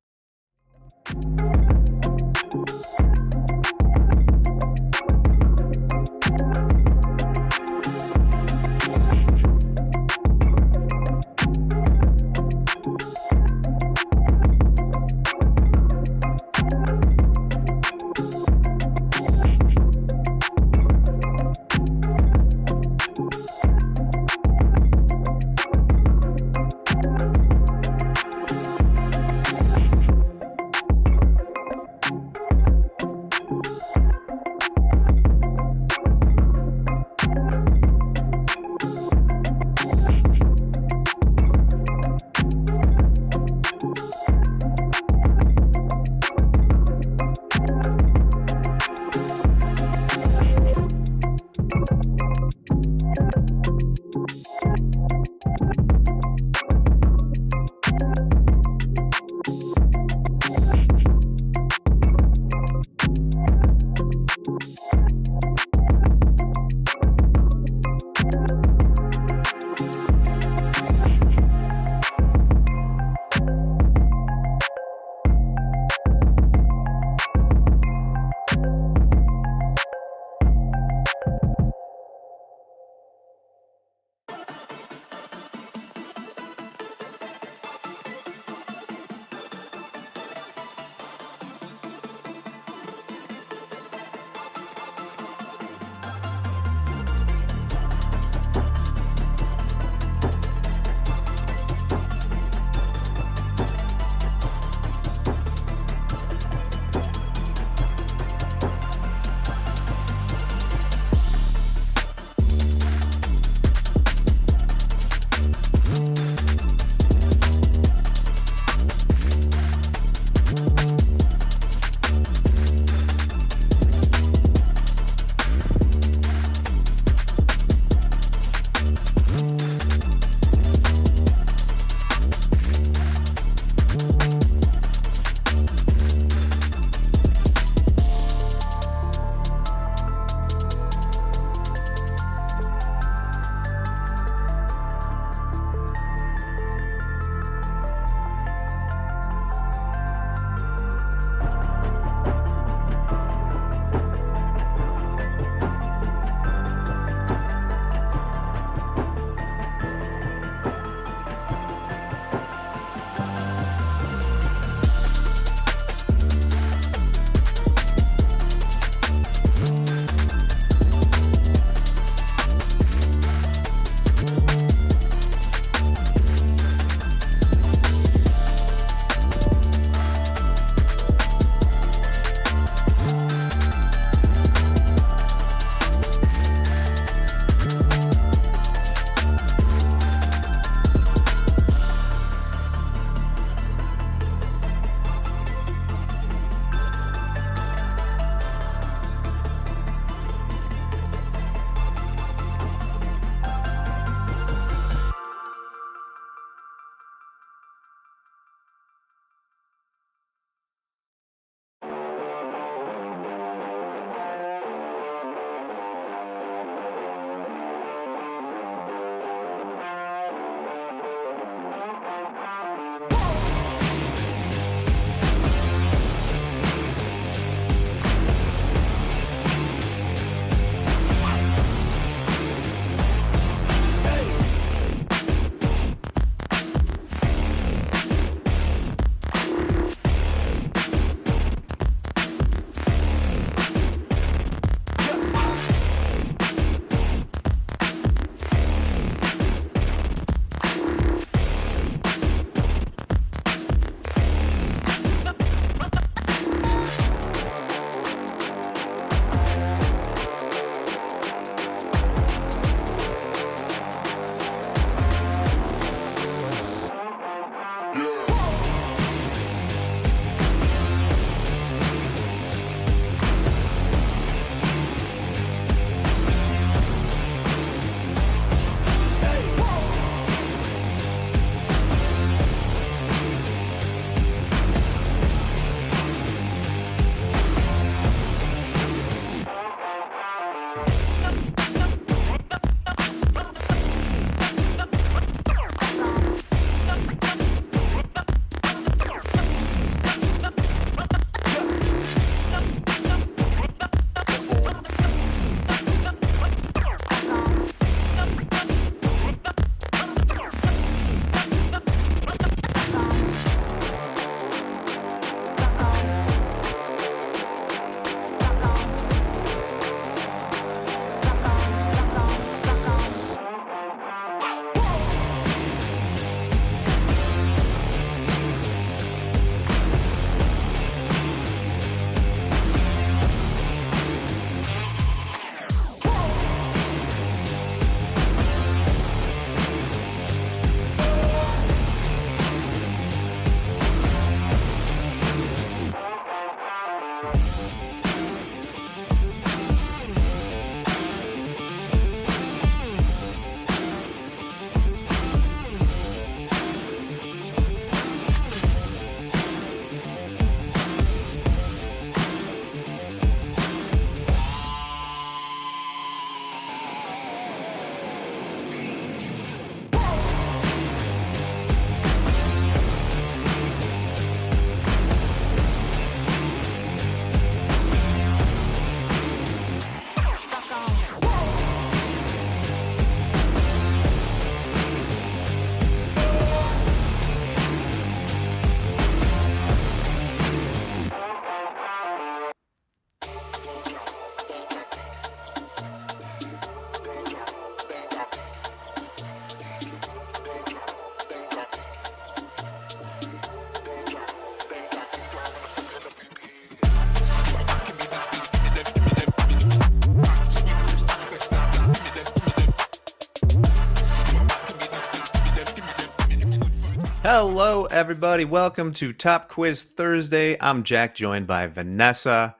Speaker 1: Hello, everybody. Welcome to Top Quiz Thursday. I'm Jack, joined by Vanessa.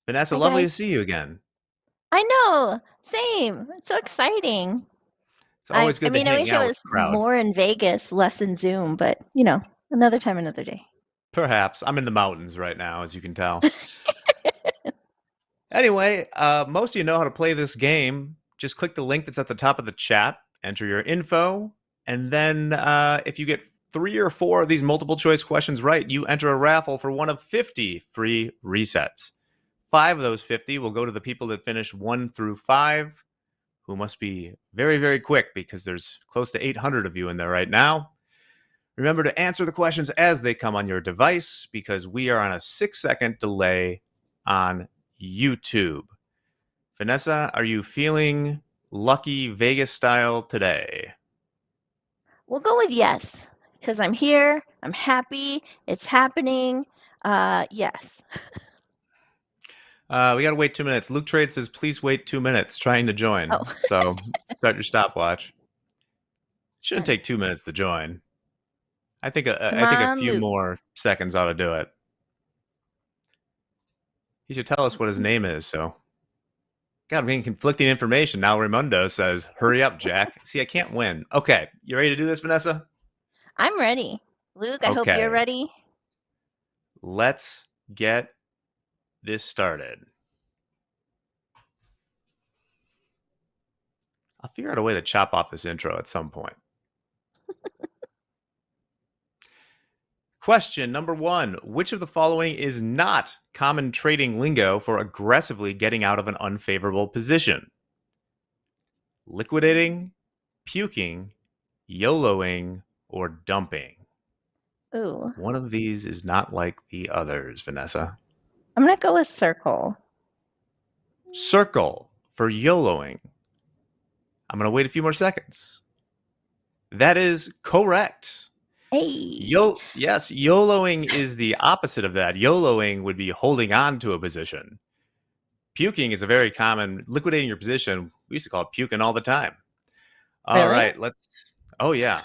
Speaker 1: Vanessa,
Speaker 12: Hi,
Speaker 1: lovely to
Speaker 12: guys.
Speaker 1: see you again.
Speaker 12: I know. Same. It's so exciting.
Speaker 1: It's always good to
Speaker 12: I
Speaker 1: hang
Speaker 12: wish it
Speaker 1: out with
Speaker 12: was
Speaker 1: the crowd.
Speaker 12: more in Vegas, less in Zoom, but another time, another day.
Speaker 1: Perhaps. I'm in the mountains right now, as you can tell. Anyway, most of you know how to play this game. Just click the link that's at the top of the chat, enter your info, and then if you get 3 or 4 of these multiple choice questions right, you enter a raffle for one of 50 free resets. 5 of those 50 will go to the people that finish 1 through 5, who must be very, very quick because there's close to 800 of you in there right now. Remember to answer the questions as they come on your device because we are on a 6-second delay on YouTube. Vanessa, are you feeling lucky Vegas style today?
Speaker 12: We'll go with yes, because I'm here. I'm happy. It's happening. Yes.
Speaker 1: We got to wait 2 minutes. Luke Trade says, please wait 2 minutes trying to join.
Speaker 12: Oh.
Speaker 1: So start your stopwatch. Shouldn't
Speaker 12: All right.
Speaker 1: take 2 minutes to join. I think
Speaker 12: Come
Speaker 1: a
Speaker 12: on,
Speaker 1: few
Speaker 12: Luke.
Speaker 1: more seconds ought to do it. He should tell us what his name is. So, God, I'm getting conflicting information. Now Raimundo says, hurry up, Jack. See, I can't win. Okay, you ready to do this, Vanessa?
Speaker 12: I'm ready. Luke, I hope
Speaker 1: Okay.
Speaker 12: you're ready.
Speaker 1: Let's get this started. I'll figure out a way to chop off this intro at some point. Question number 1. Which of the following is not common trading lingo for aggressively getting out of an unfavorable position? Liquidating, puking, YOLOing, or dumping?
Speaker 12: Ooh.
Speaker 1: One of these is not like the others, Vanessa.
Speaker 12: I'm going to go with circle.
Speaker 1: Circle for YOLOing. I'm going to wait a few more seconds. That is correct.
Speaker 12: Hey.
Speaker 1: Yes, YOLOing is the opposite of that. YOLOing would be holding on to a position. Puking is a very common, liquidating your position. We used to call it puking all the time. All
Speaker 12: Really?
Speaker 1: right, oh yeah.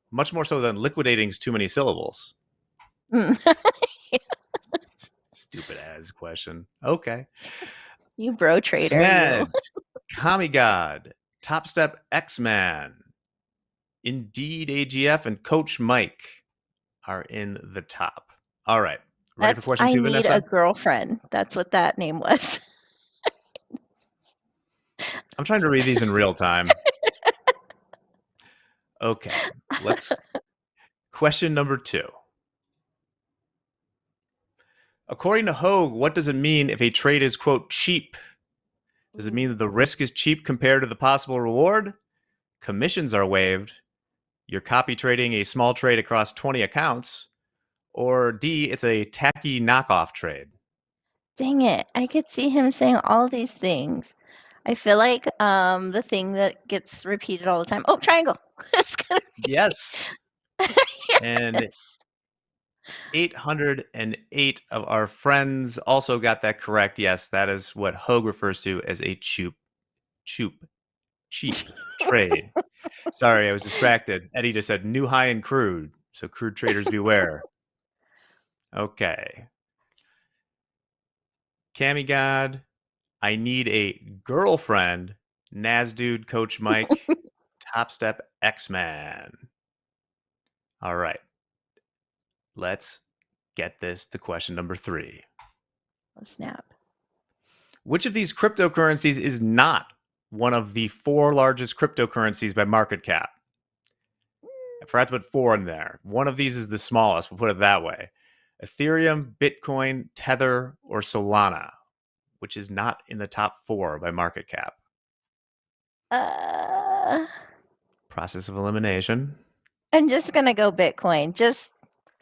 Speaker 1: Much more so than liquidating's too many syllables. Stupid ass question. Okay.
Speaker 12: You bro trader.
Speaker 1: Sned, Kami God, Topstep X-Man, Indeed AGF, and Coach Mike are in the top. All right. Ready for question 2, Vanessa?
Speaker 12: I need a girlfriend. That's what that name was.
Speaker 1: I'm trying to read these in real time. Okay. Question number 2. According to Hoag, what does it mean if a trade is, quote, cheap? Does it mean that the risk is cheap compared to the possible reward? Commissions are waived? You're copy trading a small trade across 20 accounts? Or D, it's a tacky knockoff trade?
Speaker 12: Dang it. I could see him saying all these things. I feel like the thing that gets repeated all the time. Oh, triangle.
Speaker 1: Yes. And 808 of our friends also got that correct. Yes, that is what Hoag refers to as a cheap trade. Sorry, I was distracted. Eddie just said new high in crude. So crude traders beware. Okay. Cammy God, I need a girlfriend. Nasdude, Coach Mike, Topstep X-Man. All right. Let's get this to question number 3.
Speaker 12: Oh, snap.
Speaker 1: Which of these cryptocurrencies is not one of the 4 largest cryptocurrencies by market cap? I forgot to put 4 in there. One of these is the smallest. We'll put it that way. Ethereum, Bitcoin, Tether, or Solana, which is not in the top 4 by market cap. Process of elimination.
Speaker 12: I'm just going to go Bitcoin.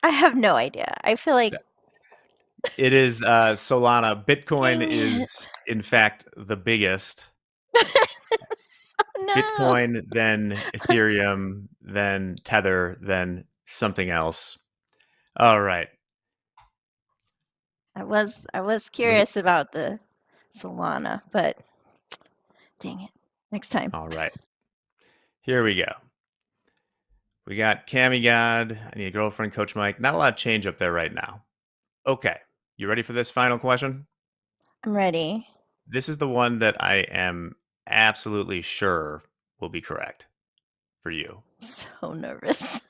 Speaker 12: I have no idea. I feel like
Speaker 1: it is Solana. Bitcoin is, in fact, the biggest.
Speaker 12: No.
Speaker 1: Bitcoin, then Ethereum, then Tether, then something else. All right.
Speaker 12: I was curious about the Solana, but dang it. Next time.
Speaker 1: All right. Here we go. We got Cammy God. I need a girlfriend, Coach Mike. Not a lot of change up there right now. Okay. You ready for this final question?
Speaker 12: I'm ready.
Speaker 1: This is the one that I am absolutely sure will be correct for you.
Speaker 12: So nervous.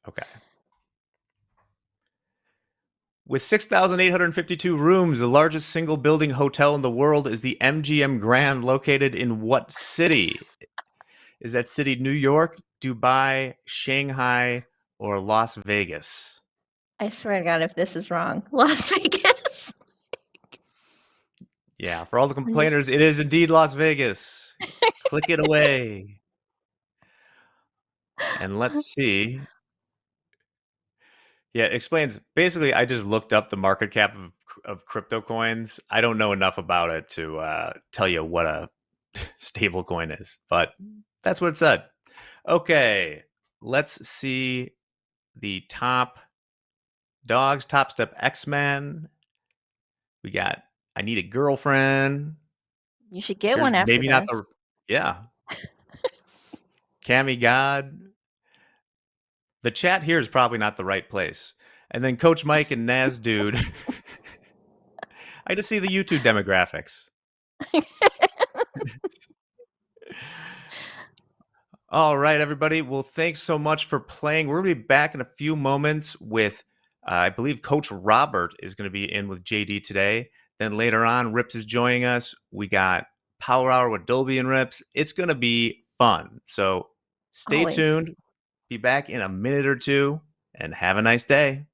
Speaker 1: Okay. With 6,852 rooms, the largest single building hotel in the world is the MGM Grand, located in what city? Is that city New York, Dubai, Shanghai, or Las Vegas?
Speaker 12: I swear to God, if this is wrong, Las Vegas.
Speaker 1: Yeah, for all the complainers, it is indeed Las Vegas. Click it away. And let's see. Yeah, it explains. Basically, I just looked up the market cap of crypto coins. I don't know enough about it to tell you what a stable coin is, but that's what it said. Okay, let's see the top dogs. Topstep X-Men. We got I Need a Girlfriend.
Speaker 12: You should get
Speaker 1: Here's
Speaker 12: one after
Speaker 1: maybe
Speaker 12: this.
Speaker 1: not the yeah. Cammy God. The chat here is probably not the right place. And then Coach Mike and Naz Dude. I just see the YouTube demographics. All right, everybody. Well, thanks so much for playing. We're going to be back in a few moments with, I believe, Coach Robert is going to be in with JD today. Then later on, Rips is joining us. We got Power Hour with Dolby and Rips. It's going to be fun. So stay
Speaker 12: Always.
Speaker 1: tuned. Be back in a minute or two, and have a nice day.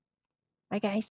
Speaker 12: Bye, guys.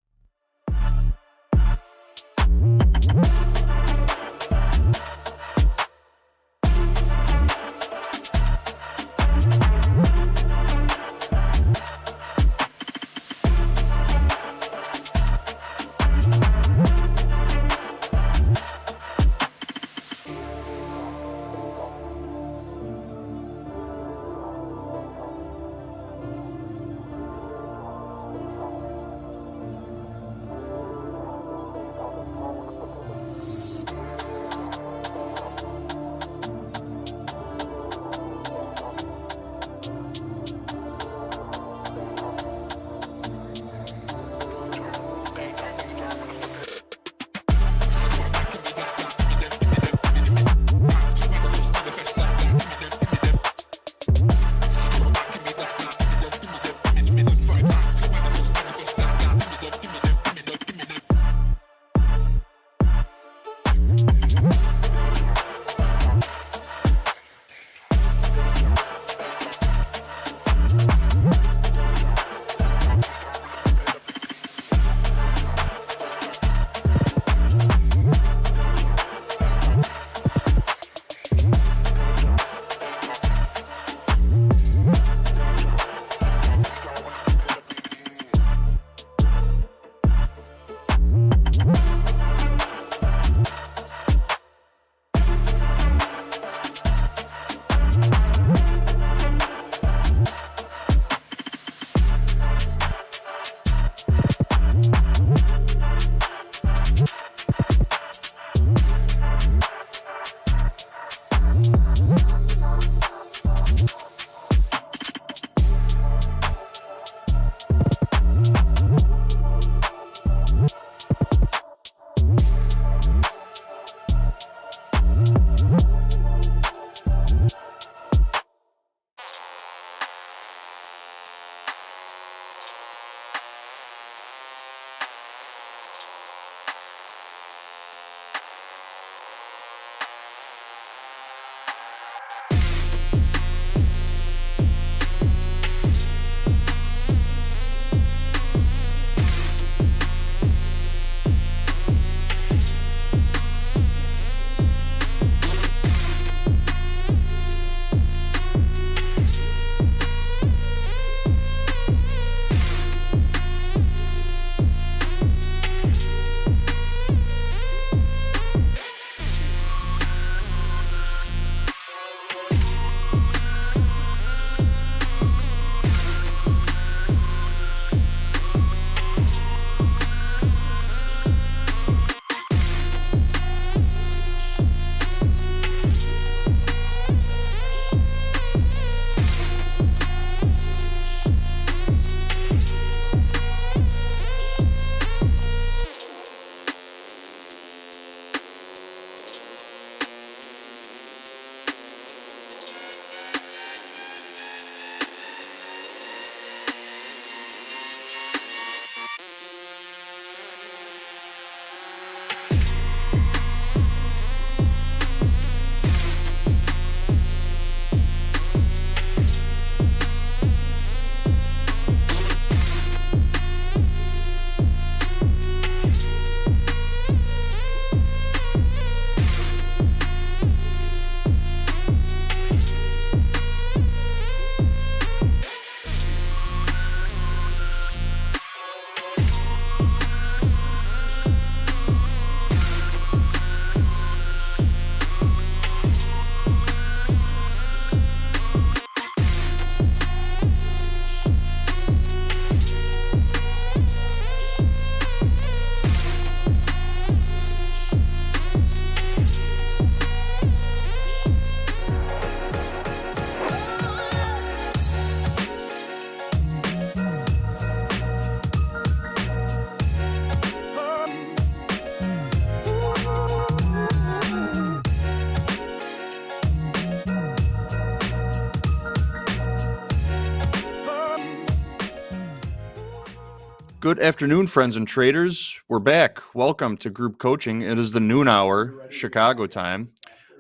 Speaker 5: Good afternoon, friends and traders. We're back. Welcome to group coaching. It is the noon hour, Chicago time.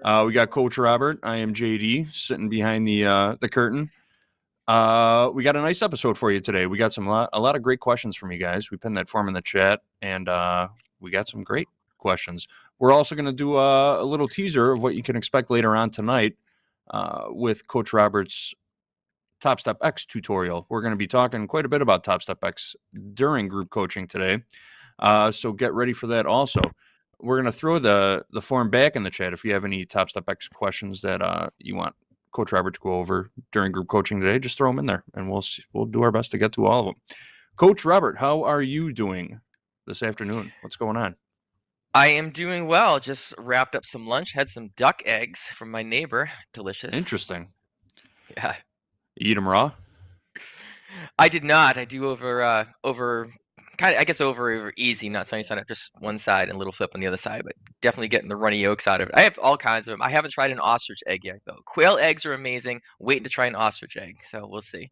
Speaker 5: We got Coach Robert. I am JD, sitting behind the curtain. We got a nice episode for you today. We got a lot of great questions from you guys. We pinned that form in the chat, and we got some great questions. We're also going to do a little teaser of what you can expect later on tonight with Coach Robert's TopStep X tutorial. We're going to be talking quite a bit about TopStep X during group coaching today. So get ready for that also. We're going to throw the form back in the chat if you have any TopStep X questions that you want Coach Robert to go over during group coaching today. Just throw them in there, and we'll do our best to get to all of them. Coach Robert, how are you doing this afternoon? What's going on?
Speaker 13: I am doing well. Just wrapped up some lunch. Had some duck eggs from my neighbor. Delicious.
Speaker 5: Interesting.
Speaker 13: Yeah.
Speaker 5: You eat them raw?
Speaker 13: I did not. I do over kind of, I guess over easy, not sunny side up, just one side and a little flip on the other side, but definitely getting the runny yolks out of it. I have all kinds of them. I haven't tried an ostrich egg yet though. Quail eggs are amazing. Waiting to try an ostrich egg, so we'll see.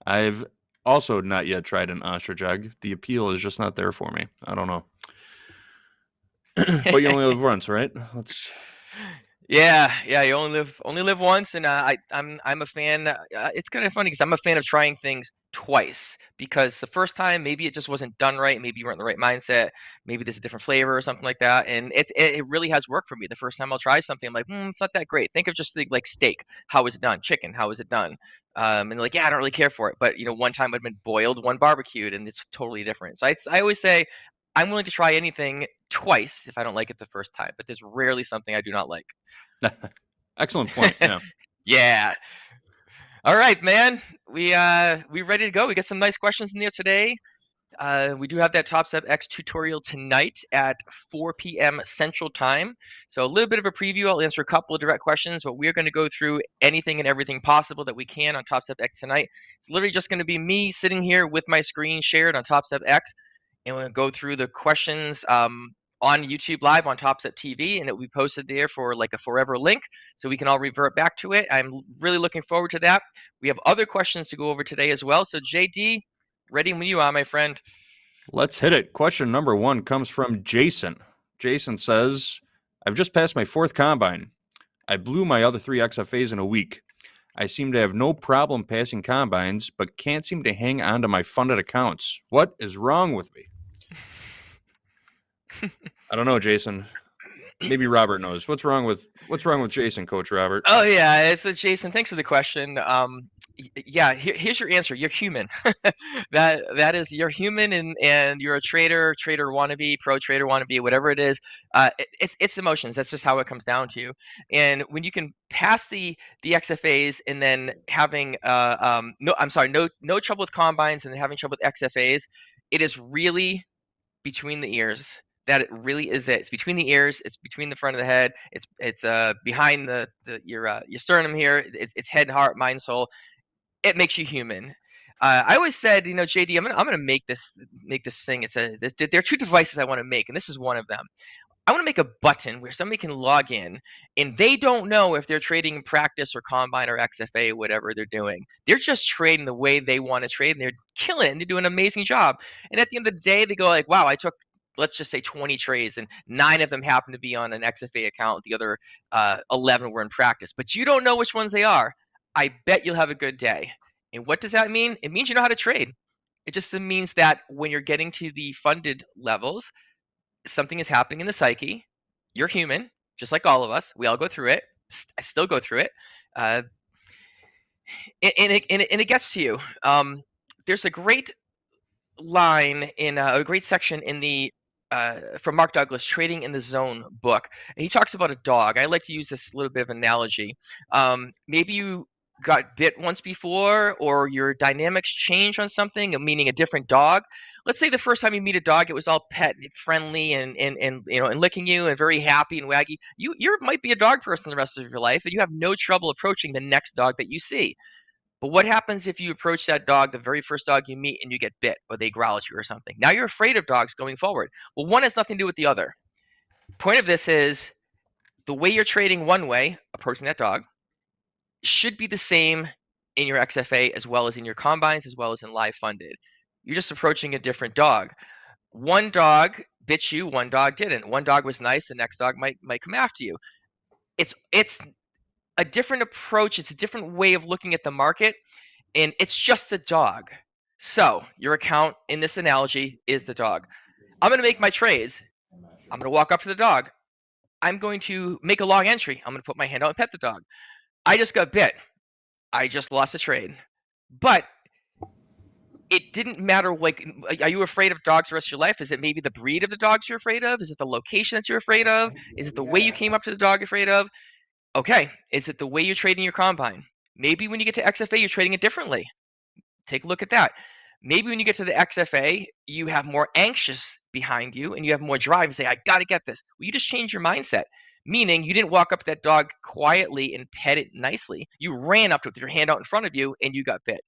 Speaker 5: I've also not yet tried an ostrich egg. The appeal is just not there for me. I don't know. But you only live once, right?
Speaker 13: Yeah, you only live once, and I'm a fan. It's kind of funny because I'm a fan of trying things twice, because the first time maybe it just wasn't done right, maybe you weren't in the right mindset, maybe there's a different flavor or something like that, and it really has worked for me. The first time I'll try something, I'm like, it's not that great. Think of just the like steak, how was it done? Chicken, how was it done? And like, yeah, I don't really care for it, but one time I'd been boiled, one barbecued, and it's totally different. So I always say I'm willing to try anything twice if I don't like it the first time, but there's rarely something I do not like.
Speaker 5: Excellent point. Yeah.
Speaker 13: Yeah. All right, man. We ready to go. We got some nice questions in there today. We do have that TopStep X tutorial tonight at 4 p.m. Central Time. So a little bit of a preview. I'll answer a couple of direct questions, but we're going to go through anything and everything possible that we can on TopStep X tonight. It's literally just going to be me sitting here with my screen shared on TopStep X, and we'll go through the questions on YouTube Live on TopstepTV, and it will be posted there for like a forever link, so we can all revert back to it. I'm really looking forward to that. We have other questions to go over today as well. So JD, ready when you are, my friend.
Speaker 5: Let's hit it. Question number 1 comes from Jason. Jason says, I've just passed my 4th combine. I blew my other 3 XFAs in a week. I seem to have no problem passing combines, but can't seem to hang on to my funded accounts. What is wrong with me? I don't know, Jason. Maybe Robert knows. What's wrong with Jason, Coach Robert?
Speaker 13: Oh yeah, it's Jason. Thanks for the question. Yeah, here's your answer. You're human. that is, you're human, and you're a trader wannabe, pro trader wannabe, whatever it is. It's emotions. That's just how it comes down to. And when you can pass the XFAs and then having no trouble with combines and then having trouble with XFAs, it is really between the ears. That it really is it. It's between the ears. It's between the front of the head. It's behind your sternum here. It's head, heart, mind, soul. It makes you human. I always said, JD, I'm gonna make this thing. There are 2 devices I want to make, and this is one of them. I want to make a button where somebody can log in and they don't know if they're trading in practice or combine or XFA, whatever they're doing. They're just trading the way they want to trade, and they're killing it, and they're doing an amazing job. And at the end of the day, they go like, wow, I took, let's just say 20 trades, and 9 of them happen to be on an XFA account. The other 11 were in practice, but you don't know which ones they are. I bet you'll have a good day. And what does that mean? It means you know how to trade. It just means that when you're getting to the funded levels, something is happening in the psyche. You're human, just like all of us. We all go through it. I still go through it. And it gets to you. There's a great line in a great section in the from Mark Douglas, Trading in the Zone book. And he talks about a dog. I like to use this little bit of analogy. Maybe you got bit once before, or your dynamics change on something, meaning a different dog. Let's say the first time you meet a dog, it was all pet friendly and licking you and very happy and waggy. You might be a dog person the rest of your life, and you have no trouble approaching the next dog that you see. But what happens if you approach that dog, the very first dog you meet, and you get bit, or they growl at you or something? Now you're afraid of dogs going forward. Well, one has nothing to do with the other. Point of this is the way you're trading one way, approaching that dog, should be the same in your XFA as well as in your combines, as well as in live funded. You're just approaching a different dog. One dog bit you, one dog didn't. One dog was nice, the next dog might come after you. It's a different approach. It's a different way of looking at the market, and it's just a dog. So your account in this analogy is the dog. I'm going to make my trades. I'm going to walk up to the dog. I'm going to make a long entry. I'm going to put my hand out and pet the dog. I just got bit. I just lost a trade. But it didn't matter. Like, are you afraid of dogs the rest of your life? Is it maybe the breed of the dogs you're afraid of? Is it the location that you're afraid of? Is it the way you came up to the dog you're afraid of? Okay. Is it the way you're trading your combine? Maybe when you get to XFA, you're trading it differently. Take a look at that. Maybe when you get to the XFA, you have more anxious behind you and you have more drive and say, I got to get this. Well, you just changed your mindset, meaning you didn't walk up to that dog quietly and pet it nicely. You ran up to it with your hand out in front of you and you got bit.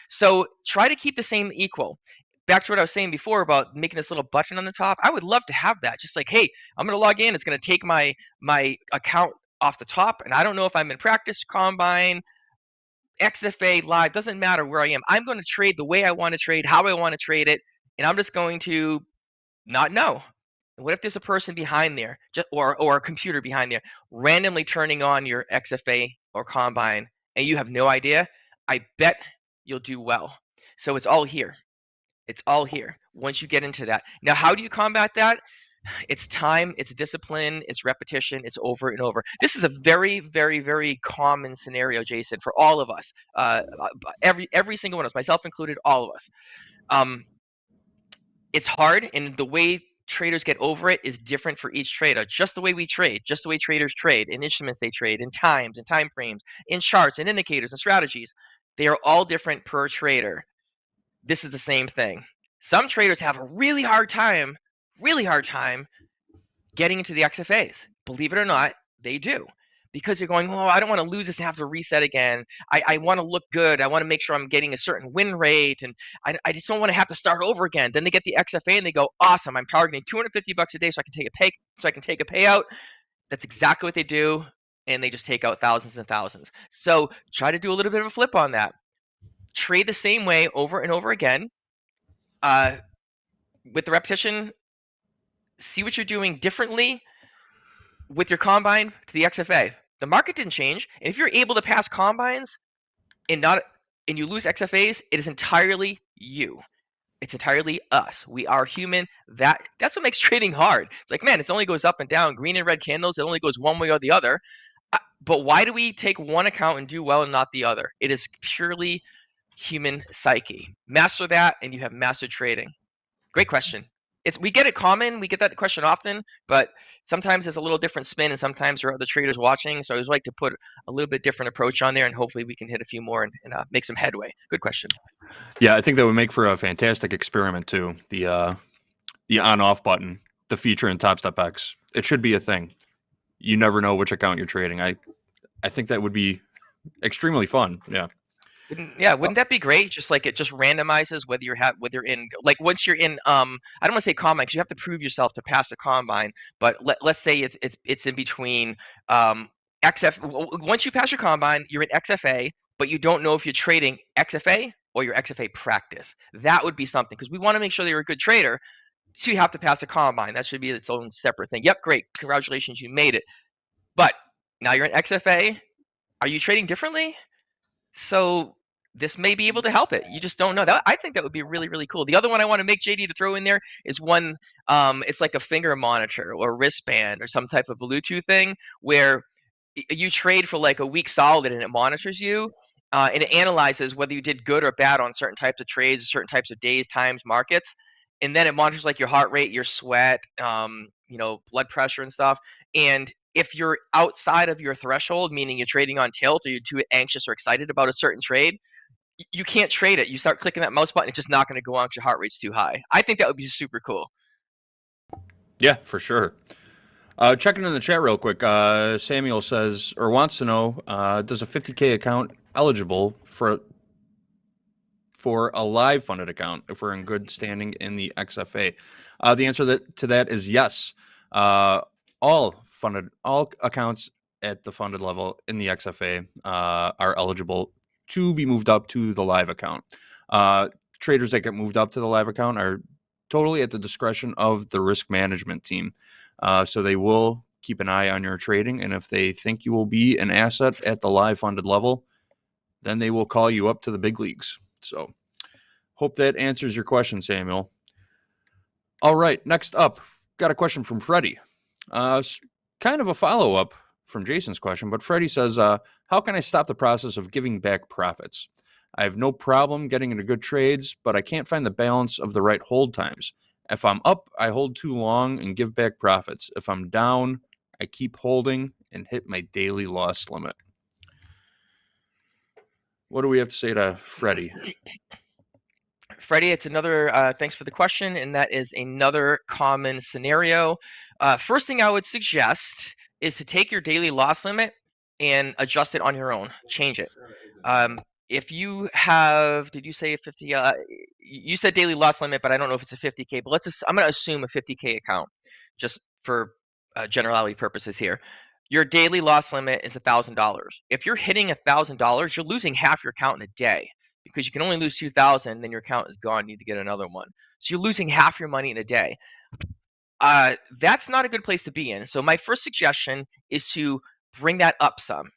Speaker 13: So try to keep the same equal. Back to what I was saying before about making this little button on the top. I would love to have that. Just like, hey, I'm going to log in. It's going to take my account off the top. And I don't know if I'm in practice, combine, XFA, live, doesn't matter where I am. I'm going to trade the way I want to trade, how I want to trade it, and I'm just going to not know. What if there's a person behind there, or a computer behind there, randomly turning on your XFA or combine, and you have no idea? I bet you'll do well. So it's all here. It's all here once you get into that. Now, how do you combat that? It's time, it's discipline, it's repetition, it's over and over. This is a very, very, very common scenario, Jason, for all of us. Every single one of us, myself included, all of us. It's hard, and the way traders get over it is different for each trader. Just the way we trade, just the way traders trade, in instruments they trade, in times, in time frames, in charts, and indicators, and strategies. They are all different per trader. This is the same thing. Some traders have a really hard time getting into the XFAs. Believe it or not, they do. Because you're going, oh, I don't want to lose this and have to reset again. I want to look good. I want to make sure I'm getting a certain win rate. And I just don't want to have to start over again. Then they get the XFA and they go, awesome, I'm targeting $250 a day so I can take a payout. That's exactly what they do. And they just take out thousands and thousands. So try to do a little bit of a flip on that. Trade the same way over and over again. With the repetition, see what you're doing differently with your combine to the XFA. The market didn't change. And if you're able to pass combines and you lose XFAs, it is entirely you. It's entirely us. We are human. That's what makes trading hard. It's like, man, it only goes up and down, green and red candles. It only goes one way or the other. But why do we take one account and do well and not the other? It is purely human psyche. Master that and you have mastered trading. Great question. We get it common. We get that question often, but sometimes there's a little different spin and sometimes there are other traders watching. So I always like to put a little bit different approach on there and hopefully we can hit a few more and make some headway. Good question.
Speaker 5: Yeah, I think that would make for a fantastic experiment too. The on-off button, the feature in Topstep X. It should be a thing. You never know which account you're trading. I think that would be extremely fun. Yeah.
Speaker 13: Yeah, wouldn't that be great? Just like it just randomizes whether you're in, like once you're in I don't want to say combine because you have to prove yourself to pass the combine, but let's say it's in between XF. Once you pass your combine, you're in XFA, but you don't know if you're trading XFA or your XFA practice. That would be something because we want to make sure that you're a good trader. So you have to pass a combine. That should be its own separate thing. Yep, great. Congratulations, you made it. But now you're in XFA. Are you trading differently? So this may be able to help it. You just don't know. I think that would be really, really cool. The other one I want to make JD to throw in there is one, it's like a finger monitor or wristband or some type of Bluetooth thing where you trade for like a week solid and it monitors you and it analyzes whether you did good or bad on certain types of trades, certain types of days, times, markets. And then it monitors like your heart rate, your sweat, blood pressure and stuff. And if you're outside of your threshold, meaning you're trading on tilt or you're too anxious or excited about a certain trade, you can't trade it. You start clicking that mouse button, it's just not going to go on because your heart rate's too high. I think that would be super cool.
Speaker 5: Yeah, for sure. Checking in the chat real quick. Samuel says, or wants to know, does a 50K account eligible for a live funded account if we're in good standing in the XFA? The answer to that is yes. All accounts at the funded level in the XFA are eligible to be moved up to the live account. traders that get moved up to the live account are totally at the discretion of the risk management team. So they will keep an eye on your trading, and if they think you will be an asset at the live funded level, then they will call you up to the big leagues. So hope that answers your question, Samuel. All right, next up, got a question from Freddie. Kind of a follow-up from Jason's question, but Freddie says, how can I stop the process of giving back profits? I have no problem getting into good trades, but I can't find the balance of the right hold times. If I'm up, I hold too long and give back profits. If I'm down, I keep holding and hit my daily loss limit. What do we have to say to Freddie?
Speaker 13: Freddie, it's another, thanks for the question, and that is another common scenario. First thing I would suggest is to take your daily loss limit and adjust it on your own. Change it. If you have, did you say a 50? You said daily loss limit, but I don't know if it's a 50K. But I'm going to assume a 50K account, just for generality purposes here. Your daily loss limit is $1,000. If you're hitting $1,000, you're losing half your account in a day, because you can only lose 2,000, then your account is gone. You need to get another one. So you're losing half your money in a day. That's not a good place to be in. So my first suggestion is to bring that up some.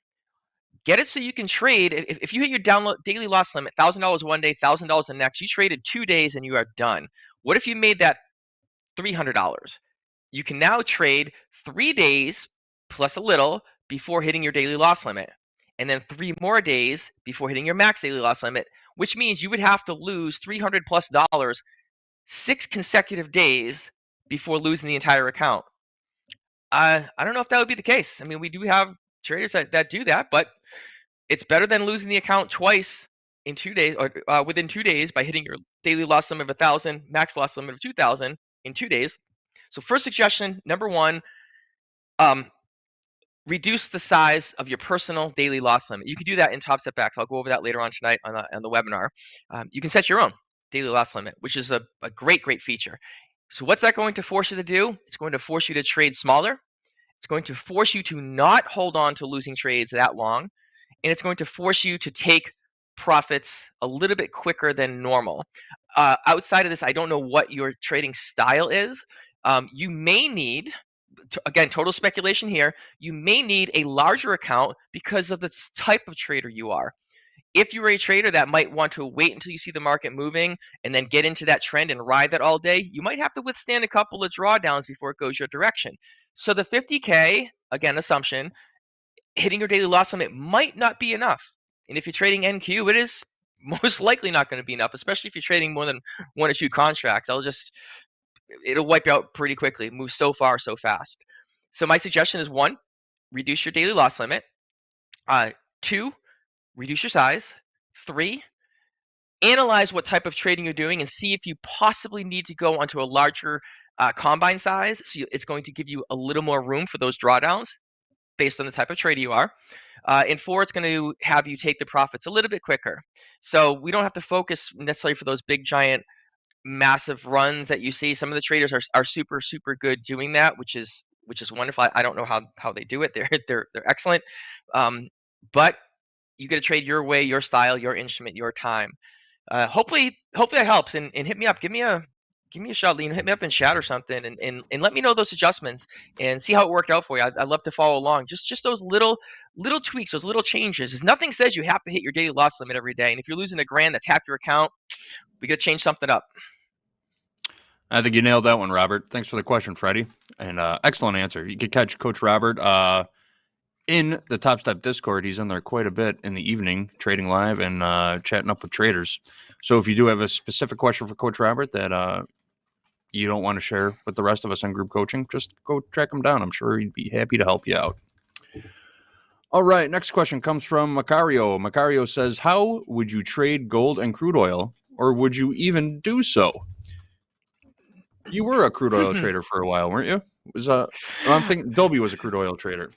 Speaker 13: Get it so you can trade. If you hit your daily loss limit, $1,000 one day, $1,000 the next, you traded 2 days and you are done. What if you made that $300? You can now trade 3 days plus a little before hitting your daily loss limit, and then 3 more days before hitting your max daily loss limit, which means you would have to lose $300 plus 6 consecutive days before losing the entire account. I don't know if that would be the case. I mean, we do have traders that do that, but it's better than losing the account twice in 2 days, or within 2 days, by hitting your daily loss limit of 1,000, max loss limit of 2,000 in 2 days. So first suggestion, number one, reduce the size of your personal daily loss limit. You can do that in TopstepX. I'll go over that later on tonight on the webinar. You can set your own daily loss limit, which is a great feature. So what's that going to force you to do? It's going to force you to trade smaller. It's going to force you to not hold on to losing trades that long. And it's going to force you to take profits a little bit quicker than normal. Outside of this, I don't know what your trading style is. You may need, again, total speculation here, you may need a larger account because of the type of trader you are. If you're a trader that might want to wait until you see the market moving and then get into that trend and ride that all day, you might have to withstand a couple of drawdowns before it goes your direction. So the 50K, again, assumption, hitting your daily loss limit might not be enough. And if you're trading NQ, it is most likely not going to be enough, especially if you're trading more than 1 or 2 contracts. It'll wipe out pretty quickly. It moves so far, so fast. So my suggestion is 1, reduce your daily loss limit. 2, reduce your size. 3, analyze what type of trading you're doing and see if you possibly need to go onto a larger combine size. So it's going to give you a little more room for those drawdowns based on the type of trader you are. And 4, it's going to have you take the profits a little bit quicker. So we don't have to focus necessarily for those big, giant, massive runs that you see. Some of the traders are super good doing that, which is wonderful. I don't know how they do it. They're excellent. But you got to trade your way, your style, your instrument, your time. Hopefully that helps. And hit me up. Give me a shout. Hit me up in chat or something, and let me know those adjustments and see how it worked out for you. I'd love to follow along. Just those little tweaks, those little changes. Nothing says you have to hit your daily loss limit every day. And if you're losing $1,000, that's half your account. We got to change something up.
Speaker 5: I think you nailed that one, Robert. Thanks for the question, Freddie. And excellent answer. You could catch Coach Robert in the Topstep Discord. He's in there quite a bit in the evening, trading live and chatting up with traders. So if you do have a specific question for Coach Robert that you don't want to share with the rest of us on group coaching, just go track him down. I'm sure he'd be happy to help you out. All right, next question comes from Macario. Macario says, how would you trade gold and crude oil, or would you even do so? You were a crude oil trader for a while, weren't you? I'm thinking Dobie was a crude oil trader.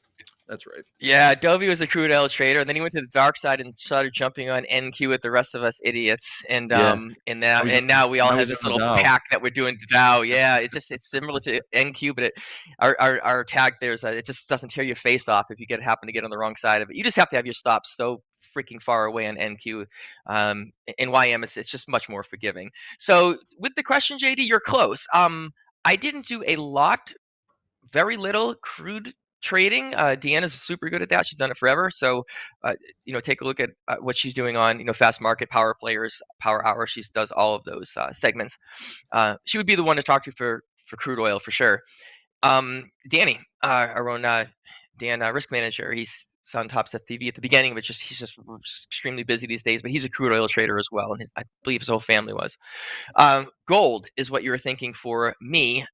Speaker 5: That's right.
Speaker 13: Yeah, Dobie was a crude oil trader, and then he went to the dark side and started jumping on NQ with the rest of us idiots. And now we all have this little pack that we're doing Dow. Yeah, it's similar to NQ, but our tag there's it just doesn't tear your face off if you happen to get on the wrong side of it. You just have to have your stops so freaking far away on NQ. In YM, it's just much more forgiving. So with the question, JD, you're close. I didn't do a lot, very little crude trading. Deeyana's super good at that. She's done it forever. So, take a look at what she's doing on, Fast Market, Power Players, Power Hour. She does all of those segments. She would be the one to talk to for crude oil for sure. Danny, our own Dan, risk manager, he's on TopstepTV at the beginning, but he's just extremely busy these days. But he's a crude oil trader as well, and I believe his whole family was. Gold is what you were thinking for me.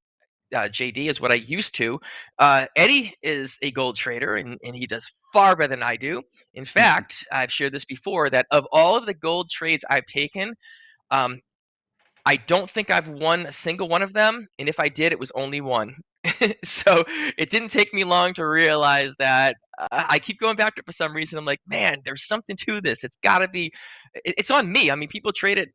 Speaker 13: JD is what I used to. Eddie is a gold trader, and he does far better than I do. In fact, I've shared this before, that of all of the gold trades I've taken, I don't think I've won a single one of them, and if I did, it was only one. So it didn't take me long to realize that. I keep going back to it for some reason. I'm like, man, there's something to this. It's got to be. It's on me. I mean, people trade it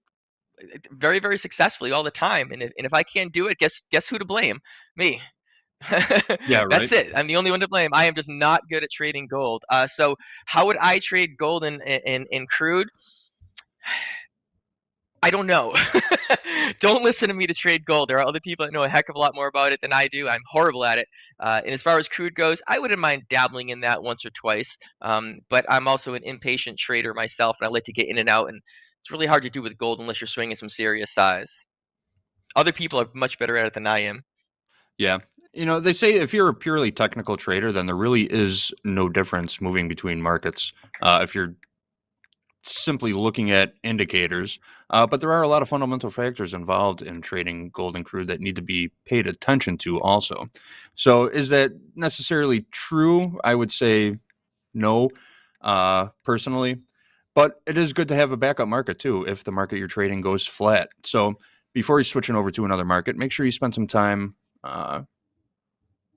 Speaker 13: very, very successfully all the time, and if I can't do it, guess who to blame? Me.
Speaker 5: Yeah, right.
Speaker 13: That's it. I'm the only one to blame. I am just not good at trading gold. So how would I trade gold in crude? I don't know. Don't listen to me to trade gold. There are other people that know a heck of a lot more about it than I do. I'm horrible at it. And as far as crude goes, I wouldn't mind dabbling in that once or twice. But I'm also an impatient trader myself, and I like to get in and out. And it's really hard to do with gold unless you're swinging some serious size. Other people are much better at it than I am.
Speaker 5: Yeah. They say if you're a purely technical trader, then there really is no difference moving between markets. If you're simply looking at indicators, but there are a lot of fundamental factors involved in trading gold and crude that need to be paid attention to also. So is that necessarily true? I would say no, personally, but it is good to have a backup market too if the market you're trading goes flat. So before you're switching over to another market, make sure you spend some time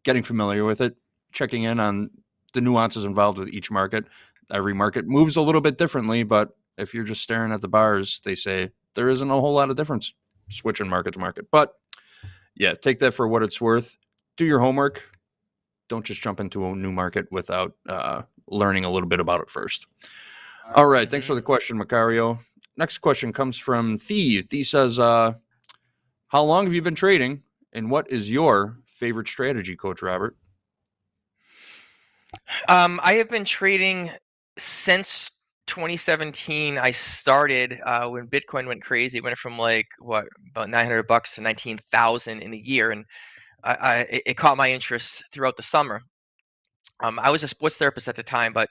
Speaker 5: getting familiar with it, checking in on the nuances involved with each market. Every market moves a little bit differently, but if you're just staring at the bars, they say there isn't a whole lot of difference switching market to market. But yeah, take that for what it's worth. Do your homework. Don't just jump into a new market without learning a little bit about it first. All right. Thanks for the question, Macario. Next question comes from Thee. Thee says, how long have you been trading, and what is your favorite strategy, Coach Robert?
Speaker 13: I have been trading since 2017. I started when Bitcoin went crazy. It went from about $900 to 19,000 in a year, and it caught my interest throughout the summer. I was a sports therapist at the time, but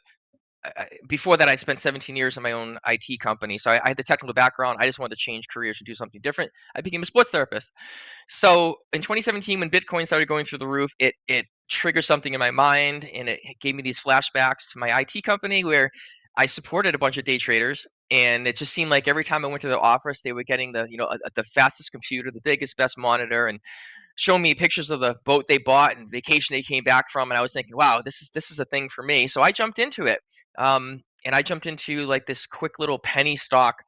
Speaker 13: before that, I spent 17 years in my own IT company. So I had the technical background. I just wanted to change careers and do something different. I became a sports therapist. So in 2017, when Bitcoin started going through the roof, it triggered something in my mind, and it gave me these flashbacks to my IT company where I supported a bunch of day traders. And it just seemed like every time I went to their office, they were getting the fastest computer, the biggest, best monitor, and showing me pictures of the boat they bought and vacation they came back from. And I was thinking, wow, this is a thing for me. So I jumped into it. And I jumped into this quick little penny stocks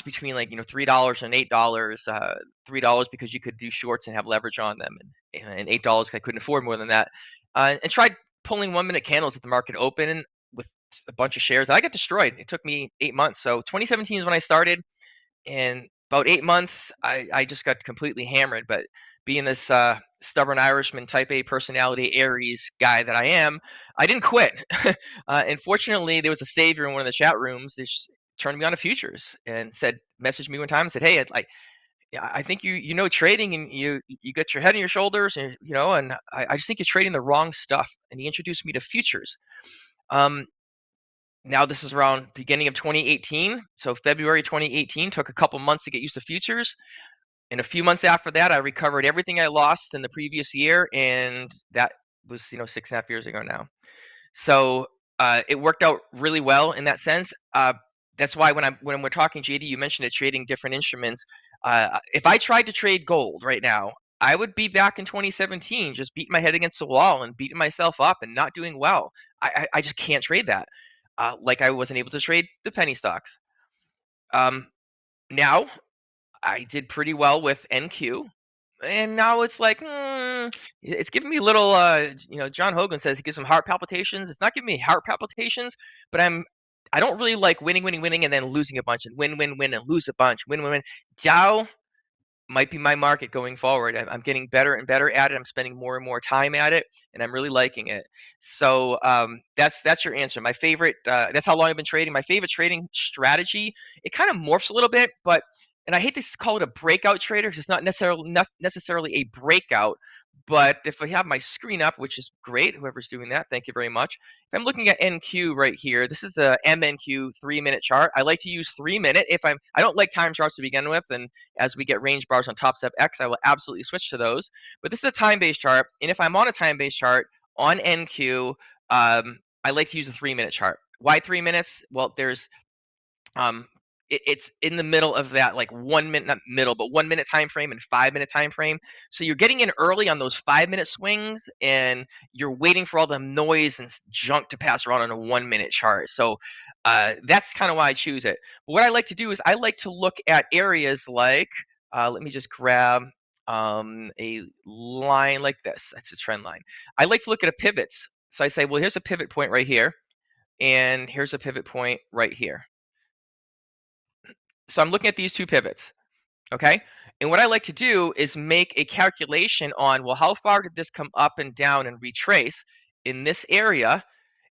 Speaker 13: between $3 and $8. $3 because you could do shorts and have leverage on them, and $8 because I couldn't afford more than that. And tried pulling 1-minute candles at the market open with a bunch of shares. I got destroyed. It took me 8 months. So 2017 is when I started, and about 8 months, I just got completely hammered. But being this stubborn Irishman, type A personality, Aries guy that I am, I didn't quit. And fortunately, there was a savior in one of the chat rooms that turned me on to futures and messaged me one time and said, hey, I think you know trading, and you got your head on your shoulders, and and I just think you're trading the wrong stuff. And he introduced me to futures. Now this is around beginning of 2018. So February 2018, took a couple months to get used to futures. And a few months after that, I recovered everything I lost in the previous year. And that was, 6.5 years ago now. So it worked out really well in that sense. That's why when we're talking, JD, you mentioned trading different instruments. If I tried to trade gold right now, I would be back in 2017, just beating my head against the wall and beating myself up and not doing well. I just can't trade that. Like I wasn't able to trade the penny stocks. Now I did pretty well with NQ, and now it's it's giving me a little. John Hoagland says he gives him heart palpitations. It's not giving me heart palpitations, but I don't really like winning, and then losing a bunch, and win, and lose a bunch, win. Dow might be my market going forward. I'm getting better and better at it. I'm spending more and more time at it, and I'm really liking it. So that's your answer. My favorite. That's how long I've been trading. My favorite trading strategy. It kind of morphs a little bit, but and I hate to call it a breakout trader because it's not necessarily a breakout. But if I have my screen up, which is great, whoever's doing that, thank you very much. If I'm looking at NQ right here, this is a MNQ 3-minute chart. I like to use 3-minute I don't like time charts to begin with, and as we get range bars on Topstep X, I will absolutely switch to those. But this is a time-based chart, and if I'm on a time-based chart on NQ, I like to use a 3-minute chart. Why 3 minutes? Well, there's it's in the middle of that, like 1 minute, not middle, but 1 minute time frame and 5-minute time frame. So you're getting in early on those 5-minute swings, and you're waiting for all the noise and junk to pass around on a 1-minute chart. So that's kind of why I choose it. But what I like to do is I like to look at areas like, let me just grab a line like this. That's a trend line. I like to look at pivots. So I say, well, here's a pivot point right here, and here's a pivot point right here. So I'm looking at these two pivots, okay? And what I like to do is make a calculation on, well, how far did this come up and down and retrace in this area?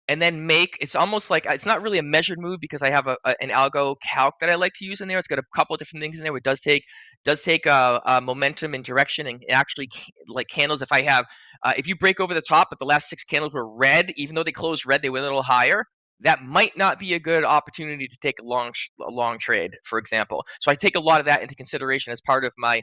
Speaker 13: And then it's almost like, it's not really a measured move because I have an algo calc that I like to use in there. It's got a couple of different things in there. It does take momentum and direction, and actually like candles. If I have, if you break over the top, but the last 6 candles were red, even though they closed red, they went a little higher. That might not be a good opportunity to take a long trade, for example. So I take a lot of that into consideration as part of my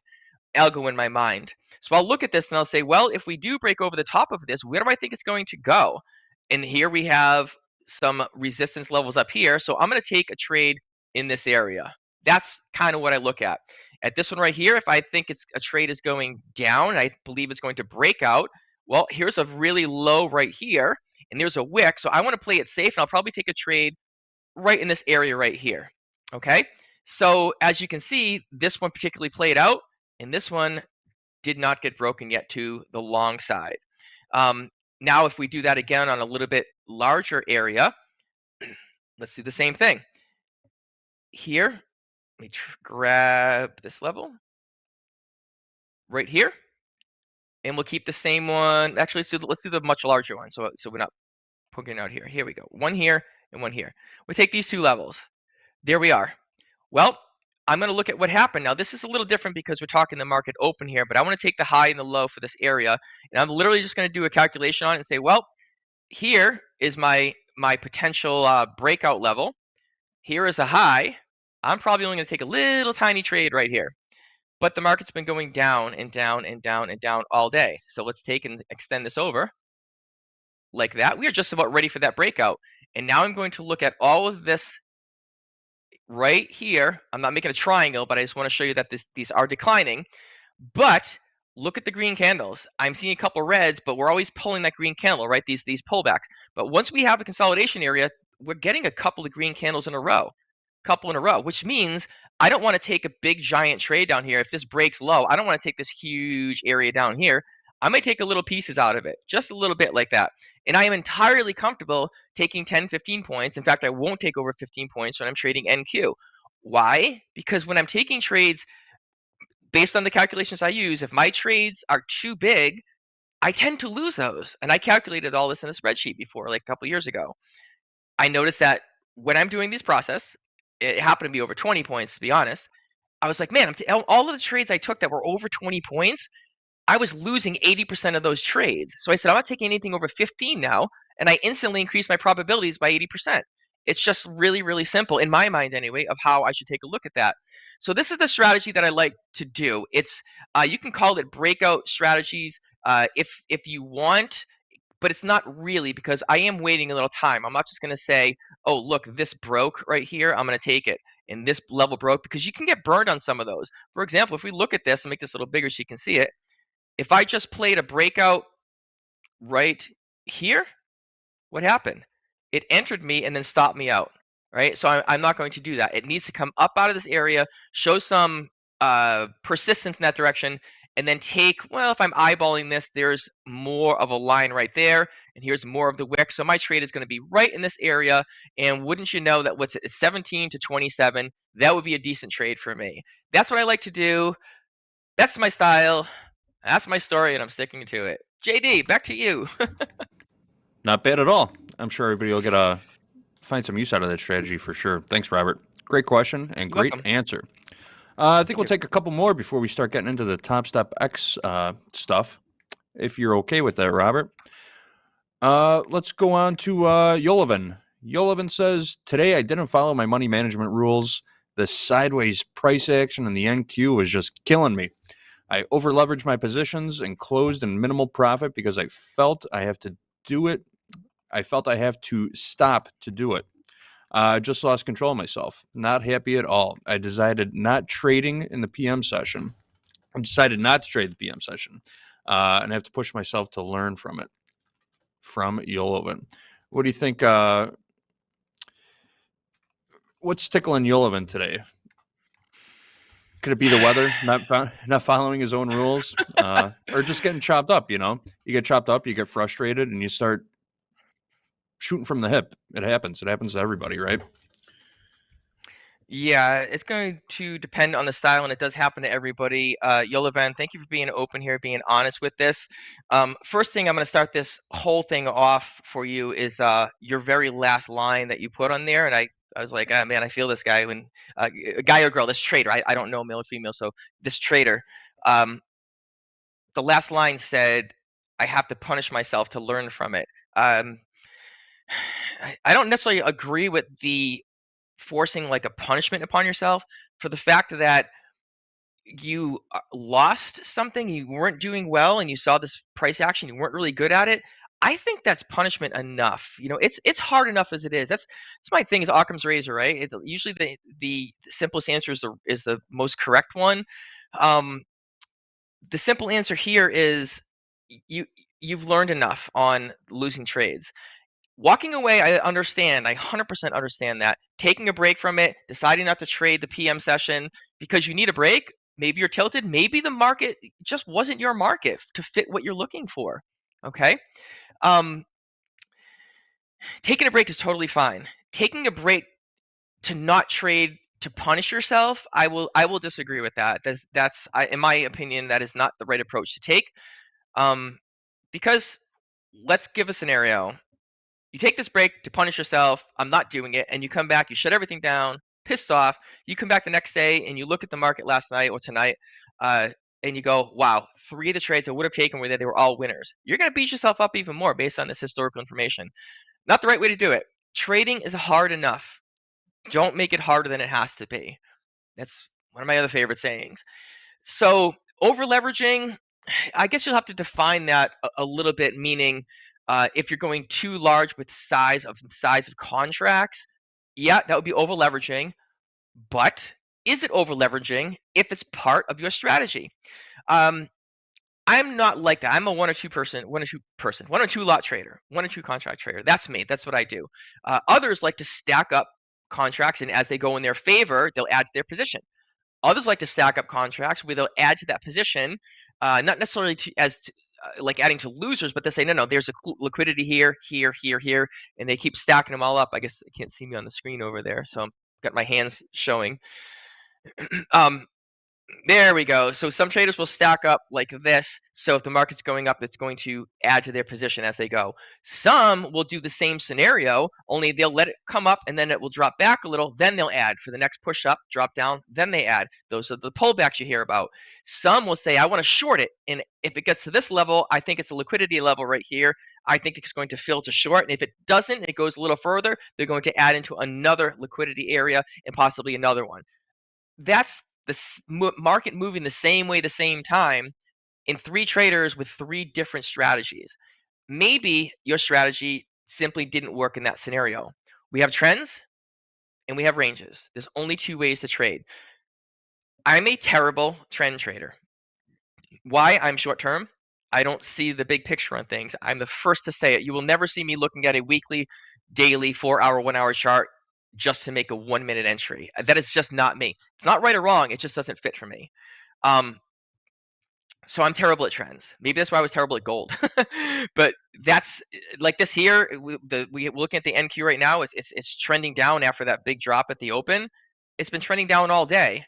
Speaker 13: algo in my mind. So I'll look at this and I'll say, well, if we do break over the top of this, where do I think it's going to go? And here we have some resistance levels up here. So I'm going to take a trade in this area. That's kind of what I look at. At this one right here, if I think a trade is going down, I believe it's going to break out. Well, here's a really low right here, and there's a wick. So I want to play it safe, and I'll probably take a trade right in this area right here. Okay? So as you can see, this one particularly played out, and this one did not get broken yet to the long side. Now, if we do that again on a little bit larger area, let's do the same thing. Here, let me grab this level right here, and we'll keep the same one. Actually, let's do the much larger one, so we're not poking out here. Here we go. One here and one here. We take these 2 levels. There we are. Well, I'm going to look at what happened. Now, this is a little different because we're talking the market open here, but I want to take the high and the low for this area, and I'm literally just going to do a calculation on it and say, well, here is my potential breakout level. Here is a high. I'm probably only going to take a little tiny trade right here. But the market's been going down and down and down and down all day. So let's take and extend this over like that. We are just about ready for that breakout. And now I'm going to look at all of this right here. I'm not making a triangle, but I just want to show you that these are declining. But look at the green candles. I'm seeing a couple reds, but we're always pulling that green candle, right? These pullbacks. But once we have a consolidation area, we're getting a couple of green candles in a row. Which means I don't want to take a big giant trade down here. If this breaks low, I don't want to take this huge area down here. I might take a little pieces out of it, just a little bit like that. And I am entirely comfortable taking 10, 15 points. In fact, I won't take over 15 points when I'm trading NQ. Why? Because when I'm taking trades, based on the calculations I use, if my trades are too big, I tend to lose those. And I calculated all this in a spreadsheet before, like a couple years ago. I noticed that when I'm doing this process, it happened to be over 20 points, to be honest. I was like, man, all of the trades I took that were over 20 points, I was losing 80% of those trades. So I said, I'm not taking anything over 15 now. And I instantly increased my probabilities by 80%. It's just really, really simple, in my mind anyway, of how I should take a look at that. So this is the strategy that I like to do. It's you can call it breakout strategies if you want, but it's not really, because I am waiting a little time. I'm not just going to say, oh, look, this broke right here, I'm going to take it. And this level broke, because you can get burned on some of those. For example, if we look at this and make this a little bigger so you can see it, if I just played a breakout right here, what happened? It entered me and then stopped me out, right? So I'm not going to do that. It needs to come up out of this area, show some persistence in that direction, and then take, well, if I'm eyeballing this, there's more of a line right there, and here's more of the wick. So my trade is going to be right in this area. And wouldn't you know that what's at 17 to 27, that would be a decent trade for me. That's what I like to do. That's my style. That's my story, and I'm sticking to it. JD, back to you.
Speaker 5: Not bad at all. I'm sure everybody will get find some use out of that strategy for sure. Thanks, Robert. Great question and great answer. I think we'll take a couple more before we start getting into the Topstep X stuff, if you're okay with that, Robert. Let's go on to Yolovan. Yolovan says, today I didn't follow my money management rules. The sideways price action in the NQ was just killing me. I over-leveraged my positions and closed in minimal profit because I felt I have to do it. I felt I have to stop to do it. I just lost control of myself. Not happy at all. I decided not trading in the PM session. I decided not to trade the PM session. And I have to push myself to learn from it. From Yolovan. What do you think? What's tickling Yolovan today? Could it be the weather, not following his own rules, or just getting chopped up? You get chopped up, you get frustrated, and you start shooting from the hip. It happens. It happens to everybody, right?
Speaker 13: Yeah, it's going to depend on the style, and it does happen to everybody. Yolovan, thank you for being open here, being honest with this. First thing I'm going to start this whole thing off for you is your very last line that you put on there, and I was like, oh, man, I feel this guy when a guy or girl, this trader. I don't know male or female, so this trader. The last line said, "I have to punish myself to learn from it." I don't necessarily agree with the forcing like a punishment upon yourself for the fact that you lost something, you weren't doing well, and you saw this price action, you weren't really good at it. I think that's punishment enough. It's hard enough as it is. That's my thing is Occam's razor, right? Usually the simplest answer is the most correct one. The simple answer here is you've learned enough on losing trades. Walking away, I understand. I 100% understand that. Taking a break from it, deciding not to trade the PM session because you need a break. Maybe you're tilted. Maybe the market just wasn't your market to fit what you're looking for. Okay. Taking a break is totally fine. Taking a break to not trade to punish yourself, I will disagree with that. That's in my opinion, that is not the right approach to take. Because let's give a scenario. You take this break to punish yourself. I'm not doing it. And you come back, you shut everything down, pissed off. You come back the next day and you look at the market last night or tonight, and you go, wow, 3 of the trades I would have taken were there. They were all winners. You're going to beat yourself up even more based on this historical information. Not the right way to do it. Trading is hard enough. Don't make it harder than it has to be. That's one of my other favorite sayings. So over leveraging, I guess you'll have to define that a little bit, meaning if you're going too large with size of contracts, yeah, that would be over leveraging. But is it over leveraging if it's part of your strategy? I'm not like that. I'm a one or two lot trader, 1 or 2 contract trader. That's me. That's what I do. Others like to stack up contracts, and as they go in their favor, they'll add to their position. Others like to stack up contracts where they'll add to that position, not necessarily like adding to losers, but they say, no, there's a liquidity here, and they keep stacking them all up. I guess you can't see me on the screen over there, so I've got my hands showing. There we go. So some traders will stack up like this. So if the market's going up, it's going to add to their position as they go. Some will do the same scenario, only they'll let it come up and then it will drop back a little. Then they'll add for the next push up, drop down, then they add. Those are the pullbacks you hear about. Some will say, I want to short it. And if it gets to this level, I think it's a liquidity level right here. I think it's going to fill to short. And if it doesn't, it goes a little further. They're going to add into another liquidity area and possibly another one. That's the market moving the same way, the same time in 3 traders with 3 different strategies. Maybe your strategy simply didn't work in that scenario. We have trends and we have ranges. There's only 2 ways to trade. I'm a terrible trend trader. Why? I'm short term. I don't see the big picture on things. I'm the first to say it. You will never see me looking at a weekly, daily, 4-hour, 1-hour chart just to make a 1-minute entry. That is just not me. It's not right or wrong. It just doesn't fit for me. So I'm terrible at trends. Maybe that's why I was terrible at gold. But that's like this here. We're looking at the NQ right now. It's trending down after that big drop at the open. It's been trending down all day.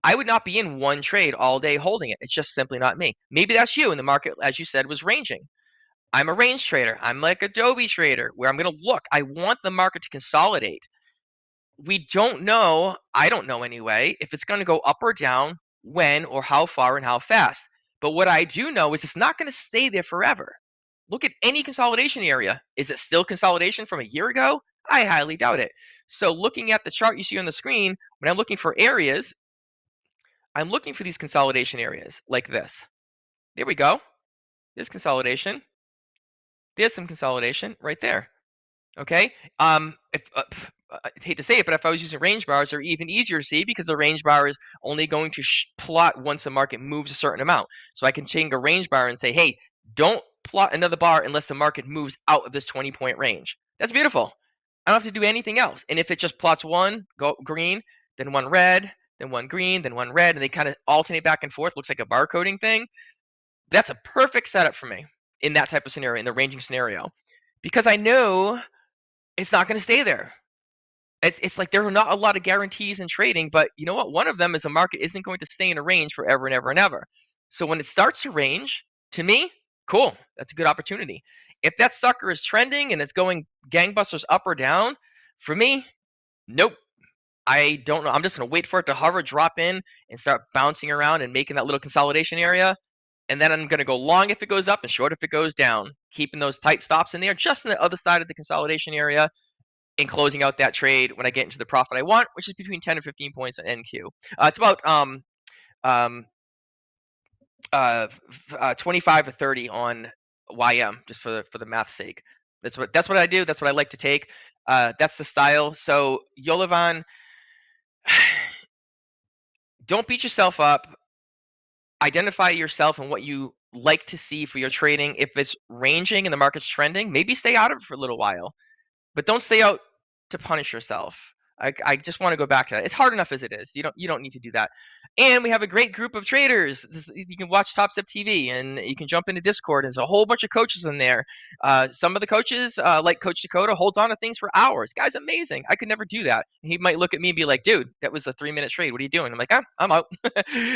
Speaker 13: I would not be in one trade all day holding it. It's just simply not me. Maybe that's you, and the market, as you said, was ranging. I'm a range trader. I'm like Adobe trader, where I'm going to look. I want the market to consolidate. We don't know, I don't know anyway, if it's going to go up or down, when or how far and how fast. But what I do know is it's not going to stay there forever. Look at any consolidation area. Is it still consolidation from a year ago? I highly doubt it. So looking at the chart you see on the screen, when I'm looking for areas, I'm looking for these consolidation areas like this. There we go. There's consolidation. There's some consolidation right there. Okay. If I hate to say it, but if I was using range bars, they're even easier to see because the range bar is only going to plot once the market moves a certain amount. So I can change a range bar and say, hey, don't plot another bar unless the market moves out of this 20-point range. That's beautiful. I don't have to do anything else. And if it just plots one green, then one red, then one green, then one red, and they kind of alternate back and forth, looks like a barcoding thing, that's a perfect setup for me in that type of scenario, in the ranging scenario, because I know it's not going to stay there. It's like there are not a lot of guarantees in trading, but you know what? One of them is the market isn't going to stay in a range forever and ever and ever. So when it starts to range, to me, cool, that's a good opportunity. If that sucker is trending and it's going gangbusters up or down, for me, nope. I don't know. I'm just going to wait for it to hover, drop in, and start bouncing around and making that little consolidation area. And then I'm going to go long if it goes up and short if it goes down, keeping those tight stops in there just on the other side of the consolidation area, and closing out that trade when I get into the profit I want, which is between 10 and 15 points on NQ. It's about 25 to 30 on YM, just for the math's sake. That's what I do. That's what I like to take. That's the style. So Yolovan, don't beat yourself up. Identify yourself and what you like to see for your trading. If it's ranging and the market's trending, maybe stay out of it for a little while, but don't stay out to punish yourself. I just want to go back to that. It's hard enough as it is. You don't need to do that. And we have a great group of traders. You can watch TopstepTV and you can jump into Discord. There's a whole bunch of coaches in there. Some of the coaches, like Coach Dakota, holds on to things for hours. Guy's amazing. I could never do that. He might look at me and be like, "Dude, that was a 3-minute trade. What are you doing?" I'm like, "I'm out."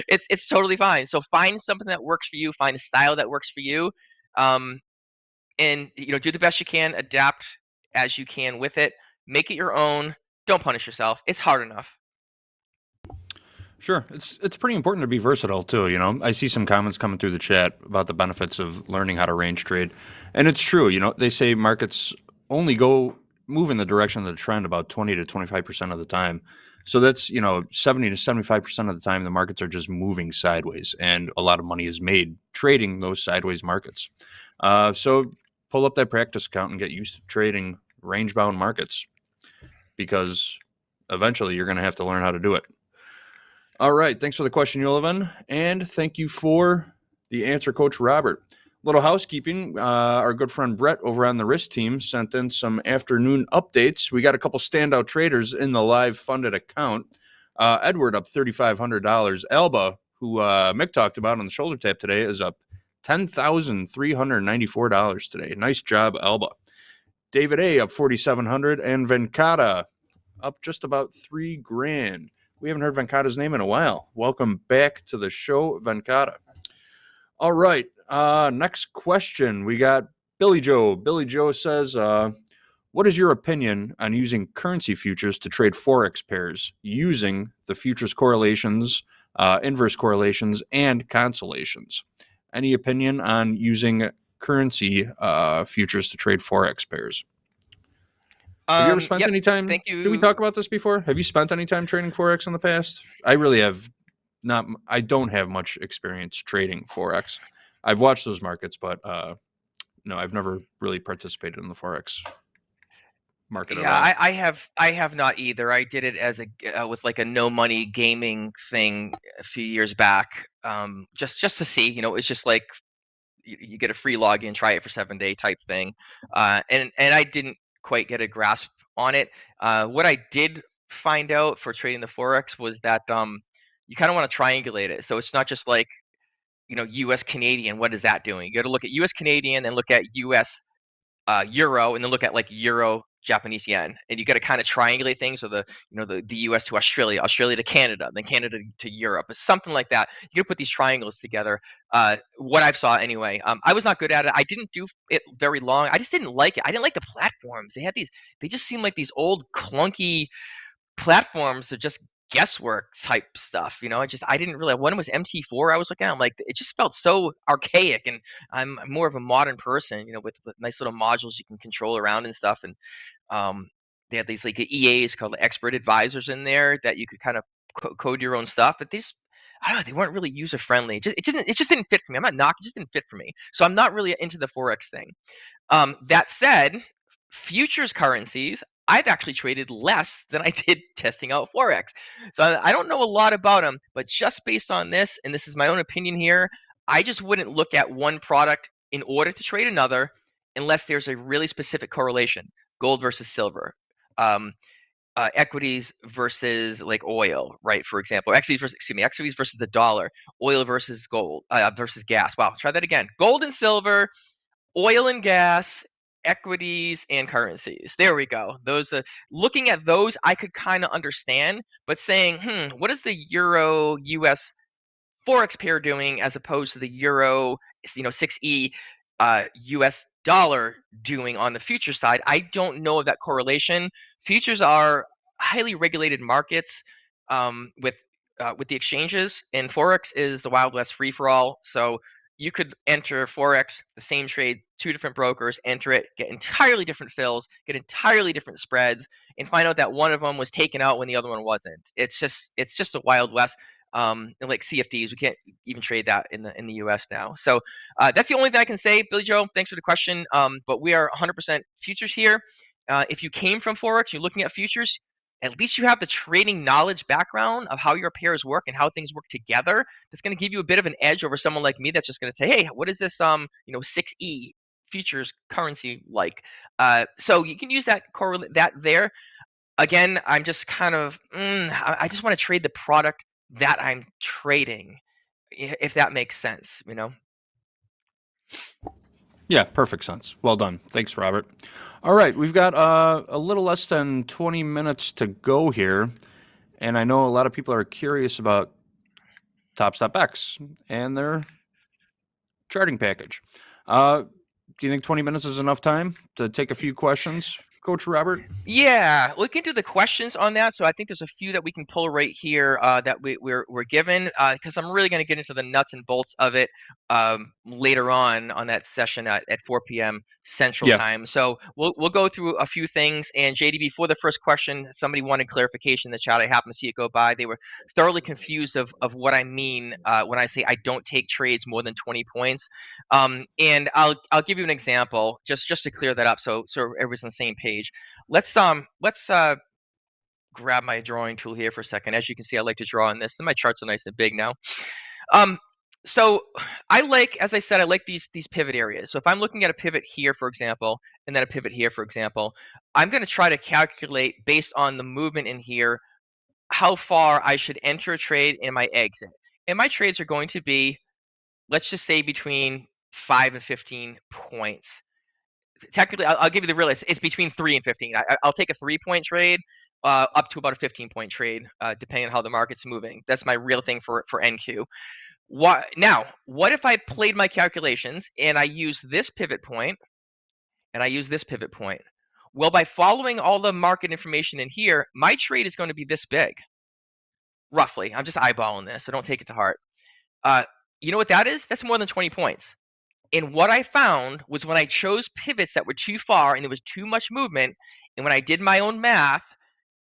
Speaker 13: It's totally fine. So find something that works for you. Find a style that works for you, and do the best you can. Adapt as you can with it. Make it your own. Don't punish yourself. It's hard enough.
Speaker 5: Sure. It's pretty important to be versatile too, you know. I see some comments coming through the chat about the benefits of learning how to range trade. And it's true, you know, they say markets only move in the direction of the trend about 20 to 25% of the time. So that's, 70 to 75% of the time the markets are just moving sideways, and a lot of money is made trading those sideways markets. So pull up that practice account and get used to trading range-bound markets, because eventually you're going to have to learn how to do it. All right. Thanks for the question, Yulivan. And thank you for the answer, Coach Robert. Little housekeeping. Our good friend Brett over on the RIPS team sent in some afternoon updates. We got a couple standout traders in the live funded account. Edward up $3,500. Alba, who Mick talked about on the shoulder tap today, is up $10,394 today. Nice job, Alba. David A up $4,700, and Venkata up just about $3,000. We haven't heard Venkata's name in a while. Welcome back to the show, Venkata. All right, next question. We got Billy Joe. Billy Joe says, what is your opinion on using currency futures to trade Forex pairs using the futures correlations, inverse correlations, and consolations? Any opinion on using currency futures to trade Forex pairs? Have you ever spent any time?
Speaker 13: Thank you.
Speaker 5: Did we talk about this before? Have you spent any time trading Forex in the past? I really have not. I don't have much experience trading Forex. I've watched those markets, but no, I've never really participated in the Forex market at all.
Speaker 13: I have not either. I did it as with like a no money gaming thing a few years back, just to see. It's just like you get a free login, try it for 7-day type thing, and I didn't quite get a grasp on it. What I did find out for trading the Forex was that you kind of want to triangulate it. So it's not just like U.S. Canadian. What is that doing? You got to look at U.S. Canadian, then look at U.S. Euro, and then look at like Euro Japanese yen, and you got to kind of triangulate things. So the U.S. to Australia, Australia to Canada, then Canada to Europe, something like that. You got to put these triangles together. What I've saw anyway. I was not good at it. I didn't do it very long. I just didn't like it. I didn't like the platforms. They just seemed like these old clunky platforms of just guesswork type stuff. I didn't really. One was MT4. I was looking at. I'm like, it just felt so archaic, and I'm more of a modern person. With nice little modules you can control around and stuff. And they had these like EAs called expert advisors in there that you could kind of code your own stuff. But these, I don't know, they weren't really user friendly. It just didn't fit for me. I'm not knocking, it just didn't fit for me. So I'm not really into the Forex thing. That said, futures currencies, I've actually traded less than I did testing out Forex. So I don't know a lot about them, but just based on this, and this is my own opinion here, I just wouldn't look at one product in order to trade another unless there's a really specific correlation. Gold versus silver, equities versus like oil, right? For example, equities versus the dollar, oil versus gold, versus gas. Wow, try that again. Gold and silver, oil and gas, equities and currencies. There we go. Those looking at those, I could kind of understand, but saying, what is the Euro US Forex pair doing as opposed to the Euro, 6E US dollar doing on the future side? I don't know of that correlation. Futures are highly regulated markets with the exchanges, and Forex is the Wild West free for all. So you could enter Forex, the same trade, two different brokers, enter it, get entirely different fills, get entirely different spreads, and find out that one of them was taken out when the other one wasn't. It's just a Wild West. Like CFDs, we can't even trade that in the US now. So that's the only thing I can say. Billy Joe, thanks for the question. But we are 100% futures here. If you came from Forex, you're looking at futures, at least you have the trading knowledge background of how your pairs work and how things work together. That's going to give you a bit of an edge over someone like me that's just going to say, hey, what is this 6E futures currency like? So you can use that there. Again, I'm just kind of I just want to trade the product that I'm trading, if that makes sense,
Speaker 5: Yeah, perfect sense. Well done. Thanks, Robert. All right, we've got a little less than 20 minutes to go here, and I know a lot of people are curious about Topstep X and their charting package. Do you think 20 minutes is enough time to take a few questions, Coach Robert?
Speaker 13: Yeah, we can do the questions on that. So I think there's a few that we can pull right here that we're given, because I'm really going to get into the nuts and bolts of it later on that session at 4 p.m. Central Time. So we'll go through a few things. And JD, before the first question, somebody wanted clarification in the chat. I happened to see it go by. They were thoroughly confused of what I mean when I say I don't take trades more than 20 points. And I'll give you an example just to clear that up, so everybody's on the same page. Let's grab my drawing tool here for a second. As you can see, I like to draw on this, and my charts are nice and big now. So as I said, I like these pivot areas. So if I'm looking at a pivot here, for example, and then a pivot here, for example, I'm going to try to calculate based on the movement in here how far I should enter a trade and my exit. And my trades are going to be, let's just say, between 5 and 15 points. Technically, I'll give you the real. It's between 3 and 15. I'll take a 3-point trade up to about a 15-point trade, depending on how the market's moving. That's my real thing for NQ. What if I played my calculations and I use this pivot point and I use this pivot point? Well, by following all the market information in here, my trade is going to be this big, roughly. I'm just eyeballing this, so don't take it to heart. You know what that is? That's more than 20 points. And what I found was when I chose pivots that were too far and there was too much movement, and when I did my own math,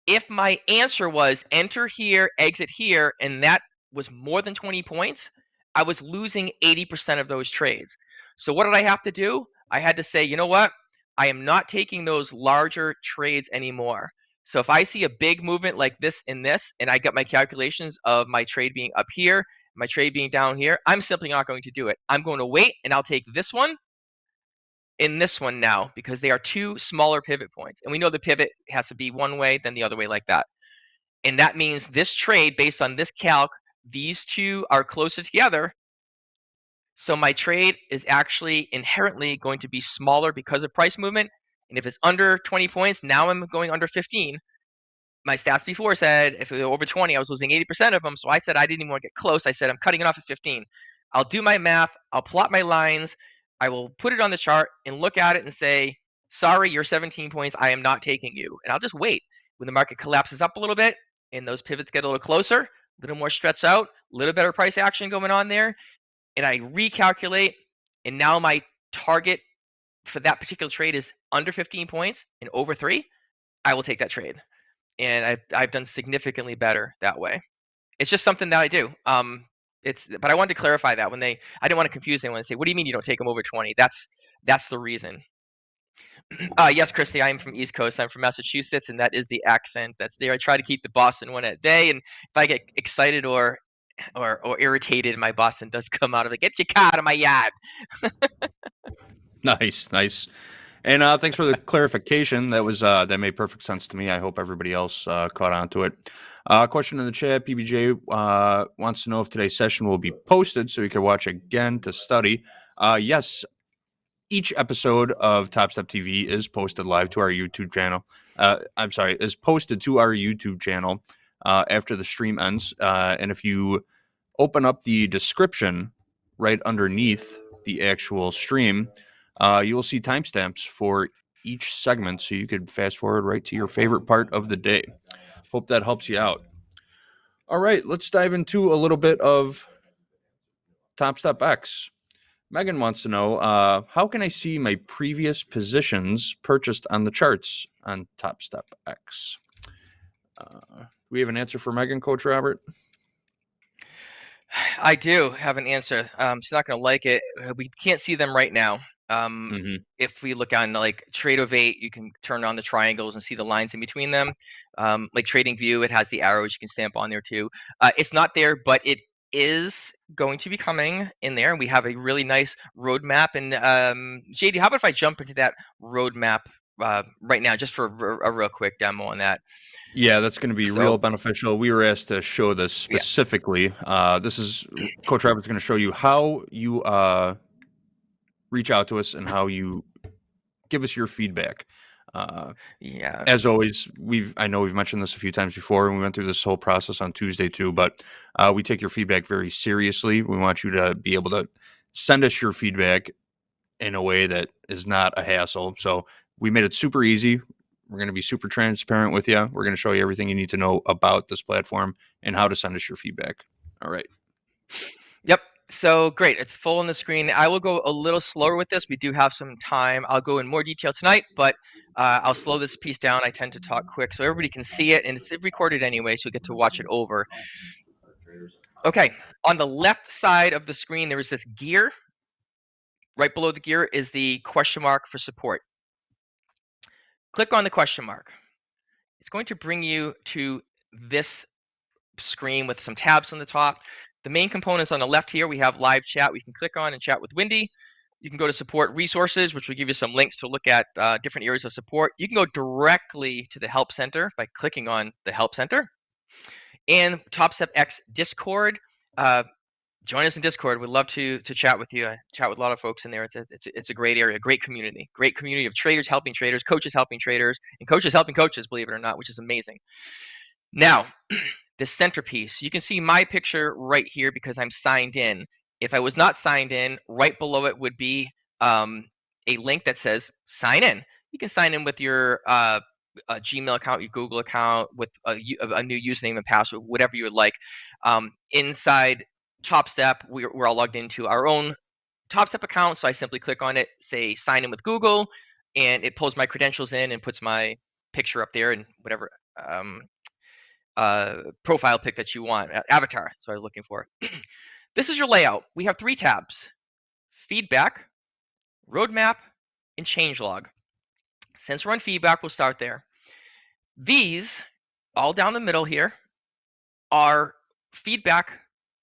Speaker 13: if my answer was enter here, exit here, and that was more than 20 points, I was losing 80% of those trades. So what did I have to do? I had to say, you know what? I am not taking those larger trades anymore. So if I see a big movement like this and this, and I got my calculations of my trade being up here, my trade being down here, I'm simply not going to do it. I'm going to wait, and I'll take this one and this one now, because they are two smaller pivot points. And we know the pivot has to be one way, then the other way, like that. And that means this trade, based on this calc, these two are closer together. So my trade is actually inherently going to be smaller because of price movement. And if it's under 20 points, now I'm going under 15. My stats before said if it was over 20, I was losing 80% of them. So I said I didn't even want to get close. I said I'm cutting it off at 15. I'll do my math. I'll plot my lines. I will put it on the chart and look at it and say, sorry, you're 17 points. I am not taking you. And I'll just wait. When the market collapses up a little bit and those pivots get a little closer, a little more stretched out, a little better price action going on there, and I recalculate, and now my target for that particular trade is under 15 points and over 3, I will take that trade. And I've done significantly better that way. It's just something that I do. But I wanted to clarify that I didn't want to confuse anyone and say, what do you mean you don't take them over 20? That's the reason. Yes, Christy, I am from East Coast. I'm from Massachusetts, and that is the accent that's there. I try to keep the Boston one at bay, and if I get excited or irritated, my Boston does come out of it. Get your car out of my yard.
Speaker 5: Nice. And thanks for the clarification. That made perfect sense to me. I hope everybody else caught on to it. Question in the chat. PBJ wants to know if today's session will be posted so you can watch again to study. Yes, each episode of TopstepTV is posted live to our YouTube channel. Is posted to our YouTube channel after the stream ends. And if you open up the description right underneath the actual stream, you will see timestamps for each segment, so you could fast forward right to your favorite part of the day. Hope that helps you out. All right, let's dive into a little bit of Topstep X. Megan wants to know, how can I see my previous positions purchased on the charts on Topstep X? Do we have an answer for Megan, Coach Robert?
Speaker 13: I do have an answer. She's not going to like it. We can't see them right now. If we look on like Trade-O-Vate, you can turn on the triangles and see the lines in between them. Like TradingView, it has the arrows you can stamp on there too. It's not there, but it is going to be coming in there. We have a really nice roadmap. And JD, how about if I jump into that roadmap right now, just for a real quick demo on that?
Speaker 5: Yeah, that's going to be real beneficial. We were asked to show this specifically. This is Coach Robert's going to show you how you reach out to us and how you give us your feedback. As always, I know we've mentioned this a few times before, and we went through this whole process on Tuesday too, but we take your feedback very seriously. We want you to be able to send us your feedback in a way that is not a hassle. So we made it super easy. We're going to be super transparent with you. We're going to show you everything you need to know about this platform and how to send us your feedback. All right.
Speaker 13: Yep. So great. It's full on the screen. I will go a little slower with this. We do have some time. I'll go in more detail tonight, but I'll slow this piece down. I tend to talk quick so everybody can see it, and it's recorded anyway, so you get to watch it over. Okay. On the left side of the screen, there is this gear. Right below the gear is the question mark for support. Click on the question mark. It's going to bring you to this screen with some tabs on the top. The main components on the left here, we have live chat. We can click on and chat with Wendy. You can go to support resources, which will give you some links to look at different areas of support. You can go directly to the help center by clicking on the help center. And Topstep X Discord. Join us in Discord. We'd love to chat with you. I chat with a lot of folks in there. It's a great area, great community of traders helping traders, coaches helping traders, and coaches helping coaches, believe it or not, which is amazing. Now, the centerpiece. You can see my picture right here because I'm signed in. If I was not signed in, right below it would be a link that says sign in. You can sign in with your Gmail account, your Google account, with a new username and password, whatever you would like. Inside Topstep, we're all logged into our own Topstep account, so I simply click on it, say sign in with Google, and it pulls my credentials in and puts my picture up there and whatever profile pic that you want, avatar. That's what I was looking for. This is your layout. We have 3 tabs: feedback, roadmap, and changelog. Since we're on feedback, we'll start there. These, all down the middle here, are feedback,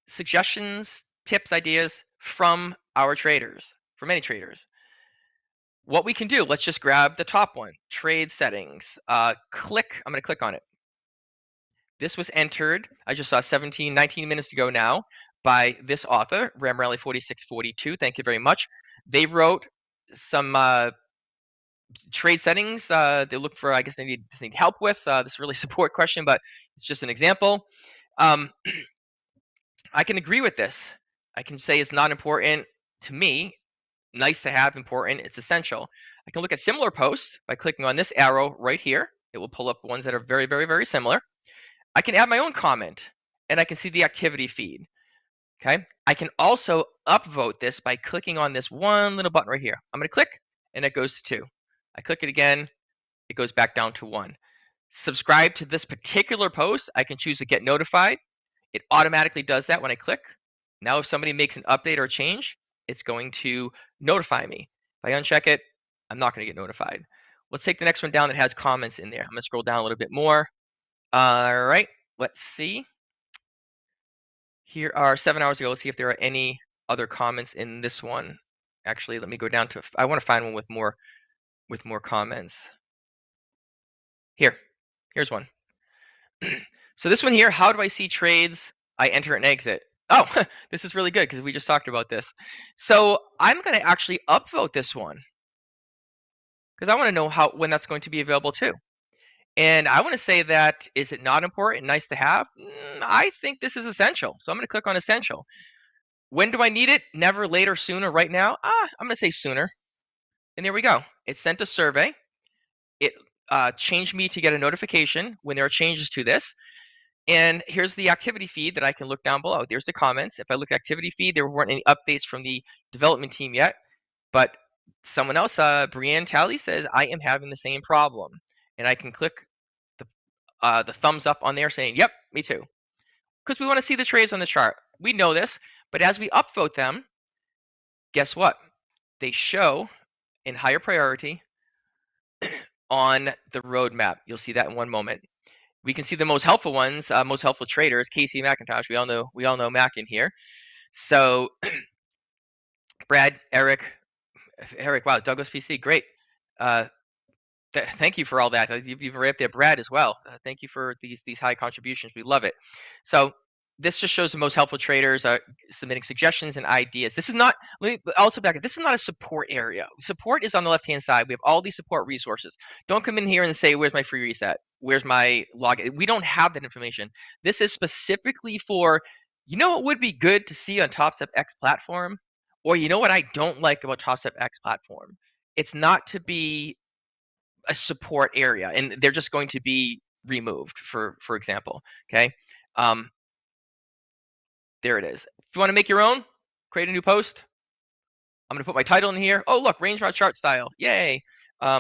Speaker 13: suggestions, tips, ideas from our traders, from any traders. What we can do, let's just grab the top one, trade settings. I'm going to click on it. This was entered, I just saw 19 minutes ago now. by this author, Ramrally4642. Thank you very much. They wrote some trade settings they look for, I guess they need help with. This is really a support question, but it's just an example. I can agree with this. I can say it's not important to me. Nice to have, important, it's essential. I can look at similar posts by clicking on this arrow right here. It will pull up ones that are very, very, very similar. I can add my own comment, and I can see the activity feed. Okay. I can also upvote this by clicking on this one little button right here. I'm going to click, and it goes to 2. I click it again, it goes back down to 1. Subscribe to this particular post, I can choose to get notified. It automatically does that when I click. Now if somebody makes an update or a change, it's going to notify me. If I uncheck it, I'm not going to get notified. Let's take the next one down that has comments in there. I'm going to scroll down a little bit more. All right, let's see. Here are 7 hours ago. Let's see if there are any other comments in this one. Actually, let me go down to, I want to find one with more comments. Here's one. So this one here, how do I see trades I enter and exit? Oh, this is really good because we just talked about this. So I'm going to actually upvote this one because I want to know when that's going to be available too. And I want to say that, is it not important, nice to have? I think this is essential. So I'm going to click on essential. When do I need it? Never, later, sooner, right now? I'm going to say sooner. And there we go. It sent a survey. It changed me to get a notification when there are changes to this. And here's the activity feed that I can look down below. There's the comments. If I look at activity feed, there weren't any updates from the development team yet. But someone else, Brianne Talley, says, I am having the same problem. And I can click the thumbs up on there saying, yep, me too. Because we want to see the trades on the chart. We know this. But as we upvote them, guess what? They show in higher priority on the roadmap. You'll see that in one moment. We can see the most helpful ones, most helpful traders. Casey McIntosh, we all know Mac in here. So Brad, Eric, wow, Douglas PC, great. Thank you for all that. You've right up there, Brad as well. Thank you for these high contributions. We love it. So this just shows the most helpful traders submitting suggestions and ideas. This is not, let me also back up, this is not a support area. Support is on the left-hand side. We have all these support resources. Don't come in here and say, where's my free reset? Where's my login? We don't have that information. This is specifically for, you know what would be good to see on Topstep X platform? Or you know what I don't like about Topstep X platform? It's not to be a support area, and they're just going to be removed, for example, okay? There it is. If you want to make your own, create a new post. I'm going to put my title in here. Oh, look, range bar chart style. Yay.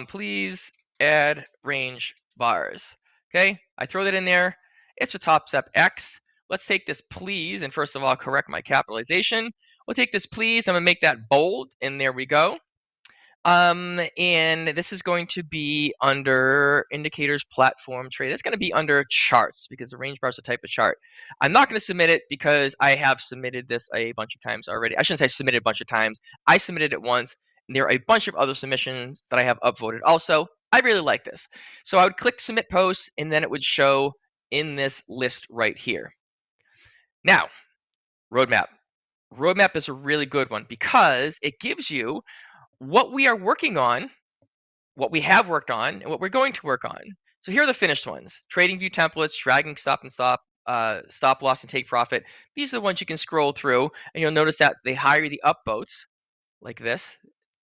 Speaker 13: Please add range bars. Okay, I throw that in there. It's a Topstep X. Let's take this please, and first of all, correct my capitalization. We'll take this please. I'm going to make that bold, and there we go. And this is going to be under indicators, platform, trade. It's going to be under charts because the range bar is a type of chart. I'm not going to submit it because I have submitted this a bunch of times already. I shouldn't say submitted a bunch of times. I submitted it once, and there are a bunch of other submissions that I have upvoted also. I really like this. So I would click submit post, and then it would show in this list right here. Now, roadmap. Roadmap is a really good one because it gives you what we are working on, what we have worked on, and what we're going to work on. So here are the finished ones. Trading view templates, dragging stop and stop, stop loss and take profit. These are the ones you can scroll through, and you'll notice that they hire the upvotes like this,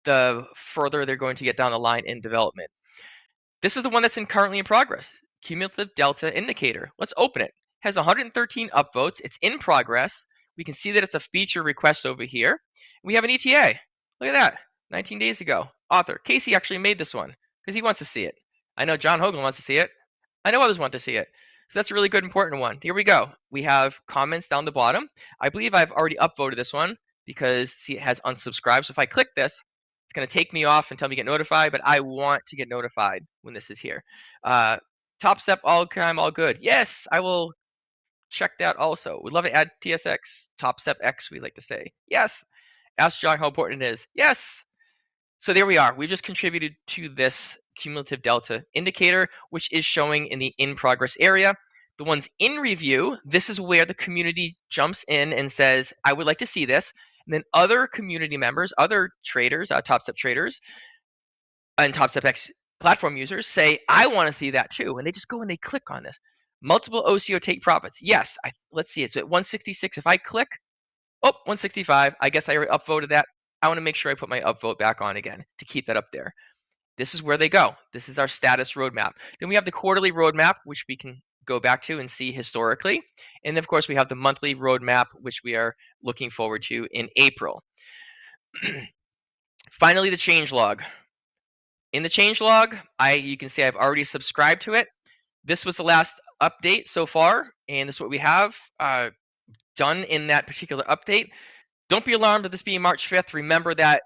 Speaker 13: the further they're going to get down the line in development. This is the one that's currently in progress. Cumulative delta indicator. Let's open it. It has 113 upvotes. It's in progress. We can see that it's a feature request over here. We have an ETA. Look at that. 19 days ago. Author. Casey actually made this one because he wants to see it. I know John Hoagland wants to see it. I know others want to see it. So that's a really good, important one. Here we go. We have comments down the bottom. I believe I've already upvoted this one because, see, it has unsubscribed. So if I click this, it's going to take me off and tell me to get notified, but I want to get notified when this is here. Topstep all time, all good. Yes, I will check that also. We'd love to add TSX, Topstep X, we like to say. Yes. Ask John how important it is. Yes. So there we are. We just contributed to this cumulative delta indicator, which is showing in the in progress area. The ones in review, this is where the community jumps in and says, I would like to see this. And then other community members, other traders, Topstep traders, and Topstep X platform users say, I want to see that too. And they just go and they click on this. Multiple OCO take profits. Yes, let's see it. So at 166, if I click, 165, I guess I already upvoted that. I want to make sure I put my upvote back on again to keep that up there. This is where they go. This is our status roadmap. Then we have the quarterly roadmap, which we can go back to and see historically. And then, of course, we have the monthly roadmap, which we are looking forward to in April. Finally, the change log. In the change log, you can see I've already subscribed to it. This was the last update so far, and this is what we have done in that particular update. Don't be alarmed at this being March 5th. Remember that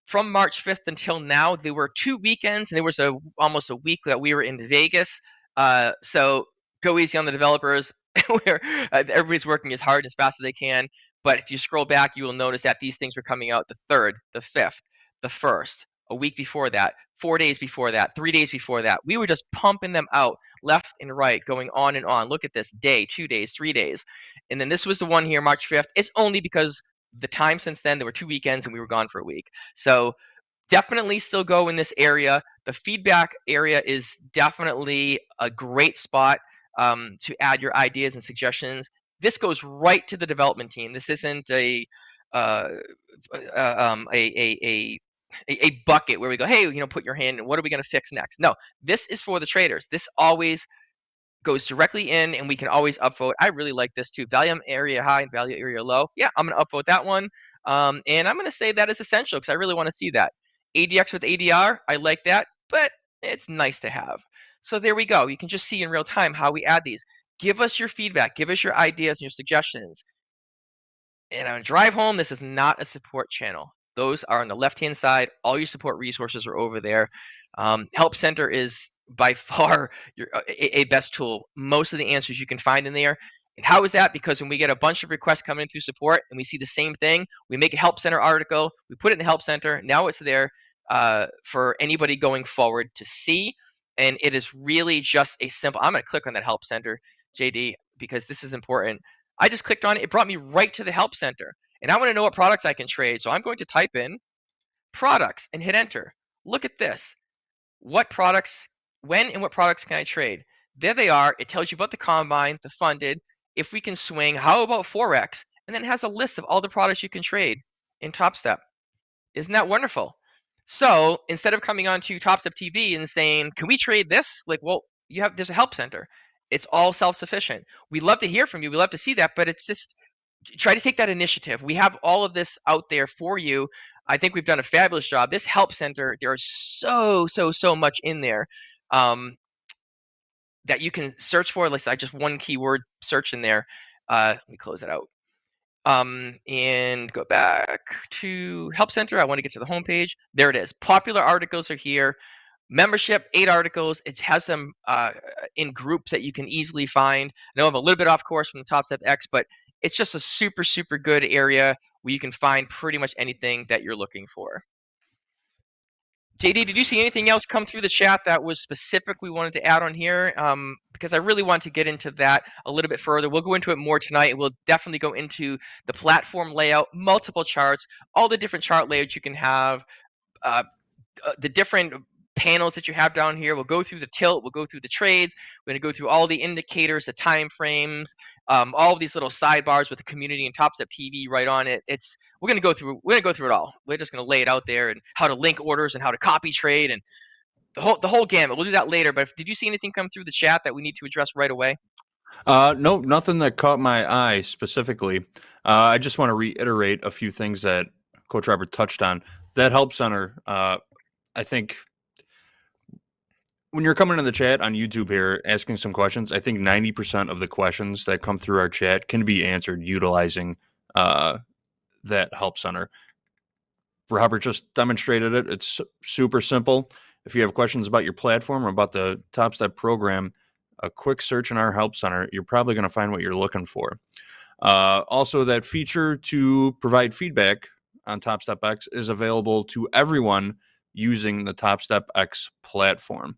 Speaker 13: from March 5th until now, there were 2 weekends, and there was almost a week that we were in Vegas. So go easy on the developers. Everybody's working as hard and as fast as they can. But if you scroll back, you will notice that these things were coming out the 3rd, the 5th, the 1st, a week before that, 4 days before that, 3 days before that. We were just pumping them out left and right, going on and on. Look at this, day, 2 days, 3 days. And then this was the one here, March 5th. It's only because the time since then, there were 2 weekends and we were gone for a week. So definitely still go in this area. The feedback area is definitely a great spot to add your ideas and suggestions. This goes right to the development team. This isn't a bucket where we go, hey, put your hand in, what are we going to fix next? No, this is for the traders. This always goes directly in, and we can always upvote. I really like this too. Value area high and value area low. Yeah, I'm going to upvote that one. And I'm going to say that is essential because I really want to see that. ADX with ADR, I like that, but it's nice to have. So there we go. You can just see in real time how we add these. Give us your feedback. Give us your ideas and your suggestions. And on drive home, this is not a support channel. Those are on the left-hand side. All your support resources are over there. Help Center is by far a best tool. Most of the answers you can find in there. And how is that? Because when we get a bunch of requests coming in through support and we see the same thing, we make a Help Center article, we put it in the Help Center. Now it's there for anybody going forward to see. And it is really just a simple, I'm going to click on that Help Center, JD, because this is important. I just clicked on it. It brought me right to the Help Center. And I want to know what products I can trade. So I'm going to type in products and hit enter. Look at this. What products, when and what products can I trade? There they are. It tells you about the combine, the funded, if we can swing, how about Forex? And then it has a list of all the products you can trade in Topstep. Isn't that wonderful? So instead of coming onto TopstepTV and saying, can we trade this? Like, well, there's a Help Center. It's all self-sufficient. We love to hear from you. We love to see that, but it's just, try to take that initiative. We have all of this out there for you. I think we've done a fabulous job. This Help Center, there is so much in there that you can search for. Let's just one keyword search in there. Let me close it out. And go back to Help Center. I want to get to the homepage. There it is. Popular articles are here. Membership, 8 articles. It has them in groups that you can easily find. I know I'm a little bit off course from the Topstep X, but it's just a super good area where you can find pretty much anything that you're looking for. JD, did you see anything else come through the chat that was specific we wanted to add on here? Because I really want to get into that a little bit further. We'll go into it more tonight. We'll definitely go into the platform layout, multiple charts, all the different chart layouts you can have, the different panels that you have down here. We'll go through the tilt, we'll go through the trades, we're going to go through all the indicators, the time frames, all of these little sidebars with the community and TopstepTV right on it. We're going to go through it all. We're just going to lay it out there and how to link orders and how to copy trade and the whole gamut. We'll do that later, but did you see anything come through the chat that we need to address right away?
Speaker 5: No, nothing that caught my eye specifically. I just want to reiterate a few things that Coach Robert touched on. That Help Center, I think when you're coming in the chat on YouTube here, asking some questions, I think 90% of the questions that come through our chat can be answered utilizing that Help Center. Robert just demonstrated it. It's super simple. If you have questions about your platform or about the Topstep program, a quick search in our Help Center, you're probably going to find what you're looking for. Also, that feature to provide feedback on Topstep X is available to everyone using the Topstep X platform.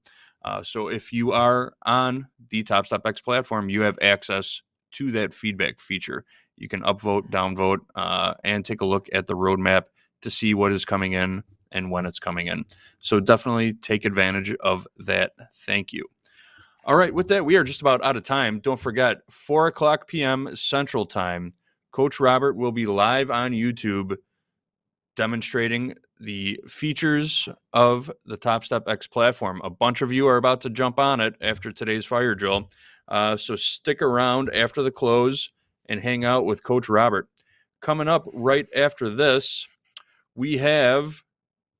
Speaker 5: So if you are on the TopstepX platform, you have access to that feedback feature. You can upvote, downvote, and take a look at the roadmap to see what is coming in and when it's coming in. So definitely take advantage of that. Thank you. All right, with that, we are just about out of time. Don't forget, 4 o'clock p.m. Central Time, Coach Robert will be live on YouTube demonstrating the features of the TopstepX platform. A bunch of you are about to jump on it after today's fire drill. So stick around after the close and hang out with Coach Robert. Coming up right after this, we have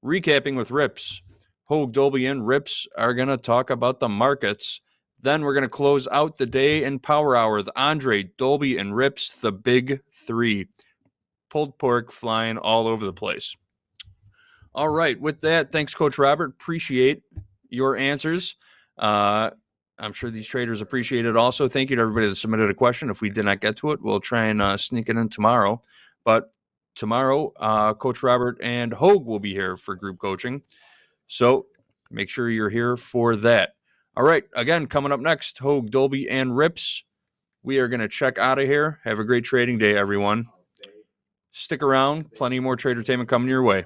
Speaker 5: recapping with RIPS. Hoag, Dolby, and RIPS are going to talk about the markets. Then we're going to close out the day in Power Hour with Andre, Dolby, and RIPS, the big three. Pulled pork flying all over the place. All right, with that, thanks, Coach Robert. Appreciate your answers. I'm sure these traders appreciate it also. Thank you to everybody that submitted a question. If we did not get to it, we'll try and sneak it in tomorrow. But tomorrow, Coach Robert and Hoag will be here for group coaching. So make sure you're here for that. All right, again, coming up next, Hoag, Dolby, and RIPS. We are going to check out of here. Have a great trading day, everyone. Stick around. Plenty more tradertainment coming your way.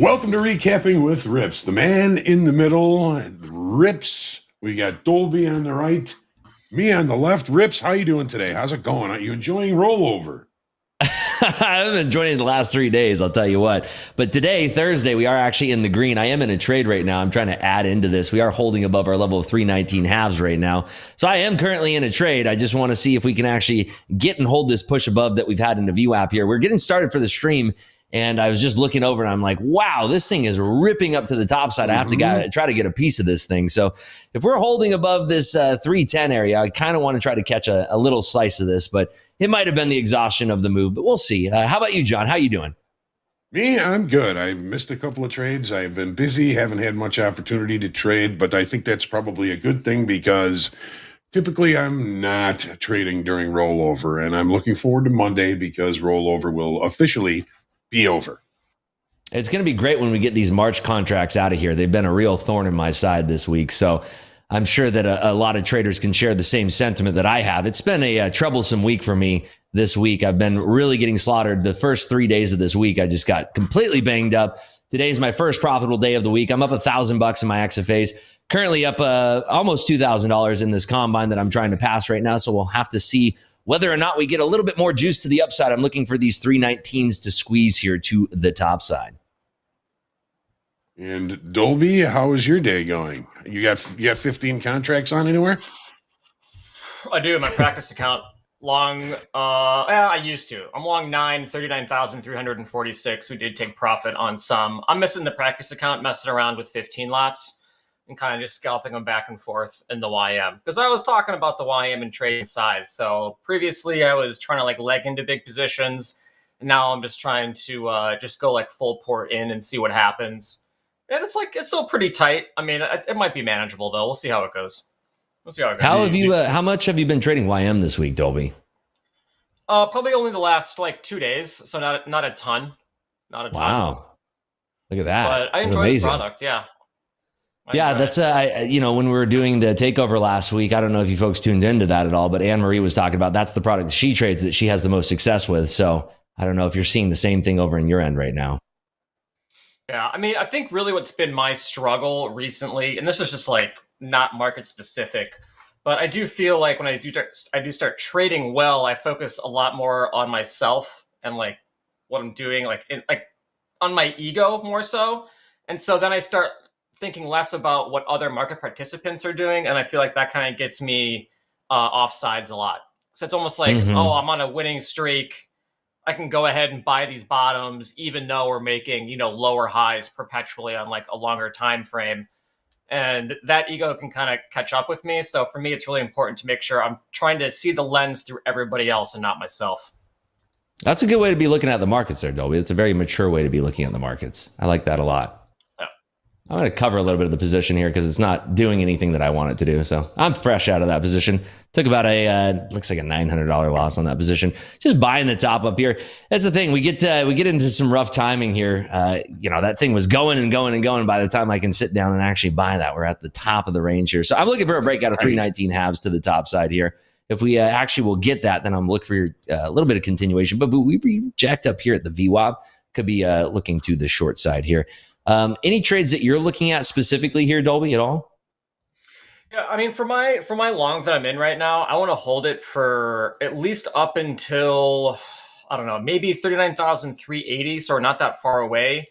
Speaker 2: Welcome to Recapping with Rips, the man in the middle, Rips. We got Dolby on the right, me on the left. Rips, how you doing today? How's it going? Are you enjoying rollover?
Speaker 14: I've been enjoying the last 3 days, I'll tell you what. But today, Thursday, we are actually in the green. I am in a trade right now. I'm trying to add into this. We are holding above our level of 319 halves right now. So I am currently in a trade. I just want to see if we can actually get and hold this push above that we've had in the VWAP here. We're getting started for the stream. And I was just looking over and I'm like, wow, this thing is ripping up to the top side. I have to try to get a piece of this thing. So if we're holding above this 310 area, I kind of want to try to catch a little slice of this, but it might have been the exhaustion of the move, but we'll see. How about you, John? How you doing?
Speaker 2: Me, I'm good. I missed a couple of trades. I've been busy, haven't had much opportunity to trade, but I think that's probably a good thing because typically I'm not trading during rollover, and I'm looking forward to Monday because rollover will officially be over.
Speaker 14: It's going to be great when we get these March contracts out of here. They've been a real thorn in my side this week. So I'm sure that a lot of traders can share the same sentiment that I have. It's been a troublesome week for me this week. I've been really getting slaughtered. The first 3 days of this week, I just got completely banged up. Today's my first profitable day of the week. I'm up $1,000 in my XFAs. Currently up almost $2,000 in this combine that I'm trying to pass right now. So we'll have to see whether or not we get a little bit more juice to the upside. I'm looking for these 319s to squeeze here to the top side.
Speaker 2: And Dolby, how is your day going? You got 15 contracts on anywhere?
Speaker 15: I do. My practice account long. I used to. I'm long 39,346. We did take profit on some. I'm missing the practice account, messing around with 15 lots. And kind of just scalping them back and forth in the YM. Because I was talking about the YM and trade size. So previously I was trying to leg into big positions. And now I'm just trying to just go full port in and see what happens. And it's still pretty tight. I mean, it might be manageable though. We'll see how it goes.
Speaker 14: How much have you been trading YM this week, Dolby?
Speaker 15: Probably only the last 2 days. So not a ton. Not a ton.
Speaker 14: Wow. Look at that.
Speaker 15: But I enjoy the product. Yeah.
Speaker 14: Yeah, that's when we were doing the takeover last week, I don't know if you folks tuned into that at all, but Anne Marie was talking about that's the product that she trades that she has the most success with. So I don't know if you're seeing the same thing over in your end right now.
Speaker 15: Yeah, I mean, I think really what's been my struggle recently, and this is just not market specific, but I do feel like when I do start trading well, I focus a lot more on myself and what I'm doing, on my ego more so, and so then I start thinking less about what other market participants are doing. And I feel like that kind of gets me off sides a lot. So it's almost like, oh, I'm on a winning streak. I can go ahead and buy these bottoms, even though we're making, lower highs perpetually on a longer time frame. And that ego can kind of catch up with me. So for me, it's really important to make sure I'm trying to see the lens through everybody else and not myself.
Speaker 14: That's a good way to be looking at the markets there, Dolby. It's a very mature way to be looking at the markets. I like that a lot. I'm going to cover a little bit of the position here because it's not doing anything that I want it to do. So I'm fresh out of that position. Took about looks like a $900 loss on that position. Just buying the top up here. That's the thing. We get into some rough timing here. That thing was going and going and going. By the time I can sit down and actually buy that, we're at the top of the range here. So I'm looking for a breakout of 319 halves to the top side here. If we actually will get that, then I'm looking for a little bit of continuation. But we jacked up here at the VWAP. Could be looking to the short side here. Any trades that you're looking at specifically here, Dolby, at all?
Speaker 15: Yeah, I mean, for my long that I'm in right now, I want to hold it for at least up until, I don't know, maybe 39,380. So we're not that far away.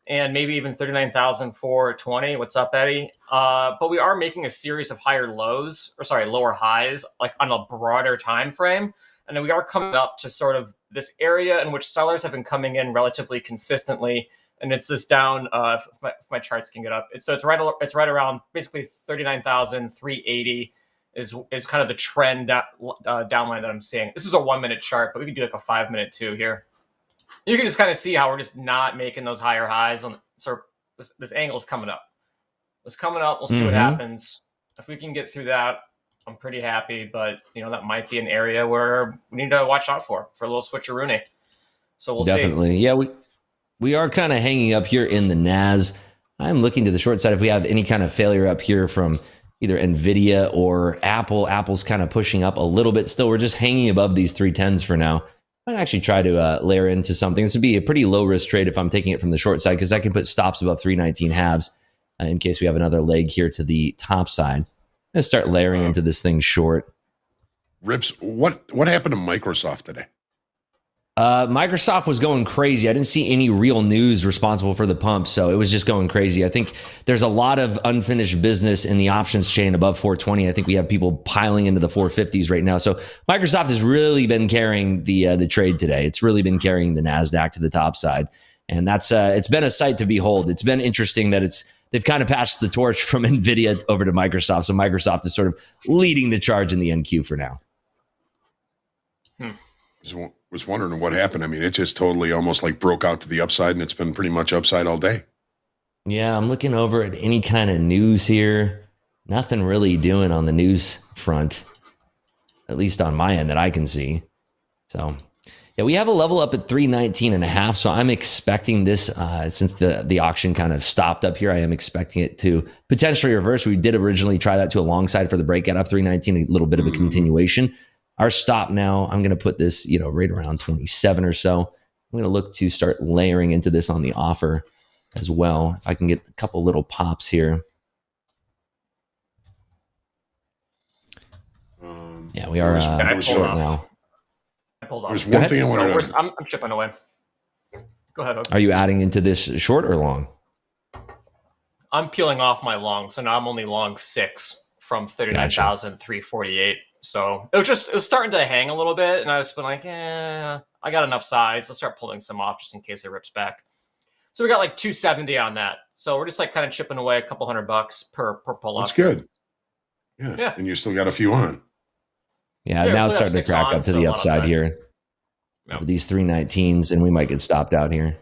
Speaker 15: And maybe even 39,420. What's up, Eddie? But we are making a series of lower highs, on a broader time frame. And then we are coming up to sort of this area in which sellers have been coming in relatively consistently. And it's this down, if my charts can get up. It's right around basically 39,380 is kind of the trend downline that I'm seeing. This is a 1 minute chart, but we could do a 5 minute too here. You can just kind of see how we're just not making those higher highs. This angle is coming up. It's coming up. We'll see what happens. If we can get through that, I'm pretty happy. But that might be an area where we need to watch out for a little switcheroony. So we'll see.
Speaker 14: Definitely, yeah. We are kind of hanging up here in the NAS. I'm looking to the short side if we have any kind of failure up here from either NVIDIA or Apple. Apple's kind of pushing up a little bit still. We're just hanging above these 310s for now. I'd actually try to layer into something. This would be a pretty low risk trade if I'm taking it from the short side, because I can put stops above 319 halves in case we have another leg here to the top side. I'm going to start layering into this thing short.
Speaker 2: Rips, what happened to Microsoft today?
Speaker 14: Microsoft was going crazy. I didn't see any real news responsible for the pump, so it was just going crazy. I think there's a lot of unfinished business in the options chain above 420. I think we have people piling into the 450s right now. So Microsoft has really been carrying the trade today. It's really been carrying the NASDAQ to the top side, and that's it's been a sight to behold. It's been interesting that they've kind of passed the torch from NVIDIA over to Microsoft. So Microsoft is sort of leading the charge in the NQ for now.
Speaker 2: Was wondering what happened. I mean, it just totally almost like broke out to the upside, and it's been pretty much upside all day.
Speaker 14: Yeah, I'm looking over at any kind of news here. Nothing really doing on the news front, at least on my end that I can see. So, yeah, we have a level up at 319.5. So I'm expecting this, since the auction kind of stopped up here, I am expecting it to potentially reverse. We did originally try that to a long side for the breakout of 319, a little bit of a continuation. Our stop now, I'm going to put this, right around 27 or so. I'm going to look to start layering into this on the offer as well. If I can get a couple little pops here. Yeah, we are short now.
Speaker 15: There's
Speaker 2: one thing I want
Speaker 15: to. I'm chipping away. Go ahead.
Speaker 14: Are you adding into this short or long?
Speaker 15: I'm peeling off my long, so now I'm only long 6 from 39,348. So it was starting to hang a little bit, and I was been like, I got enough size. Let's start pulling some off just in case it rips back. So we got like 270 on that. So we're just like kind of chipping away a couple $100 per pull off.
Speaker 2: That's good. Yeah. And you still got a few on.
Speaker 14: Yeah, now it's starting to crack up to the upside here.
Speaker 15: Yep.
Speaker 14: With these 319s, and we might get stopped out here.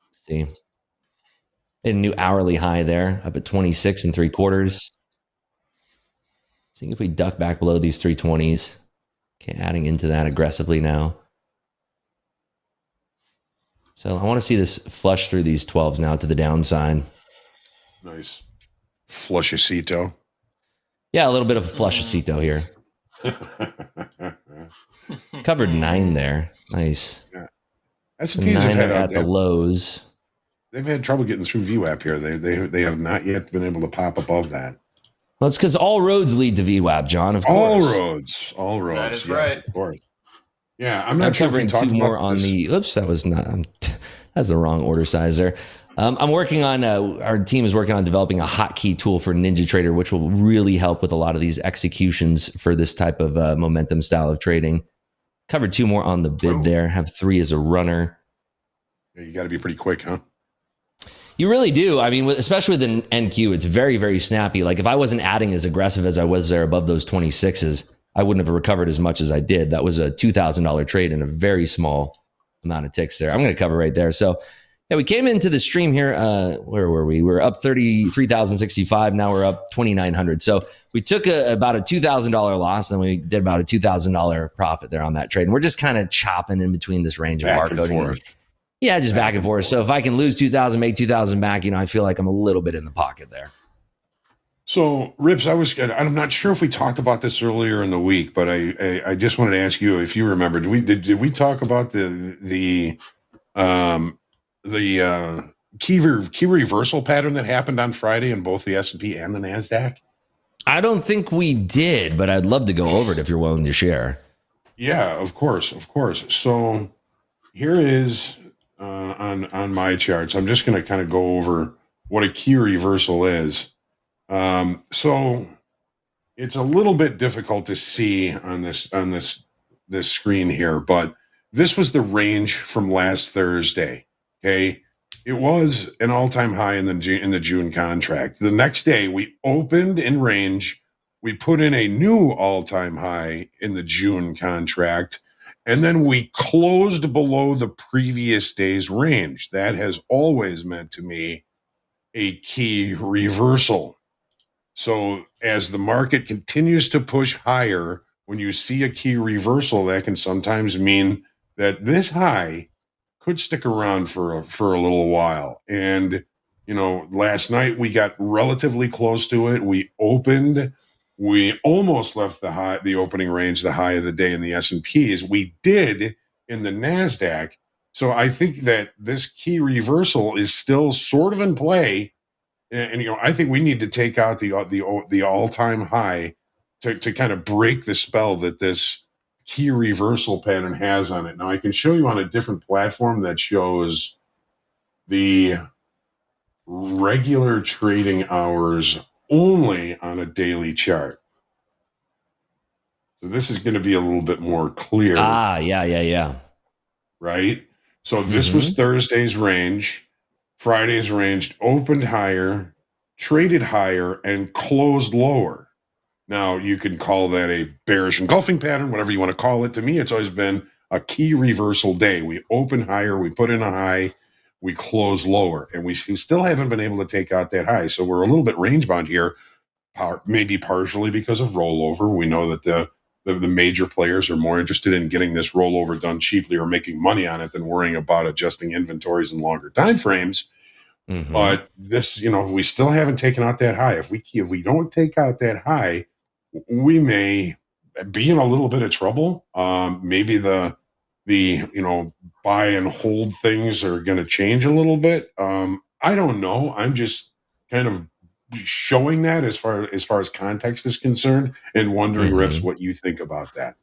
Speaker 14: Let's see. A new hourly high there, up at 26 3/4. Seeing if we duck back below these 320s. Okay, adding into that aggressively now. So I want to see this flush through these 12s now to the downside.
Speaker 2: Nice. Flushacito.
Speaker 14: Yeah, a little bit of a flushacito here. Covered 9 there. Nice.
Speaker 2: Yeah. S&Ps have had
Speaker 14: at the lows.
Speaker 2: They've had trouble getting through VWAP here. They have not yet been able to pop above that.
Speaker 14: Well, it's because all roads lead to VWAP, John. Of course,
Speaker 2: all roads.
Speaker 15: That is
Speaker 2: yes,
Speaker 15: right.
Speaker 2: Of course. Yeah, I'm not sure if we talked
Speaker 14: two more
Speaker 2: about
Speaker 14: on
Speaker 2: this.
Speaker 14: the. Oops, that was not. That's the wrong order size there. I'm working on. Our team is working on developing a hotkey tool for NinjaTrader, which will really help with a lot of these executions for this type of momentum style of trading. Covered 2 more on the bid there. Have 3 as a runner.
Speaker 2: You got to be pretty quick, huh?
Speaker 14: You really do. I mean, especially with an NQ, it's very, very snappy. Like if I wasn't adding as aggressive as I was there above those 26s, I wouldn't have recovered as much as I did. That was a $2,000 trade in a very small amount of ticks there. I'm going to cover right there. So yeah, we came into the stream here. Where were we? We were up 33,065. Now we're up 2,900. So we took about a $2,000 loss, and we did about a $2,000 profit there on that trade. And we're just kind of chopping in between this range of barcoding. Yeah, just back and forth. So if I can lose 2,000, make 2,000 back, I feel like I'm a little bit in the pocket there.
Speaker 2: So, Rips, I'm not sure if we talked about this earlier in the week, but I just wanted to ask you if you remember. Did we talk about the key reversal pattern that happened on Friday in both the S&P and the NASDAQ?
Speaker 14: I don't think we did, but I'd love to go over it if you're willing to share.
Speaker 2: Yeah, of course. So here is on my charts. I'm just going to kind of go over what a key reversal is. So it's a little bit difficult to see on this screen here, but this was the range from last Thursday. Okay, it was an all-time high in the June contract. The next day we opened in range. We put in a new all-time high in the June contract, and then we closed below the previous day's range. That has always meant to me a key reversal. So as the market continues to push higher, when you see a key reversal, that can sometimes mean that this high could stick around for a little while. And, last night we got relatively close to it. We almost left the opening range, the high of the day in the S&Ps. We did in the NASDAQ. So I think that this key reversal is still sort of in play. And you know, I think we need to take out the all-time high to kind of break the spell that this key reversal pattern has on it. Now I can show you on a different platform that shows the regular trading hours only on a daily chart. So this is going to be a little bit more clear.
Speaker 14: Yeah.
Speaker 2: Right? So this was Thursday's range. Friday's range opened higher, traded higher, and closed lower. Now, you can call that a bearish engulfing pattern, whatever you want to call it. To me, it's always been a key reversal day. We open higher, we put in a high, we close lower, and we still haven't been able to take out that high. So we're a little bit range bound here, maybe partially because of rollover. We know that the major players are more interested in getting this rollover done cheaply or making money on it than worrying about adjusting inventories in longer time frames. But this, you know, we still haven't taken out that high. If we don't take out that high, we may be in a little bit of trouble. Maybe the you know, buy and hold things are going to change a little bit. I don't know. I'm just kind of showing that as far as context is concerned, and wondering, Rips, what you think about that.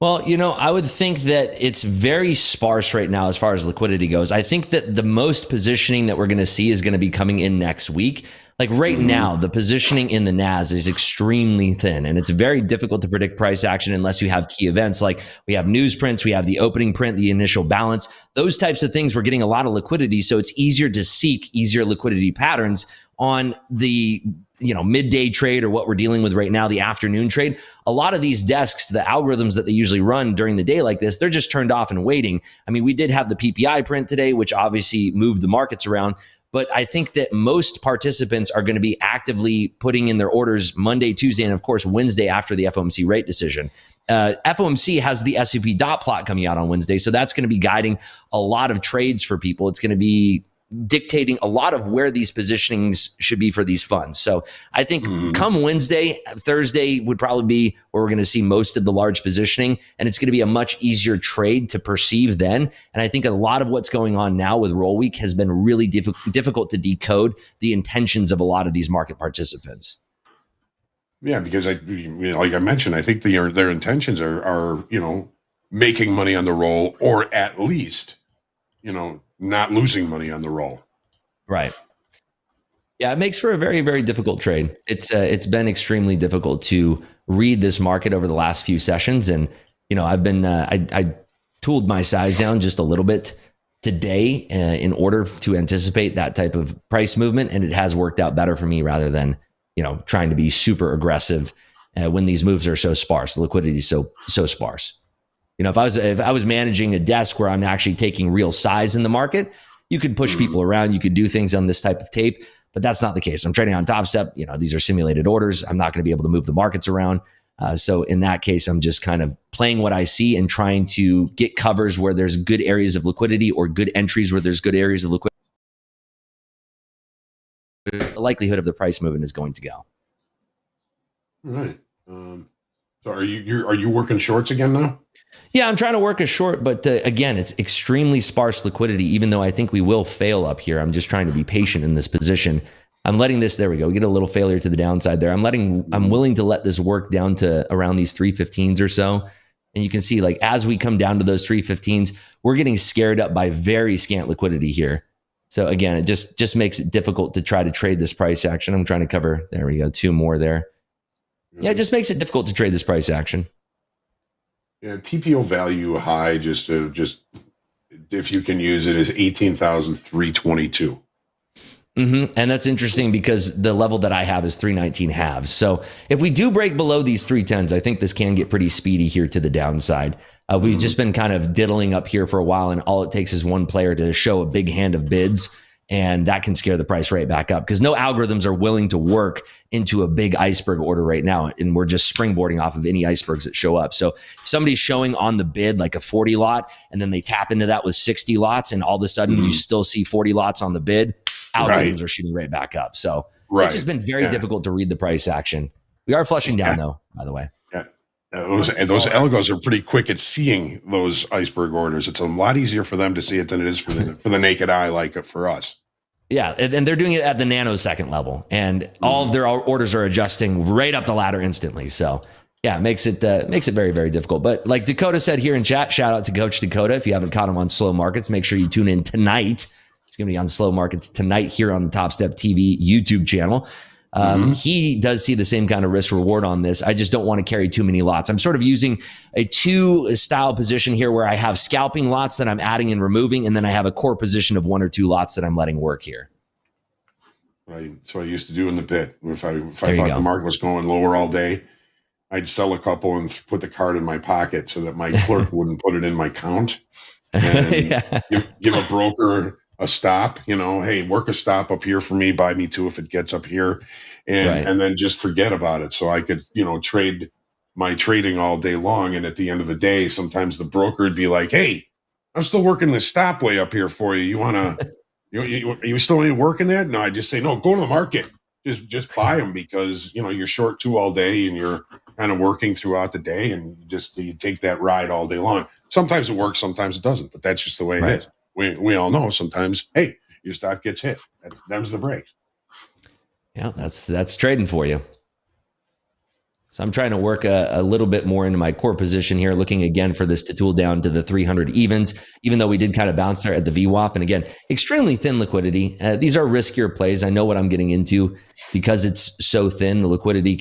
Speaker 14: Well, you know, I would think that it's very sparse right now as far as liquidity goes. I think that the most positioning that we're going to see is going to be coming in next week. Like right now, the positioning in the NAS is extremely thin, and it's very difficult to predict price action unless you have key events. Like we have newsprints, we have the opening print, the initial balance, those types of things. We're getting a lot of liquidity, so it's easier to seek easier liquidity patterns on the, you know, midday trade or what we're dealing with right now, the afternoon trade. A lot of these desks, the algorithms that they usually run during the day like this, they're just turned off and waiting. I mean, we did have the PPI print today, which obviously moved the markets around. But I think that most participants are going to be actively putting in their orders Monday, Tuesday, and of course, Wednesday after the FOMC rate decision. FOMC has the S&P dot plot coming out on Wednesday. So that's going to be guiding a lot of trades for people. It's going to be dictating a lot of where these positionings should be for these funds. So I think come Wednesday, Thursday would probably be where we're going to see most of the large positioning, and it's going to be a much easier trade to perceive then. And I think a lot of what's going on now with roll week has been really difficult to decode the intentions of a lot of these market participants.
Speaker 2: Yeah, because like I mentioned, I think their intentions are, you know, making money on the roll, or at least, you know, not losing money on the roll.
Speaker 14: Right. Yeah, it makes for a very, very difficult trade. It's been extremely difficult to read this market over the last few sessions. And, you know, I've been, I tooled my size down just a little bit today in order to anticipate that type of price movement. And it has worked out better for me rather than, you know, trying to be super aggressive when these moves are so sparse. The liquidity is so sparse. You know, if I was managing a desk where I'm actually taking real size in the market, you could push people around, you could do things on this type of tape, but that's not the case. I'm trading on Topstep. You know, these are simulated orders. I'm not going to be able to move the markets around. So in that case, I'm just kind of playing what I see and trying to get covers where there's good areas of liquidity or good entries where there's good areas of liquidity. The likelihood of the price movement is going to go.
Speaker 2: All right. So are you working shorts again now?
Speaker 14: Yeah, I'm trying to work a short, but again, it's extremely sparse liquidity, even though I think we will fail up here. I'm just trying to be patient in this position. I'm letting this, there we go, get a little failure to the downside there. I'm willing to let this work down to around these 315s or so. And you can see, like, as we come down to those 315s, we're getting scared up by very scant liquidity here. So again, it just makes it difficult to try to trade this price action. I'm trying to cover, there we go, two more there. Yeah, it just makes it difficult to trade this price action.
Speaker 2: Yeah, TPO value high, just if you can use it, is 18,322.
Speaker 14: And that's interesting because the level that I have is 319 halves. So if we do break below these 310s, I think this can get pretty speedy here to the downside. We've just been kind of diddling up here for a while, and all it takes is one player to show a big hand of bids, and that can scare the price right back up because no algorithms are willing to work into a big iceberg order right now. And we're just springboarding off of any icebergs that show up. So if somebody's showing on the bid like a 40 lot, and then they tap into that with 60 lots, and all of a sudden you still see 40 lots on the bid, algorithms are shooting right back up. So it's just been very difficult to read the price action. We are flushing down though, by the way.
Speaker 2: Yeah. Those algos are pretty quick at seeing those iceberg orders. It's a lot easier for them to see it than it is for the naked eye, like it for us.
Speaker 14: Yeah, and they're doing it at the nanosecond level, and all of their orders are adjusting right up the ladder instantly. So yeah, it makes it very, very difficult. But like Dakota said here in chat, shout out to Coach Dakota. If you haven't caught him on Slow Markets, make sure you tune in tonight. He's going to be on Slow Markets tonight here on the TopstepTV YouTube channel. He does see the same kind of risk reward on this. I just don't want to carry too many lots. I'm sort of using a 2 style position here where I have scalping lots that I'm adding and removing, and then I have a core position of 1 or 2 lots that I'm letting work here.
Speaker 2: Right. So I used to do in the bit. If I thought the market was going lower all day, I'd sell a couple and put the card in my pocket so that my clerk wouldn't put it in my count. And give a broker a stop, hey, work a stop up here for me, buy me 2 if it gets up here, and then just forget about it. So I could, trade my trading all day long. And at the end of the day, sometimes the broker would be like, hey, I'm still working this stop way up here for you. You want to, you still ain't working that? No, I just say, no, go to the market. Just buy them because, you're short 2 all day and you're kind of working throughout the day and you take that ride all day long. Sometimes it works, sometimes it doesn't, but that's just the way it is. We all know sometimes, hey, your stock gets hit. Them's the break.
Speaker 14: Yeah, that's trading for you. So I'm trying to work a little bit more into my core position here, looking again for this to tool down to the 300 evens, even though we did kind of bounce there at the VWAP. And again, extremely thin liquidity. These are riskier plays. I know what I'm getting into because it's so thin. The liquidity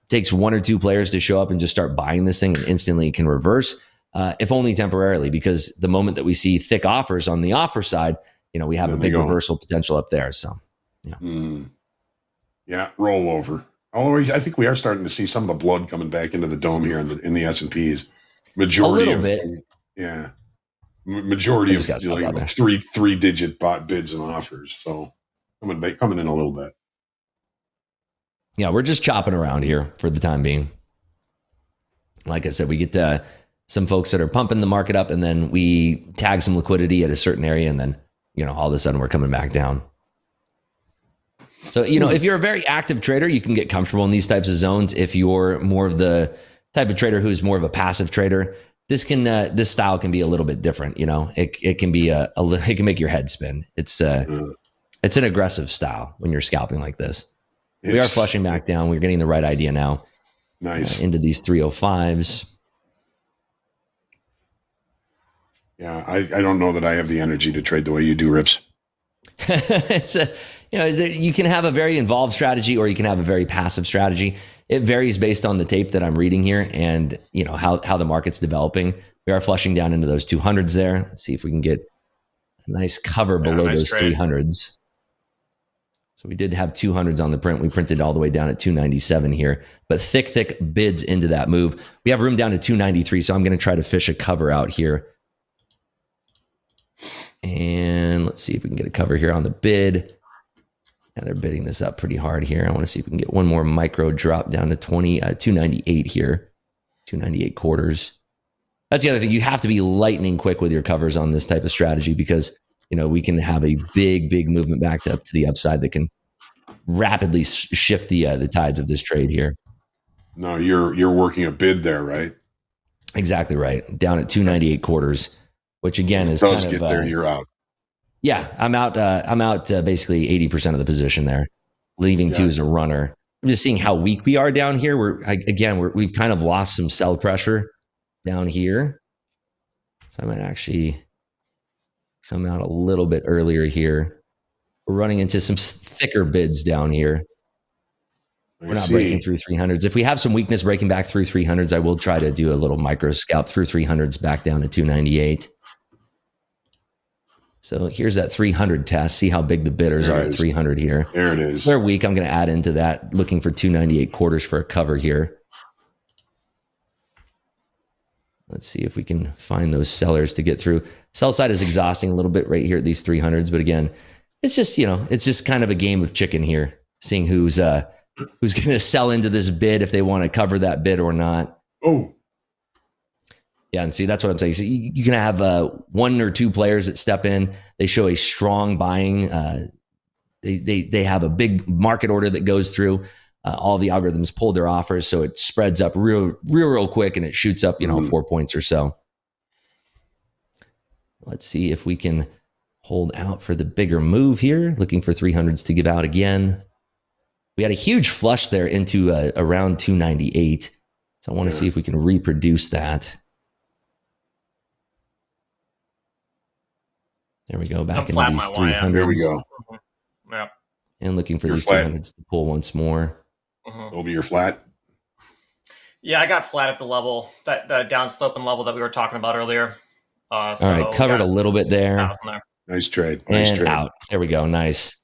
Speaker 14: takes 1 or 2 players to show up and just start buying this thing and instantly it can reverse. If only temporarily, because the moment that we see thick offers on the offer side, we have a big reversal potential up there. So,
Speaker 2: roll over. Although I think we are starting to see some of the blood coming back into the dome here in the S&Ps. Majority of like 3-digit bot bids and offers. So coming in a little bit.
Speaker 14: Yeah, we're just chopping around here for the time being. Like I said, we get some folks that are pumping the market up, and then we tag some liquidity at a certain area, and then, all of a sudden we're coming back down. So, if you're a very active trader, you can get comfortable in these types of zones. If you're more of the type of trader who's more of a passive trader, this style can be a little bit different. It can be it can make your head spin. It's an aggressive style when you're scalping like this. We are flushing back down. We're getting the right idea now.
Speaker 2: Nice.
Speaker 14: Into these 305s.
Speaker 2: Yeah, I don't know that I have the energy to trade the way you do, Rips.
Speaker 14: It's you can have a very involved strategy or you can have a very passive strategy. It varies based on the tape that I'm reading here and how the market's developing. We are flushing down into those 200s there. Let's see if we can get a nice cover below those trade. 300s. So we did have 200s on the print. We printed all the way down at 297 here, but thick bids into that move. We have room down to 293, so I'm going to try to fish a cover out here. And let's see if we can get a cover here on the bid. Yeah, they're bidding this up pretty hard here. I want to see if we can get one more micro drop down to 298 here, 298 quarters. That's the other thing. You have to be lightning quick with your covers on this type of strategy because, we can have a big movement back up to the upside that can rapidly shift the tides of this trade here.
Speaker 2: No, you're working a bid there, right?
Speaker 14: Exactly right. Down at 298 quarters, which again is
Speaker 2: kind of there. You're out.
Speaker 14: Yeah, I'm out. Basically 80% of the position there, leaving 2 as a runner. I'm just seeing how weak we are down here. We've kind of lost some sell pressure down here, so I might actually come out a little bit earlier here. We're running into some thicker bids down here. We're not breaking through 300s. If we have some weakness breaking back through 300s, I will try to do a little micro scalp through 300s back down to 298. So here's that 300 test. See how big the bidders are at 300 here.
Speaker 2: There it is.
Speaker 14: They're weak. I'm going to add into that, looking for 298 quarters for a cover here. Let's see if we can find those sellers to get through. Sell side is exhausting a little bit right here at these 300s. But again, it's just kind of a game of chicken here, seeing who's going to sell into this bid if they want to cover that bid or not.
Speaker 2: Oh,
Speaker 14: yeah, and see, that's what I'm saying. So you can have 1 or 2 players that step in. They show a strong buying. They have a big market order that goes through. all the algorithms pulled their offers, so it spreads up real quick, and it shoots up, 4 points or so. Let's see if we can hold out for the bigger move here. Looking for 300s to give out again. We had a huge flush there into around 298. So I want to see if we can reproduce that. There we go. Back into these 300s.
Speaker 2: There we go.
Speaker 15: Yeah.
Speaker 14: And looking for these 300s to pull once more.
Speaker 2: Over your flat.
Speaker 15: Yeah, I got flat at the level, that downsloping level that we were talking about earlier.
Speaker 14: All right, covered a little bit there.
Speaker 2: Nice trade.
Speaker 14: And out. There we go. Nice.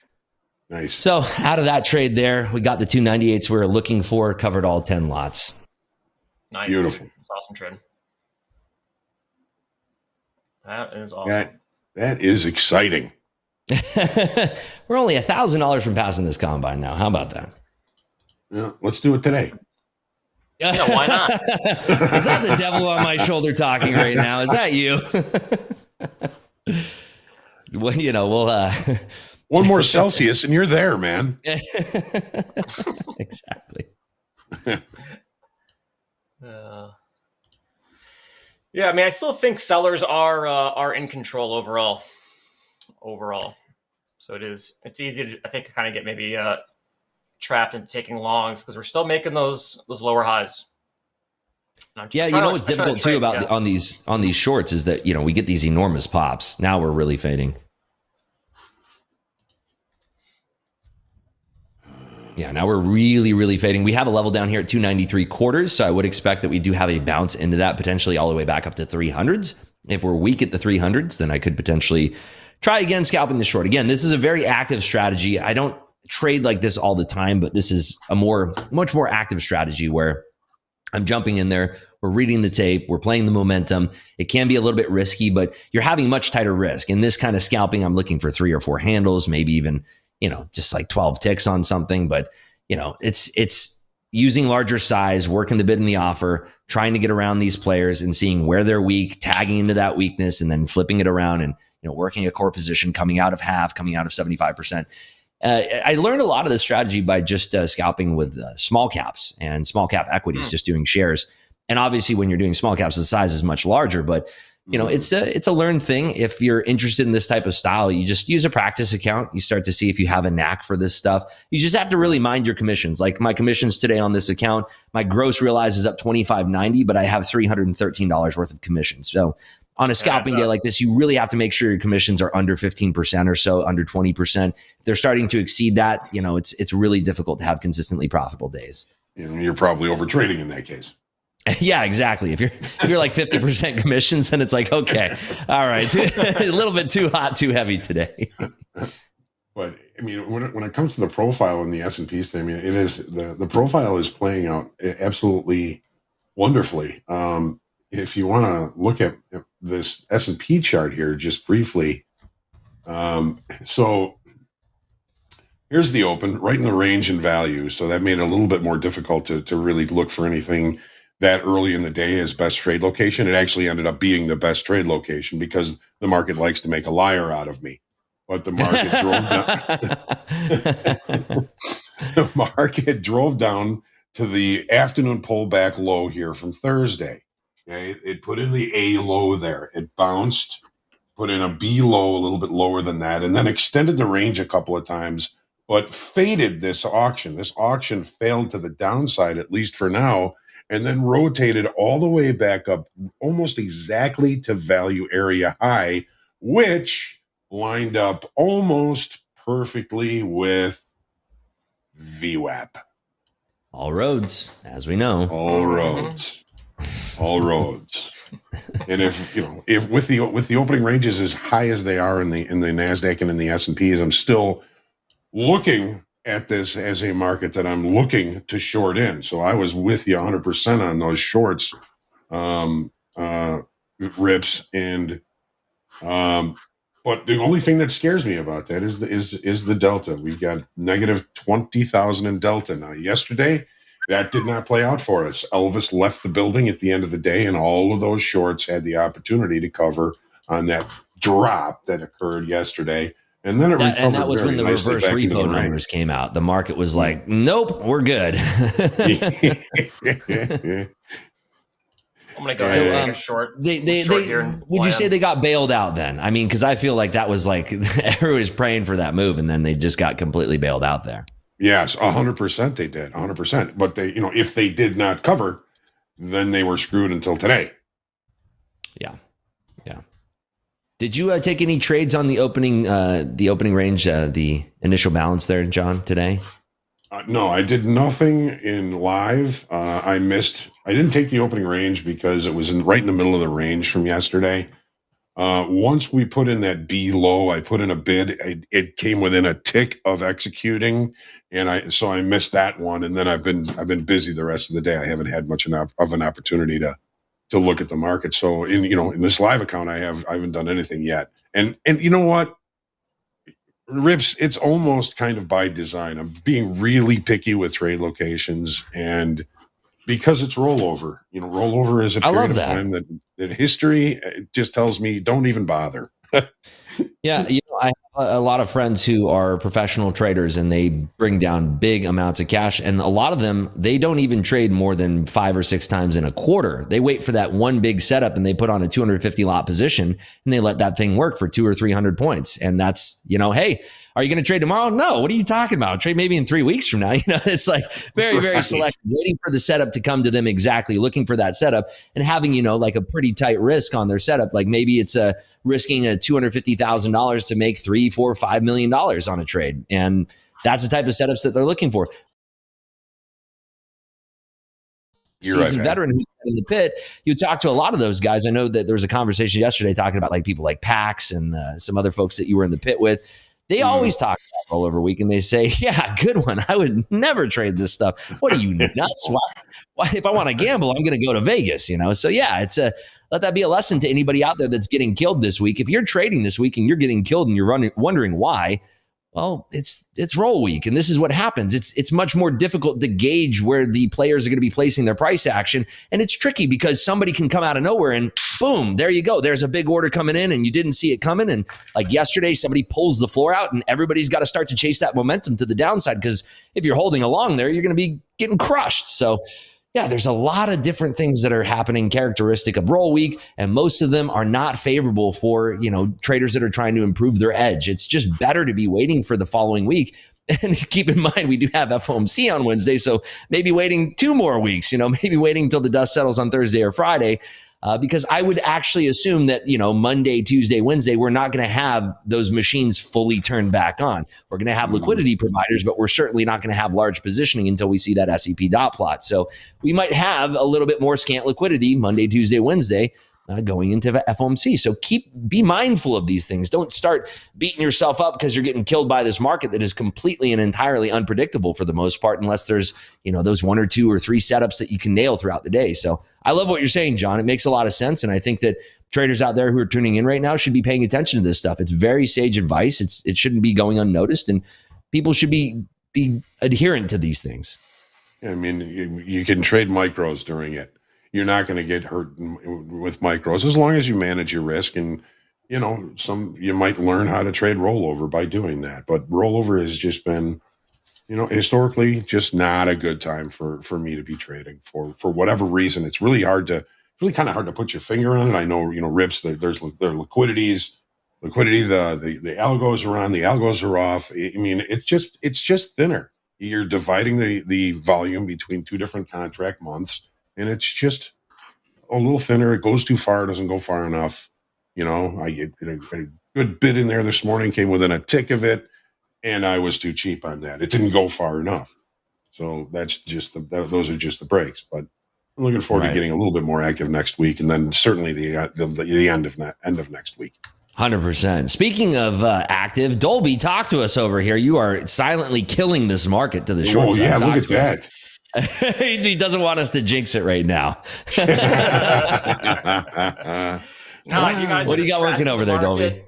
Speaker 14: So out of that trade there, we got the 298s we were looking for, covered all 10 lots.
Speaker 15: Nice.
Speaker 2: Beautiful.
Speaker 15: It's awesome trade. That is awesome.
Speaker 2: That is exciting.
Speaker 14: We're only $1,000 from passing this combine now. How about that?
Speaker 2: Yeah, let's do it today.
Speaker 15: Yeah, why not?
Speaker 14: Is that the devil on my shoulder talking right now? Is that you? Well, we'll
Speaker 2: one more Celsius and you're there, man.
Speaker 14: Exactly.
Speaker 15: Yeah, I mean, I still think sellers are in control overall. So it's easy to, I think, kind of get maybe trapped into taking longs because we're still making those lower highs.
Speaker 14: Yeah, what's difficult too about on these shorts is that we get these enormous pops. Now we're really fading. Yeah, now we're really fading. We have a level down here at 293.25, so I would expect that we do have a bounce into that, potentially all the way back up to 300s. If we're weak at the 300s, then I could potentially try again scalping the short. Again, this is a very active strategy. I don't trade like this all the time, but this is a much more active strategy where I'm jumping in there, we're reading the tape, we're playing the momentum. It can be a little bit risky, but you're having much tighter risk. In this kind of scalping, I'm looking for 3 or 4 handles, maybe even just like 12 ticks on something. But, it's using larger size, working the bid and the offer, trying to get around these players and seeing where they're weak, tagging into that weakness, and then flipping it around and, working a core position, coming out of half, coming out of 75%. I learned a lot of this strategy by just scalping with small caps and small cap equities, just doing shares. And obviously when you're doing small caps, the size is much larger, but it's a learned thing. If you're interested in this type of style, you just use a practice account. You start to see if you have a knack for this stuff. You just have to really mind your commissions. Like my commissions today on this account, my gross realized is up $25.90, but I have $313 worth of commissions. So on a scalping day like this, you really have to make sure your commissions are under 15% or so, under 20%. If they're starting to exceed that, it's really difficult to have consistently profitable days.
Speaker 2: You're probably over trading in that case.
Speaker 14: Yeah, exactly. If you're like 50% commissions, then it's like, okay, all right, a little bit too hot, too heavy today.
Speaker 2: But I mean, when it comes to the profile in the S&P thing, I mean, it is the profile is playing out absolutely wonderfully. If you want to look at this S&P chart here, just briefly, so here's the open, right in the range and value. So that made it a little bit more difficult to really look for anything that early in the day as best trade location. It actually ended up being the best trade location because the market likes to make a liar out of me. But the market the market drove down to the afternoon pullback low here from Thursday. Okay, it put in the A low there. It bounced, put in a B low a little bit lower than that, and then extended the range a couple of times, but faded this auction. This auction failed to the downside, at least for now, and then rotated all the way back up almost exactly to value area high, which lined up almost perfectly with VWAP.
Speaker 14: All roads, as we know.
Speaker 2: All roads. All roads. And if with the opening ranges as high as they are in the NASDAQ and in the S&Ps, I'm still looking at this as a market that I'm looking to short in. So I was with you 100% on those shorts, RIPS, and but the only thing that scares me about that is the delta. We've got negative 20,000 in delta now. Yesterday, that did not play out for us. Elvis left the building at the end of the day, and all of those shorts had the opportunity to cover on that drop that occurred yesterday. And then it recovered
Speaker 14: and that was
Speaker 2: very
Speaker 14: when the
Speaker 2: nicely
Speaker 14: reverse
Speaker 2: back into
Speaker 14: repo
Speaker 2: the range.
Speaker 14: numbers came out. The market was like, nope, we're good.
Speaker 15: I'm gonna go ahead and take a short.
Speaker 14: Would you say they got bailed out then? I mean, because I feel like that was like everyone was praying for that move, and then they just got completely bailed out there.
Speaker 2: Yes, 100% they did, 100%. But they, if they did not cover, then they were screwed until today.
Speaker 14: Yeah. Did you take any trades on the opening range, the initial balance there, John, today?
Speaker 2: No, I did nothing in live. I didn't take the opening range because it was right in the middle of the range from yesterday. Once we put in that B low, I put in a bid. It came within a tick of executing, and so I missed that one. And then I've been busy the rest of the day. I haven't had much of an opportunity to look at the market. So in this live account, I haven't done anything yet. And you know what? RIPS, it's almost kind of by design. I'm being really picky with trade locations, and because it's rollover. Rollover is a period of time that history just tells me don't even bother.
Speaker 14: Yeah, I have a lot of friends who are professional traders, and they bring down big amounts of cash. And a lot of them, they don't even trade more than 5 or 6 times in a quarter. They wait for that one big setup, and they put on a 250 lot position, and they let that thing work for 200 or 300 points. And that's, hey, are you going to trade tomorrow? No. What are you talking about? Trade maybe in 3 weeks from now. It's like very, very selective, waiting for the setup to come to them exactly, looking for that setup and having, like a pretty tight risk on their setup. Like maybe it's risking a $250,000 to make $3, $4, $5 million on a trade. And that's the type of setups that they're looking for. Seasoned veteran who's in the pit, you talk to a lot of those guys. I know that there was a conversation yesterday talking about like people like Pax and some other folks that you were in the pit with. They always talk about rollover week, and they say, yeah, good one. I would never trade this stuff. What are you, nuts? Why? If I want to gamble, I'm going to go to Vegas, So yeah, let that be a lesson to anybody out there that's getting killed this week. If you're trading this week and you're getting killed and you're wondering why, well, it's roll week, and this is what happens. It's much more difficult to gauge where the players are going to be placing their price action, and it's tricky because somebody can come out of nowhere and boom, there you go. There's a big order coming in, and you didn't see it coming. And like yesterday, somebody pulls the floor out, and everybody's got to start to chase that momentum to the downside because if you're holding along there, you're going to be getting crushed. So yeah, there's a lot of different things that are happening characteristic of roll week, and most of them are not favorable for, traders that are trying to improve their edge. It's just better to be waiting for the following week. And keep in mind, we do have FOMC on Wednesday, so maybe waiting 2 more weeks, maybe waiting until the dust settles on Thursday or Friday. Because I would actually assume that, Monday, Tuesday, Wednesday, we're not going to have those machines fully turned back on. We're going to have liquidity providers, but we're certainly not going to have large positioning until we see that SEP dot plot. So we might have a little bit more scant liquidity Monday, Tuesday, Wednesday going into the FOMC. So be mindful of these things. Don't start beating yourself up because you're getting killed by this market that is completely and entirely unpredictable for the most part, unless there's, those 1 or 2 or 3 setups that you can nail throughout the day. So I love what you're saying, John. It makes a lot of sense. And I think that traders out there who are tuning in right now should be paying attention to this stuff. It's very sage advice. It shouldn't be going unnoticed, and people should be adherent to these things.
Speaker 2: I mean, you can trade micros during it. You're not going to get hurt with micros as long as you manage your risk. And, you might learn how to trade rollover by doing that. But rollover has just been, historically just not a good time for me to be trading for whatever reason. It's really kind of hard to put your finger on it. I know, RIPS, there's their liquidity, the algos are on, the algos are off. I mean, it's just thinner. You're dividing the volume between 2 different contract months. And it's just a little thinner. It goes too far. It doesn't go far enough. I get a good bid in there this morning, came within a tick of it, and I was too cheap on that. It didn't go far enough. So that's just those are just the breaks. But I'm looking forward to getting a little bit more active next week, and then certainly the end of next week.
Speaker 14: 100%. Speaking of active, Dolby, talk to us over here. You are silently killing this market to the short side.
Speaker 2: Yeah, look at that.
Speaker 14: He doesn't want us to jinx it right now.
Speaker 15: What
Speaker 14: do you got working over there, Dolby?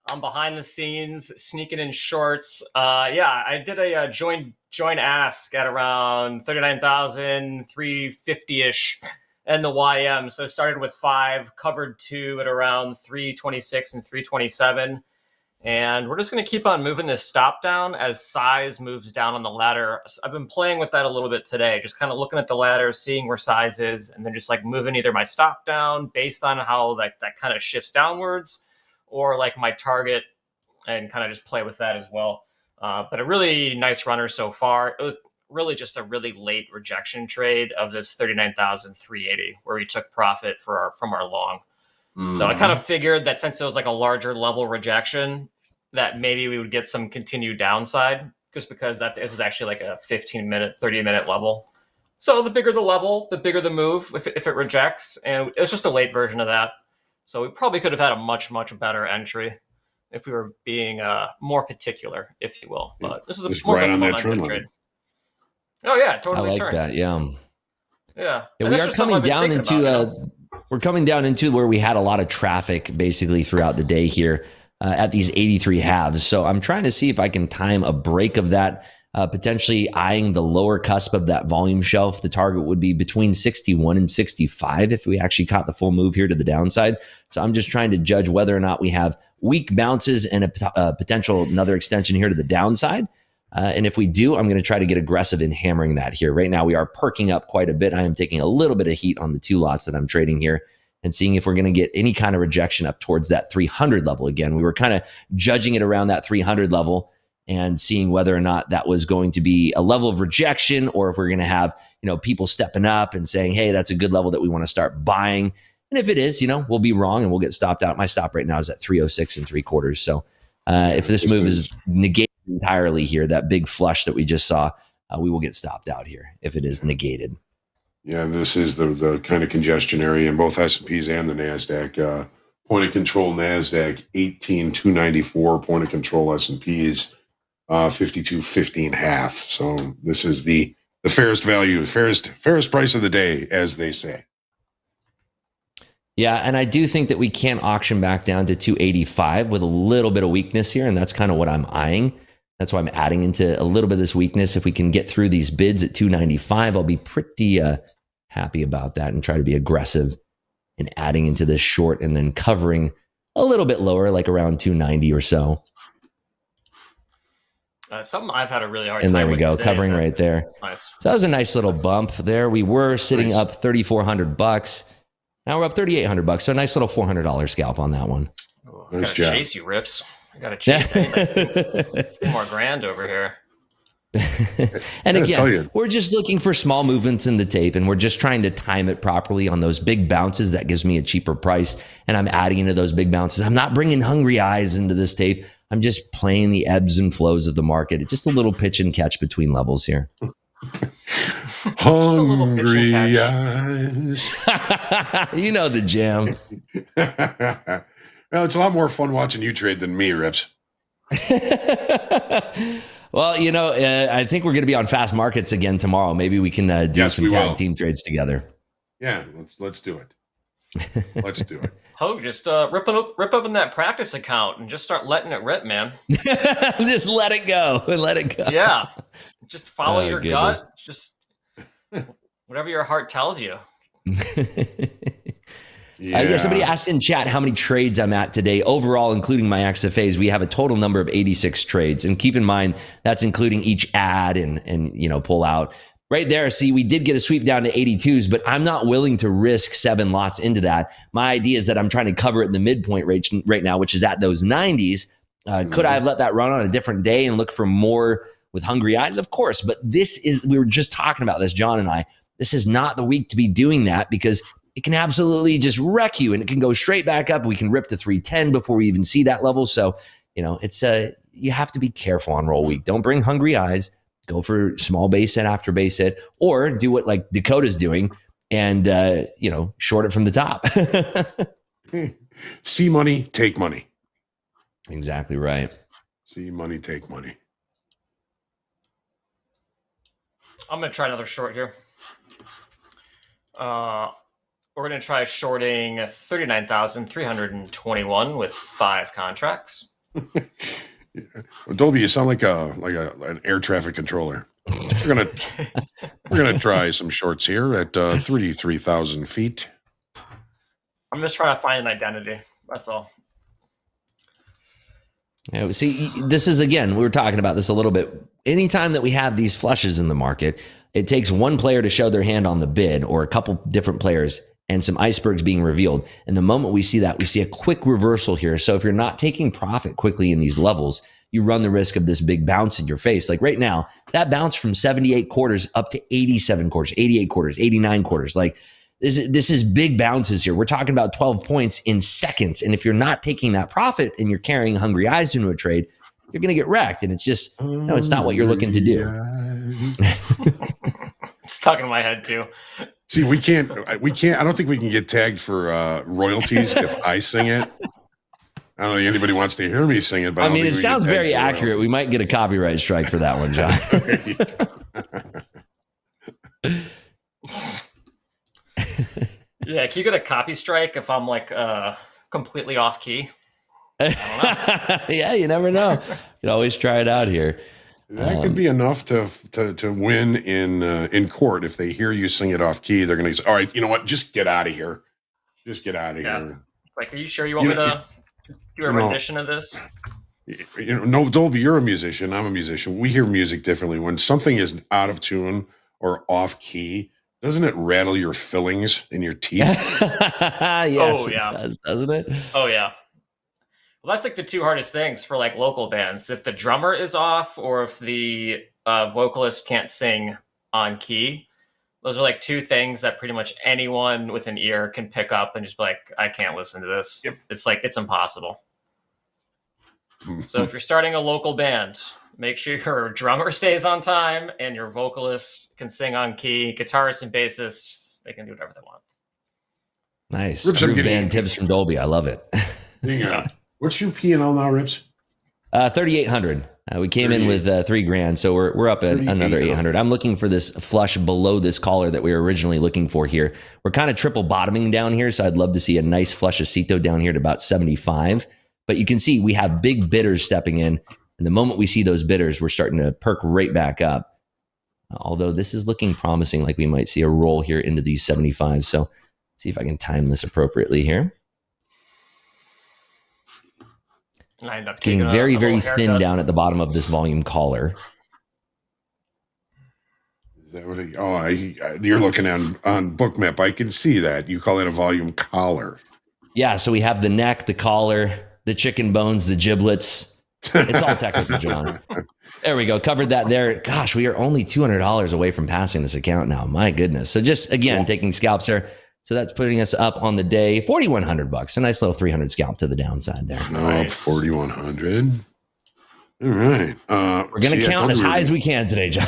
Speaker 15: I'm behind the scenes, sneaking in shorts. I did a join ask at around 39,350-ish and the YM. So started with 5, covered 2 at around 326 and 327. And we're just going to keep on moving this stop down as size moves down on the ladder. I've been playing with that a little bit today, just kind of looking at the ladder, seeing where size is, and then just like moving either my stop down based on how like that kind of shifts downwards, or like my target, and kind of just play with that as well. But a really nice runner so far. It was really just a really late rejection trade of this 39,380 where we took profit from our long. So I kind of figured that since it was like a larger level rejection, that maybe we would get some continued downside, just because this is actually like a 15-minute, 30-minute level. So the bigger the level, the bigger the move if it rejects. And it's just a late version of that. So we probably could have had a much, much better entry if we were being more particular, if you will. But this is a more
Speaker 2: right on that
Speaker 15: fundamental
Speaker 2: trend line.
Speaker 15: trade. Oh, yeah, totally.
Speaker 14: I like that, yeah.
Speaker 15: Yeah.
Speaker 14: We are coming down into we're coming down into where we had a lot of traffic basically throughout the day here at these 83 halves. So I'm trying to see if I can time a break of that, potentially eyeing the lower cusp of that volume shelf. The target would be between 61 and 65 if we actually caught the full move here to the downside. So I'm just trying to judge whether or not we have weak bounces and a potential another extension here to the downside. And if we do, I'm going to try to get aggressive in hammering that here. Right now, we are perking up quite a bit. I am taking a little bit of heat on the two lots that I'm trading here and seeing if we're going to get any kind of rejection up towards that 300 level again. We were kind of judging it around that 300 level and seeing whether or not that was going to be a level of rejection, or if we're going to have, people stepping up and saying, hey, that's a good level that we want to start buying. And if it is, we'll be wrong and we'll get stopped out. My stop right now is at 306 3/4. So if this move is negated entirely here, that big flush that we just saw, we will get stopped out here if it is negated.
Speaker 2: Yeah, this is the kind of congestion area in both S&Ps and the NASDAQ. Point of control NASDAQ 18,294. Point of control S&Ps 52.50.5. So this is the fairest value, fairest price of the day, as they say.
Speaker 14: Yeah, and I do think that we can auction back down to 285 with a little bit of weakness here, and that's kind of what I'm eyeing. That's why I'm adding into a little bit of this weakness. If we can get through these bids at 295, I'll be pretty happy about that and try to be aggressive in adding into this short and then covering a little bit lower, like around 290 or so.
Speaker 15: Something I've had a really hard
Speaker 14: time with. And there we go,
Speaker 15: today,
Speaker 14: covering right there.
Speaker 15: Nice.
Speaker 14: So that was a nice little bump there. We were sitting up $3,400. Now we're up $3,800. So a nice little $400 scalp on that one.
Speaker 15: Ooh, nice job. Chase you, Rips. I gotta chase a few more grand over here.
Speaker 14: And again, we're just looking for small movements in the tape, and we're just trying to time it properly on those big bounces. That gives me a cheaper price, and I'm adding into those big bounces. I'm not bringing hungry eyes into this tape. I'm just playing the ebbs and flows of the market. It's just a little pitch and catch between levels here.
Speaker 2: Hungry eyes.
Speaker 14: You know the jam.
Speaker 2: Well, it's a lot more fun watching you trade than me, Rips.
Speaker 14: Well, I think we're going to be on fast markets again tomorrow. Maybe we can do some tag team trades together.
Speaker 2: Yeah, let's do it. Let's do it.
Speaker 15: Oh, just rip open that practice account and just start letting it rip, man.
Speaker 14: Just let it go. Let it go.
Speaker 15: Yeah. Just follow your
Speaker 14: goodness.
Speaker 15: gut. Just whatever your heart tells you.
Speaker 14: Yeah, somebody asked in chat how many trades I'm at today. Overall, including my XFAs, we have a total number of 86 trades. And keep in mind, that's including each add and pull out. Right there, see, we did get a sweep down to 82s, but I'm not willing to risk 7 lots into that. My idea is that I'm trying to cover it in the midpoint right now, which is at those 90s. Could I have let that run on a different day and look for more with hungry eyes? Of course, but we were just talking about this, John and I. This is not the week to be doing that, because it can absolutely just wreck you, and it can go straight back up. We can rip to 310 before we even see that level. So, it's you have to be careful on roll week. Don't bring hungry eyes. Go for small base hit after base hit, or do what like Dakota's doing and short it from the top.
Speaker 2: See money, take money.
Speaker 14: Exactly right.
Speaker 2: See money, take money.
Speaker 15: I'm gonna try another short here. We're going to try shorting 39,321 with 5 contracts.
Speaker 2: Dolby, you sound like an air traffic controller. We're gonna try some shorts here at 33,000 feet.
Speaker 15: I'm just trying to find an identity. That's all.
Speaker 14: See, this is, again, we were talking about this a little bit. Anytime that we have these flushes in the market, it takes one player to show their hand on the bid, or a couple different players, and some icebergs being revealed. And the moment we see that, we see a quick reversal here. So if you're not taking profit quickly in these levels, you run the risk of this big bounce in your face. Like right now, that bounce from 78 quarters up to 87 quarters, 88 quarters, 89 quarters. Like this is big bounces here. We're talking about 12 points in seconds. And if you're not taking that profit and you're carrying hungry eyes into a trade, you're going to get wrecked. And it's just, no, it's not what you're looking to do.
Speaker 15: Just talking to my head too.
Speaker 2: See, we can't, I don't think we can get tagged for royalties if I sing it. I don't think anybody wants to hear me sing it, but
Speaker 14: I mean, it sounds very accurate. We might get a copyright strike for that one, John.
Speaker 15: Yeah, can you get a copy strike if I'm like completely off key?
Speaker 14: Yeah, you never know. You can always try it out here.
Speaker 2: That could be enough to win in court. If they hear you sing it off key, they're going to say, "All right, you know what? Just get out of here. Just get out of here."
Speaker 15: Like, are you sure you want me to do a rendition of this?
Speaker 2: No, Dolby, you're a musician. I'm a musician. We hear music differently. When something is out of tune or off key, doesn't it rattle your fillings in your teeth?
Speaker 14: Yes, it does, doesn't it?
Speaker 15: Oh, yeah. Well, that's like the two hardest things for like local bands. If the drummer is off or if the vocalist can't sing on key, those are like two things that pretty much anyone with an ear can pick up and just be like, I can't listen to this. Yep. It's like, it's impossible. So if you're starting a local band, make sure your drummer stays on time and your vocalist can sing on key. Guitarists and bassists, they can do whatever they want.
Speaker 14: Nice. Groove band tips from Dolby. I love it.
Speaker 2: Yeah. What's your P&L now, Rips?
Speaker 14: 3,800. We came in with $3,000, so we're up at another 800. I'm looking for this flush below this collar that we were originally looking for here. We're kind of triple bottoming down here, so I'd love to see a nice flushacito down here at about 75. But you can see we have big bidders stepping in, and the moment we see those bidders, we're starting to perk right back up. Although this is looking promising, like we might see a roll here into these 75. So see if I can time this appropriately here. Getting very, very thin down at the bottom of this volume collar.
Speaker 2: Is that what you're looking on Bookmap. I can see that. You call it a volume collar.
Speaker 14: Yeah, so we have the neck, the collar, the chicken bones, the giblets. It's all technical, John. There we go. Covered that there. Gosh, we are only $200 away from passing this account now. My goodness. So just, again, taking scalps there. So that's putting us up on the day, $4,100. A nice little 300 scalp to the downside there.
Speaker 2: Nice. 4,100. All right.
Speaker 14: We're going to count as high as we can today, John.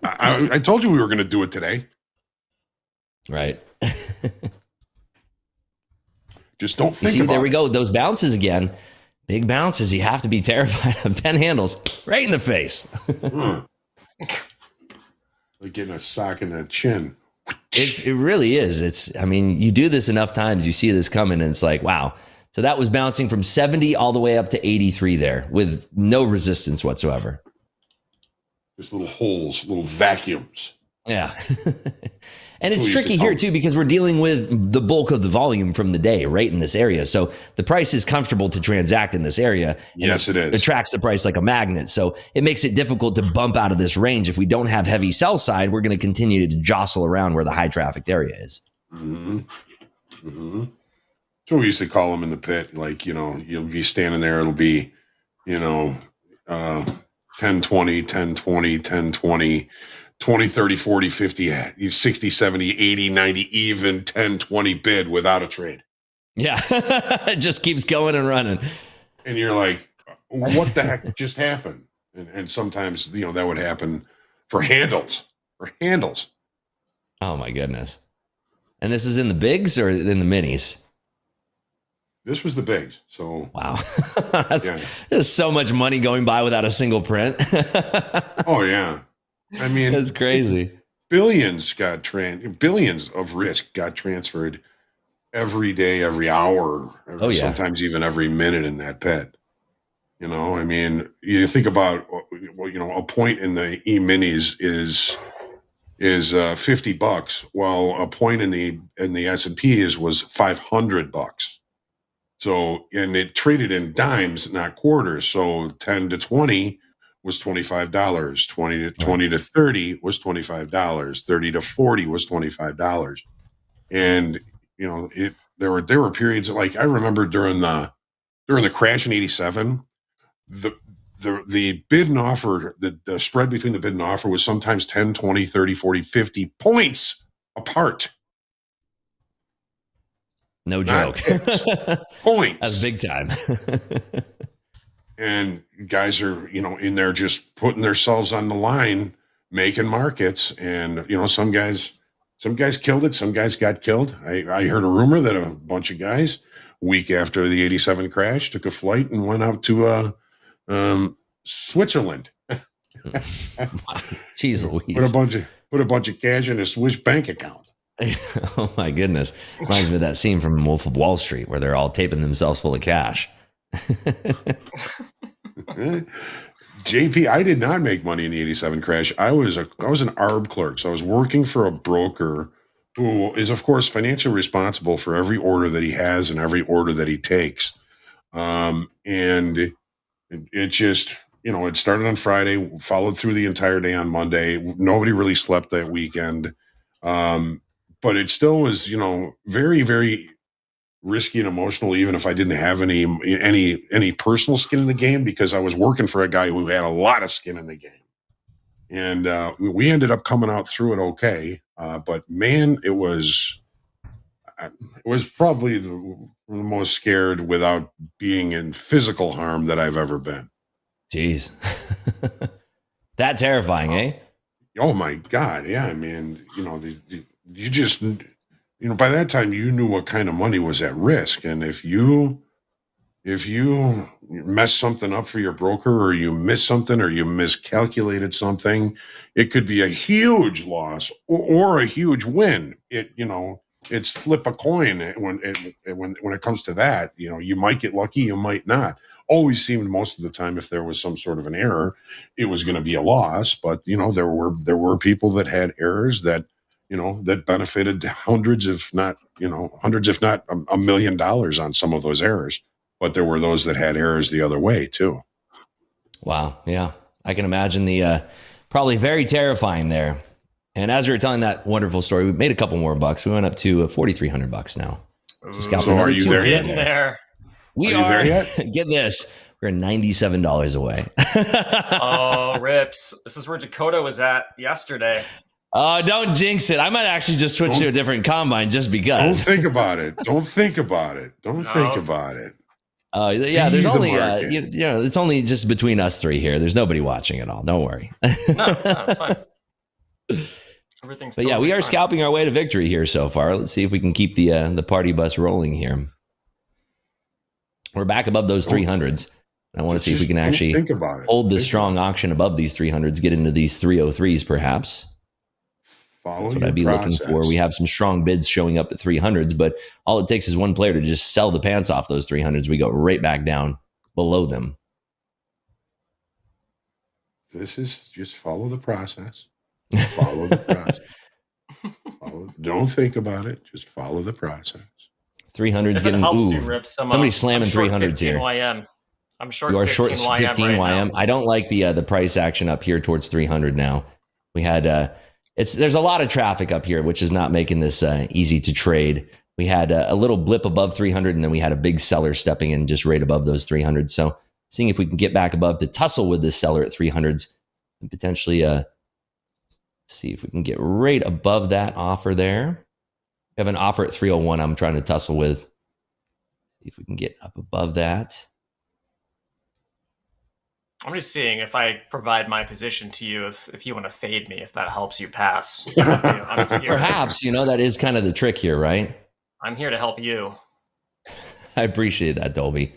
Speaker 2: I told you we were going to do it today.
Speaker 14: Right.
Speaker 2: Just don't think
Speaker 14: there we go. Those bounces again. Big bounces. You have to be terrified of 10 handles right in the face.
Speaker 2: Like getting a sock in the chin.
Speaker 14: It really is. I mean, you do this enough times, you see this coming, and it's like, wow. So that was bouncing from 70 all the way up to 83 there with no resistance whatsoever.
Speaker 2: Just little holes, little vacuums.
Speaker 14: Yeah. And it's tricky here too, because we're dealing with the bulk of the volume from the day right in this area. So the price is comfortable to transact in this area.
Speaker 2: Yes, it is.
Speaker 14: It attracts the price like a magnet. So it makes it difficult to bump out of this range. If we don't have heavy sell side, we're going to continue to jostle around where the high trafficked area is.
Speaker 2: Mm-hmm. Mm-hmm. So we used to call them in the pit, like, you'll be standing there. It'll be, 10, 20, 10, 20, 10, 20, 20, 30, 40, 50, 60, 70, 80, 90, even 10, 20 bid without a trade.
Speaker 14: Yeah. It just keeps going and running.
Speaker 2: And you're like, what the heck just happened? And sometimes, that would happen for handles.
Speaker 14: Oh, my goodness. And this is in the bigs or in the minis?
Speaker 2: This was the bigs. So
Speaker 14: wow. There's so much money going by without a single print.
Speaker 2: Oh, yeah. I mean,
Speaker 14: that's crazy.
Speaker 2: Billions of risk got transferred every day, every hour, sometimes even every minute in that pit. I mean, you think about, a point in the E-minis is $50, while a point in the S&P was $500. So, and it traded in dimes, not quarters. So 10 to 20 was $25. 20 to 30 was $25. 30 to 40 was $25. And, you know, there were periods like I remember during the crash in 87, the bid and offer, the spread between the bid and offer was sometimes 10, 20, 30, 40, 50 points apart.
Speaker 14: No joke.
Speaker 2: Points.
Speaker 14: That's big time.
Speaker 2: And guys are, you know, in there just putting themselves on the line, making markets. And, you know, some guys killed it. Some guys got killed. I heard a rumor that a bunch of guys, week after the 87 crash, took a flight and went out to Switzerland.
Speaker 14: Jeez Louise.
Speaker 2: Put a bunch of cash in a Swiss bank account.
Speaker 14: Oh my goodness. Reminds me of that scene from Wolf of Wall Street where they're all taping themselves full of cash.
Speaker 2: JP, I did not make money in the 87 crash. I was an ARB clerk. So I was working for a broker who is, of course, financially responsible for every order that he has and every order that he takes. And it just, you know, it started on Friday, followed through the entire day on Monday. Nobody really slept that weekend. But it still was, you know, very, very risky and emotional, even if I didn't have any personal skin in the game, because I was working for a guy who had a lot of skin in the game. And we ended up coming out through it okay. But man, it was probably the most scared without being in physical harm that I've ever been.
Speaker 14: Jeez. That terrifying, eh?
Speaker 2: Oh my God. Yeah. I mean, you know, you just, you know, by that time you knew what kind of money was at risk. And if you mess something up for your broker, or you miss something, or you miscalculated something, it could be a huge loss or a huge win. It's flip a coin when it comes to that. You know, you might get lucky, you might not. Always seemed most of the time, if there was some sort of an error, it was going to be a loss. But, you know, there were people that had errors that, you know, that benefited hundreds, if not $1 million on some of those errors. But there were those that had errors the other way too.
Speaker 14: Wow. Yeah. I can imagine the probably very terrifying there. And as we were telling that wonderful story, we made a couple more bucks. We went up to $4,300 now.
Speaker 2: So are you there yet?
Speaker 14: We are there yet? Get this. We're $97 away.
Speaker 15: Oh, rips. This is where Dakota was at yesterday.
Speaker 14: Oh, don't jinx it. I might actually just switch to a different combine just because.
Speaker 2: Don't think about it. Think about it.
Speaker 14: Yeah, there's only, it's only just between us three here. There's nobody watching at all. Don't worry.
Speaker 15: No, it's fine. Everything's
Speaker 14: but yeah, we are scalping our way to victory here so far. Let's see if we can keep the party bus rolling here. We're back above those 300s. I want to see if we can actually hold the strong auction above these 300s, get into these 303s perhaps. That's what I'd be looking for. We have some strong bids showing up at 300s, but all it takes is one player to just sell the pants off those 300s. We go right back down below them.
Speaker 2: This is just follow the process. Follow the process. Don't think about it. Just follow the process.
Speaker 14: 300s getting somebody slamming 300s here.
Speaker 15: YM. I'm short.
Speaker 14: You are short 15
Speaker 15: right
Speaker 14: YM. I don't like the price action up here towards 300 now. We had there's a lot of traffic up here, which is not making this easy to trade. We had a little blip above 300, and then we had a big seller stepping in just right above those 300. So seeing if we can get back above to tussle with this seller at 300s and potentially see if we can get right above that offer there. We have an offer at 301 I'm trying to tussle with. See if we can get up above that.
Speaker 15: I'm just seeing if I provide my position to you, if you want to fade me, if that helps you pass.
Speaker 14: Perhaps, that is kind of the trick here, right?
Speaker 15: I'm here to help you.
Speaker 14: I appreciate that, Dolby.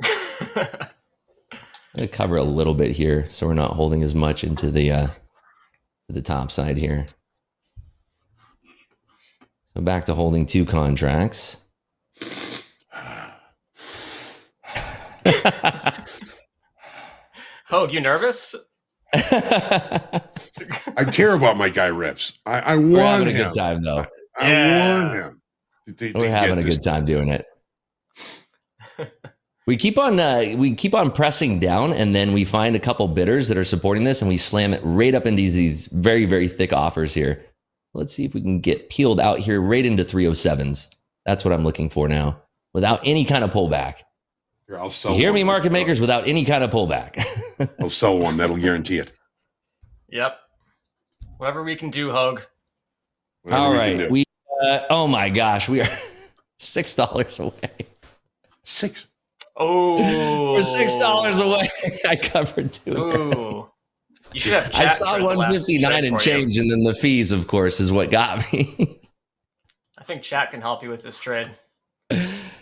Speaker 14: I'm going to cover a little bit here so we're not holding as much into the top side here. So back to holding 2 contracts.
Speaker 15: Hoag, you nervous?
Speaker 2: I care about my guy Rips. I want him.
Speaker 14: We're having a good time, though.
Speaker 2: I want him.
Speaker 14: We're having a good time doing it. We keep on pressing down, and then we find a couple bidders that are supporting this, and we slam it right up into these very, very thick offers here. Let's see if we can get peeled out here right into 307s. That's what I'm looking for now, without any kind of pullback.
Speaker 2: Here, I'll sell.
Speaker 14: You hear me, market makers? Without any kind of pullback.
Speaker 2: I'll sell one. That'll guarantee it.
Speaker 15: Yep. Whatever we can do, Hoag.
Speaker 14: All right. Oh my gosh, we are $6 away.
Speaker 2: $6.
Speaker 15: Oh,
Speaker 14: we're $6 away. I covered 2.
Speaker 15: Ooh. You should have.
Speaker 14: I saw 159 and change, and then the fees, of course, is what got me.
Speaker 15: I think chat can help you with this trade.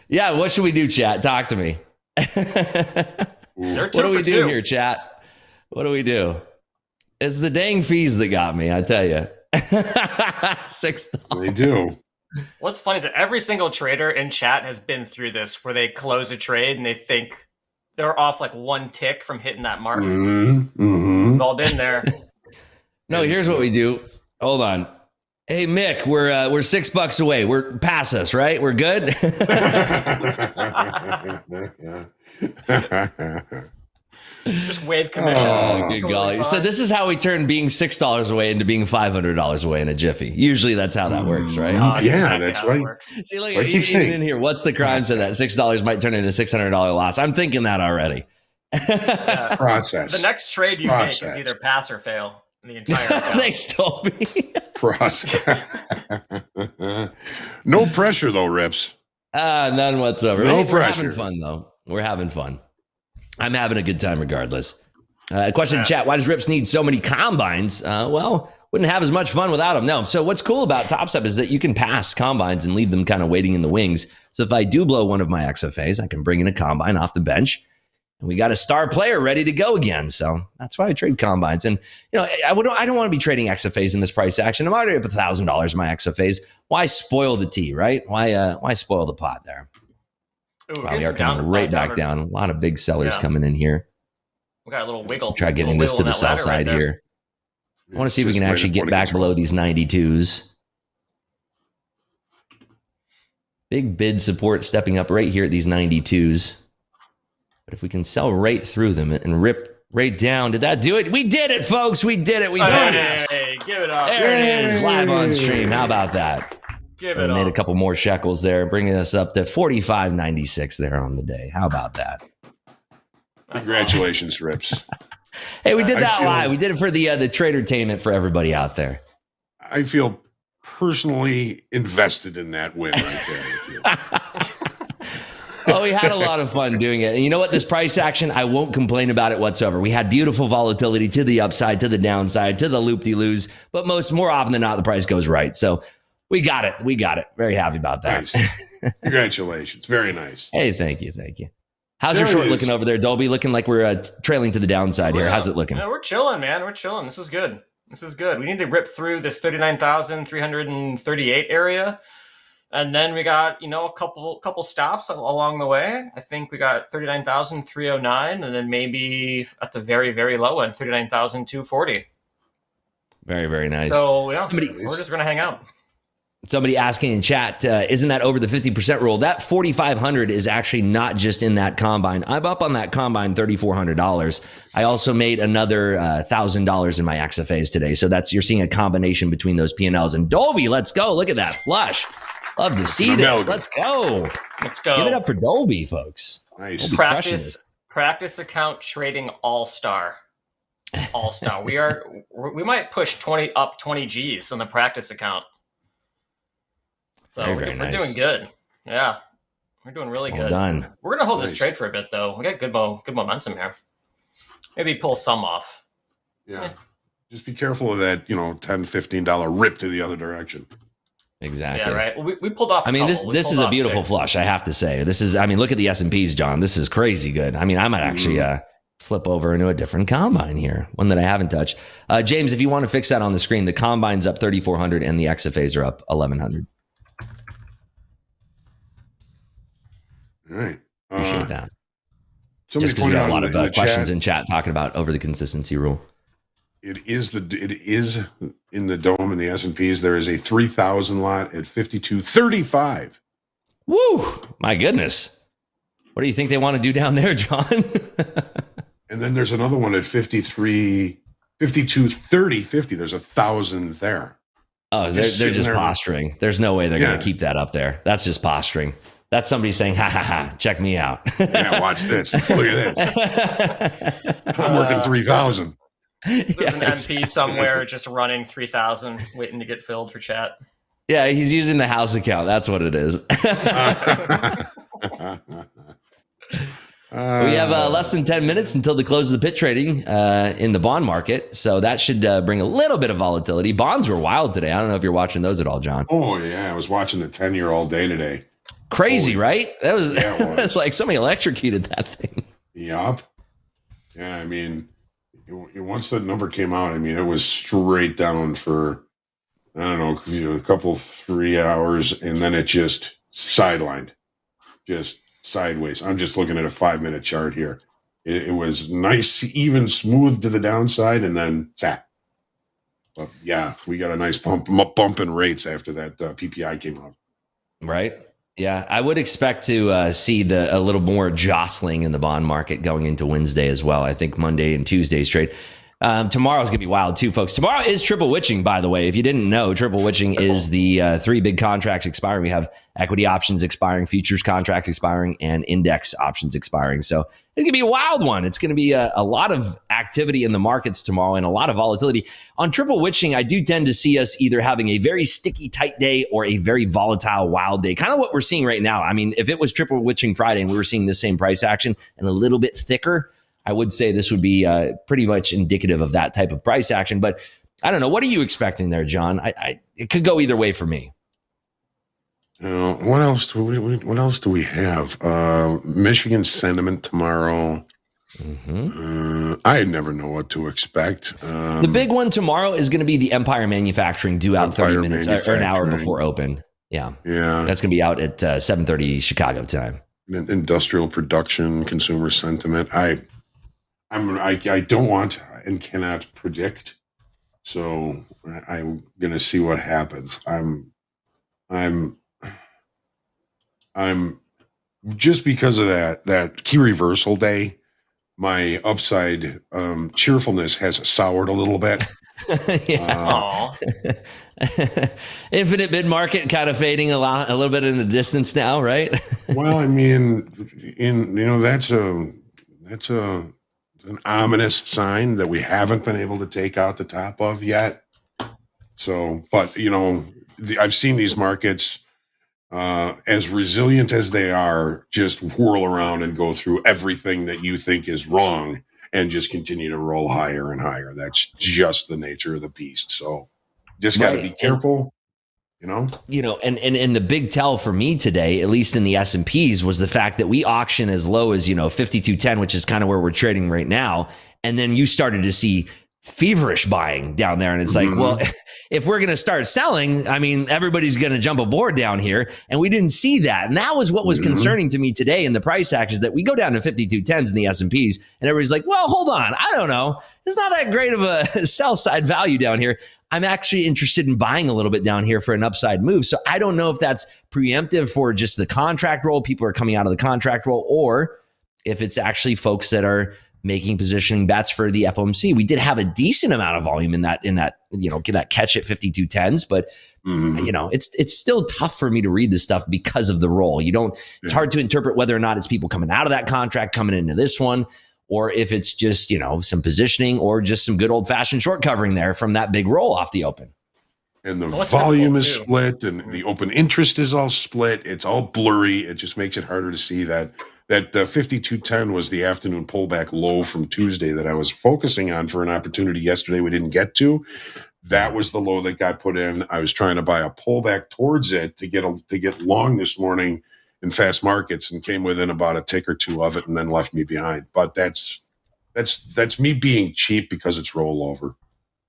Speaker 14: Yeah, what should we do, chat? Talk to me. What do we do here, chat? What do we do? It's the dang fees that got me, I tell you. $6.
Speaker 2: They do.
Speaker 15: What's funny is that every single trader in chat has been through this, where they close a trade and they think they're off like one tick from hitting that mark. We've all been there.
Speaker 14: No, here's what we do. Hold on. Hey Mick, we're $6 away. We're past us, right? We're good.
Speaker 15: Just wave commission.
Speaker 14: Oh, good golly. So this is how we turn being $6 away into being $500 away in a jiffy. Usually that's how that works, right?
Speaker 2: Yeah, that's right.
Speaker 14: See, look, even in here, what's the crime so that $6 might turn into a $600 loss? I'm thinking that already.
Speaker 2: Process.
Speaker 15: The next trade you make is either pass or fail in the entire account.
Speaker 14: Thanks, Toby.
Speaker 2: Process. No pressure though, Rips.
Speaker 14: None whatsoever.
Speaker 2: No
Speaker 14: Hey,
Speaker 2: pressure.
Speaker 14: We're having fun though. We're having fun. I'm having a good time regardless. Question in chat: why does Rips need so many combines? Well, wouldn't have as much fun without them. No. So what's cool about Topstep is that you can pass combines and leave them kind of waiting in the wings. So if I do blow one of my XFAs, I can bring in a combine off the bench, and we got a star player ready to go again. So that's why I trade combines. And you know, I don't want to be trading XFAs in this price action. I'm already up $1,000 in my XFAs. Why spoil the tea, right? Why spoil the pot there?
Speaker 15: Ooh,
Speaker 14: Wow, we are coming right back down. A lot of big sellers coming in here.
Speaker 15: We got a little wiggle.
Speaker 14: Try getting this to the sell side here. I want to see if we can actually get back below these 92s. Big bid support stepping up right here at these 92s. But if we can sell right through them and rip right down, did that do it? We did it, folks. We did it. We passed.
Speaker 15: Hey, give it up.
Speaker 14: There it is, live on stream. How about that?
Speaker 15: Give
Speaker 14: So
Speaker 15: it
Speaker 14: we made
Speaker 15: up.
Speaker 14: a couple more shekels there, bringing us up to 45.96 there on the day. How about that?
Speaker 2: Congratulations, Rips.
Speaker 14: Hey, we did that live. We did it for the tradertainment for everybody out there.
Speaker 2: I feel personally invested in that win right there.
Speaker 14: Oh, we had a lot of fun doing it. And you know what? This price action, I won't complain about it whatsoever. We had beautiful volatility to the upside, to the downside, to the loop-de-loos, but more often than not, the price goes right. So we got it. We got it. Very happy about that.
Speaker 2: Nice. Congratulations. Very nice.
Speaker 14: Hey, thank you. Thank you. How's your short looking over there, Dolby? Looking like we're trailing to the downside here. How's it looking?
Speaker 15: Yeah, we're chilling, man. We're chilling. This is good. This is good. We need to rip through this 39,338 area. And then we got, you know, a couple stops along the way. I think we got 39,309, and then maybe at the very, very low end, 39,240.
Speaker 14: Very, very nice.
Speaker 15: So, yeah, we're just going to hang out.
Speaker 14: Somebody asking in chat, isn't that over the 50% rule? That 4,500 is actually not just in that combine. I'm up on that combine $3,400. I also made another $1,000 in my XFAs today. So you're seeing a combination between those P&Ls. And Dolby, let's go. Look at that flush. Love to see this. Let's go.
Speaker 15: Let's go.
Speaker 14: Give it up for Dolby, folks.
Speaker 2: Nice.
Speaker 14: Dolby crushing this.
Speaker 15: Practice account trading all-star. All-star. We might push 20 Gs on the practice account. So
Speaker 14: Very
Speaker 15: we're
Speaker 14: nice.
Speaker 15: doing good. Yeah. We're doing really
Speaker 14: Well
Speaker 15: good.
Speaker 14: done.
Speaker 15: We're going to hold this trade for a bit, though. We got good momentum here. Maybe pull some off.
Speaker 2: Yeah. Just be careful of that, $10, $15 rip to the other direction.
Speaker 14: Exactly.
Speaker 15: Yeah, right. Well, we pulled off.
Speaker 14: I mean, this is a beautiful flush, I have to say. Look at the S&Ps, John. This is crazy good. I mean, I might actually flip over into a different combine here, one that I haven't touched. James, if you want to fix that on the screen, the combine's up 3,400 and the XFAs are up 1,100.
Speaker 2: All right.
Speaker 14: Appreciate that.
Speaker 2: Somebody
Speaker 14: Just because we got a lot of
Speaker 2: in the
Speaker 14: questions
Speaker 2: chat,
Speaker 14: in chat talking about over the consistency rule.
Speaker 2: It is in the dome in the S&Ps. There is a 3,000 lot at 52.35.
Speaker 14: Woo! My goodness. What do you think they want to do down there, John?
Speaker 2: And then there's another one at 53, 52, 30, 50. There's 1,000 there.
Speaker 14: Oh, they're just posturing. There's no way they're going to keep that up there. That's just posturing. That's somebody saying, ha, ha, ha, check me out.
Speaker 2: Yeah, watch this. Look at this. I'm working 3,000.
Speaker 15: There's an MP somewhere just running 3,000, waiting to get filled for chat.
Speaker 14: Yeah, he's using the house account. That's what it is. We have less than 10 minutes until the close of the pit trading in the bond market. So that should bring a little bit of volatility. Bonds were wild today. I don't know if you're watching those at all, John.
Speaker 2: Oh, yeah. I was watching the 10-year all day today.
Speaker 14: Crazy, right? That was, it was like somebody electrocuted that thing.
Speaker 2: Yup. Yeah, I mean, once that number came out, I mean, it was straight down for, I don't know, a couple, 3 hours, and then it just sidelined, just sideways. I'm just looking at a 5-minute chart here. It was nice, even smooth to the downside, and then zap. But yeah, we got a nice bump in rates after that PPI came out.
Speaker 14: Right. Yeah, I would expect to see a little more jostling in the bond market going into Wednesday as well. I think Monday and Tuesday's trade. Tomorrow's going to be wild too, folks. Tomorrow is triple witching, by the way. If you didn't know, triple witching is the 3 big contracts expiring. We have equity options expiring, futures contracts expiring, and index options expiring. So it's going to be a wild one. It's going to be a lot of activity in the markets tomorrow and a lot of volatility. On triple witching, I do tend to see us either having a very sticky, tight day or a very volatile, wild day. Kind of what we're seeing right now. I mean, if it was triple witching Friday and we were seeing the same price action and a little bit thicker, I would say this would be pretty much indicative of that type of price action. But I don't know. What are you expecting there, John? It could go either way for me.
Speaker 2: What else do we have? Michigan sentiment tomorrow. I never know what to expect.
Speaker 14: The big one tomorrow is going to be the Empire Manufacturing due out 30 minutes or an hour before open. Yeah. That's going to be out at 7:30 Chicago time.
Speaker 2: Industrial production, consumer sentiment. I don't want and cannot predict, so I'm gonna see what happens. I'm just because of that key reversal day, my upside cheerfulness has soured a little bit.
Speaker 14: Infinite bid market kind of fading a little bit in the distance now, right?
Speaker 2: Well, I mean, that's an ominous sign that we haven't been able to take out the top of yet. So, but I've seen these markets as resilient as they are, just whirl around and go through everything that you think is wrong and just continue to roll higher and higher. That's just the nature of the beast. So just got to be careful. And
Speaker 14: the big tell for me today, at least in the S&Ps, was the fact that we auction as low as 52.10, which is kind of where we're trading right now, and then you started to see feverish buying down there, and it's like, well, if we're going to start selling, I mean, everybody's going to jump aboard down here, and we didn't see that, and that was what was concerning to me today in the price actions, that we go down to 52.10s in the S&Ps, and everybody's like, well, hold on, I don't know, it's not that great of a sell side value down here. I'm actually interested in buying a little bit down here for an upside move. So I don't know if that's preemptive for just the contract roll, people are coming out of the contract roll, or if it's actually folks that are making positioning bets for the FOMC. We did have a decent amount of volume in that get that catch at 52.10s, but it's still tough for me to read this stuff because of the roll. It's hard to interpret whether or not it's people coming out of that contract, coming into this one, or if it's just, some positioning or just some good old fashioned short covering there from that big roll off the open.
Speaker 2: And the volume is split and the open interest is all split. It's all blurry. It just makes it harder to see that 52.10 was the afternoon pullback low from Tuesday that I was focusing on for an opportunity yesterday we didn't get to. That was the low that got put in. I was trying to buy a pullback towards it to get long this morning in fast markets, and came within about a tick or two of it and then left me behind. But that's me being cheap because it's rollover.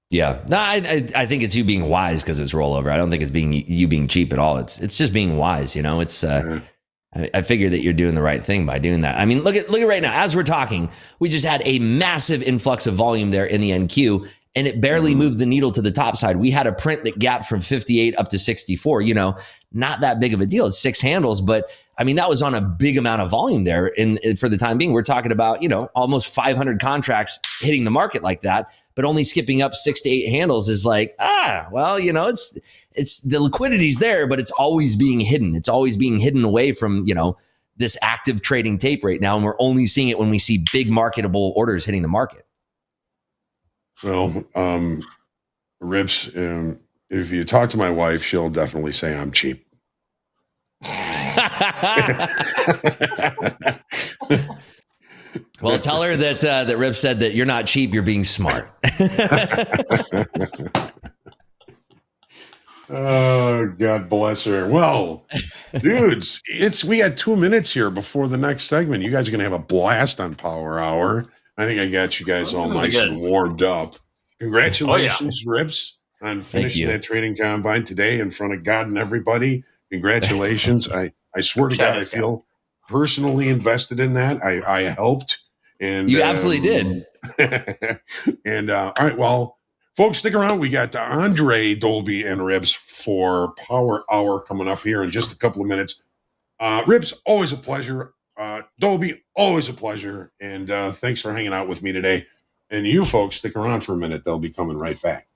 Speaker 14: Yeah, no, I think it's you being wise because it's rollover. I don't think it's you being cheap at all. It's just being wise. It's I figure that you're doing the right thing by doing that. I mean, look at right now as we're talking, we just had a massive influx of volume there in the NQ, and it barely moved the needle to the top side. We had a print that gapped from 58 up to 64. Not that big of a deal. It's 6 handles, but I mean, that was on a big amount of volume there. And for the time being, we're talking about, almost 500 contracts hitting the market like that, but only skipping up 6 to 8 handles is like, it's the liquidity's there, but it's always being hidden. It's always being hidden away from, this active trading tape right now. And we're only seeing it when we see big marketable orders hitting the market.
Speaker 2: Well, Rips, if you talk to my wife, she'll definitely say I'm cheap.
Speaker 14: Well, tell her that Rip said that you're not cheap, you're being smart.
Speaker 2: Oh, God bless her. Well, dudes, we got 2 minutes here before the next segment. You guys are gonna have a blast on Power Hour. I think I got you guys all nice and warmed up. Congratulations, Rips, on finishing that trading combine today in front of God and everybody. Congratulations. I swear to God, I feel personally invested in that. I helped. And
Speaker 14: you absolutely did.
Speaker 2: And all right, well, folks, stick around. We got Andre, Dolby, and Rips for Power Hour coming up here in just a couple of minutes. Rips, always a pleasure. Dolby, always a pleasure. And thanks for hanging out with me today. And you folks, stick around for a minute. They'll be coming right back.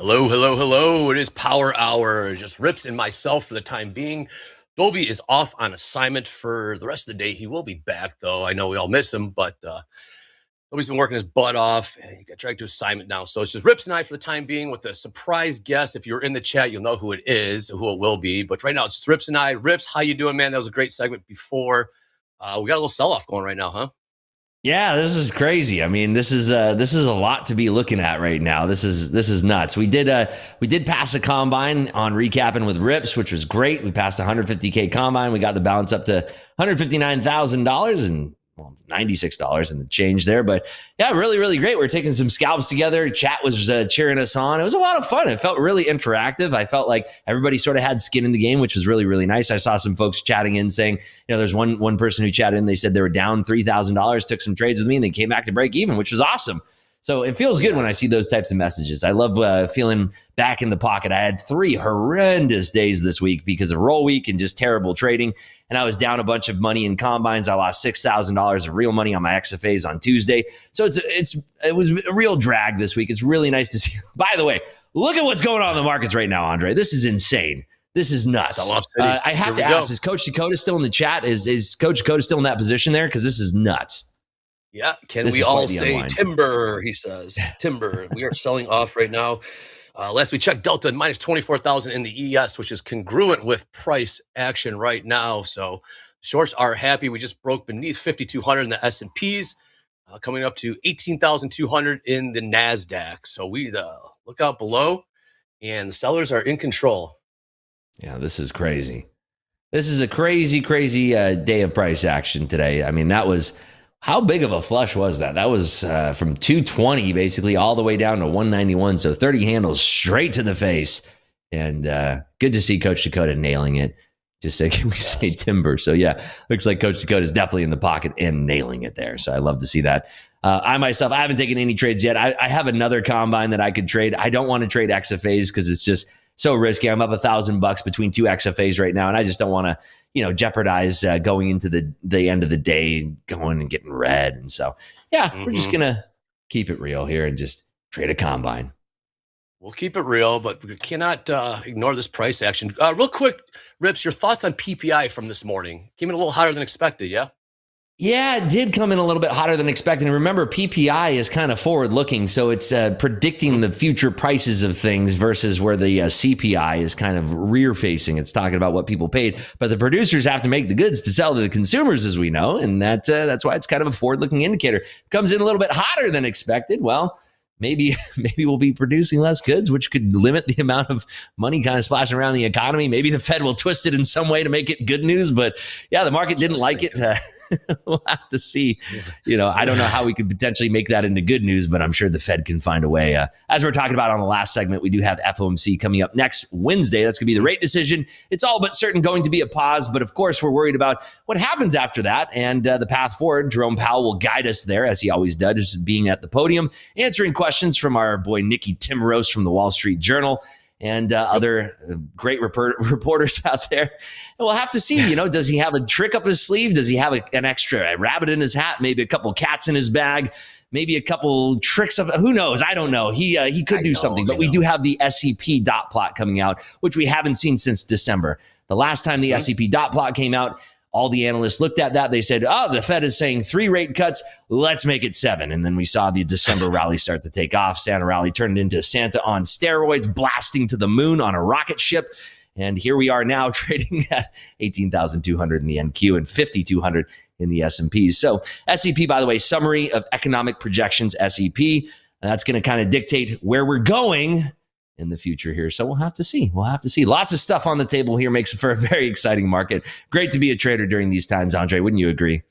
Speaker 3: Hello, hello, hello. It is Power Hour. Just Rips and myself for the time being. Dolby is off on assignment for the rest of the day. He will be back, though. I know we all miss him, but Dolby's been working his butt off. He got dragged to assignment now. So it's just Rips and I for the time being with a surprise guest. If you're in the chat, you'll know who it is, who it will be. But right now, it's just Rips and I. Rips, how you doing, man? That was a great segment before. We got a little sell-off going right now, huh?
Speaker 14: Yeah, this is crazy. I mean, this is a lot to be looking at right now. This is nuts. We did pass a combine on recapping with Rips, which was great. We passed 150K combine. We got the balance up to $159,000 and $96 and the change there. But yeah, really, really great. We're taking some scalps together. Chat was cheering us on. It was a lot of fun. It felt really interactive. I felt like everybody sort of had skin in the game, which was really, really nice. I saw some folks chatting in saying, there's one person who chatted in. They said they were down $3,000, took some trades with me, and they came back to break even, which was awesome. So it feels good when I see those types of messages. I love feeling back in the pocket. I had 3 horrendous days this week because of roll week and just terrible trading. And I was down a bunch of money in combines. I lost $6,000 of real money on my XFAs on Tuesday. So it was a real drag this week. It's really nice to see. By the way, look at what's going on in the markets right now, Andre. This is insane. This is nuts. I have to ask, is Coach Dakota still in the chat? Is Coach Dakota still in that position there? Because this is nuts.
Speaker 3: Yeah. Can we all say timber? He says timber. We are selling off right now. Last we checked, Delta minus 24,000 in the ES, which is congruent with price action right now. So shorts are happy. We just broke beneath 5,200 in the S&Ps, coming up to 18,200 in the NASDAQ. So we look out below, and the sellers are in control.
Speaker 14: Yeah, this is crazy. This is a crazy, crazy day of price action today. I mean, that was... How big of a flush was that? That was from 220 basically all the way down to 191. So 30 handles straight to the face. And good to see Coach Dakota nailing it. Just say, can we say timber? So yeah, looks like Coach Dakota is definitely in the pocket and nailing it there. So I love to see that. I haven't taken any trades yet. I have another combine that I could trade. I don't want to trade XFAs because it's just so risky. I'm up $1,000 between 2 XFAs right now, and I just don't want to, jeopardize going into the end of the day, going and getting red. And so, yeah, we're just gonna keep it real here and just trade a combine.
Speaker 3: We'll keep it real, but we cannot ignore this price action. Real quick, Rips, your thoughts on PPI from this morning? Came in a little higher than expected, yeah?
Speaker 14: Yeah, it did come in a little bit hotter than expected. And remember, PPI is kind of forward-looking, so it's predicting the future prices of things versus where the CPI is kind of rear-facing. It's talking about what people paid, but the producers have to make the goods to sell to the consumers, as we know, and that's why it's kind of a forward-looking indicator. Comes in a little bit hotter than expected. Well, maybe we'll be producing less goods, which could limit the amount of money kind of splashing around the economy. Maybe the Fed will twist it in some way to make it good news. But yeah, the market didn't like it. We'll have to see. I don't know how we could potentially make that into good news, but I'm sure the Fed can find a way. As we're talking about on the last segment, we do have FOMC coming up next Wednesday. That's going to be the rate decision. It's all but certain going to be a pause, but of course we're worried about what happens after that and the path forward. Jerome Powell will guide us there, as he always does, just being at the podium, answering questions from our boy Nikki Timrose from the Wall Street Journal and other great reporters out there. And we'll have to see, does he have a trick up his sleeve? Does he have an extra rabbit in his hat? Maybe a couple cats in his bag? Maybe a couple tricks of, who knows? I don't know. He could do something, but we do have the SEP dot plot coming out, which we haven't seen since December. The last time the SEP dot plot came out, all the analysts looked at that. They said, the Fed is saying 3 rate cuts. Let's make it 7. And then we saw the December rally start to take off. Santa rally turned into Santa on steroids, blasting to the moon on a rocket ship. And here we are now trading at 18,200 in the NQ and 5,200 in the S&Ps. So SEP, by the way, summary of economic projections, SEP. And that's going to kind of dictate where we're going in the future here. So we'll have to see. Lots of stuff on the table here makes it for a very exciting market. Great to be a trader during these times, Andre. Wouldn't you agree?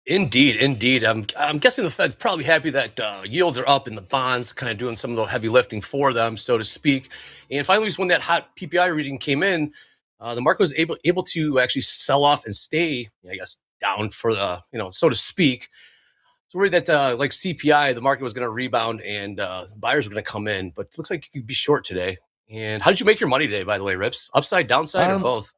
Speaker 3: Indeed. I'm guessing the Fed's probably happy that yields are up in the bonds, kind of doing some of the heavy lifting for them, so to speak. And finally, just when that hot PPI reading came in, the market was able to actually sell off and stay, I guess, down for the, so to speak. So worried that like CPI, the market was going to rebound and buyers were going to come in, but it looks like you could be short today. And how did you make your money today, by the way, Rips? Upside, downside, or both?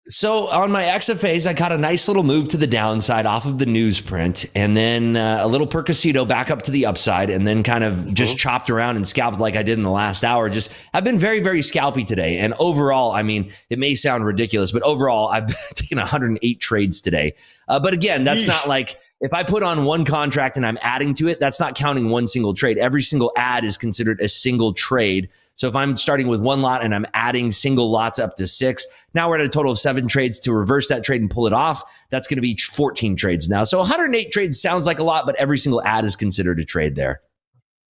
Speaker 14: So on my XFAs, I caught a nice little move to the downside off of the newsprint, and then a little percocito back up to the upside, and then kind of just chopped around and scalped like I did in the last hour. I've been very, very scalpy today. And overall, I mean, it may sound ridiculous, but overall, I've taken 108 trades today. But again, that's not like if I put on one contract and I'm adding to it, that's not counting one single trade. Every single add is considered a single trade. So if I'm starting with one lot and I'm adding single lots up to 6, now we're at a total of 7 trades. To reverse that trade and pull it off, that's going to be 14 trades now. So 108 trades sounds like a lot, but every single add is considered a trade there.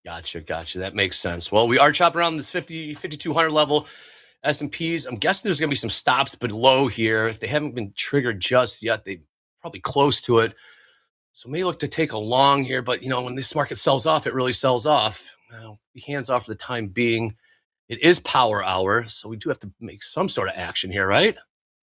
Speaker 3: Gotcha. That makes sense. Well, we are chopping around this 5,200 level S&Ps. I'm guessing there's going to be some stops below here. If they haven't been triggered just yet, they probably close to it. So may look to take a long here, but when this market sells off, it really sells off. Well, be hands off for the time being. It is power hour, so we do have to make some sort of action here, right?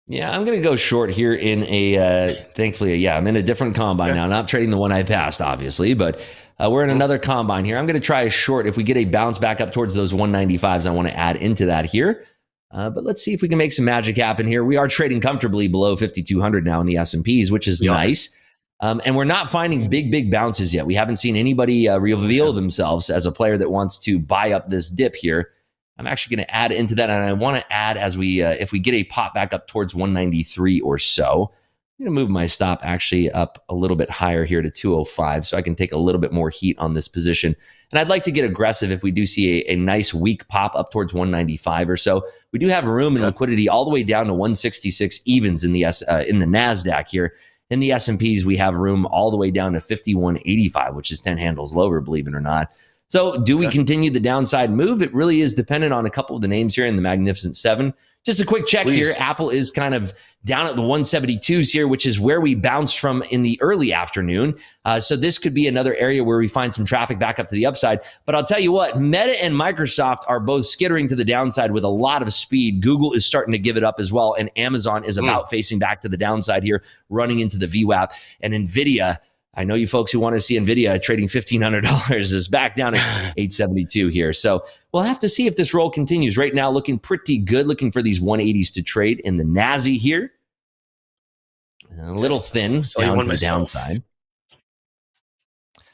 Speaker 14: Yeah, I'm going to go short here in a, thankfully, I'm in a different combine now. Not trading the one I passed, obviously, but we're in another combine here. I'm going to try a short. If we get a bounce back up towards those 195s, I want to add into that here. But let's see if we can make some magic happen here. We are trading comfortably below 5,200 now in the S&Ps, which is nice. And we're not finding big bounces yet. We haven't seen anybody reveal themselves as a player that wants to buy up this dip here. I'm actually going to add into that, and I want to add as we, if we get a pop back up towards 193 or so, I'm going to move my stop actually up a little bit higher here to 205, so I can take a little bit more heat on this position. And I'd like to get aggressive if we do see a nice weak pop up towards 195 or so. We do have room and liquidity all the way down to 166 evens in the NASDAQ here. In the S&Ps, we have room all the way down to 5185, which is 10 handles lower, believe it or not. So do we continue the downside move? It really is dependent on a couple of the names here in the Magnificent Seven. Just a quick check here. Apple is kind of down at the 172s here, which is where we bounced from in the early afternoon. So this could be another area where we find some traffic back up to the upside. But I'll tell you what, Meta and Microsoft are both skittering to the downside with a lot of speed. Google is starting to give it up as well. And Amazon is about facing back to the downside here, running into the VWAP. And NVIDIA, I know you folks who want to see NVIDIA trading $1,500 is back down at 872 here. So we'll have to see if this roll continues. Right now, looking pretty good, looking for these 180s to trade in the NASI here. A little thin down to the downside.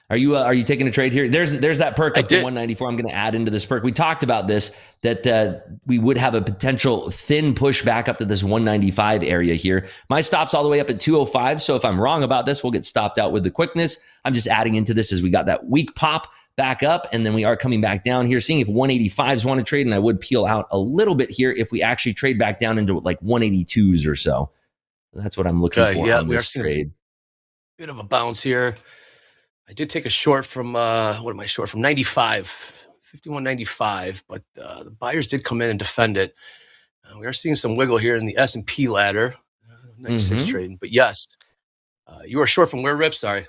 Speaker 14: Are you taking a trade here? There's that perk up to 194. I'm going to add into this perk. We talked about this, that we would have a potential thin push back up to this 195 area here. My stop's all the way up at 205. So if I'm wrong about this, we'll get stopped out with the quickness. I'm just adding into this as we got that weak pop back up, and then we are coming back down here, seeing if 185s want to trade, and I would peel out a little bit here if we actually trade back down into like 182s or so. That's what I'm looking for on this trade.
Speaker 3: A bit of a bounce here. I did take a short from, what am I short from? 95, 51.95, but the buyers did come in and defend it. We are seeing some wiggle here in the S&P ladder. 96 trading, but yes, you are short from where, Rip? Sorry.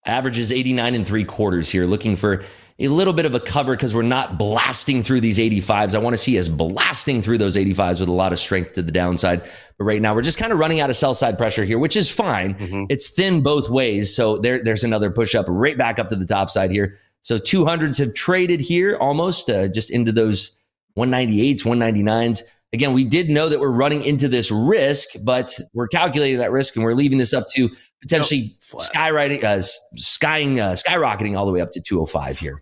Speaker 14: Average is 89.75 here, looking for a little bit of a cover because we're not blasting through these 85s. I want to see us blasting through those 85s with a lot of strength to the downside. But right now, we're just kind of running out of sell side pressure here, which is fine. It's thin both ways. So there's another push up right back up to the top side here. So 200s have traded here almost just into those 198s, 199s. Again, we did know that we're running into this risk, but we're calculating that risk and we're leaving this up to potentially skyrocketing all the way up to 205 here.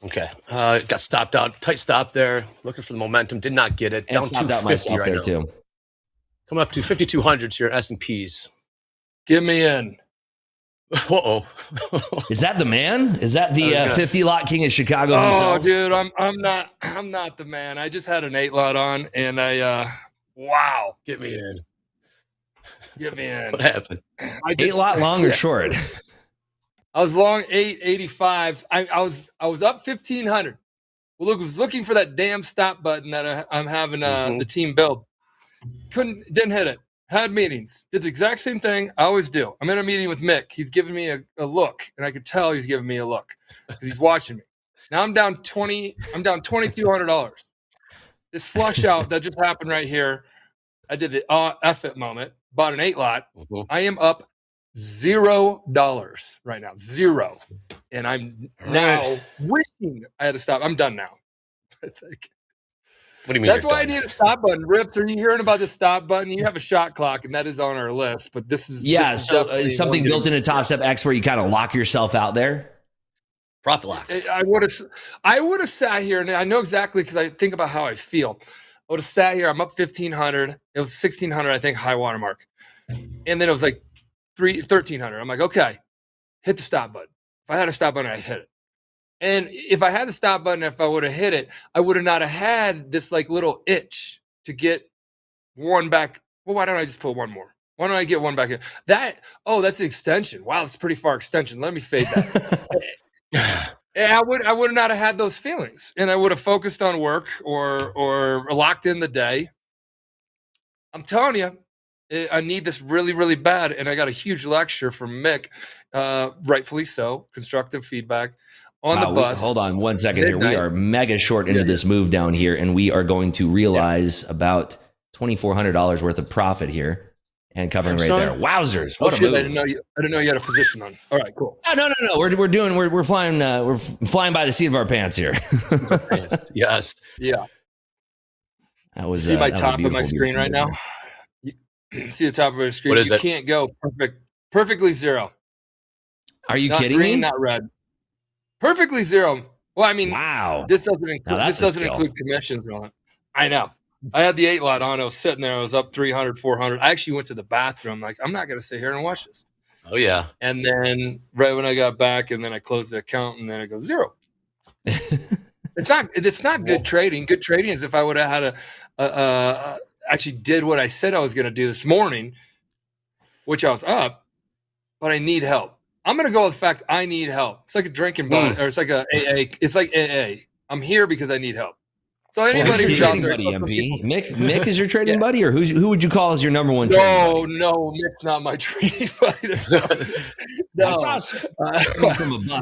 Speaker 3: Okay. Got stopped out. Tight stop there. Looking for the momentum. Did not get it.
Speaker 14: And
Speaker 3: down
Speaker 14: stopped out myself
Speaker 3: right
Speaker 14: there too.
Speaker 3: Coming up to 5,200s here, S&Ps.
Speaker 6: Get me in.
Speaker 3: Uh-oh.
Speaker 14: Is that the man? Is that the 50 lot king of Chicago himself?
Speaker 6: Oh, dude, I'm not the man. I just had an 8 lot on, and wow.
Speaker 3: Get me in.
Speaker 6: Get me in.
Speaker 3: What happened?
Speaker 14: 8 lot long or short?
Speaker 6: I was long 885. I was up 1,500. Well, look, was looking for that damn stop button that I'm having the team build. Didn't hit it. Had meetings. Did the exact same thing I always do. I'm in a meeting with Mick. He's giving me a look, and I could tell he's giving me a look because he's watching me. Now I'm down $2,200. This flush out that just happened right here. I did the F it moment. Bought an 8 lot. I am up $0 right now. 0. And I'm now wishing I had to stop. I'm done now. I think.
Speaker 3: What do you mean?
Speaker 6: That's why I need a stop button. Rips, are you hearing about the stop button? You have a shot clock, and that is on our list. But this is definitely
Speaker 14: something built into TopStep X where you kind of lock yourself out there.
Speaker 3: Profit lock.
Speaker 6: I would have sat here, and I know exactly because I think about how I feel. I would have sat here. I'm up 1,500. It was 1,600, I think, high watermark, and then it was like 1,300. I'm like, okay, hit the stop button. If I had a stop button, I hit it. And if I had the stop button, if I would have hit it, I would have not have had this like little itch to get one back. Well, why don't I just put one more? Why don't I get one back in? That's an extension. Wow, it's a pretty far extension. Let me fade that. And I would not have had those feelings, and I would have focused on work or locked in the day. I'm telling you, I need this really, really bad, and I got a huge lecture from Mick, rightfully so, constructive feedback on the bus.
Speaker 14: Hold on 1 second here. We are mega short into this move down here, and we are going to realize about $2,400 worth of profit here. And covering right there. Wowzers. What a move.
Speaker 6: I didn't know you had a position on. All right, cool.
Speaker 14: No. We're flying by the seat of our pants here.
Speaker 3: Yes.
Speaker 6: Yeah.
Speaker 14: That was
Speaker 6: see my top of my screen right now. See the top of my screen.
Speaker 3: What is
Speaker 6: you
Speaker 3: it?
Speaker 6: Can't go perfectly zero.
Speaker 14: Are you
Speaker 6: not
Speaker 14: kidding
Speaker 6: green,
Speaker 14: me?
Speaker 6: Not red. Perfectly zero. Well, I mean,
Speaker 14: wow.
Speaker 6: This doesn't include commissions and all that. I know. I had the 8 lot on. I was sitting there. I was up 300, 400. I actually went to the bathroom. Like, I'm not going to sit here and watch this.
Speaker 3: Oh, yeah.
Speaker 6: And then right when I got back, and then I closed the account, and then it goes zero. It's not good trading. Good trading is if I would have had actually did what I said I was going to do this morning, which I was up, but I need help. I'm going to go with the fact I need help. It's like a drinking buddy, or it's like a AA. It's like AA. I'm here because I need help. So anybody who's out there,
Speaker 14: buddy, MP. Mick is your trading buddy, or who would you call as your number one?
Speaker 6: No, Mick's not my trading buddy. No,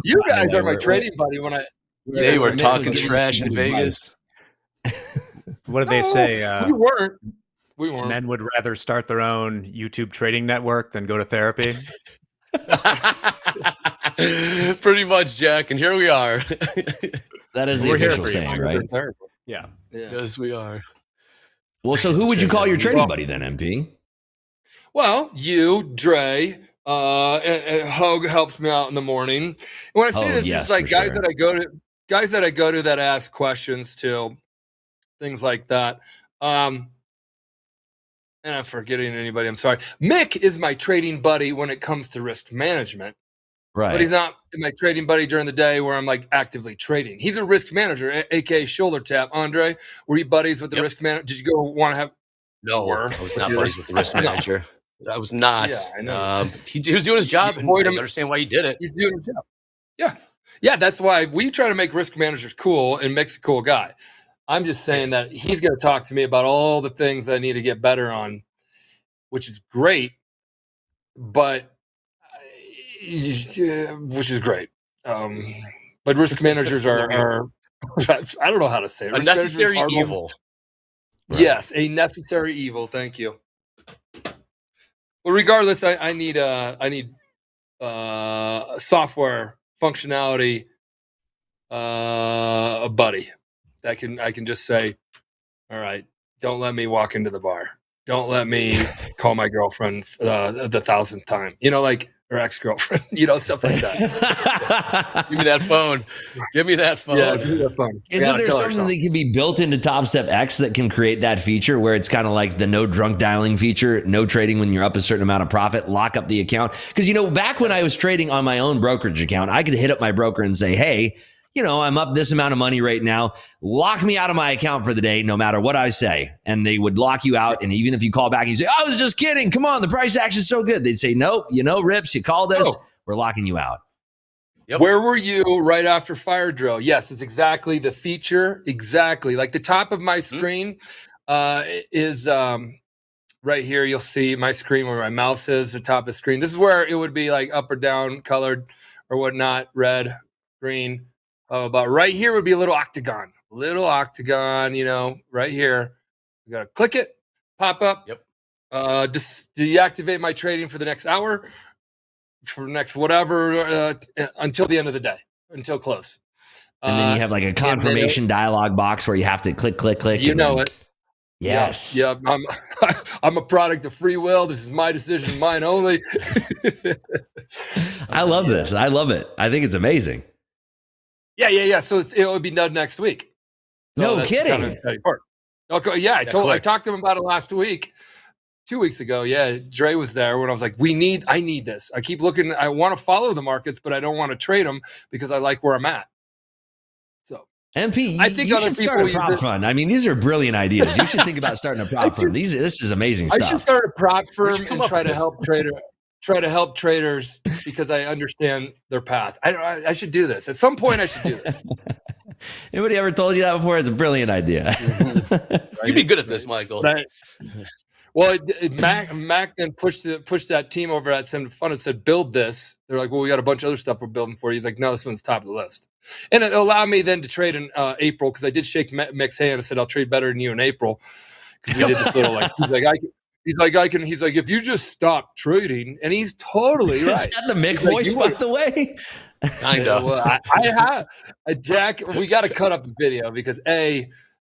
Speaker 6: you guys are my trading buddy. When
Speaker 3: they were talking trash in Vegas.
Speaker 1: What did they say?
Speaker 6: We weren't.
Speaker 1: Men would rather start their own YouTube trading network than go to therapy.
Speaker 3: Pretty much, Jack. And here we are.
Speaker 14: That is the official saying, right?
Speaker 1: Yeah.
Speaker 3: Yes, we are.
Speaker 14: Well, so who would you call your trading buddy then, MP?
Speaker 6: Well, you, Dre, and Hoag helps me out in the morning. And when I say this, it's like guys that I go to that ask questions to, things like that. And I'm forgetting anybody. I'm sorry. Mick is my trading buddy when it comes to risk management.
Speaker 14: Right.
Speaker 6: But he's not my trading buddy during the day where I'm like actively trading. He's a risk manager, aka shoulder tap. Andre, were you buddies with the risk manager? Did you go want to have?
Speaker 3: No, I was not buddies with the risk manager. I was not.
Speaker 6: Yeah, I know.
Speaker 3: He was doing his job, and I understand why he did it.
Speaker 6: He's doing his job. Yeah. That's why we try to make risk managers cool, and Mick's a cool guy. I'm just saying that he's going to talk to me about all the things I need to get better on, which is great. But. Which is great. But risk managers are I don't know how to say it.
Speaker 3: A necessary evil.
Speaker 6: Right. Yes, a necessary evil. Thank you. Well, regardless, I need software functionality a buddy that I can just say, all right, don't let me walk into the bar. Don't let me call my girlfriend the 1,000th time. Or ex-girlfriend, stuff like that.
Speaker 3: Give me that phone. Give me that phone.
Speaker 6: Yeah, give me that phone.
Speaker 14: Isn't there something that can be built into TopStep X that can create that feature where it's kind of like the no drunk dialing feature, no trading when you're up a certain amount of profit, lock up the account? Because, back when I was trading on my own brokerage account, I could hit up my broker and say, hey, I'm up this amount of money right now. Lock me out of my account for the day, no matter what I say. And they would lock you out. And even if you call back and you say, I was just kidding. Come on, the price action is so good. They'd say, nope, Rips, you called us. We're locking you out.
Speaker 6: Yep. Where were you right after fire drill? Yes, it's exactly the feature. Exactly. Like the top of my screen is right here. You'll see my screen where my mouse is, the top of the screen. This is where it would be like up or down colored or whatnot, red, green. But right here would be a little octagon, right here. You got to click it, pop up.
Speaker 3: Yep.
Speaker 6: Just deactivate my trading for the next hour, for the next whatever, until the end of the day, until close.
Speaker 14: And then you have like a confirmation dialog box where you have to click.
Speaker 6: You know it.
Speaker 14: Yes.
Speaker 6: Yeah. I'm a product of free will. This is my decision, mine only.
Speaker 14: I love this. I love it. I think it's amazing.
Speaker 6: Yeah. So it would be done next week. So
Speaker 14: no
Speaker 6: that's
Speaker 14: kidding.
Speaker 6: Kind of exciting part. Okay, yeah, I talked to him about it last week. 2 weeks ago, yeah, Dre was there when I was like, I need this. I keep looking, I want to follow the markets, but I don't want to trade them because I like where I'm at. So
Speaker 14: MP,
Speaker 6: I think
Speaker 14: you
Speaker 6: other
Speaker 14: should start
Speaker 6: people
Speaker 14: a prop fund. I mean, these are brilliant ideas. You should think about starting a prop firm. This is amazing stuff.
Speaker 6: I should start a prop firm and try to help traders because I understand their path. I should do this. At some point, I should do this.
Speaker 14: Anybody ever told you that before? It's a brilliant idea.
Speaker 3: You'd be good at this, Michael.
Speaker 6: Well, Mac then pushed that team over at Sim Fun and said, build this. They're like, well, we got a bunch of other stuff we're building for you. He's like, no, this one's top of the list. And it allowed me then to trade in April because I did shake Mick's hand and said, I'll trade better than you in April. Because we did this little he's like, if you just stop trading, and he's totally right.
Speaker 14: Is that the Mick voice, by the way?
Speaker 3: Kind of.
Speaker 6: Well, I have Jack. We got to cut up the video because I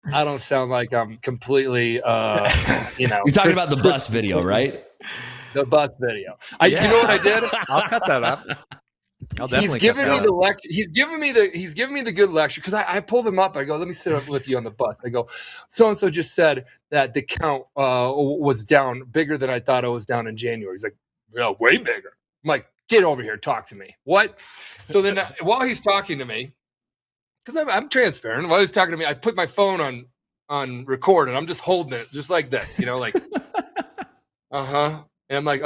Speaker 6: don't sound like I'm completely,
Speaker 14: You're talking about the bus video, right?
Speaker 6: The bus video. You know what I did?
Speaker 16: I'll cut that up.
Speaker 6: He's giving me the lecture. He's giving me the good lecture because I pulled him up. I go, let me sit up with you on the bus. I go, so and so just said that the count was down bigger than I thought it was down in January. He's like, yeah, way bigger. I'm like, get over here, talk to me. What? So then while he's talking to me, because I'm transparent. While he's talking to me, I put my phone on record and I'm just holding it just like this, like and I'm like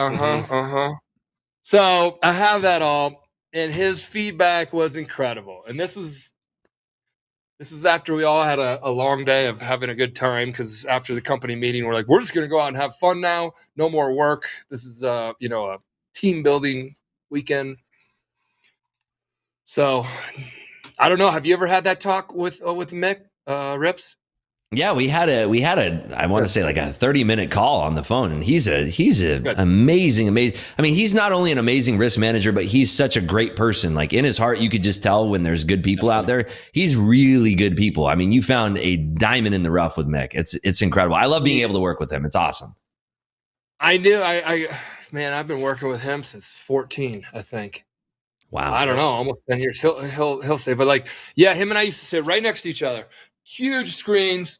Speaker 6: So I have that all, and his feedback was incredible. And this is after we all had a long day of having a good time, because after the company meeting, we're like, we're just gonna go out and have fun now. No more work. This is a team building weekend. So I don't know. Have you ever had that talk with Mick Rips?
Speaker 14: Yeah, we had a I want to say like a 30-minute call on the phone, and he's amazing. I mean, he's not only an amazing risk manager, but he's such a great person. Like in his heart, you could just tell when there's good people out there. He's really good people. I mean, you found a diamond in the rough with Mick. It's incredible. I love being able to work with him. It's awesome.
Speaker 6: I knew man, I've been working with him since 14, I think.
Speaker 14: Wow.
Speaker 6: I don't know, almost 10 years. He'll say, but him and I used to sit right next to each other. Huge screens.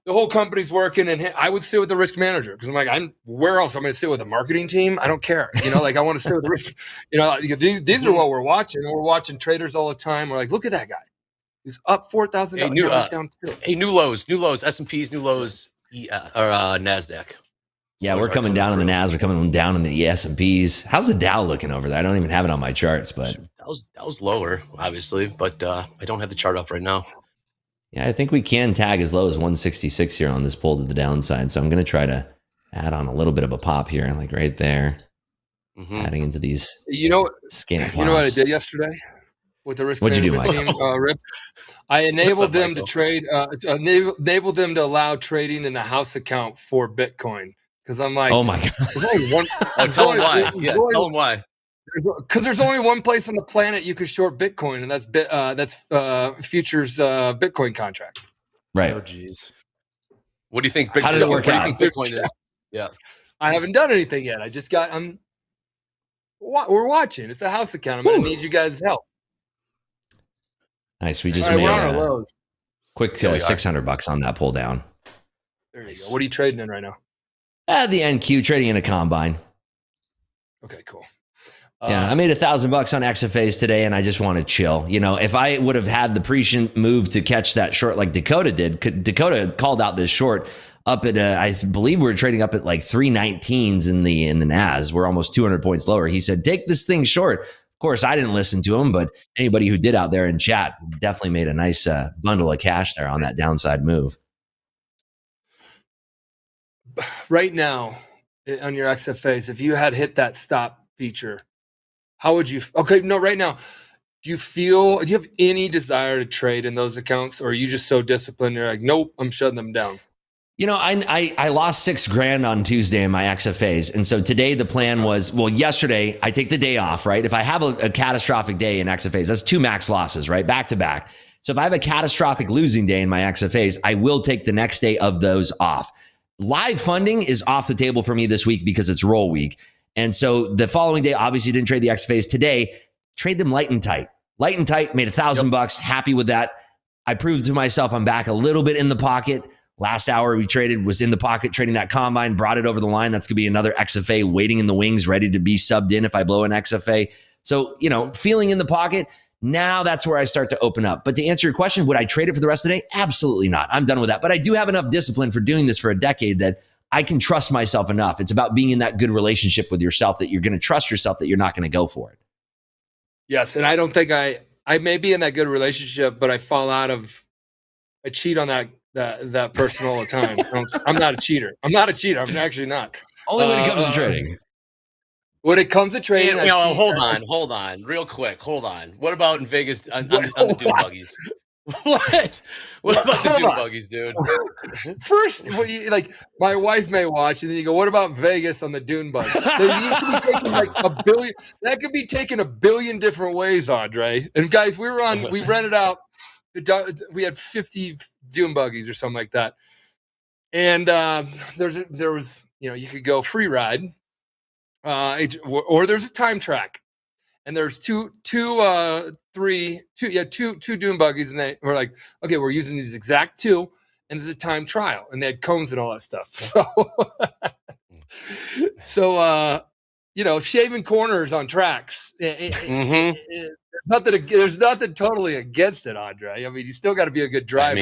Speaker 6: The whole company's working, and I would sit with the risk manager because I'm like, where else? I'm going to sit with the marketing team? I don't care. I want to sit with the risk. These are what we're watching. We're watching traders all the time. We're like, look at that guy. He's up $4,000 down too.
Speaker 3: Hey, new lows, S&Ps, new lows, or NASDAQ.
Speaker 14: Yeah, we're coming down on the NAS. We're coming down on the S&Ps. How's the Dow looking over there? I don't even have it on my charts, but
Speaker 3: that was lower, obviously, but I don't have the chart up right now.
Speaker 14: Yeah, I think we can tag as low as 166 here on this pull to the downside. So I'm going to try to add on a little bit of a pop here, like right there, adding into these.
Speaker 6: Scam. You know what I did yesterday with the risk management team, Rip? I enabled them to trade. Enabled them to allow trading in the house account for Bitcoin. Because I'm like,
Speaker 14: oh my god!
Speaker 3: Tell them why. Tell them why.
Speaker 6: Because there's only one place on the planet you can short Bitcoin, and that's futures Bitcoin contracts.
Speaker 14: Right.
Speaker 16: Oh, geez.
Speaker 3: What do you think?
Speaker 14: How does it work out?
Speaker 3: What do you think Bitcoin is? Yeah.
Speaker 6: I haven't done anything yet. I just got. We're watching. It's a house account. I'm going to need you guys' help.
Speaker 14: Nice. We just
Speaker 6: made
Speaker 14: a quick $600 on that pull down.
Speaker 6: There you go. What are you trading in right now?
Speaker 14: The NQ, trading in a combine.
Speaker 6: Okay, cool.
Speaker 14: Yeah, I made $1,000 on XFAs today, and I just want to chill. If I would have had the prescient move to catch that short like Dakota did, Dakota called out this short up at, I believe we were trading up at like 319s in the NAS. We're almost 200 points lower. He said, take this thing short. Of course, I didn't listen to him, but anybody who did out there in chat definitely made a nice bundle of cash there on that downside move.
Speaker 6: Right now, on your XFAs, if you had hit that stop feature, how would you? Okay, no, right now, do you have any desire to trade in those accounts, or are you just so disciplined? You're like, nope, I'm shutting them down.
Speaker 14: I lost $6,000 on Tuesday in my XFAs. And so today the plan was, yesterday I take the day off, right? If I have a catastrophic day in XFAs, that's 2 max losses, right? Back to back. So if I have a catastrophic losing day in my XFAs, I will take the next day of those off. Live funding is off the table for me this week because it's roll week. And so the following day, obviously didn't trade the XFAs. Today, trade them light and tight. Light and tight, made $1,000. Happy with that. I proved to myself I'm back a little bit in the pocket. Last hour we traded was in the pocket, trading that combine, brought it over the line. That's going to be another XFA waiting in the wings, ready to be subbed in if I blow an XFA. So, feeling in the pocket. Now that's where I start to open up. But to answer your question, would I trade it for the rest of the day? Absolutely not. I'm done with that. But I do have enough discipline for doing this for a decade that I can trust myself enough. It's about being in that good relationship with yourself that you're going to trust yourself that you're not going to go for it.
Speaker 6: Yes, and I don't think I may be in that good relationship, but I fall out of. I cheat on that person all the time. I'm not a cheater. I'm actually not.
Speaker 14: Only when it comes to trading.
Speaker 6: When it comes to trading,
Speaker 3: hold on, real quick. Hold on. What about in Vegas on the dune buggies? What? What about the dune buggies, dude?
Speaker 6: First, my wife may watch, and then you go, "What about Vegas on the dune buggy?" That could be taken like a billion. That could be taken a billion different ways, Andre. And guys, we rented out. We had 50 dune buggies or something like that, and there was you could go free ride. Or there's a time track, and there's two dune buggies, and they were like, okay, we're using these exact two, and there's a time trial, and they had cones and all that stuff. So shaving corners on tracks. There's nothing totally against it, Andre. I mean, you still got to be a good driver.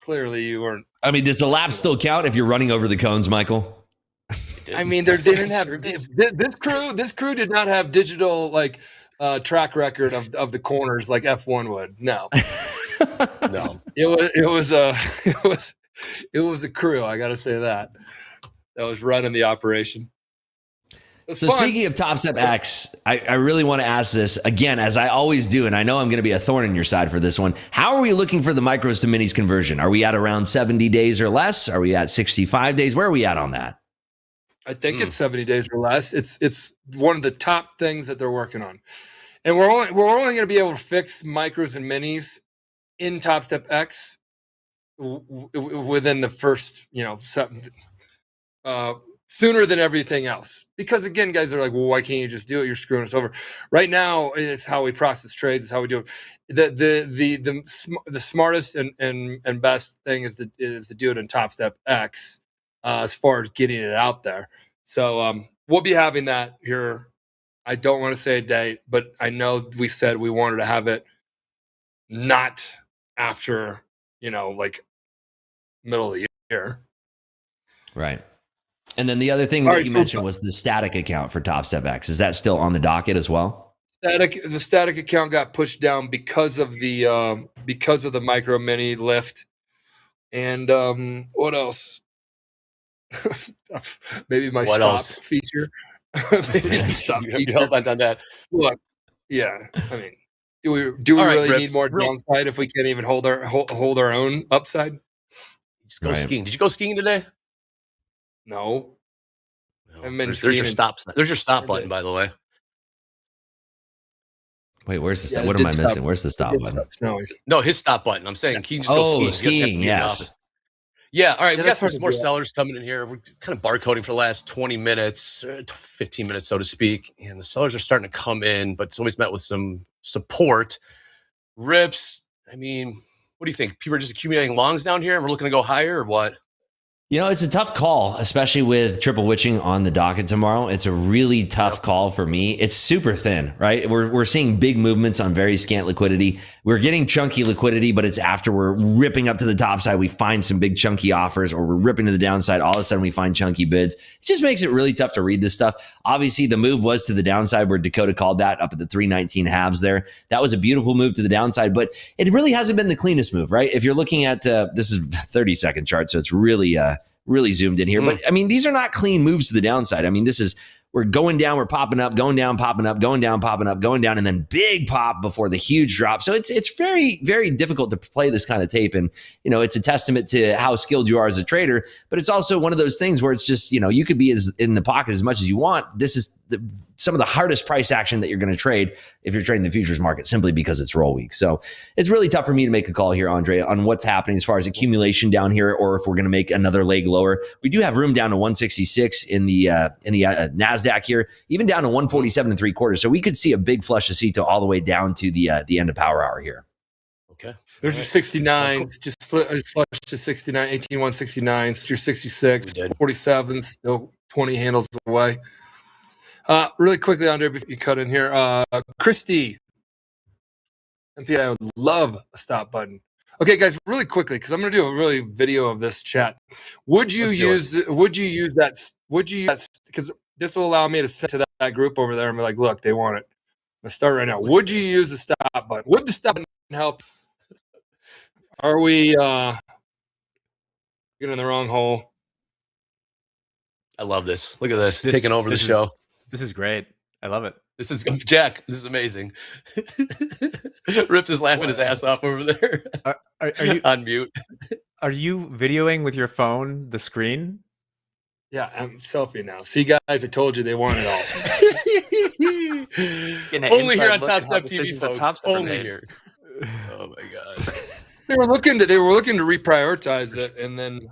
Speaker 6: Clearly, you weren't.
Speaker 14: I mean, does the lap still count if you're running over the cones, Michael?
Speaker 6: I mean, they didn't have this crew did not have digital track record of the corners like F1 would. No, no. It was a crew. I got to say that was running the operation.
Speaker 14: So speaking of TopStep X, I really want to ask this again, as I always do, and I know I'm going to be a thorn in your side for this one. How are we looking for the micros to minis conversion? Are we at around 70 days or less? Are we at 65 days? Where are we at on that?
Speaker 6: I think it's 70 days or less. It's one of the top things that they're working on, and we're only going to be able to fix micros and minis in TopStep X within the first sooner than everything else. Because again, guys are like, well, why can't you just do it? You're screwing us over. Right now, it's how we process trades. It's how we do it. The smartest and best thing is to do it in TopStep X. As far as getting it out there. So we'll be having that here. I don't want to say a date, but I know we said we wanted to have it not after, middle of the year.
Speaker 14: Right. And then the other thing that you mentioned was the static account for TopStep X. Is that still on the docket as well?
Speaker 6: The static account got pushed down because of the micro mini lift. And what else? Maybe my stop feature. Maybe the stop feature.
Speaker 3: You hope I've done that.
Speaker 6: Look, yeah. I mean, do we really need more downside if we can't even hold our own upside?
Speaker 3: Just go skiing. Did you go skiing today?
Speaker 6: No.
Speaker 3: There's your stop. There's your stop button, by the way.
Speaker 14: Wait, where's the stop? What am I missing? Where's the stop button?
Speaker 3: No, his stop button. I'm saying he can just go skiing.
Speaker 14: Skiing, yes.
Speaker 3: Yeah, all right. We got some more sellers coming in here. We're kind of barcoding for the last 20 minutes, 15 minutes, so to speak. And the sellers are starting to come in, but it's always met with some support. RIPS, I mean, what do you think? People are just accumulating longs down here and we're looking to go higher or what?
Speaker 14: It's a tough call, especially with triple witching on the docket tomorrow. It's a really tough call for me. It's super thin, right? We're seeing big movements on very scant liquidity. We're getting chunky liquidity, but it's after we're ripping up to the top side, we find some big chunky offers, or we're ripping to the downside. All of a sudden, we find chunky bids. It just makes it really tough to read this stuff. Obviously, the move was to the downside where Dakota called that up at the 319 halves there. That was a beautiful move to the downside, but it really hasn't been the cleanest move, right? If you're looking at this is a 30-second chart, so it's really zoomed in here. But I mean, these are not clean moves to the downside. I mean, we're going down, we're popping up, going down, popping up, going down, popping up, going down, and then big pop before the huge drop. So it's very, very difficult to play this kind of tape. And, it's a testament to how skilled you are as a trader, but it's also one of those things where it's just, you could be in the pocket as much as you want. This is some of the hardest price action that you're going to trade if you're trading the futures market, simply because it's roll week. So it's really tough for me to make a call here, Andre, on what's happening as far as accumulation down here, or if we're going to make another leg lower. We do have room down to 166 in the NASDAQ here, even down to 147 3/4. So we could see a big flush of CETO all the way down to the end of power hour here.
Speaker 6: Okay. There's your 69s, just flush to 69, 18, 169s, your 66, 47, still 20 handles away. Really quickly, Andre, before you cut in here, Christy, I would love a stop button. Okay, guys, really quickly, because I'm going to do a really video of this chat. Would you use that, because this will allow me to send to that group over there and be like, look, they want it. Let's start right now. Would you use the stop button? Would the stop button help? Are we getting in the wrong hole?
Speaker 3: I love this. Look at this taking over the show.
Speaker 1: This is great. I love it.
Speaker 3: This is Jack. This is amazing. Rips is laughing his ass off over there.
Speaker 1: Are you
Speaker 3: on mute?
Speaker 1: Are you videoing with your phone the screen?
Speaker 6: Yeah, I'm selfie now. See, guys, I told you they want it all.
Speaker 3: Only here on TopstepTV, folks. Only here. Oh my god.
Speaker 6: They were looking to reprioritize it, and then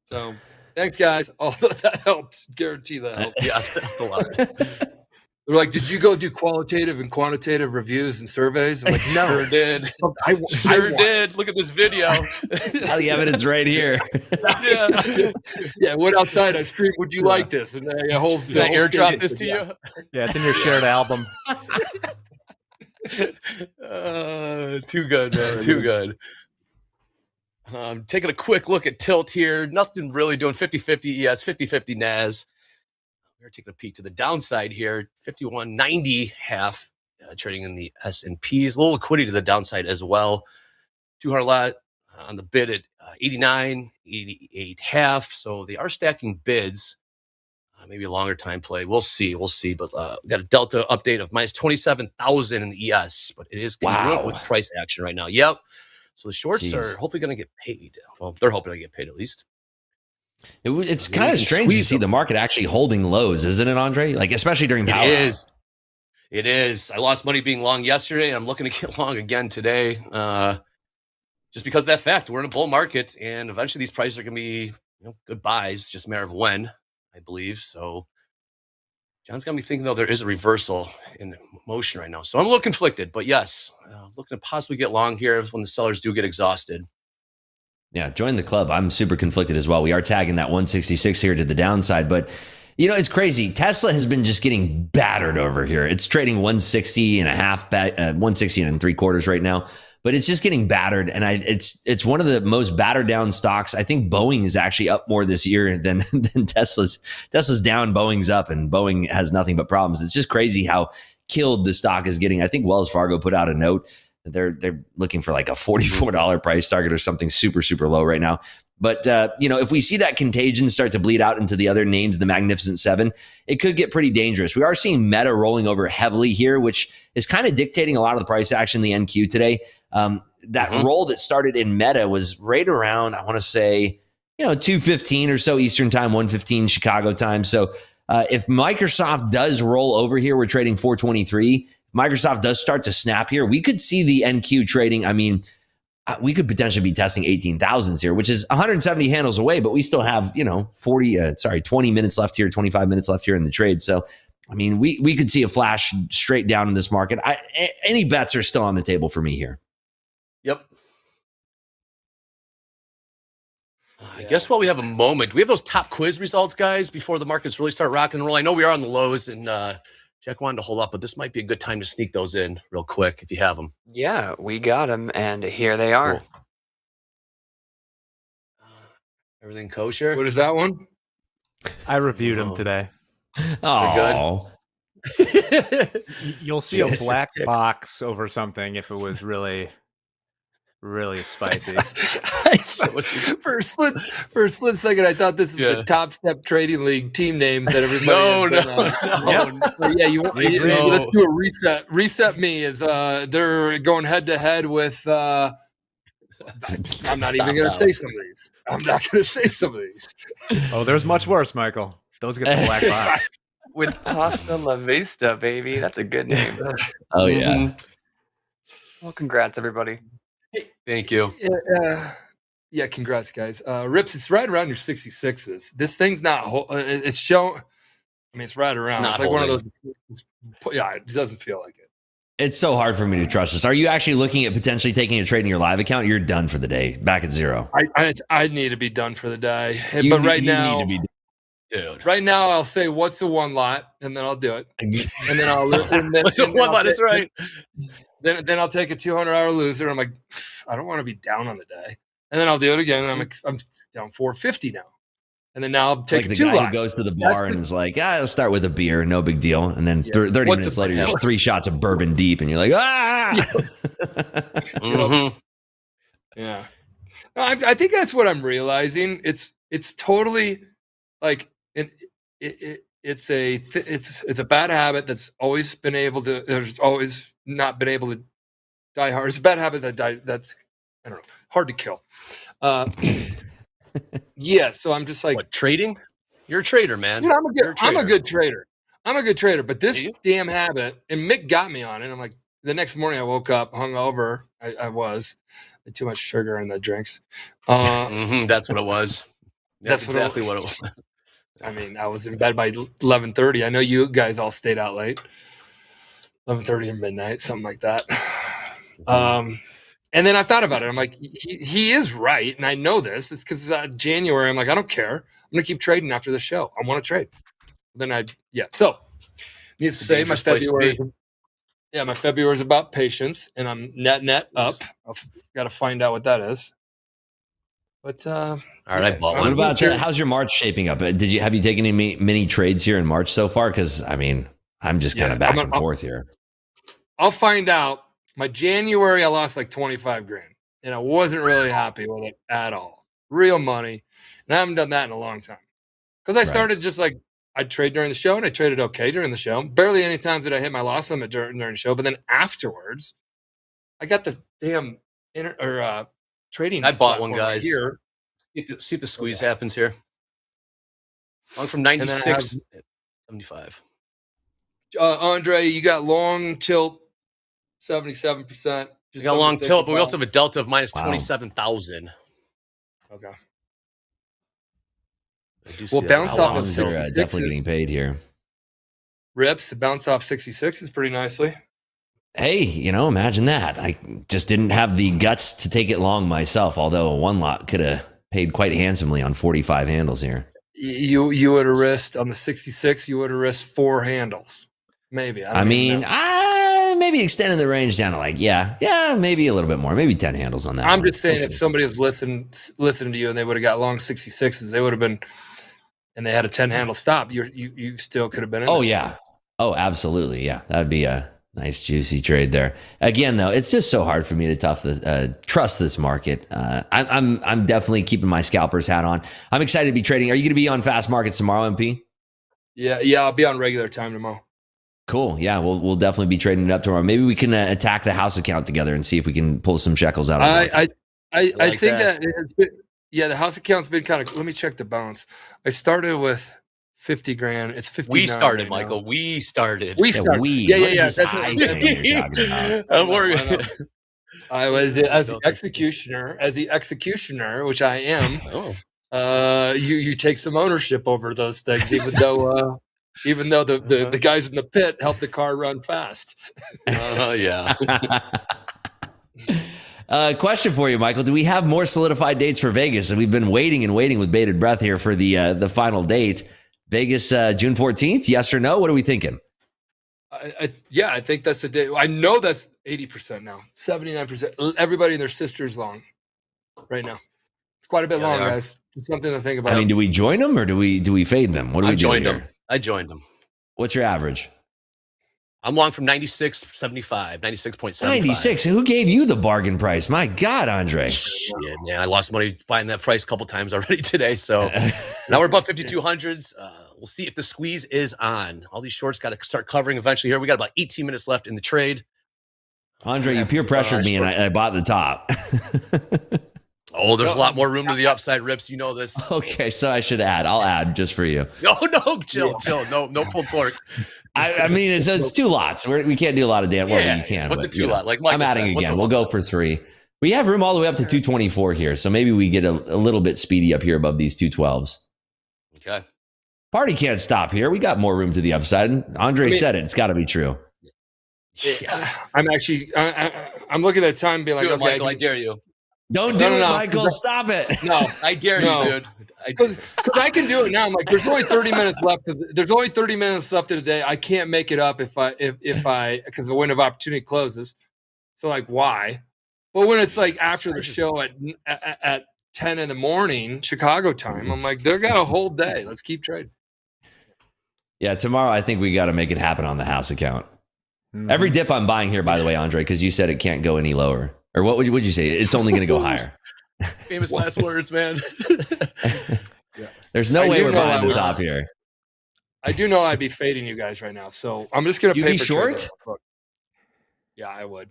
Speaker 6: so thanks, guys. Although that helped, guarantee that helped.
Speaker 3: Yeah, that's a lot.
Speaker 6: They're like, did you go do qualitative and quantitative reviews and surveys? I'm like, no,
Speaker 3: sure did.
Speaker 6: I
Speaker 3: did. Look at this video.
Speaker 14: All the evidence right here.
Speaker 6: Yeah, went outside. I screamed, "Would you like this?" And I
Speaker 3: airdrop this to you?
Speaker 1: Yeah, it's in your shared album.
Speaker 3: Too good, man. Too good. Taking a quick look at tilt here. Nothing really doing 50-50 ES, 50-50 NAS. We're taking a peek to the downside here. 51.90 half trading in the S&Ps. A little liquidity to the downside as well. 200 lot on the bid at 89, 88 half. So they are stacking bids. Maybe a longer time play. We'll see. But we got a delta update of minus 27,000 in the ES. But it is getting with price action right now. Yep. So the shorts are hopefully going to get paid. Well, they're hoping to get paid at least.
Speaker 14: It's kind of strange to see the market actually holding lows, isn't it, Andre? Like, especially during power.
Speaker 3: It is. I lost money being long yesterday, and I'm looking to get long again today. Just because of that fact, we're in a bull market, and eventually these prices are going to be good buys. Just a matter of when, I believe. So John's got me thinking, though, there is a reversal in motion right now. So I'm a little conflicted, but yes, looking to possibly get long here when the sellers do get exhausted.
Speaker 14: Yeah, join the club. I'm super conflicted as well. We are tagging that 166 here to the downside, but it's crazy. Tesla has been just getting battered over here. It's trading 160 and a half, 160 and 3/4 right now, but it's just getting battered. And it's one of the most battered down stocks. I think Boeing is actually up more this year than Tesla's. Tesla's down, Boeing's up, and Boeing has nothing but problems. It's just crazy how killed the stock is getting. I think Wells Fargo put out a note. They're looking for like a $44 price target or something super, super low right now. But, if we see that contagion start to bleed out into the other names, the Magnificent Seven, it could get pretty dangerous. We are seeing Meta rolling over heavily here, which is kind of dictating a lot of the price action in the NQ today. That roll that started in Meta was right around, I want to say, 2:15 or so Eastern time, 1:15 Chicago time. So if Microsoft does roll over here, we're trading 423. Microsoft does start to snap here, we could see the NQ trading. I mean, we could potentially be testing 18,000s here, which is 170 handles away, but we still have, 20 minutes left here, 25 minutes left here in the trade. So, I mean, we could see a flash straight down in this market. Any bets are still on the table for me here.
Speaker 3: Yep. I guess while we have a moment, we have those top quiz results, guys, before the markets really start rocking and roll. I know we are on the lows, and Jack wanted to hold up, but this might be a good time to sneak those in real quick if you have them.
Speaker 9: Yeah, we got them, and here they are.
Speaker 3: Cool. Everything kosher?
Speaker 6: What is that one?
Speaker 1: I reviewed them today.
Speaker 14: Oh,
Speaker 1: good. You'll see a black box over something if it was really, really spicy.
Speaker 6: For a split second, I thought this is the Topstep Trading League team names that everybody. Let's do a reset. Reset me is they're going head to head with. I'm not even going to say some of these. I'm not going to say some of these.
Speaker 1: Oh, there's much worse, Michael. Those get the black box.
Speaker 9: With Pasta La Vista, baby. That's a good name.
Speaker 14: Oh yeah.
Speaker 9: Well, congrats, everybody.
Speaker 3: Thank you.
Speaker 6: Yeah, congrats, guys. Rips, it's right around your 66s. This thing's not. It's showing. I mean, it's right around. It's like one of those. Yeah, it doesn't feel like it.
Speaker 14: It's so hard for me to trust this. Are you actually looking at potentially taking a trade in your live account? You're done for the day, back at zero.
Speaker 6: I need to be done for the day. But right now,
Speaker 14: need to be
Speaker 3: dude.
Speaker 6: Right now, I'll say what's the one lot, and then I'll do it. And then I'll.
Speaker 3: What's the one lot? That's right.
Speaker 6: Then I'll take a 200-hour loser. I'm like, I don't want to be down on the day. And then I'll do it again. And I'm down 450 now. And then now I'll take
Speaker 14: like
Speaker 6: a 2
Speaker 14: guy
Speaker 6: lot.
Speaker 14: who goes to the bar and is like, I'll start with a beer, no big deal. And then 30 minutes later, you're 3 shots of bourbon deep, and you're like,
Speaker 6: Yeah. No, I think that's what I'm realizing. It's totally like it's a bad habit that's always been able to. There's always not been able to die hard. It's a bad habit that's I don't know, hard to kill. Yeah, so I'm just like,
Speaker 3: what, trading? You're a trader, man.
Speaker 6: You know, I'm a good trader. I'm a good trader, but this damn habit, and Mick got me on it. I'm like, the next morning I woke up hungover. I had too much sugar in the drinks.
Speaker 3: That's what it was. That's exactly what it was.
Speaker 6: I mean, I was in bed by 11:30. I know you guys all stayed out late. 11:30 or midnight, something like that. And then I thought about it. I'm like, he is right, and I know this. It's because January. I'm like, I don't care. I'm gonna keep trading after the show. I want to trade. Then So, needs to say my February. Yeah, my February is about patience, and I'm net up. I've got to find out what that is. But
Speaker 3: all right, I bought one.
Speaker 14: What about how's your March shaping up? Have you taken any mini trades here in March so far? Because I mean, I'm just kind of back and forth here.
Speaker 6: I'll find out. My January, I lost like 25 grand, and I wasn't really happy with it at all. Real money, and I haven't done that in a long time. Because I started just like I'd trade during the show, and I traded okay during the show. Barely any times did I hit my loss limit during the show, but then afterwards, I got the damn trading.
Speaker 3: I bought one, guys.
Speaker 6: Here.
Speaker 3: See if the squeeze happens here. Long from 96, 75.
Speaker 6: Andre, you got long tilt. 77%.
Speaker 3: We got a long tilt, but we also have a delta of minus 27,000.
Speaker 6: Okay.
Speaker 14: Well, bounce off of 66. Definitely getting paid here.
Speaker 6: Rips, bounce off 66 is pretty nicely.
Speaker 14: Hey, imagine that. I just didn't have the guts to take it long myself, although one lot could have paid quite handsomely on 45 handles here.
Speaker 6: You would have risked on the 66, you would have risked 4 handles. Maybe.
Speaker 14: Maybe extending the range down to like, maybe a little bit more, maybe 10 handles on that.
Speaker 6: I'm just saying, if somebody was listening to you and they would have got long 66s, they would have been, and they had a 10 handle stop, you still could have been in.
Speaker 14: Oh, yeah. Oh, absolutely. Yeah. That'd be a nice, juicy trade there. Again, though, it's just so hard for me to trust this market. I'm definitely keeping my scalper's hat on. I'm excited to be trading. Are you going to be on fast markets tomorrow, MP?
Speaker 6: Yeah, I'll be on regular time tomorrow.
Speaker 14: Cool. Yeah, we'll definitely be trading it up tomorrow. Maybe we can attack the house account together and see if we can pull some shekels out of it.
Speaker 6: I think that it's been, the house account's been kind of. Let me check the balance. I started with 50 grand. It's 50.
Speaker 3: We started, Michael. We started.
Speaker 6: Yeah. That's what
Speaker 3: I'm worried.
Speaker 6: I was as the executioner, which I am. You take some ownership over those things, even though the guys in the pit help the car run fast.
Speaker 3: Yeah.
Speaker 14: Question for you, Michael. Do we have more solidified dates for Vegas? And we've been waiting with bated breath here for the final date. Vegas, June 14th, yes or no? What are we thinking?
Speaker 6: I think that's the day. I know that's 80% now, 79%. Everybody and their sister's long right now. It's quite a bit long, guys. It's something to think about.
Speaker 14: I mean, do we join them or do we fade them? What do we do?
Speaker 3: I joined them.
Speaker 14: What's your average?
Speaker 3: I'm long from 96.75, 96.75.
Speaker 14: 96. Who gave you the bargain price? My God, Andre.
Speaker 3: Shit, man. I lost money buying that price a couple times already today. So now we're above 5,200s. We'll see if the squeeze is on. All these shorts got to start covering eventually here. We got about 18 minutes left in the trade.
Speaker 14: Andre, you peer pressured me and I bought the top.
Speaker 3: Oh, there's a lot more room to the upside, Rips. You know this.
Speaker 14: Okay, so I should add. I'll add just for you.
Speaker 3: No, chill. No pulled pork.
Speaker 14: I mean, it's 2 lots. We can't do a lot of damn. Well, you can.
Speaker 3: What's
Speaker 14: but,
Speaker 3: a 2 lot? Like Michael
Speaker 14: I'm adding
Speaker 3: said,
Speaker 14: again. We'll go for 3. We have room all the way up to 224 here, so maybe we get a little bit speedy up here above these 212s.
Speaker 3: Okay.
Speaker 14: Party can't stop here. We got more room to the upside. Andre said it. It's got to be true.
Speaker 6: I'm actually, I'm looking at time and being like,
Speaker 3: do it,
Speaker 6: okay,
Speaker 3: Michael, I dare you.
Speaker 14: Don't do it, Michael. Stop it.
Speaker 3: No, I dare you, dude.
Speaker 6: Because I can do it now. I'm like, there's only 30 minutes left. There's only 30 minutes left of the day. I can't make it up if I because the window of opportunity closes. So like, why? But when it's like after the show at 10 in the morning Chicago time, I'm like, they got a whole day. Let's keep trading.
Speaker 14: Yeah, tomorrow I think we got to make it happen on the house account. Every dip I'm buying here, by the way, Andre, because you said it can't go any lower. Or what would you say? It's only going to go higher.
Speaker 3: Famous last words, man.
Speaker 14: There's no way we're buying the top here.
Speaker 6: I do know I'd be fading you guys right now, so I'm just going to
Speaker 14: be short.
Speaker 6: Yeah, I would.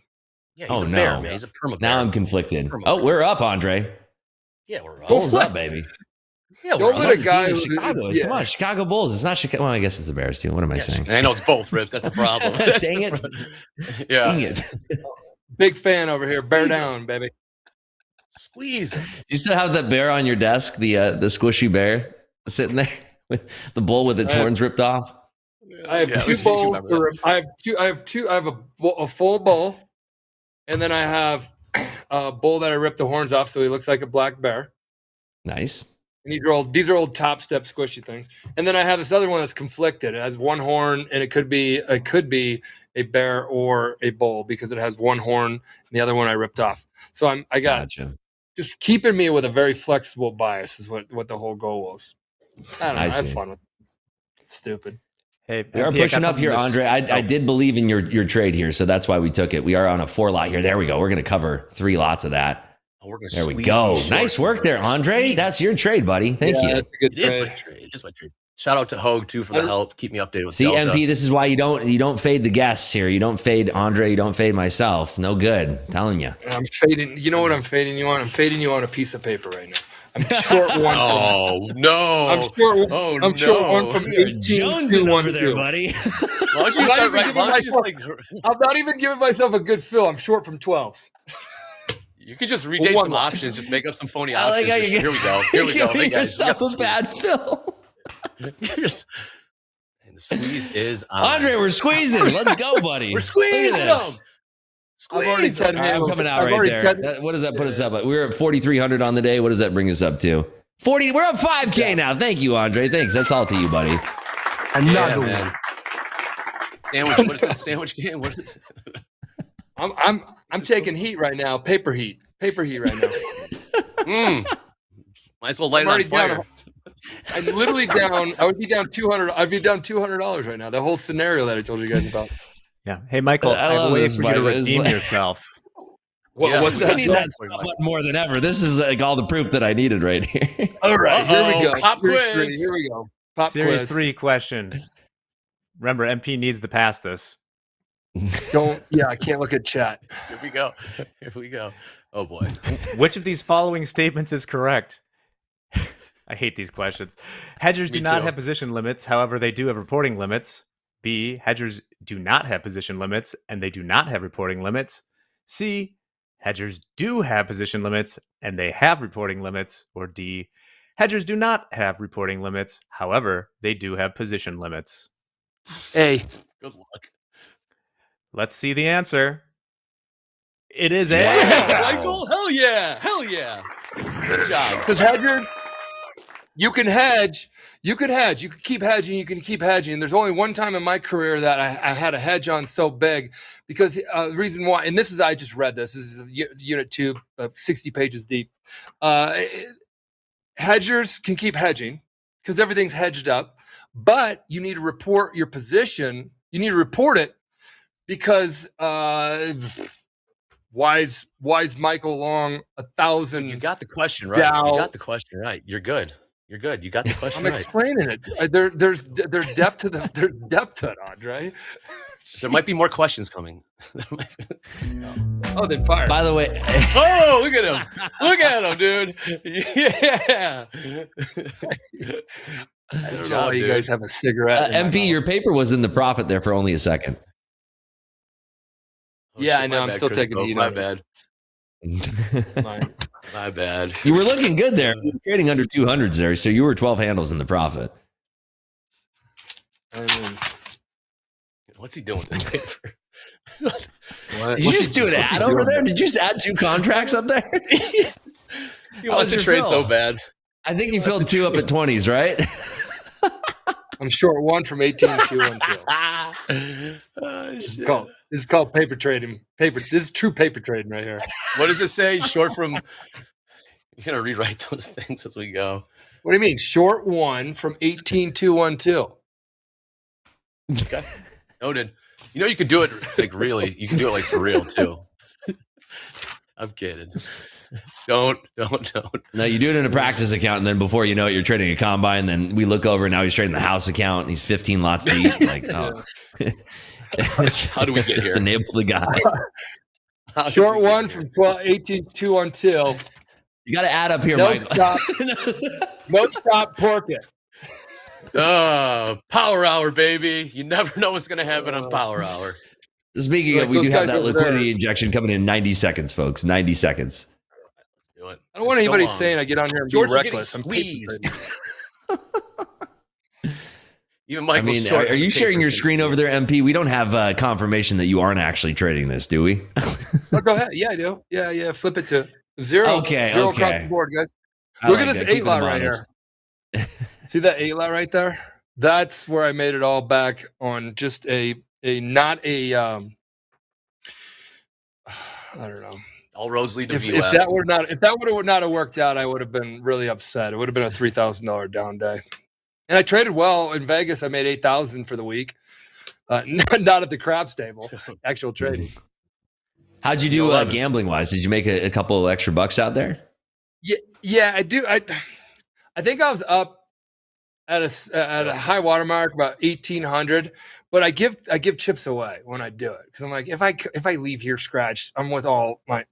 Speaker 3: Yeah, he's a bear, man. He's a perma bear.
Speaker 14: Now I'm conflicted. Oh, we're up, Andre.
Speaker 3: Yeah, we're up.
Speaker 14: Bulls up, baby.
Speaker 3: Yeah,
Speaker 6: don't let a guy
Speaker 14: Chicago. Come on, Chicago Bulls. It's not Chicago. Well, I guess it's the Bears too. What am I saying?
Speaker 3: I know it's both, Rips. That's the problem.
Speaker 14: Dang it.
Speaker 3: Yeah.
Speaker 14: Dang it.
Speaker 6: Big fan over here. Bear down, baby.
Speaker 3: Squeeze.
Speaker 14: You still have that bear on your desk, the squishy bear sitting there with the bull with its horns ripped off.
Speaker 6: I have 2 bowls. I have a full bowl, and then I have a bowl that I ripped the horns off, so he looks like a black bear.
Speaker 14: Nice.
Speaker 6: And these are old Topstep squishy things. And then I have this other one that's conflicted. It has 1 horn, and it could be a bear or a bull because it has 1 horn, and the other one I ripped off. So I got
Speaker 14: gotcha.
Speaker 6: Just keeping me with a very flexible bias is what the whole goal was. I don't know. I have fun with it. It's stupid.
Speaker 1: Hey,
Speaker 14: we are pushing up here, Andre. I did believe in your trade here, so that's why we took it. We are on a 4 lot here. There we go. We're going to cover 3 lots of that. There we go. Nice work there, Andre. That's your trade, buddy. Thank you.
Speaker 6: That's a good
Speaker 3: trade. It is my trade. Shout out to Hoag too for the help. Keep me updated with Delta.
Speaker 14: MP, this is why you don't fade the guests here. You don't fade Andre. You don't fade myself. No good. I'm telling you.
Speaker 6: I'm fading. You know what I'm fading you on? I'm fading you on a piece of paper right now. I'm short 1.
Speaker 3: Oh no!
Speaker 6: I'm short. I'm short 1 from 18
Speaker 14: Jonesing over there, buddy.
Speaker 3: Why don't you start right?
Speaker 6: I'm not even giving myself a good fill. I'm short from 12s.
Speaker 3: You could just redate some options. Just make up some phony options.
Speaker 14: Like
Speaker 3: here we go. Here we go.
Speaker 14: Hey, guys, yourself a bad fill.
Speaker 3: And the squeeze is on.
Speaker 14: Andre, we're squeezing. Let's go, buddy.
Speaker 3: We're squeezing them.
Speaker 6: I've already 10
Speaker 14: I'm coming out right there. What does that put us up at? We're at 4,300 on the day. What does that bring us up to? 40. We're up 5K now. Thank you, Andre. Thanks. That's all to you, buddy.
Speaker 3: Another one. Sandwich. What is that sandwich game? What is it?
Speaker 6: I'm taking heat right now. Paper heat right now.
Speaker 3: Might as well light it on fire.
Speaker 6: I'm literally down. I would be down $200. I'd be down $200 right now. The whole scenario that I told you guys about.
Speaker 1: Yeah. Hey, Michael, I have a way for you to redeem yourself.
Speaker 6: What's that?
Speaker 14: I need that more than ever. This is like all the proof that I needed right here.
Speaker 6: All right, here we go.
Speaker 3: Pop quiz.
Speaker 6: Here we go. Pop
Speaker 1: Series
Speaker 6: quiz.
Speaker 1: 3 question. Remember, MP needs to pass this.
Speaker 6: I can't look at chat.
Speaker 3: Here we go. Oh boy.
Speaker 1: Which of these following statements is correct? I hate these questions. Hedgers do not have position limits. However, they do have reporting limits. B, hedgers do not have position limits and they do not have reporting limits. C, hedgers do have position limits and they have reporting limits. Or D, hedgers do not have reporting limits. However, they do have position limits.
Speaker 6: A.
Speaker 3: Good luck.
Speaker 1: Let's see the answer. It is A.
Speaker 3: Yeah, Michael, hell yeah. Good job.
Speaker 6: Because hedger, you can hedge. You can keep hedging. You can keep hedging. There's only one time in my career that I had a hedge on so big because the reason why, and this is, I just read this. This is unit 2, 60 pages deep. Hedgers can keep hedging because everything's hedged up, but you need to report your position. You need to report it because wise Michael Long 1,000.
Speaker 3: You got the question right.
Speaker 6: Dow.
Speaker 3: You got the question right. You're good. You got the question
Speaker 6: I'm
Speaker 3: right.
Speaker 6: explaining it. There's depth to it, Andre.
Speaker 3: There might be more questions coming.
Speaker 6: Oh, then fire.
Speaker 14: By the way,
Speaker 3: oh, look at him. Look at him, dude. Yeah.
Speaker 6: I don't know why you guys have a cigarette.
Speaker 14: MP, your paper was in the profit there for only a second.
Speaker 6: Yeah, I know. I'm still taking the
Speaker 3: my bad. My bad.
Speaker 14: You were looking good there. You were trading under 200s there, so you were 12 handles in the profit.
Speaker 3: What's he doing with this paper?
Speaker 14: Did you just do an ad over there? Did you just add 2 contracts up there?
Speaker 3: He wants to trade so bad.
Speaker 14: I think you filled 2 up at 20s, right?
Speaker 6: I'm short 1 from 18-2-1-2. This is called paper trading. This is true paper trading right here.
Speaker 3: What does it say? Short from. You're gonna rewrite those things as we go.
Speaker 6: What do you mean? Short 1 from 18-2-1-2.
Speaker 3: Okay. Noted. You know you could do it like really. You can do it like for real too. I'm kidding. Don't.
Speaker 14: No, you do it in a practice account, and then before you know it, you're trading a combine. Then we look over, and now he's trading the house account, and he's 15 lots deep. Like, oh.
Speaker 3: How do we get here?
Speaker 14: Enable the guy.
Speaker 6: Short 1 from 18-2-1-2.
Speaker 14: You got to add up here,
Speaker 6: no
Speaker 14: Mike.
Speaker 6: Stop. No stop, pork it.
Speaker 3: Power hour, baby. You never know what's going to happen on Power Hour.
Speaker 14: Speaking of, we do have that liquidity injection coming in 90 seconds, folks. 90 seconds.
Speaker 3: Do it.
Speaker 6: I don't want anybody saying I get on here and
Speaker 3: George,
Speaker 6: be reckless. I'm
Speaker 3: squeezed. Even
Speaker 14: I
Speaker 3: Michael.
Speaker 14: mean, are you sharing your screen over there, MP? We don't have confirmation that you aren't actually trading this, do we?
Speaker 6: Oh, go ahead. Yeah, I do. Yeah. Flip it to 0.
Speaker 14: Okay.
Speaker 6: 0 across the board, guys. Look at this 8 lot right
Speaker 14: honest.
Speaker 6: here. See that 8 lot right there? That's where I made it all back on just I don't know.
Speaker 3: All roads lead to
Speaker 6: If
Speaker 3: VWAP.
Speaker 6: that would not have worked out, I would have been really upset. It would have been a $3,000 down day. And I traded well in Vegas. I made $8,000 for the week. Not at the craps table, actual trading.
Speaker 14: How'd you do gambling wise? Did you make a couple extra bucks out there?
Speaker 6: Yeah, I do. I think I was up at a high watermark about 1,800, but I give chips away when I do it because I'm like, if I leave here scratched, I'm with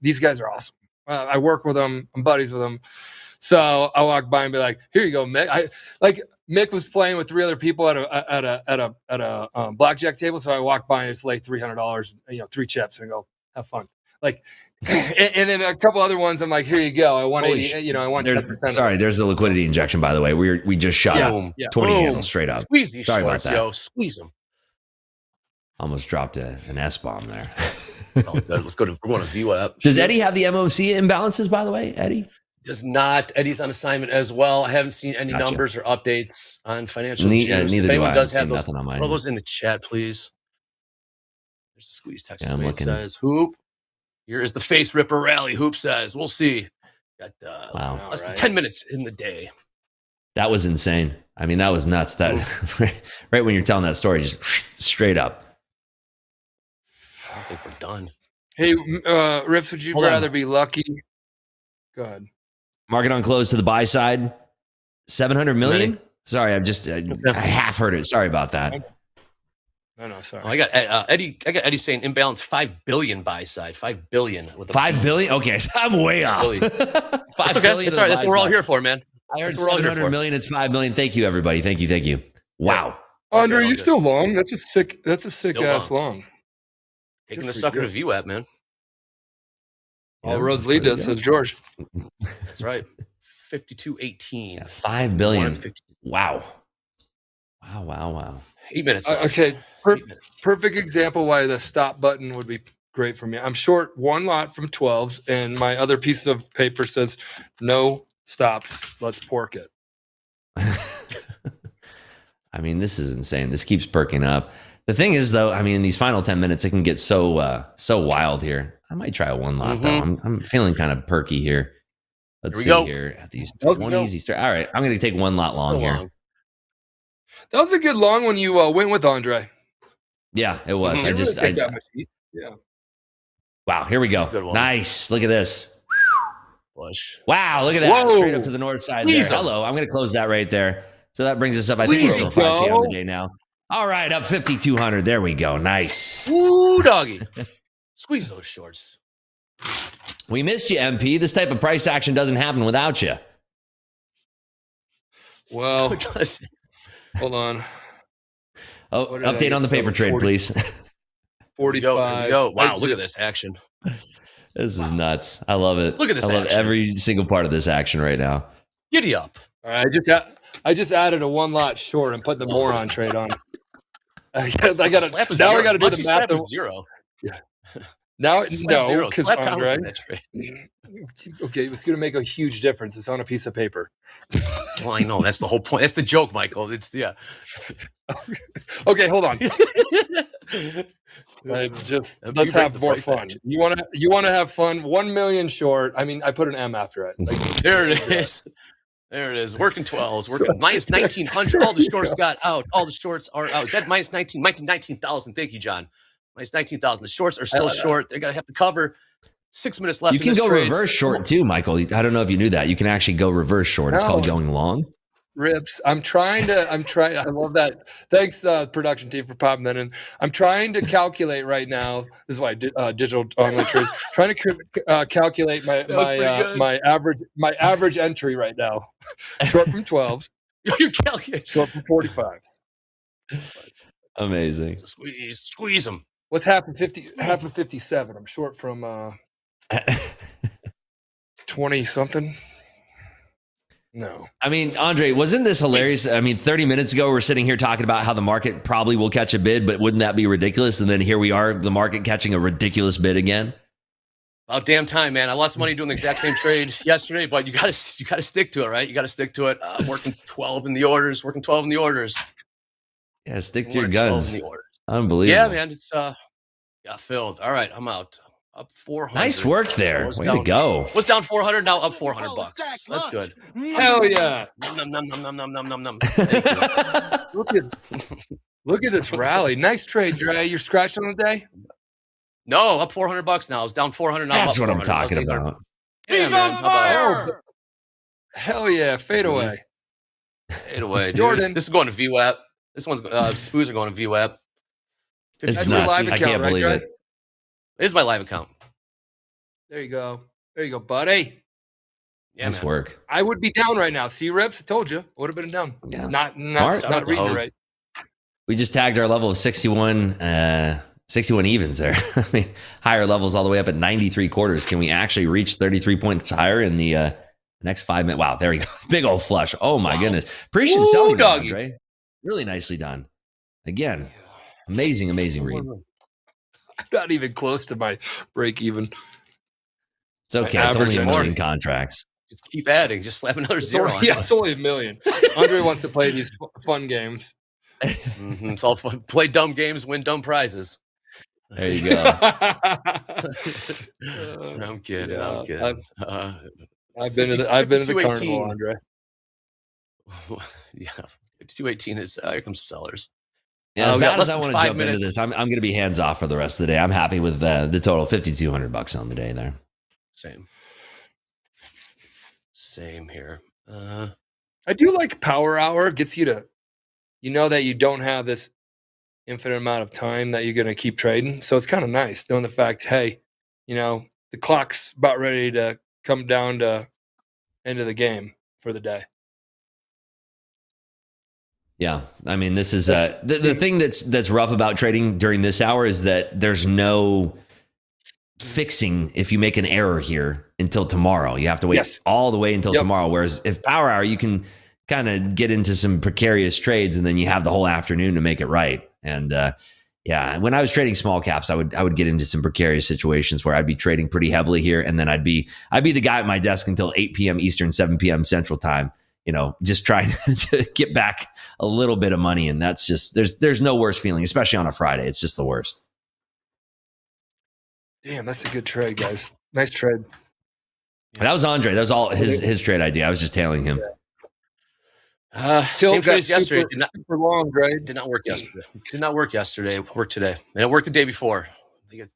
Speaker 6: these guys are awesome. I work with them. I'm buddies with them. So I walk by and be like, here you go, Mick. Mick was playing with 3 other people at a blackjack table. So I walk by and just lay $300, 3 chips and go, have fun. And then a couple other ones, I'm like, here you go. I want 80, I want 10%.
Speaker 14: Sorry, there's a liquidity injection, by the way. We just shot up 20 handles straight up.
Speaker 3: Squeeze these
Speaker 14: Sorry
Speaker 3: shorts,
Speaker 14: about that.
Speaker 3: yo. Squeeze them.
Speaker 14: Almost dropped an S-bomb there.
Speaker 3: It's all good. We're going to VWAP.
Speaker 14: Does Eddie have the MOC imbalances, by the way, Eddie?
Speaker 3: Does not. Eddie's on assignment as well. I haven't seen any numbers or updates on financial juice.
Speaker 14: Neither
Speaker 3: if anyone
Speaker 14: do I.
Speaker 3: does have those,
Speaker 14: on
Speaker 3: throw those in the chat, please. There's the squeeze text.
Speaker 14: Yeah, I'm looking.
Speaker 3: Says, Hoop. Here is the face ripper rally. Hoop says, we'll see. Got less than 10 minutes in the day.
Speaker 14: That was insane. I mean, that was nuts. That right when you're telling that story, just straight up.
Speaker 3: I don't think we're done.
Speaker 6: Hey, Rips, would you rather be lucky? Go ahead.
Speaker 14: Market on close to the buy side, 700 million. Sorry, I half heard it. Sorry about that.
Speaker 6: No, sorry.
Speaker 3: I got Eddie. I got Eddie saying imbalance 5 billion buy side. 5 billion with a
Speaker 14: 5 billion. Okay, I'm way off.
Speaker 3: 5 That's okay. Billion. It's all right. That's what we're all here for, man.
Speaker 14: I heard 700 million. It's 5 million. Thank you, everybody. Thank you. Wow.
Speaker 6: Andre, you still long? That's a sick ass long.
Speaker 3: Taking the sucker to VWAP, man.
Speaker 6: All roads lead to it, says George.
Speaker 3: That's right. 52.18.
Speaker 14: 5 billion. Wow.
Speaker 3: 8 minutes.
Speaker 6: Okay. Perfect example why the stop button would be great for me. I'm short 1 lot from 12s, and my other piece of paper says no stops. Let's pork it.
Speaker 14: I mean, this is insane. This keeps perking up. The thing is, though, I mean, in these final 10 minutes, it can get so wild here. I might try 1 lot, though. I'm feeling kind of perky here. Let's see here at these 20s. All right, I'm going to take 1 lot long here.
Speaker 6: That was a good long when you went with Andre.
Speaker 14: Yeah, it was.
Speaker 6: Yeah.
Speaker 14: Wow, here we go. Nice. Look at this.
Speaker 3: Flush.
Speaker 14: Wow, look at that. Whoa. Straight up to the north side there. Hello. I'm going to close that right there. So that brings us up. I think we're over 5K on the day now. All right, up 5,200. There we go. Nice.
Speaker 3: Ooh, doggy. Squeeze those shorts.
Speaker 14: We missed you, MP. This type of price action doesn't happen without you.
Speaker 6: Well, hold on.
Speaker 14: Oh, update on the paper trade, 40, please.
Speaker 6: 45.
Speaker 3: Go. Wow, look at this action.
Speaker 14: This is nuts. I love it.
Speaker 3: Look at this
Speaker 14: I love
Speaker 3: action.
Speaker 14: every single part of this action right now.
Speaker 3: Giddy up.
Speaker 6: All right, I just added a 1 lot short and put the moron trade on. I got to now. I got to do the math.
Speaker 3: Zero.
Speaker 6: Yeah. Now no, because Andre. Okay, it's going to make a huge difference. It's on a piece of paper.
Speaker 3: Well, I know that's the whole point. That's the joke, Michael. It's
Speaker 6: Okay, hold on. Let's have more fun. You want to have fun? 1 million short. I mean, I put an M after it. Like,
Speaker 3: there it is. There it is. Working 12s. Working minus 1,900. All the shorts got out. All the shorts are out. Is that minus 19? Minus 19,000. Thank you, John. Minus 19,000. The shorts are still short. They're going to have to cover. 6 minutes left.
Speaker 14: You can go reverse short too, Michael. I don't know if you knew that. You can actually go reverse short. It's called going long.
Speaker 6: Rips. I'm trying. I love that. Thanks, production team, for popping that in. I'm trying to calculate right now. This is why digital online trade. Trying to calculate my average entry right now. Short from 12s.
Speaker 3: You're calculating.
Speaker 6: Short from 45s.
Speaker 14: Amazing.
Speaker 3: Squeeze them.
Speaker 6: What's half of 57? I'm short from 20 something. No.
Speaker 14: I mean, Andre, wasn't this hilarious? I mean, 30 minutes ago, we're sitting here talking about how the market probably will catch a bid, but wouldn't that be ridiculous? And then here we are, the market catching a ridiculous bid again.
Speaker 3: About damn time, man. I lost money doing the exact same trade yesterday, but you gotta stick to it, right? You gotta stick to it. Working 12 in the orders.
Speaker 14: Yeah, stick to your guns. Unbelievable.
Speaker 3: Yeah, man. It's got filled. All right, I'm out. Up 400.
Speaker 14: Nice work there. Way to go.
Speaker 3: Was down 400, now up $400. That's good.
Speaker 6: Hell yeah.
Speaker 3: Nom.
Speaker 6: Look at this rally. Nice trade, Dre. You're scratching on the day?
Speaker 3: No, up $400 now. It's down 400 now.
Speaker 14: That's what I'm talking about.
Speaker 3: Yeah, man. How about
Speaker 6: hell yeah. Fade away.
Speaker 3: Fade away, dude.
Speaker 6: Jordan.
Speaker 3: This is going to VWAP. This one's spoos are going to VWAP.
Speaker 14: It's nuts. I can't believe it.
Speaker 3: It is my live account.
Speaker 6: There you go, buddy.
Speaker 3: Yeah,
Speaker 14: nice work.
Speaker 6: I would be down right now. See, Rips? I told you. Would have been down.
Speaker 14: Yeah.
Speaker 6: Not reading it right.
Speaker 14: We just tagged our level of 61 evens there. I mean, higher levels all the way up at 93 quarters. Can we actually reach 33 points higher in the next 5 minutes? Wow, there we go. Big old flush. Oh my goodness. Appreciate selling that, Andre. Really nicely done. Again, amazing read.
Speaker 6: I'm not even close to my break even.
Speaker 14: It's okay. It's only a million contracts.
Speaker 3: Just keep adding. Just slap another zero on.
Speaker 6: Yeah, it's only a million. Andre wants to play these fun games.
Speaker 3: It's all fun. Play dumb games, win dumb prizes.
Speaker 14: There you go.
Speaker 3: I'm kidding. I'm kidding.
Speaker 6: I've been to the carnival, Andre.
Speaker 3: Yeah, 5218 is here comes sellers.
Speaker 14: Yeah, as bad as I want to jump into this, I'm going to be hands off for the rest of the day. I'm happy with the total $5,200 on the day there.
Speaker 3: Same here.
Speaker 6: I do like Power Hour. Gets you to, that you don't have this infinite amount of time that you're going to keep trading. So it's kind of nice knowing the fact, hey, the clock's about ready to come down to end of the game for the day.
Speaker 14: Yeah, I mean, this is the thing that's rough about trading during this hour is that there's no fixing if you make an error here until tomorrow. You have to wait all the way until tomorrow. Whereas if Power Hour, you can kind of get into some precarious trades and then you have the whole afternoon to make it right. And when I was trading small caps, I would get into some precarious situations where I'd be trading pretty heavily here, and then I'd be the guy at my desk until 8 p.m. Eastern, 7 p.m. Central Time. Just trying to get back a little bit of money. And that's just, there's no worse feeling, especially on a Friday. It's just the worst.
Speaker 6: Damn, that's a good trade, guys. Nice trade.
Speaker 14: That was Andre. That was all his trade idea. I was just tailing him.
Speaker 3: Same trade as yesterday.
Speaker 6: Super long, right?
Speaker 3: Did not work yesterday. Did not work yesterday. It worked today. And it worked the day before. I think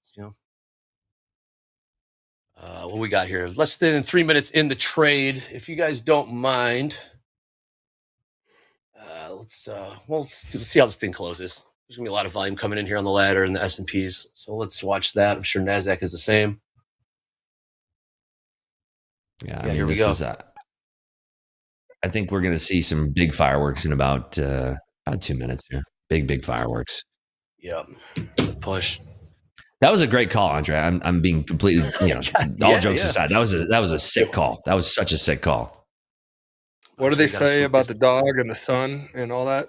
Speaker 3: what we got here? Less than 3 minutes in the trade. If you guys don't mind, Let's see how this thing closes. There's gonna be a lot of volume coming in here on the ladder and the S&Ps. So let's watch that. I'm sure NASDAQ is the same.
Speaker 14: Yeah, I mean, this is. I think we're going to see some big fireworks in about 2 minutes here. Big fireworks.
Speaker 3: Yep. Push.
Speaker 14: That was a great call, Andre. I'm being completely, all jokes aside. That was a sick call. That was such a sick call.
Speaker 6: What do they say about the dog and the sun and all that?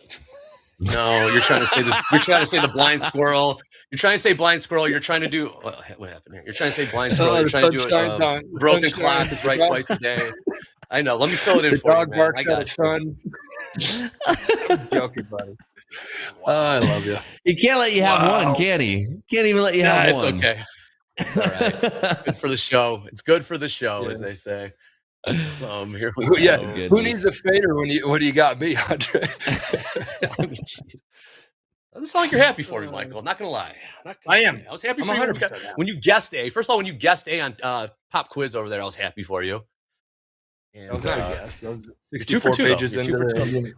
Speaker 3: No, you're trying to say the blind squirrel. You're trying to say blind squirrel. You're trying to do what happened here? You're trying to say blind squirrel. You're trying to do it. Broken clock is right twice a day. I know. Let me fill it in for you. The dog barks at the sun.
Speaker 6: I'm joking, buddy.
Speaker 3: I love you.
Speaker 14: He can't let you have one, can he? Can't even let you have
Speaker 3: one. It's okay. It's all right. Good for the show. It's good for the show, as they say. Here we go.
Speaker 6: Yeah. Who needs a fader when you got me, Andre?
Speaker 3: Doesn't sound like you're happy for me, Michael. I'm not gonna lie.
Speaker 6: I am.
Speaker 3: I was happy for
Speaker 6: 100%
Speaker 3: you when you guessed A. First of all, when you guessed A on TopQuiz over there, I was happy for you. And,
Speaker 6: that was not a guess. That was
Speaker 3: 2 for 2
Speaker 6: pages into the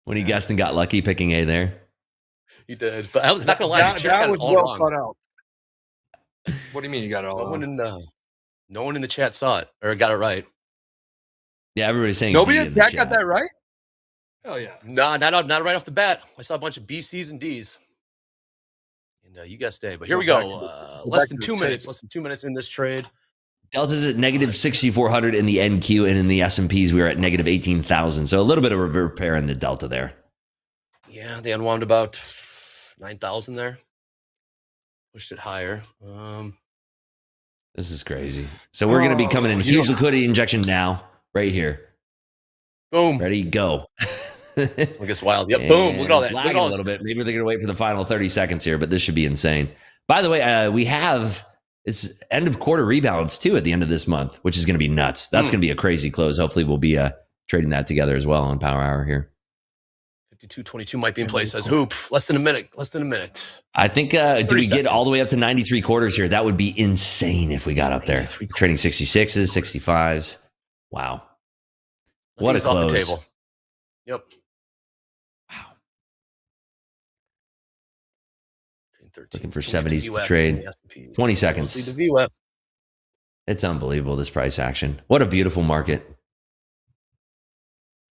Speaker 14: when he guessed and got lucky picking A there.
Speaker 3: He did, but I was not gonna lie.
Speaker 6: That was well thought out. What do you mean you got it all wrong?
Speaker 3: No one in the chat saw it or got it right.
Speaker 14: Yeah, everybody's saying
Speaker 6: nobody in the chat got that right. Hell yeah!
Speaker 3: No, not right off the bat. I saw a bunch of B, C's, and D's, and you guessed A. But here we go. Less than 2 minutes. Less than 2 minutes in this trade.
Speaker 14: Delta's at negative 6,400 in the NQ, and in the S&Ps we were at negative 18,000. So a little bit of a repair in the Delta there.
Speaker 3: Yeah, they unwound about 9,000 there. Pushed it higher.
Speaker 14: This is crazy. So we're going to be coming in huge liquidity injection now, right here.
Speaker 3: Boom.
Speaker 14: Ready, go.
Speaker 3: Look, it's wild. Yep. Boom. Look at all that.
Speaker 14: Look at a little bit. Maybe they're going to wait for the final 30 seconds here, but this should be insane. By the way, we have it's end of quarter rebalance too at the end of this month, which is going to be nuts. That's going to be a crazy close. Hopefully, we'll be trading that together as well on Power Hour here.
Speaker 3: 52.22 might be in place as hoop. Less than a minute.
Speaker 14: I think, do we get all the way up to 93 quarters here? That would be insane if we got up there. Trading 66s, 65s. Wow. What a close.
Speaker 3: Off the table. Yep.
Speaker 14: Wow. Looking for 70s to trade. 20 seconds. It's unbelievable, this price action. What a beautiful market.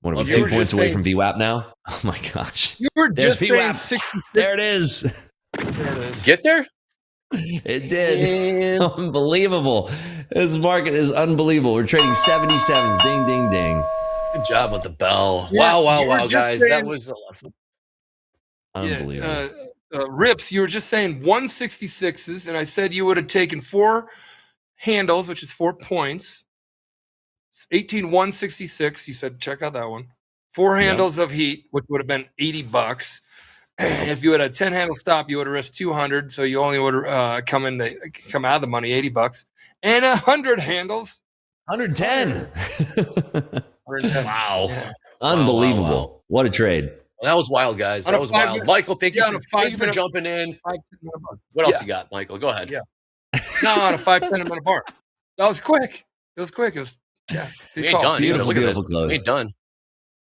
Speaker 14: What are we, 2 points away from VWAP now? Oh my gosh.
Speaker 6: You were just saying 66.
Speaker 14: There it is.
Speaker 3: Get there?
Speaker 14: It did. Unbelievable. This market is unbelievable. We're trading 77s. Ding, ding, ding.
Speaker 3: Good job with the bell. Yeah, wow, guys. That was a lot of fun.
Speaker 14: Unbelievable.
Speaker 6: Rips, you were just saying 166s, and I said you would have taken 4 handles, which is 4 points. It's 166. You said check out that one. 4 handles of heat, which would have been $80. If you had a 10 handle stop, you would have risked 200. So you only would come out of the money $80. And 100 handles,
Speaker 14: 110.
Speaker 6: 110.
Speaker 3: Wow.
Speaker 6: Yeah.
Speaker 14: Unbelievable.
Speaker 3: Wow.
Speaker 14: What a trade.
Speaker 3: Well, that was wild, guys. That was wild. Michael, thank you for jumping in. What else you got, Michael? Go ahead.
Speaker 6: Yeah. No, on a 5-10 minute bar. That was quick. It was quick. It was,
Speaker 3: we ain't done.
Speaker 14: Beautiful,
Speaker 3: Look at this.
Speaker 14: close.
Speaker 3: We ain't done.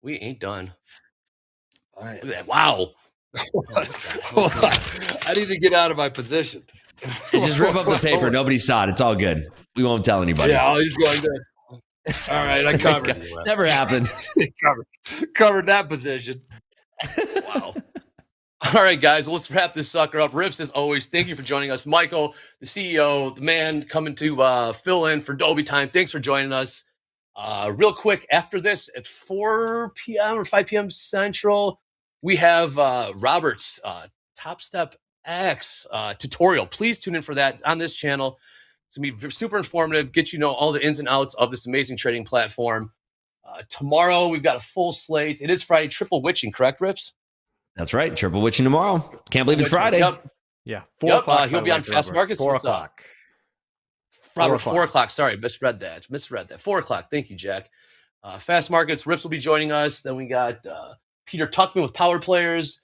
Speaker 3: We ain't done.
Speaker 6: Right.
Speaker 3: Look at that. Wow.
Speaker 6: I need to get out of my position.
Speaker 14: Hey, just rip up the paper. Nobody saw it. It's all good. We won't tell anybody.
Speaker 6: Yeah, I'll just go like this. All right, I covered it.
Speaker 14: Never happened.
Speaker 6: Covered that position.
Speaker 3: Wow. All right, guys, let's wrap this sucker up. Rips, as always, thank you for joining us. Michael, the CEO, the man coming to fill in for Dolby Time. Thanks for joining us. Real quick, after this, at 4 p.m. or 5 p.m. Central, we have Robert's Topstep X tutorial. Please tune in for that on this channel. It's going to be super informative, get you know all the ins and outs of this amazing trading platform. Tomorrow, we've got a full slate. It is Friday, triple witching, correct, Rips?
Speaker 14: That's right. Triple witching tomorrow. Can't believe it's Friday.
Speaker 3: Yep.
Speaker 1: Yeah. 4 o'clock.
Speaker 3: He'll be on Fast Markets.
Speaker 1: 4 o'clock.
Speaker 3: Robert, 4 o'clock. Sorry, misread that. 4 o'clock. Thank you, Jack. Fast Markets. Rips will be joining us. Then we got Peter Tuckman with Power Players.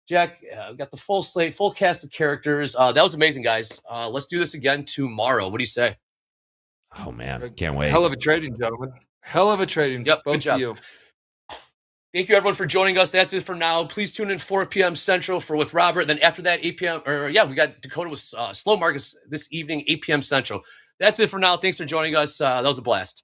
Speaker 3: Jack, we got the full slate, full cast of characters. That was amazing, guys. Let's do this again tomorrow. What do you say?
Speaker 14: Oh, man. Can't wait.
Speaker 6: Hell of a trading, gentlemen. Hell of a trading.
Speaker 3: Yep.
Speaker 6: Both
Speaker 3: Good job.
Speaker 6: of you.
Speaker 3: Thank you, everyone, for joining us. That's it for now. Please tune in 4 p.m. Central with Robert. Then after that, 8 p.m. we got Dakota with slow markets this evening, 8 p.m. Central. That's it for now. Thanks for joining us. That was a blast.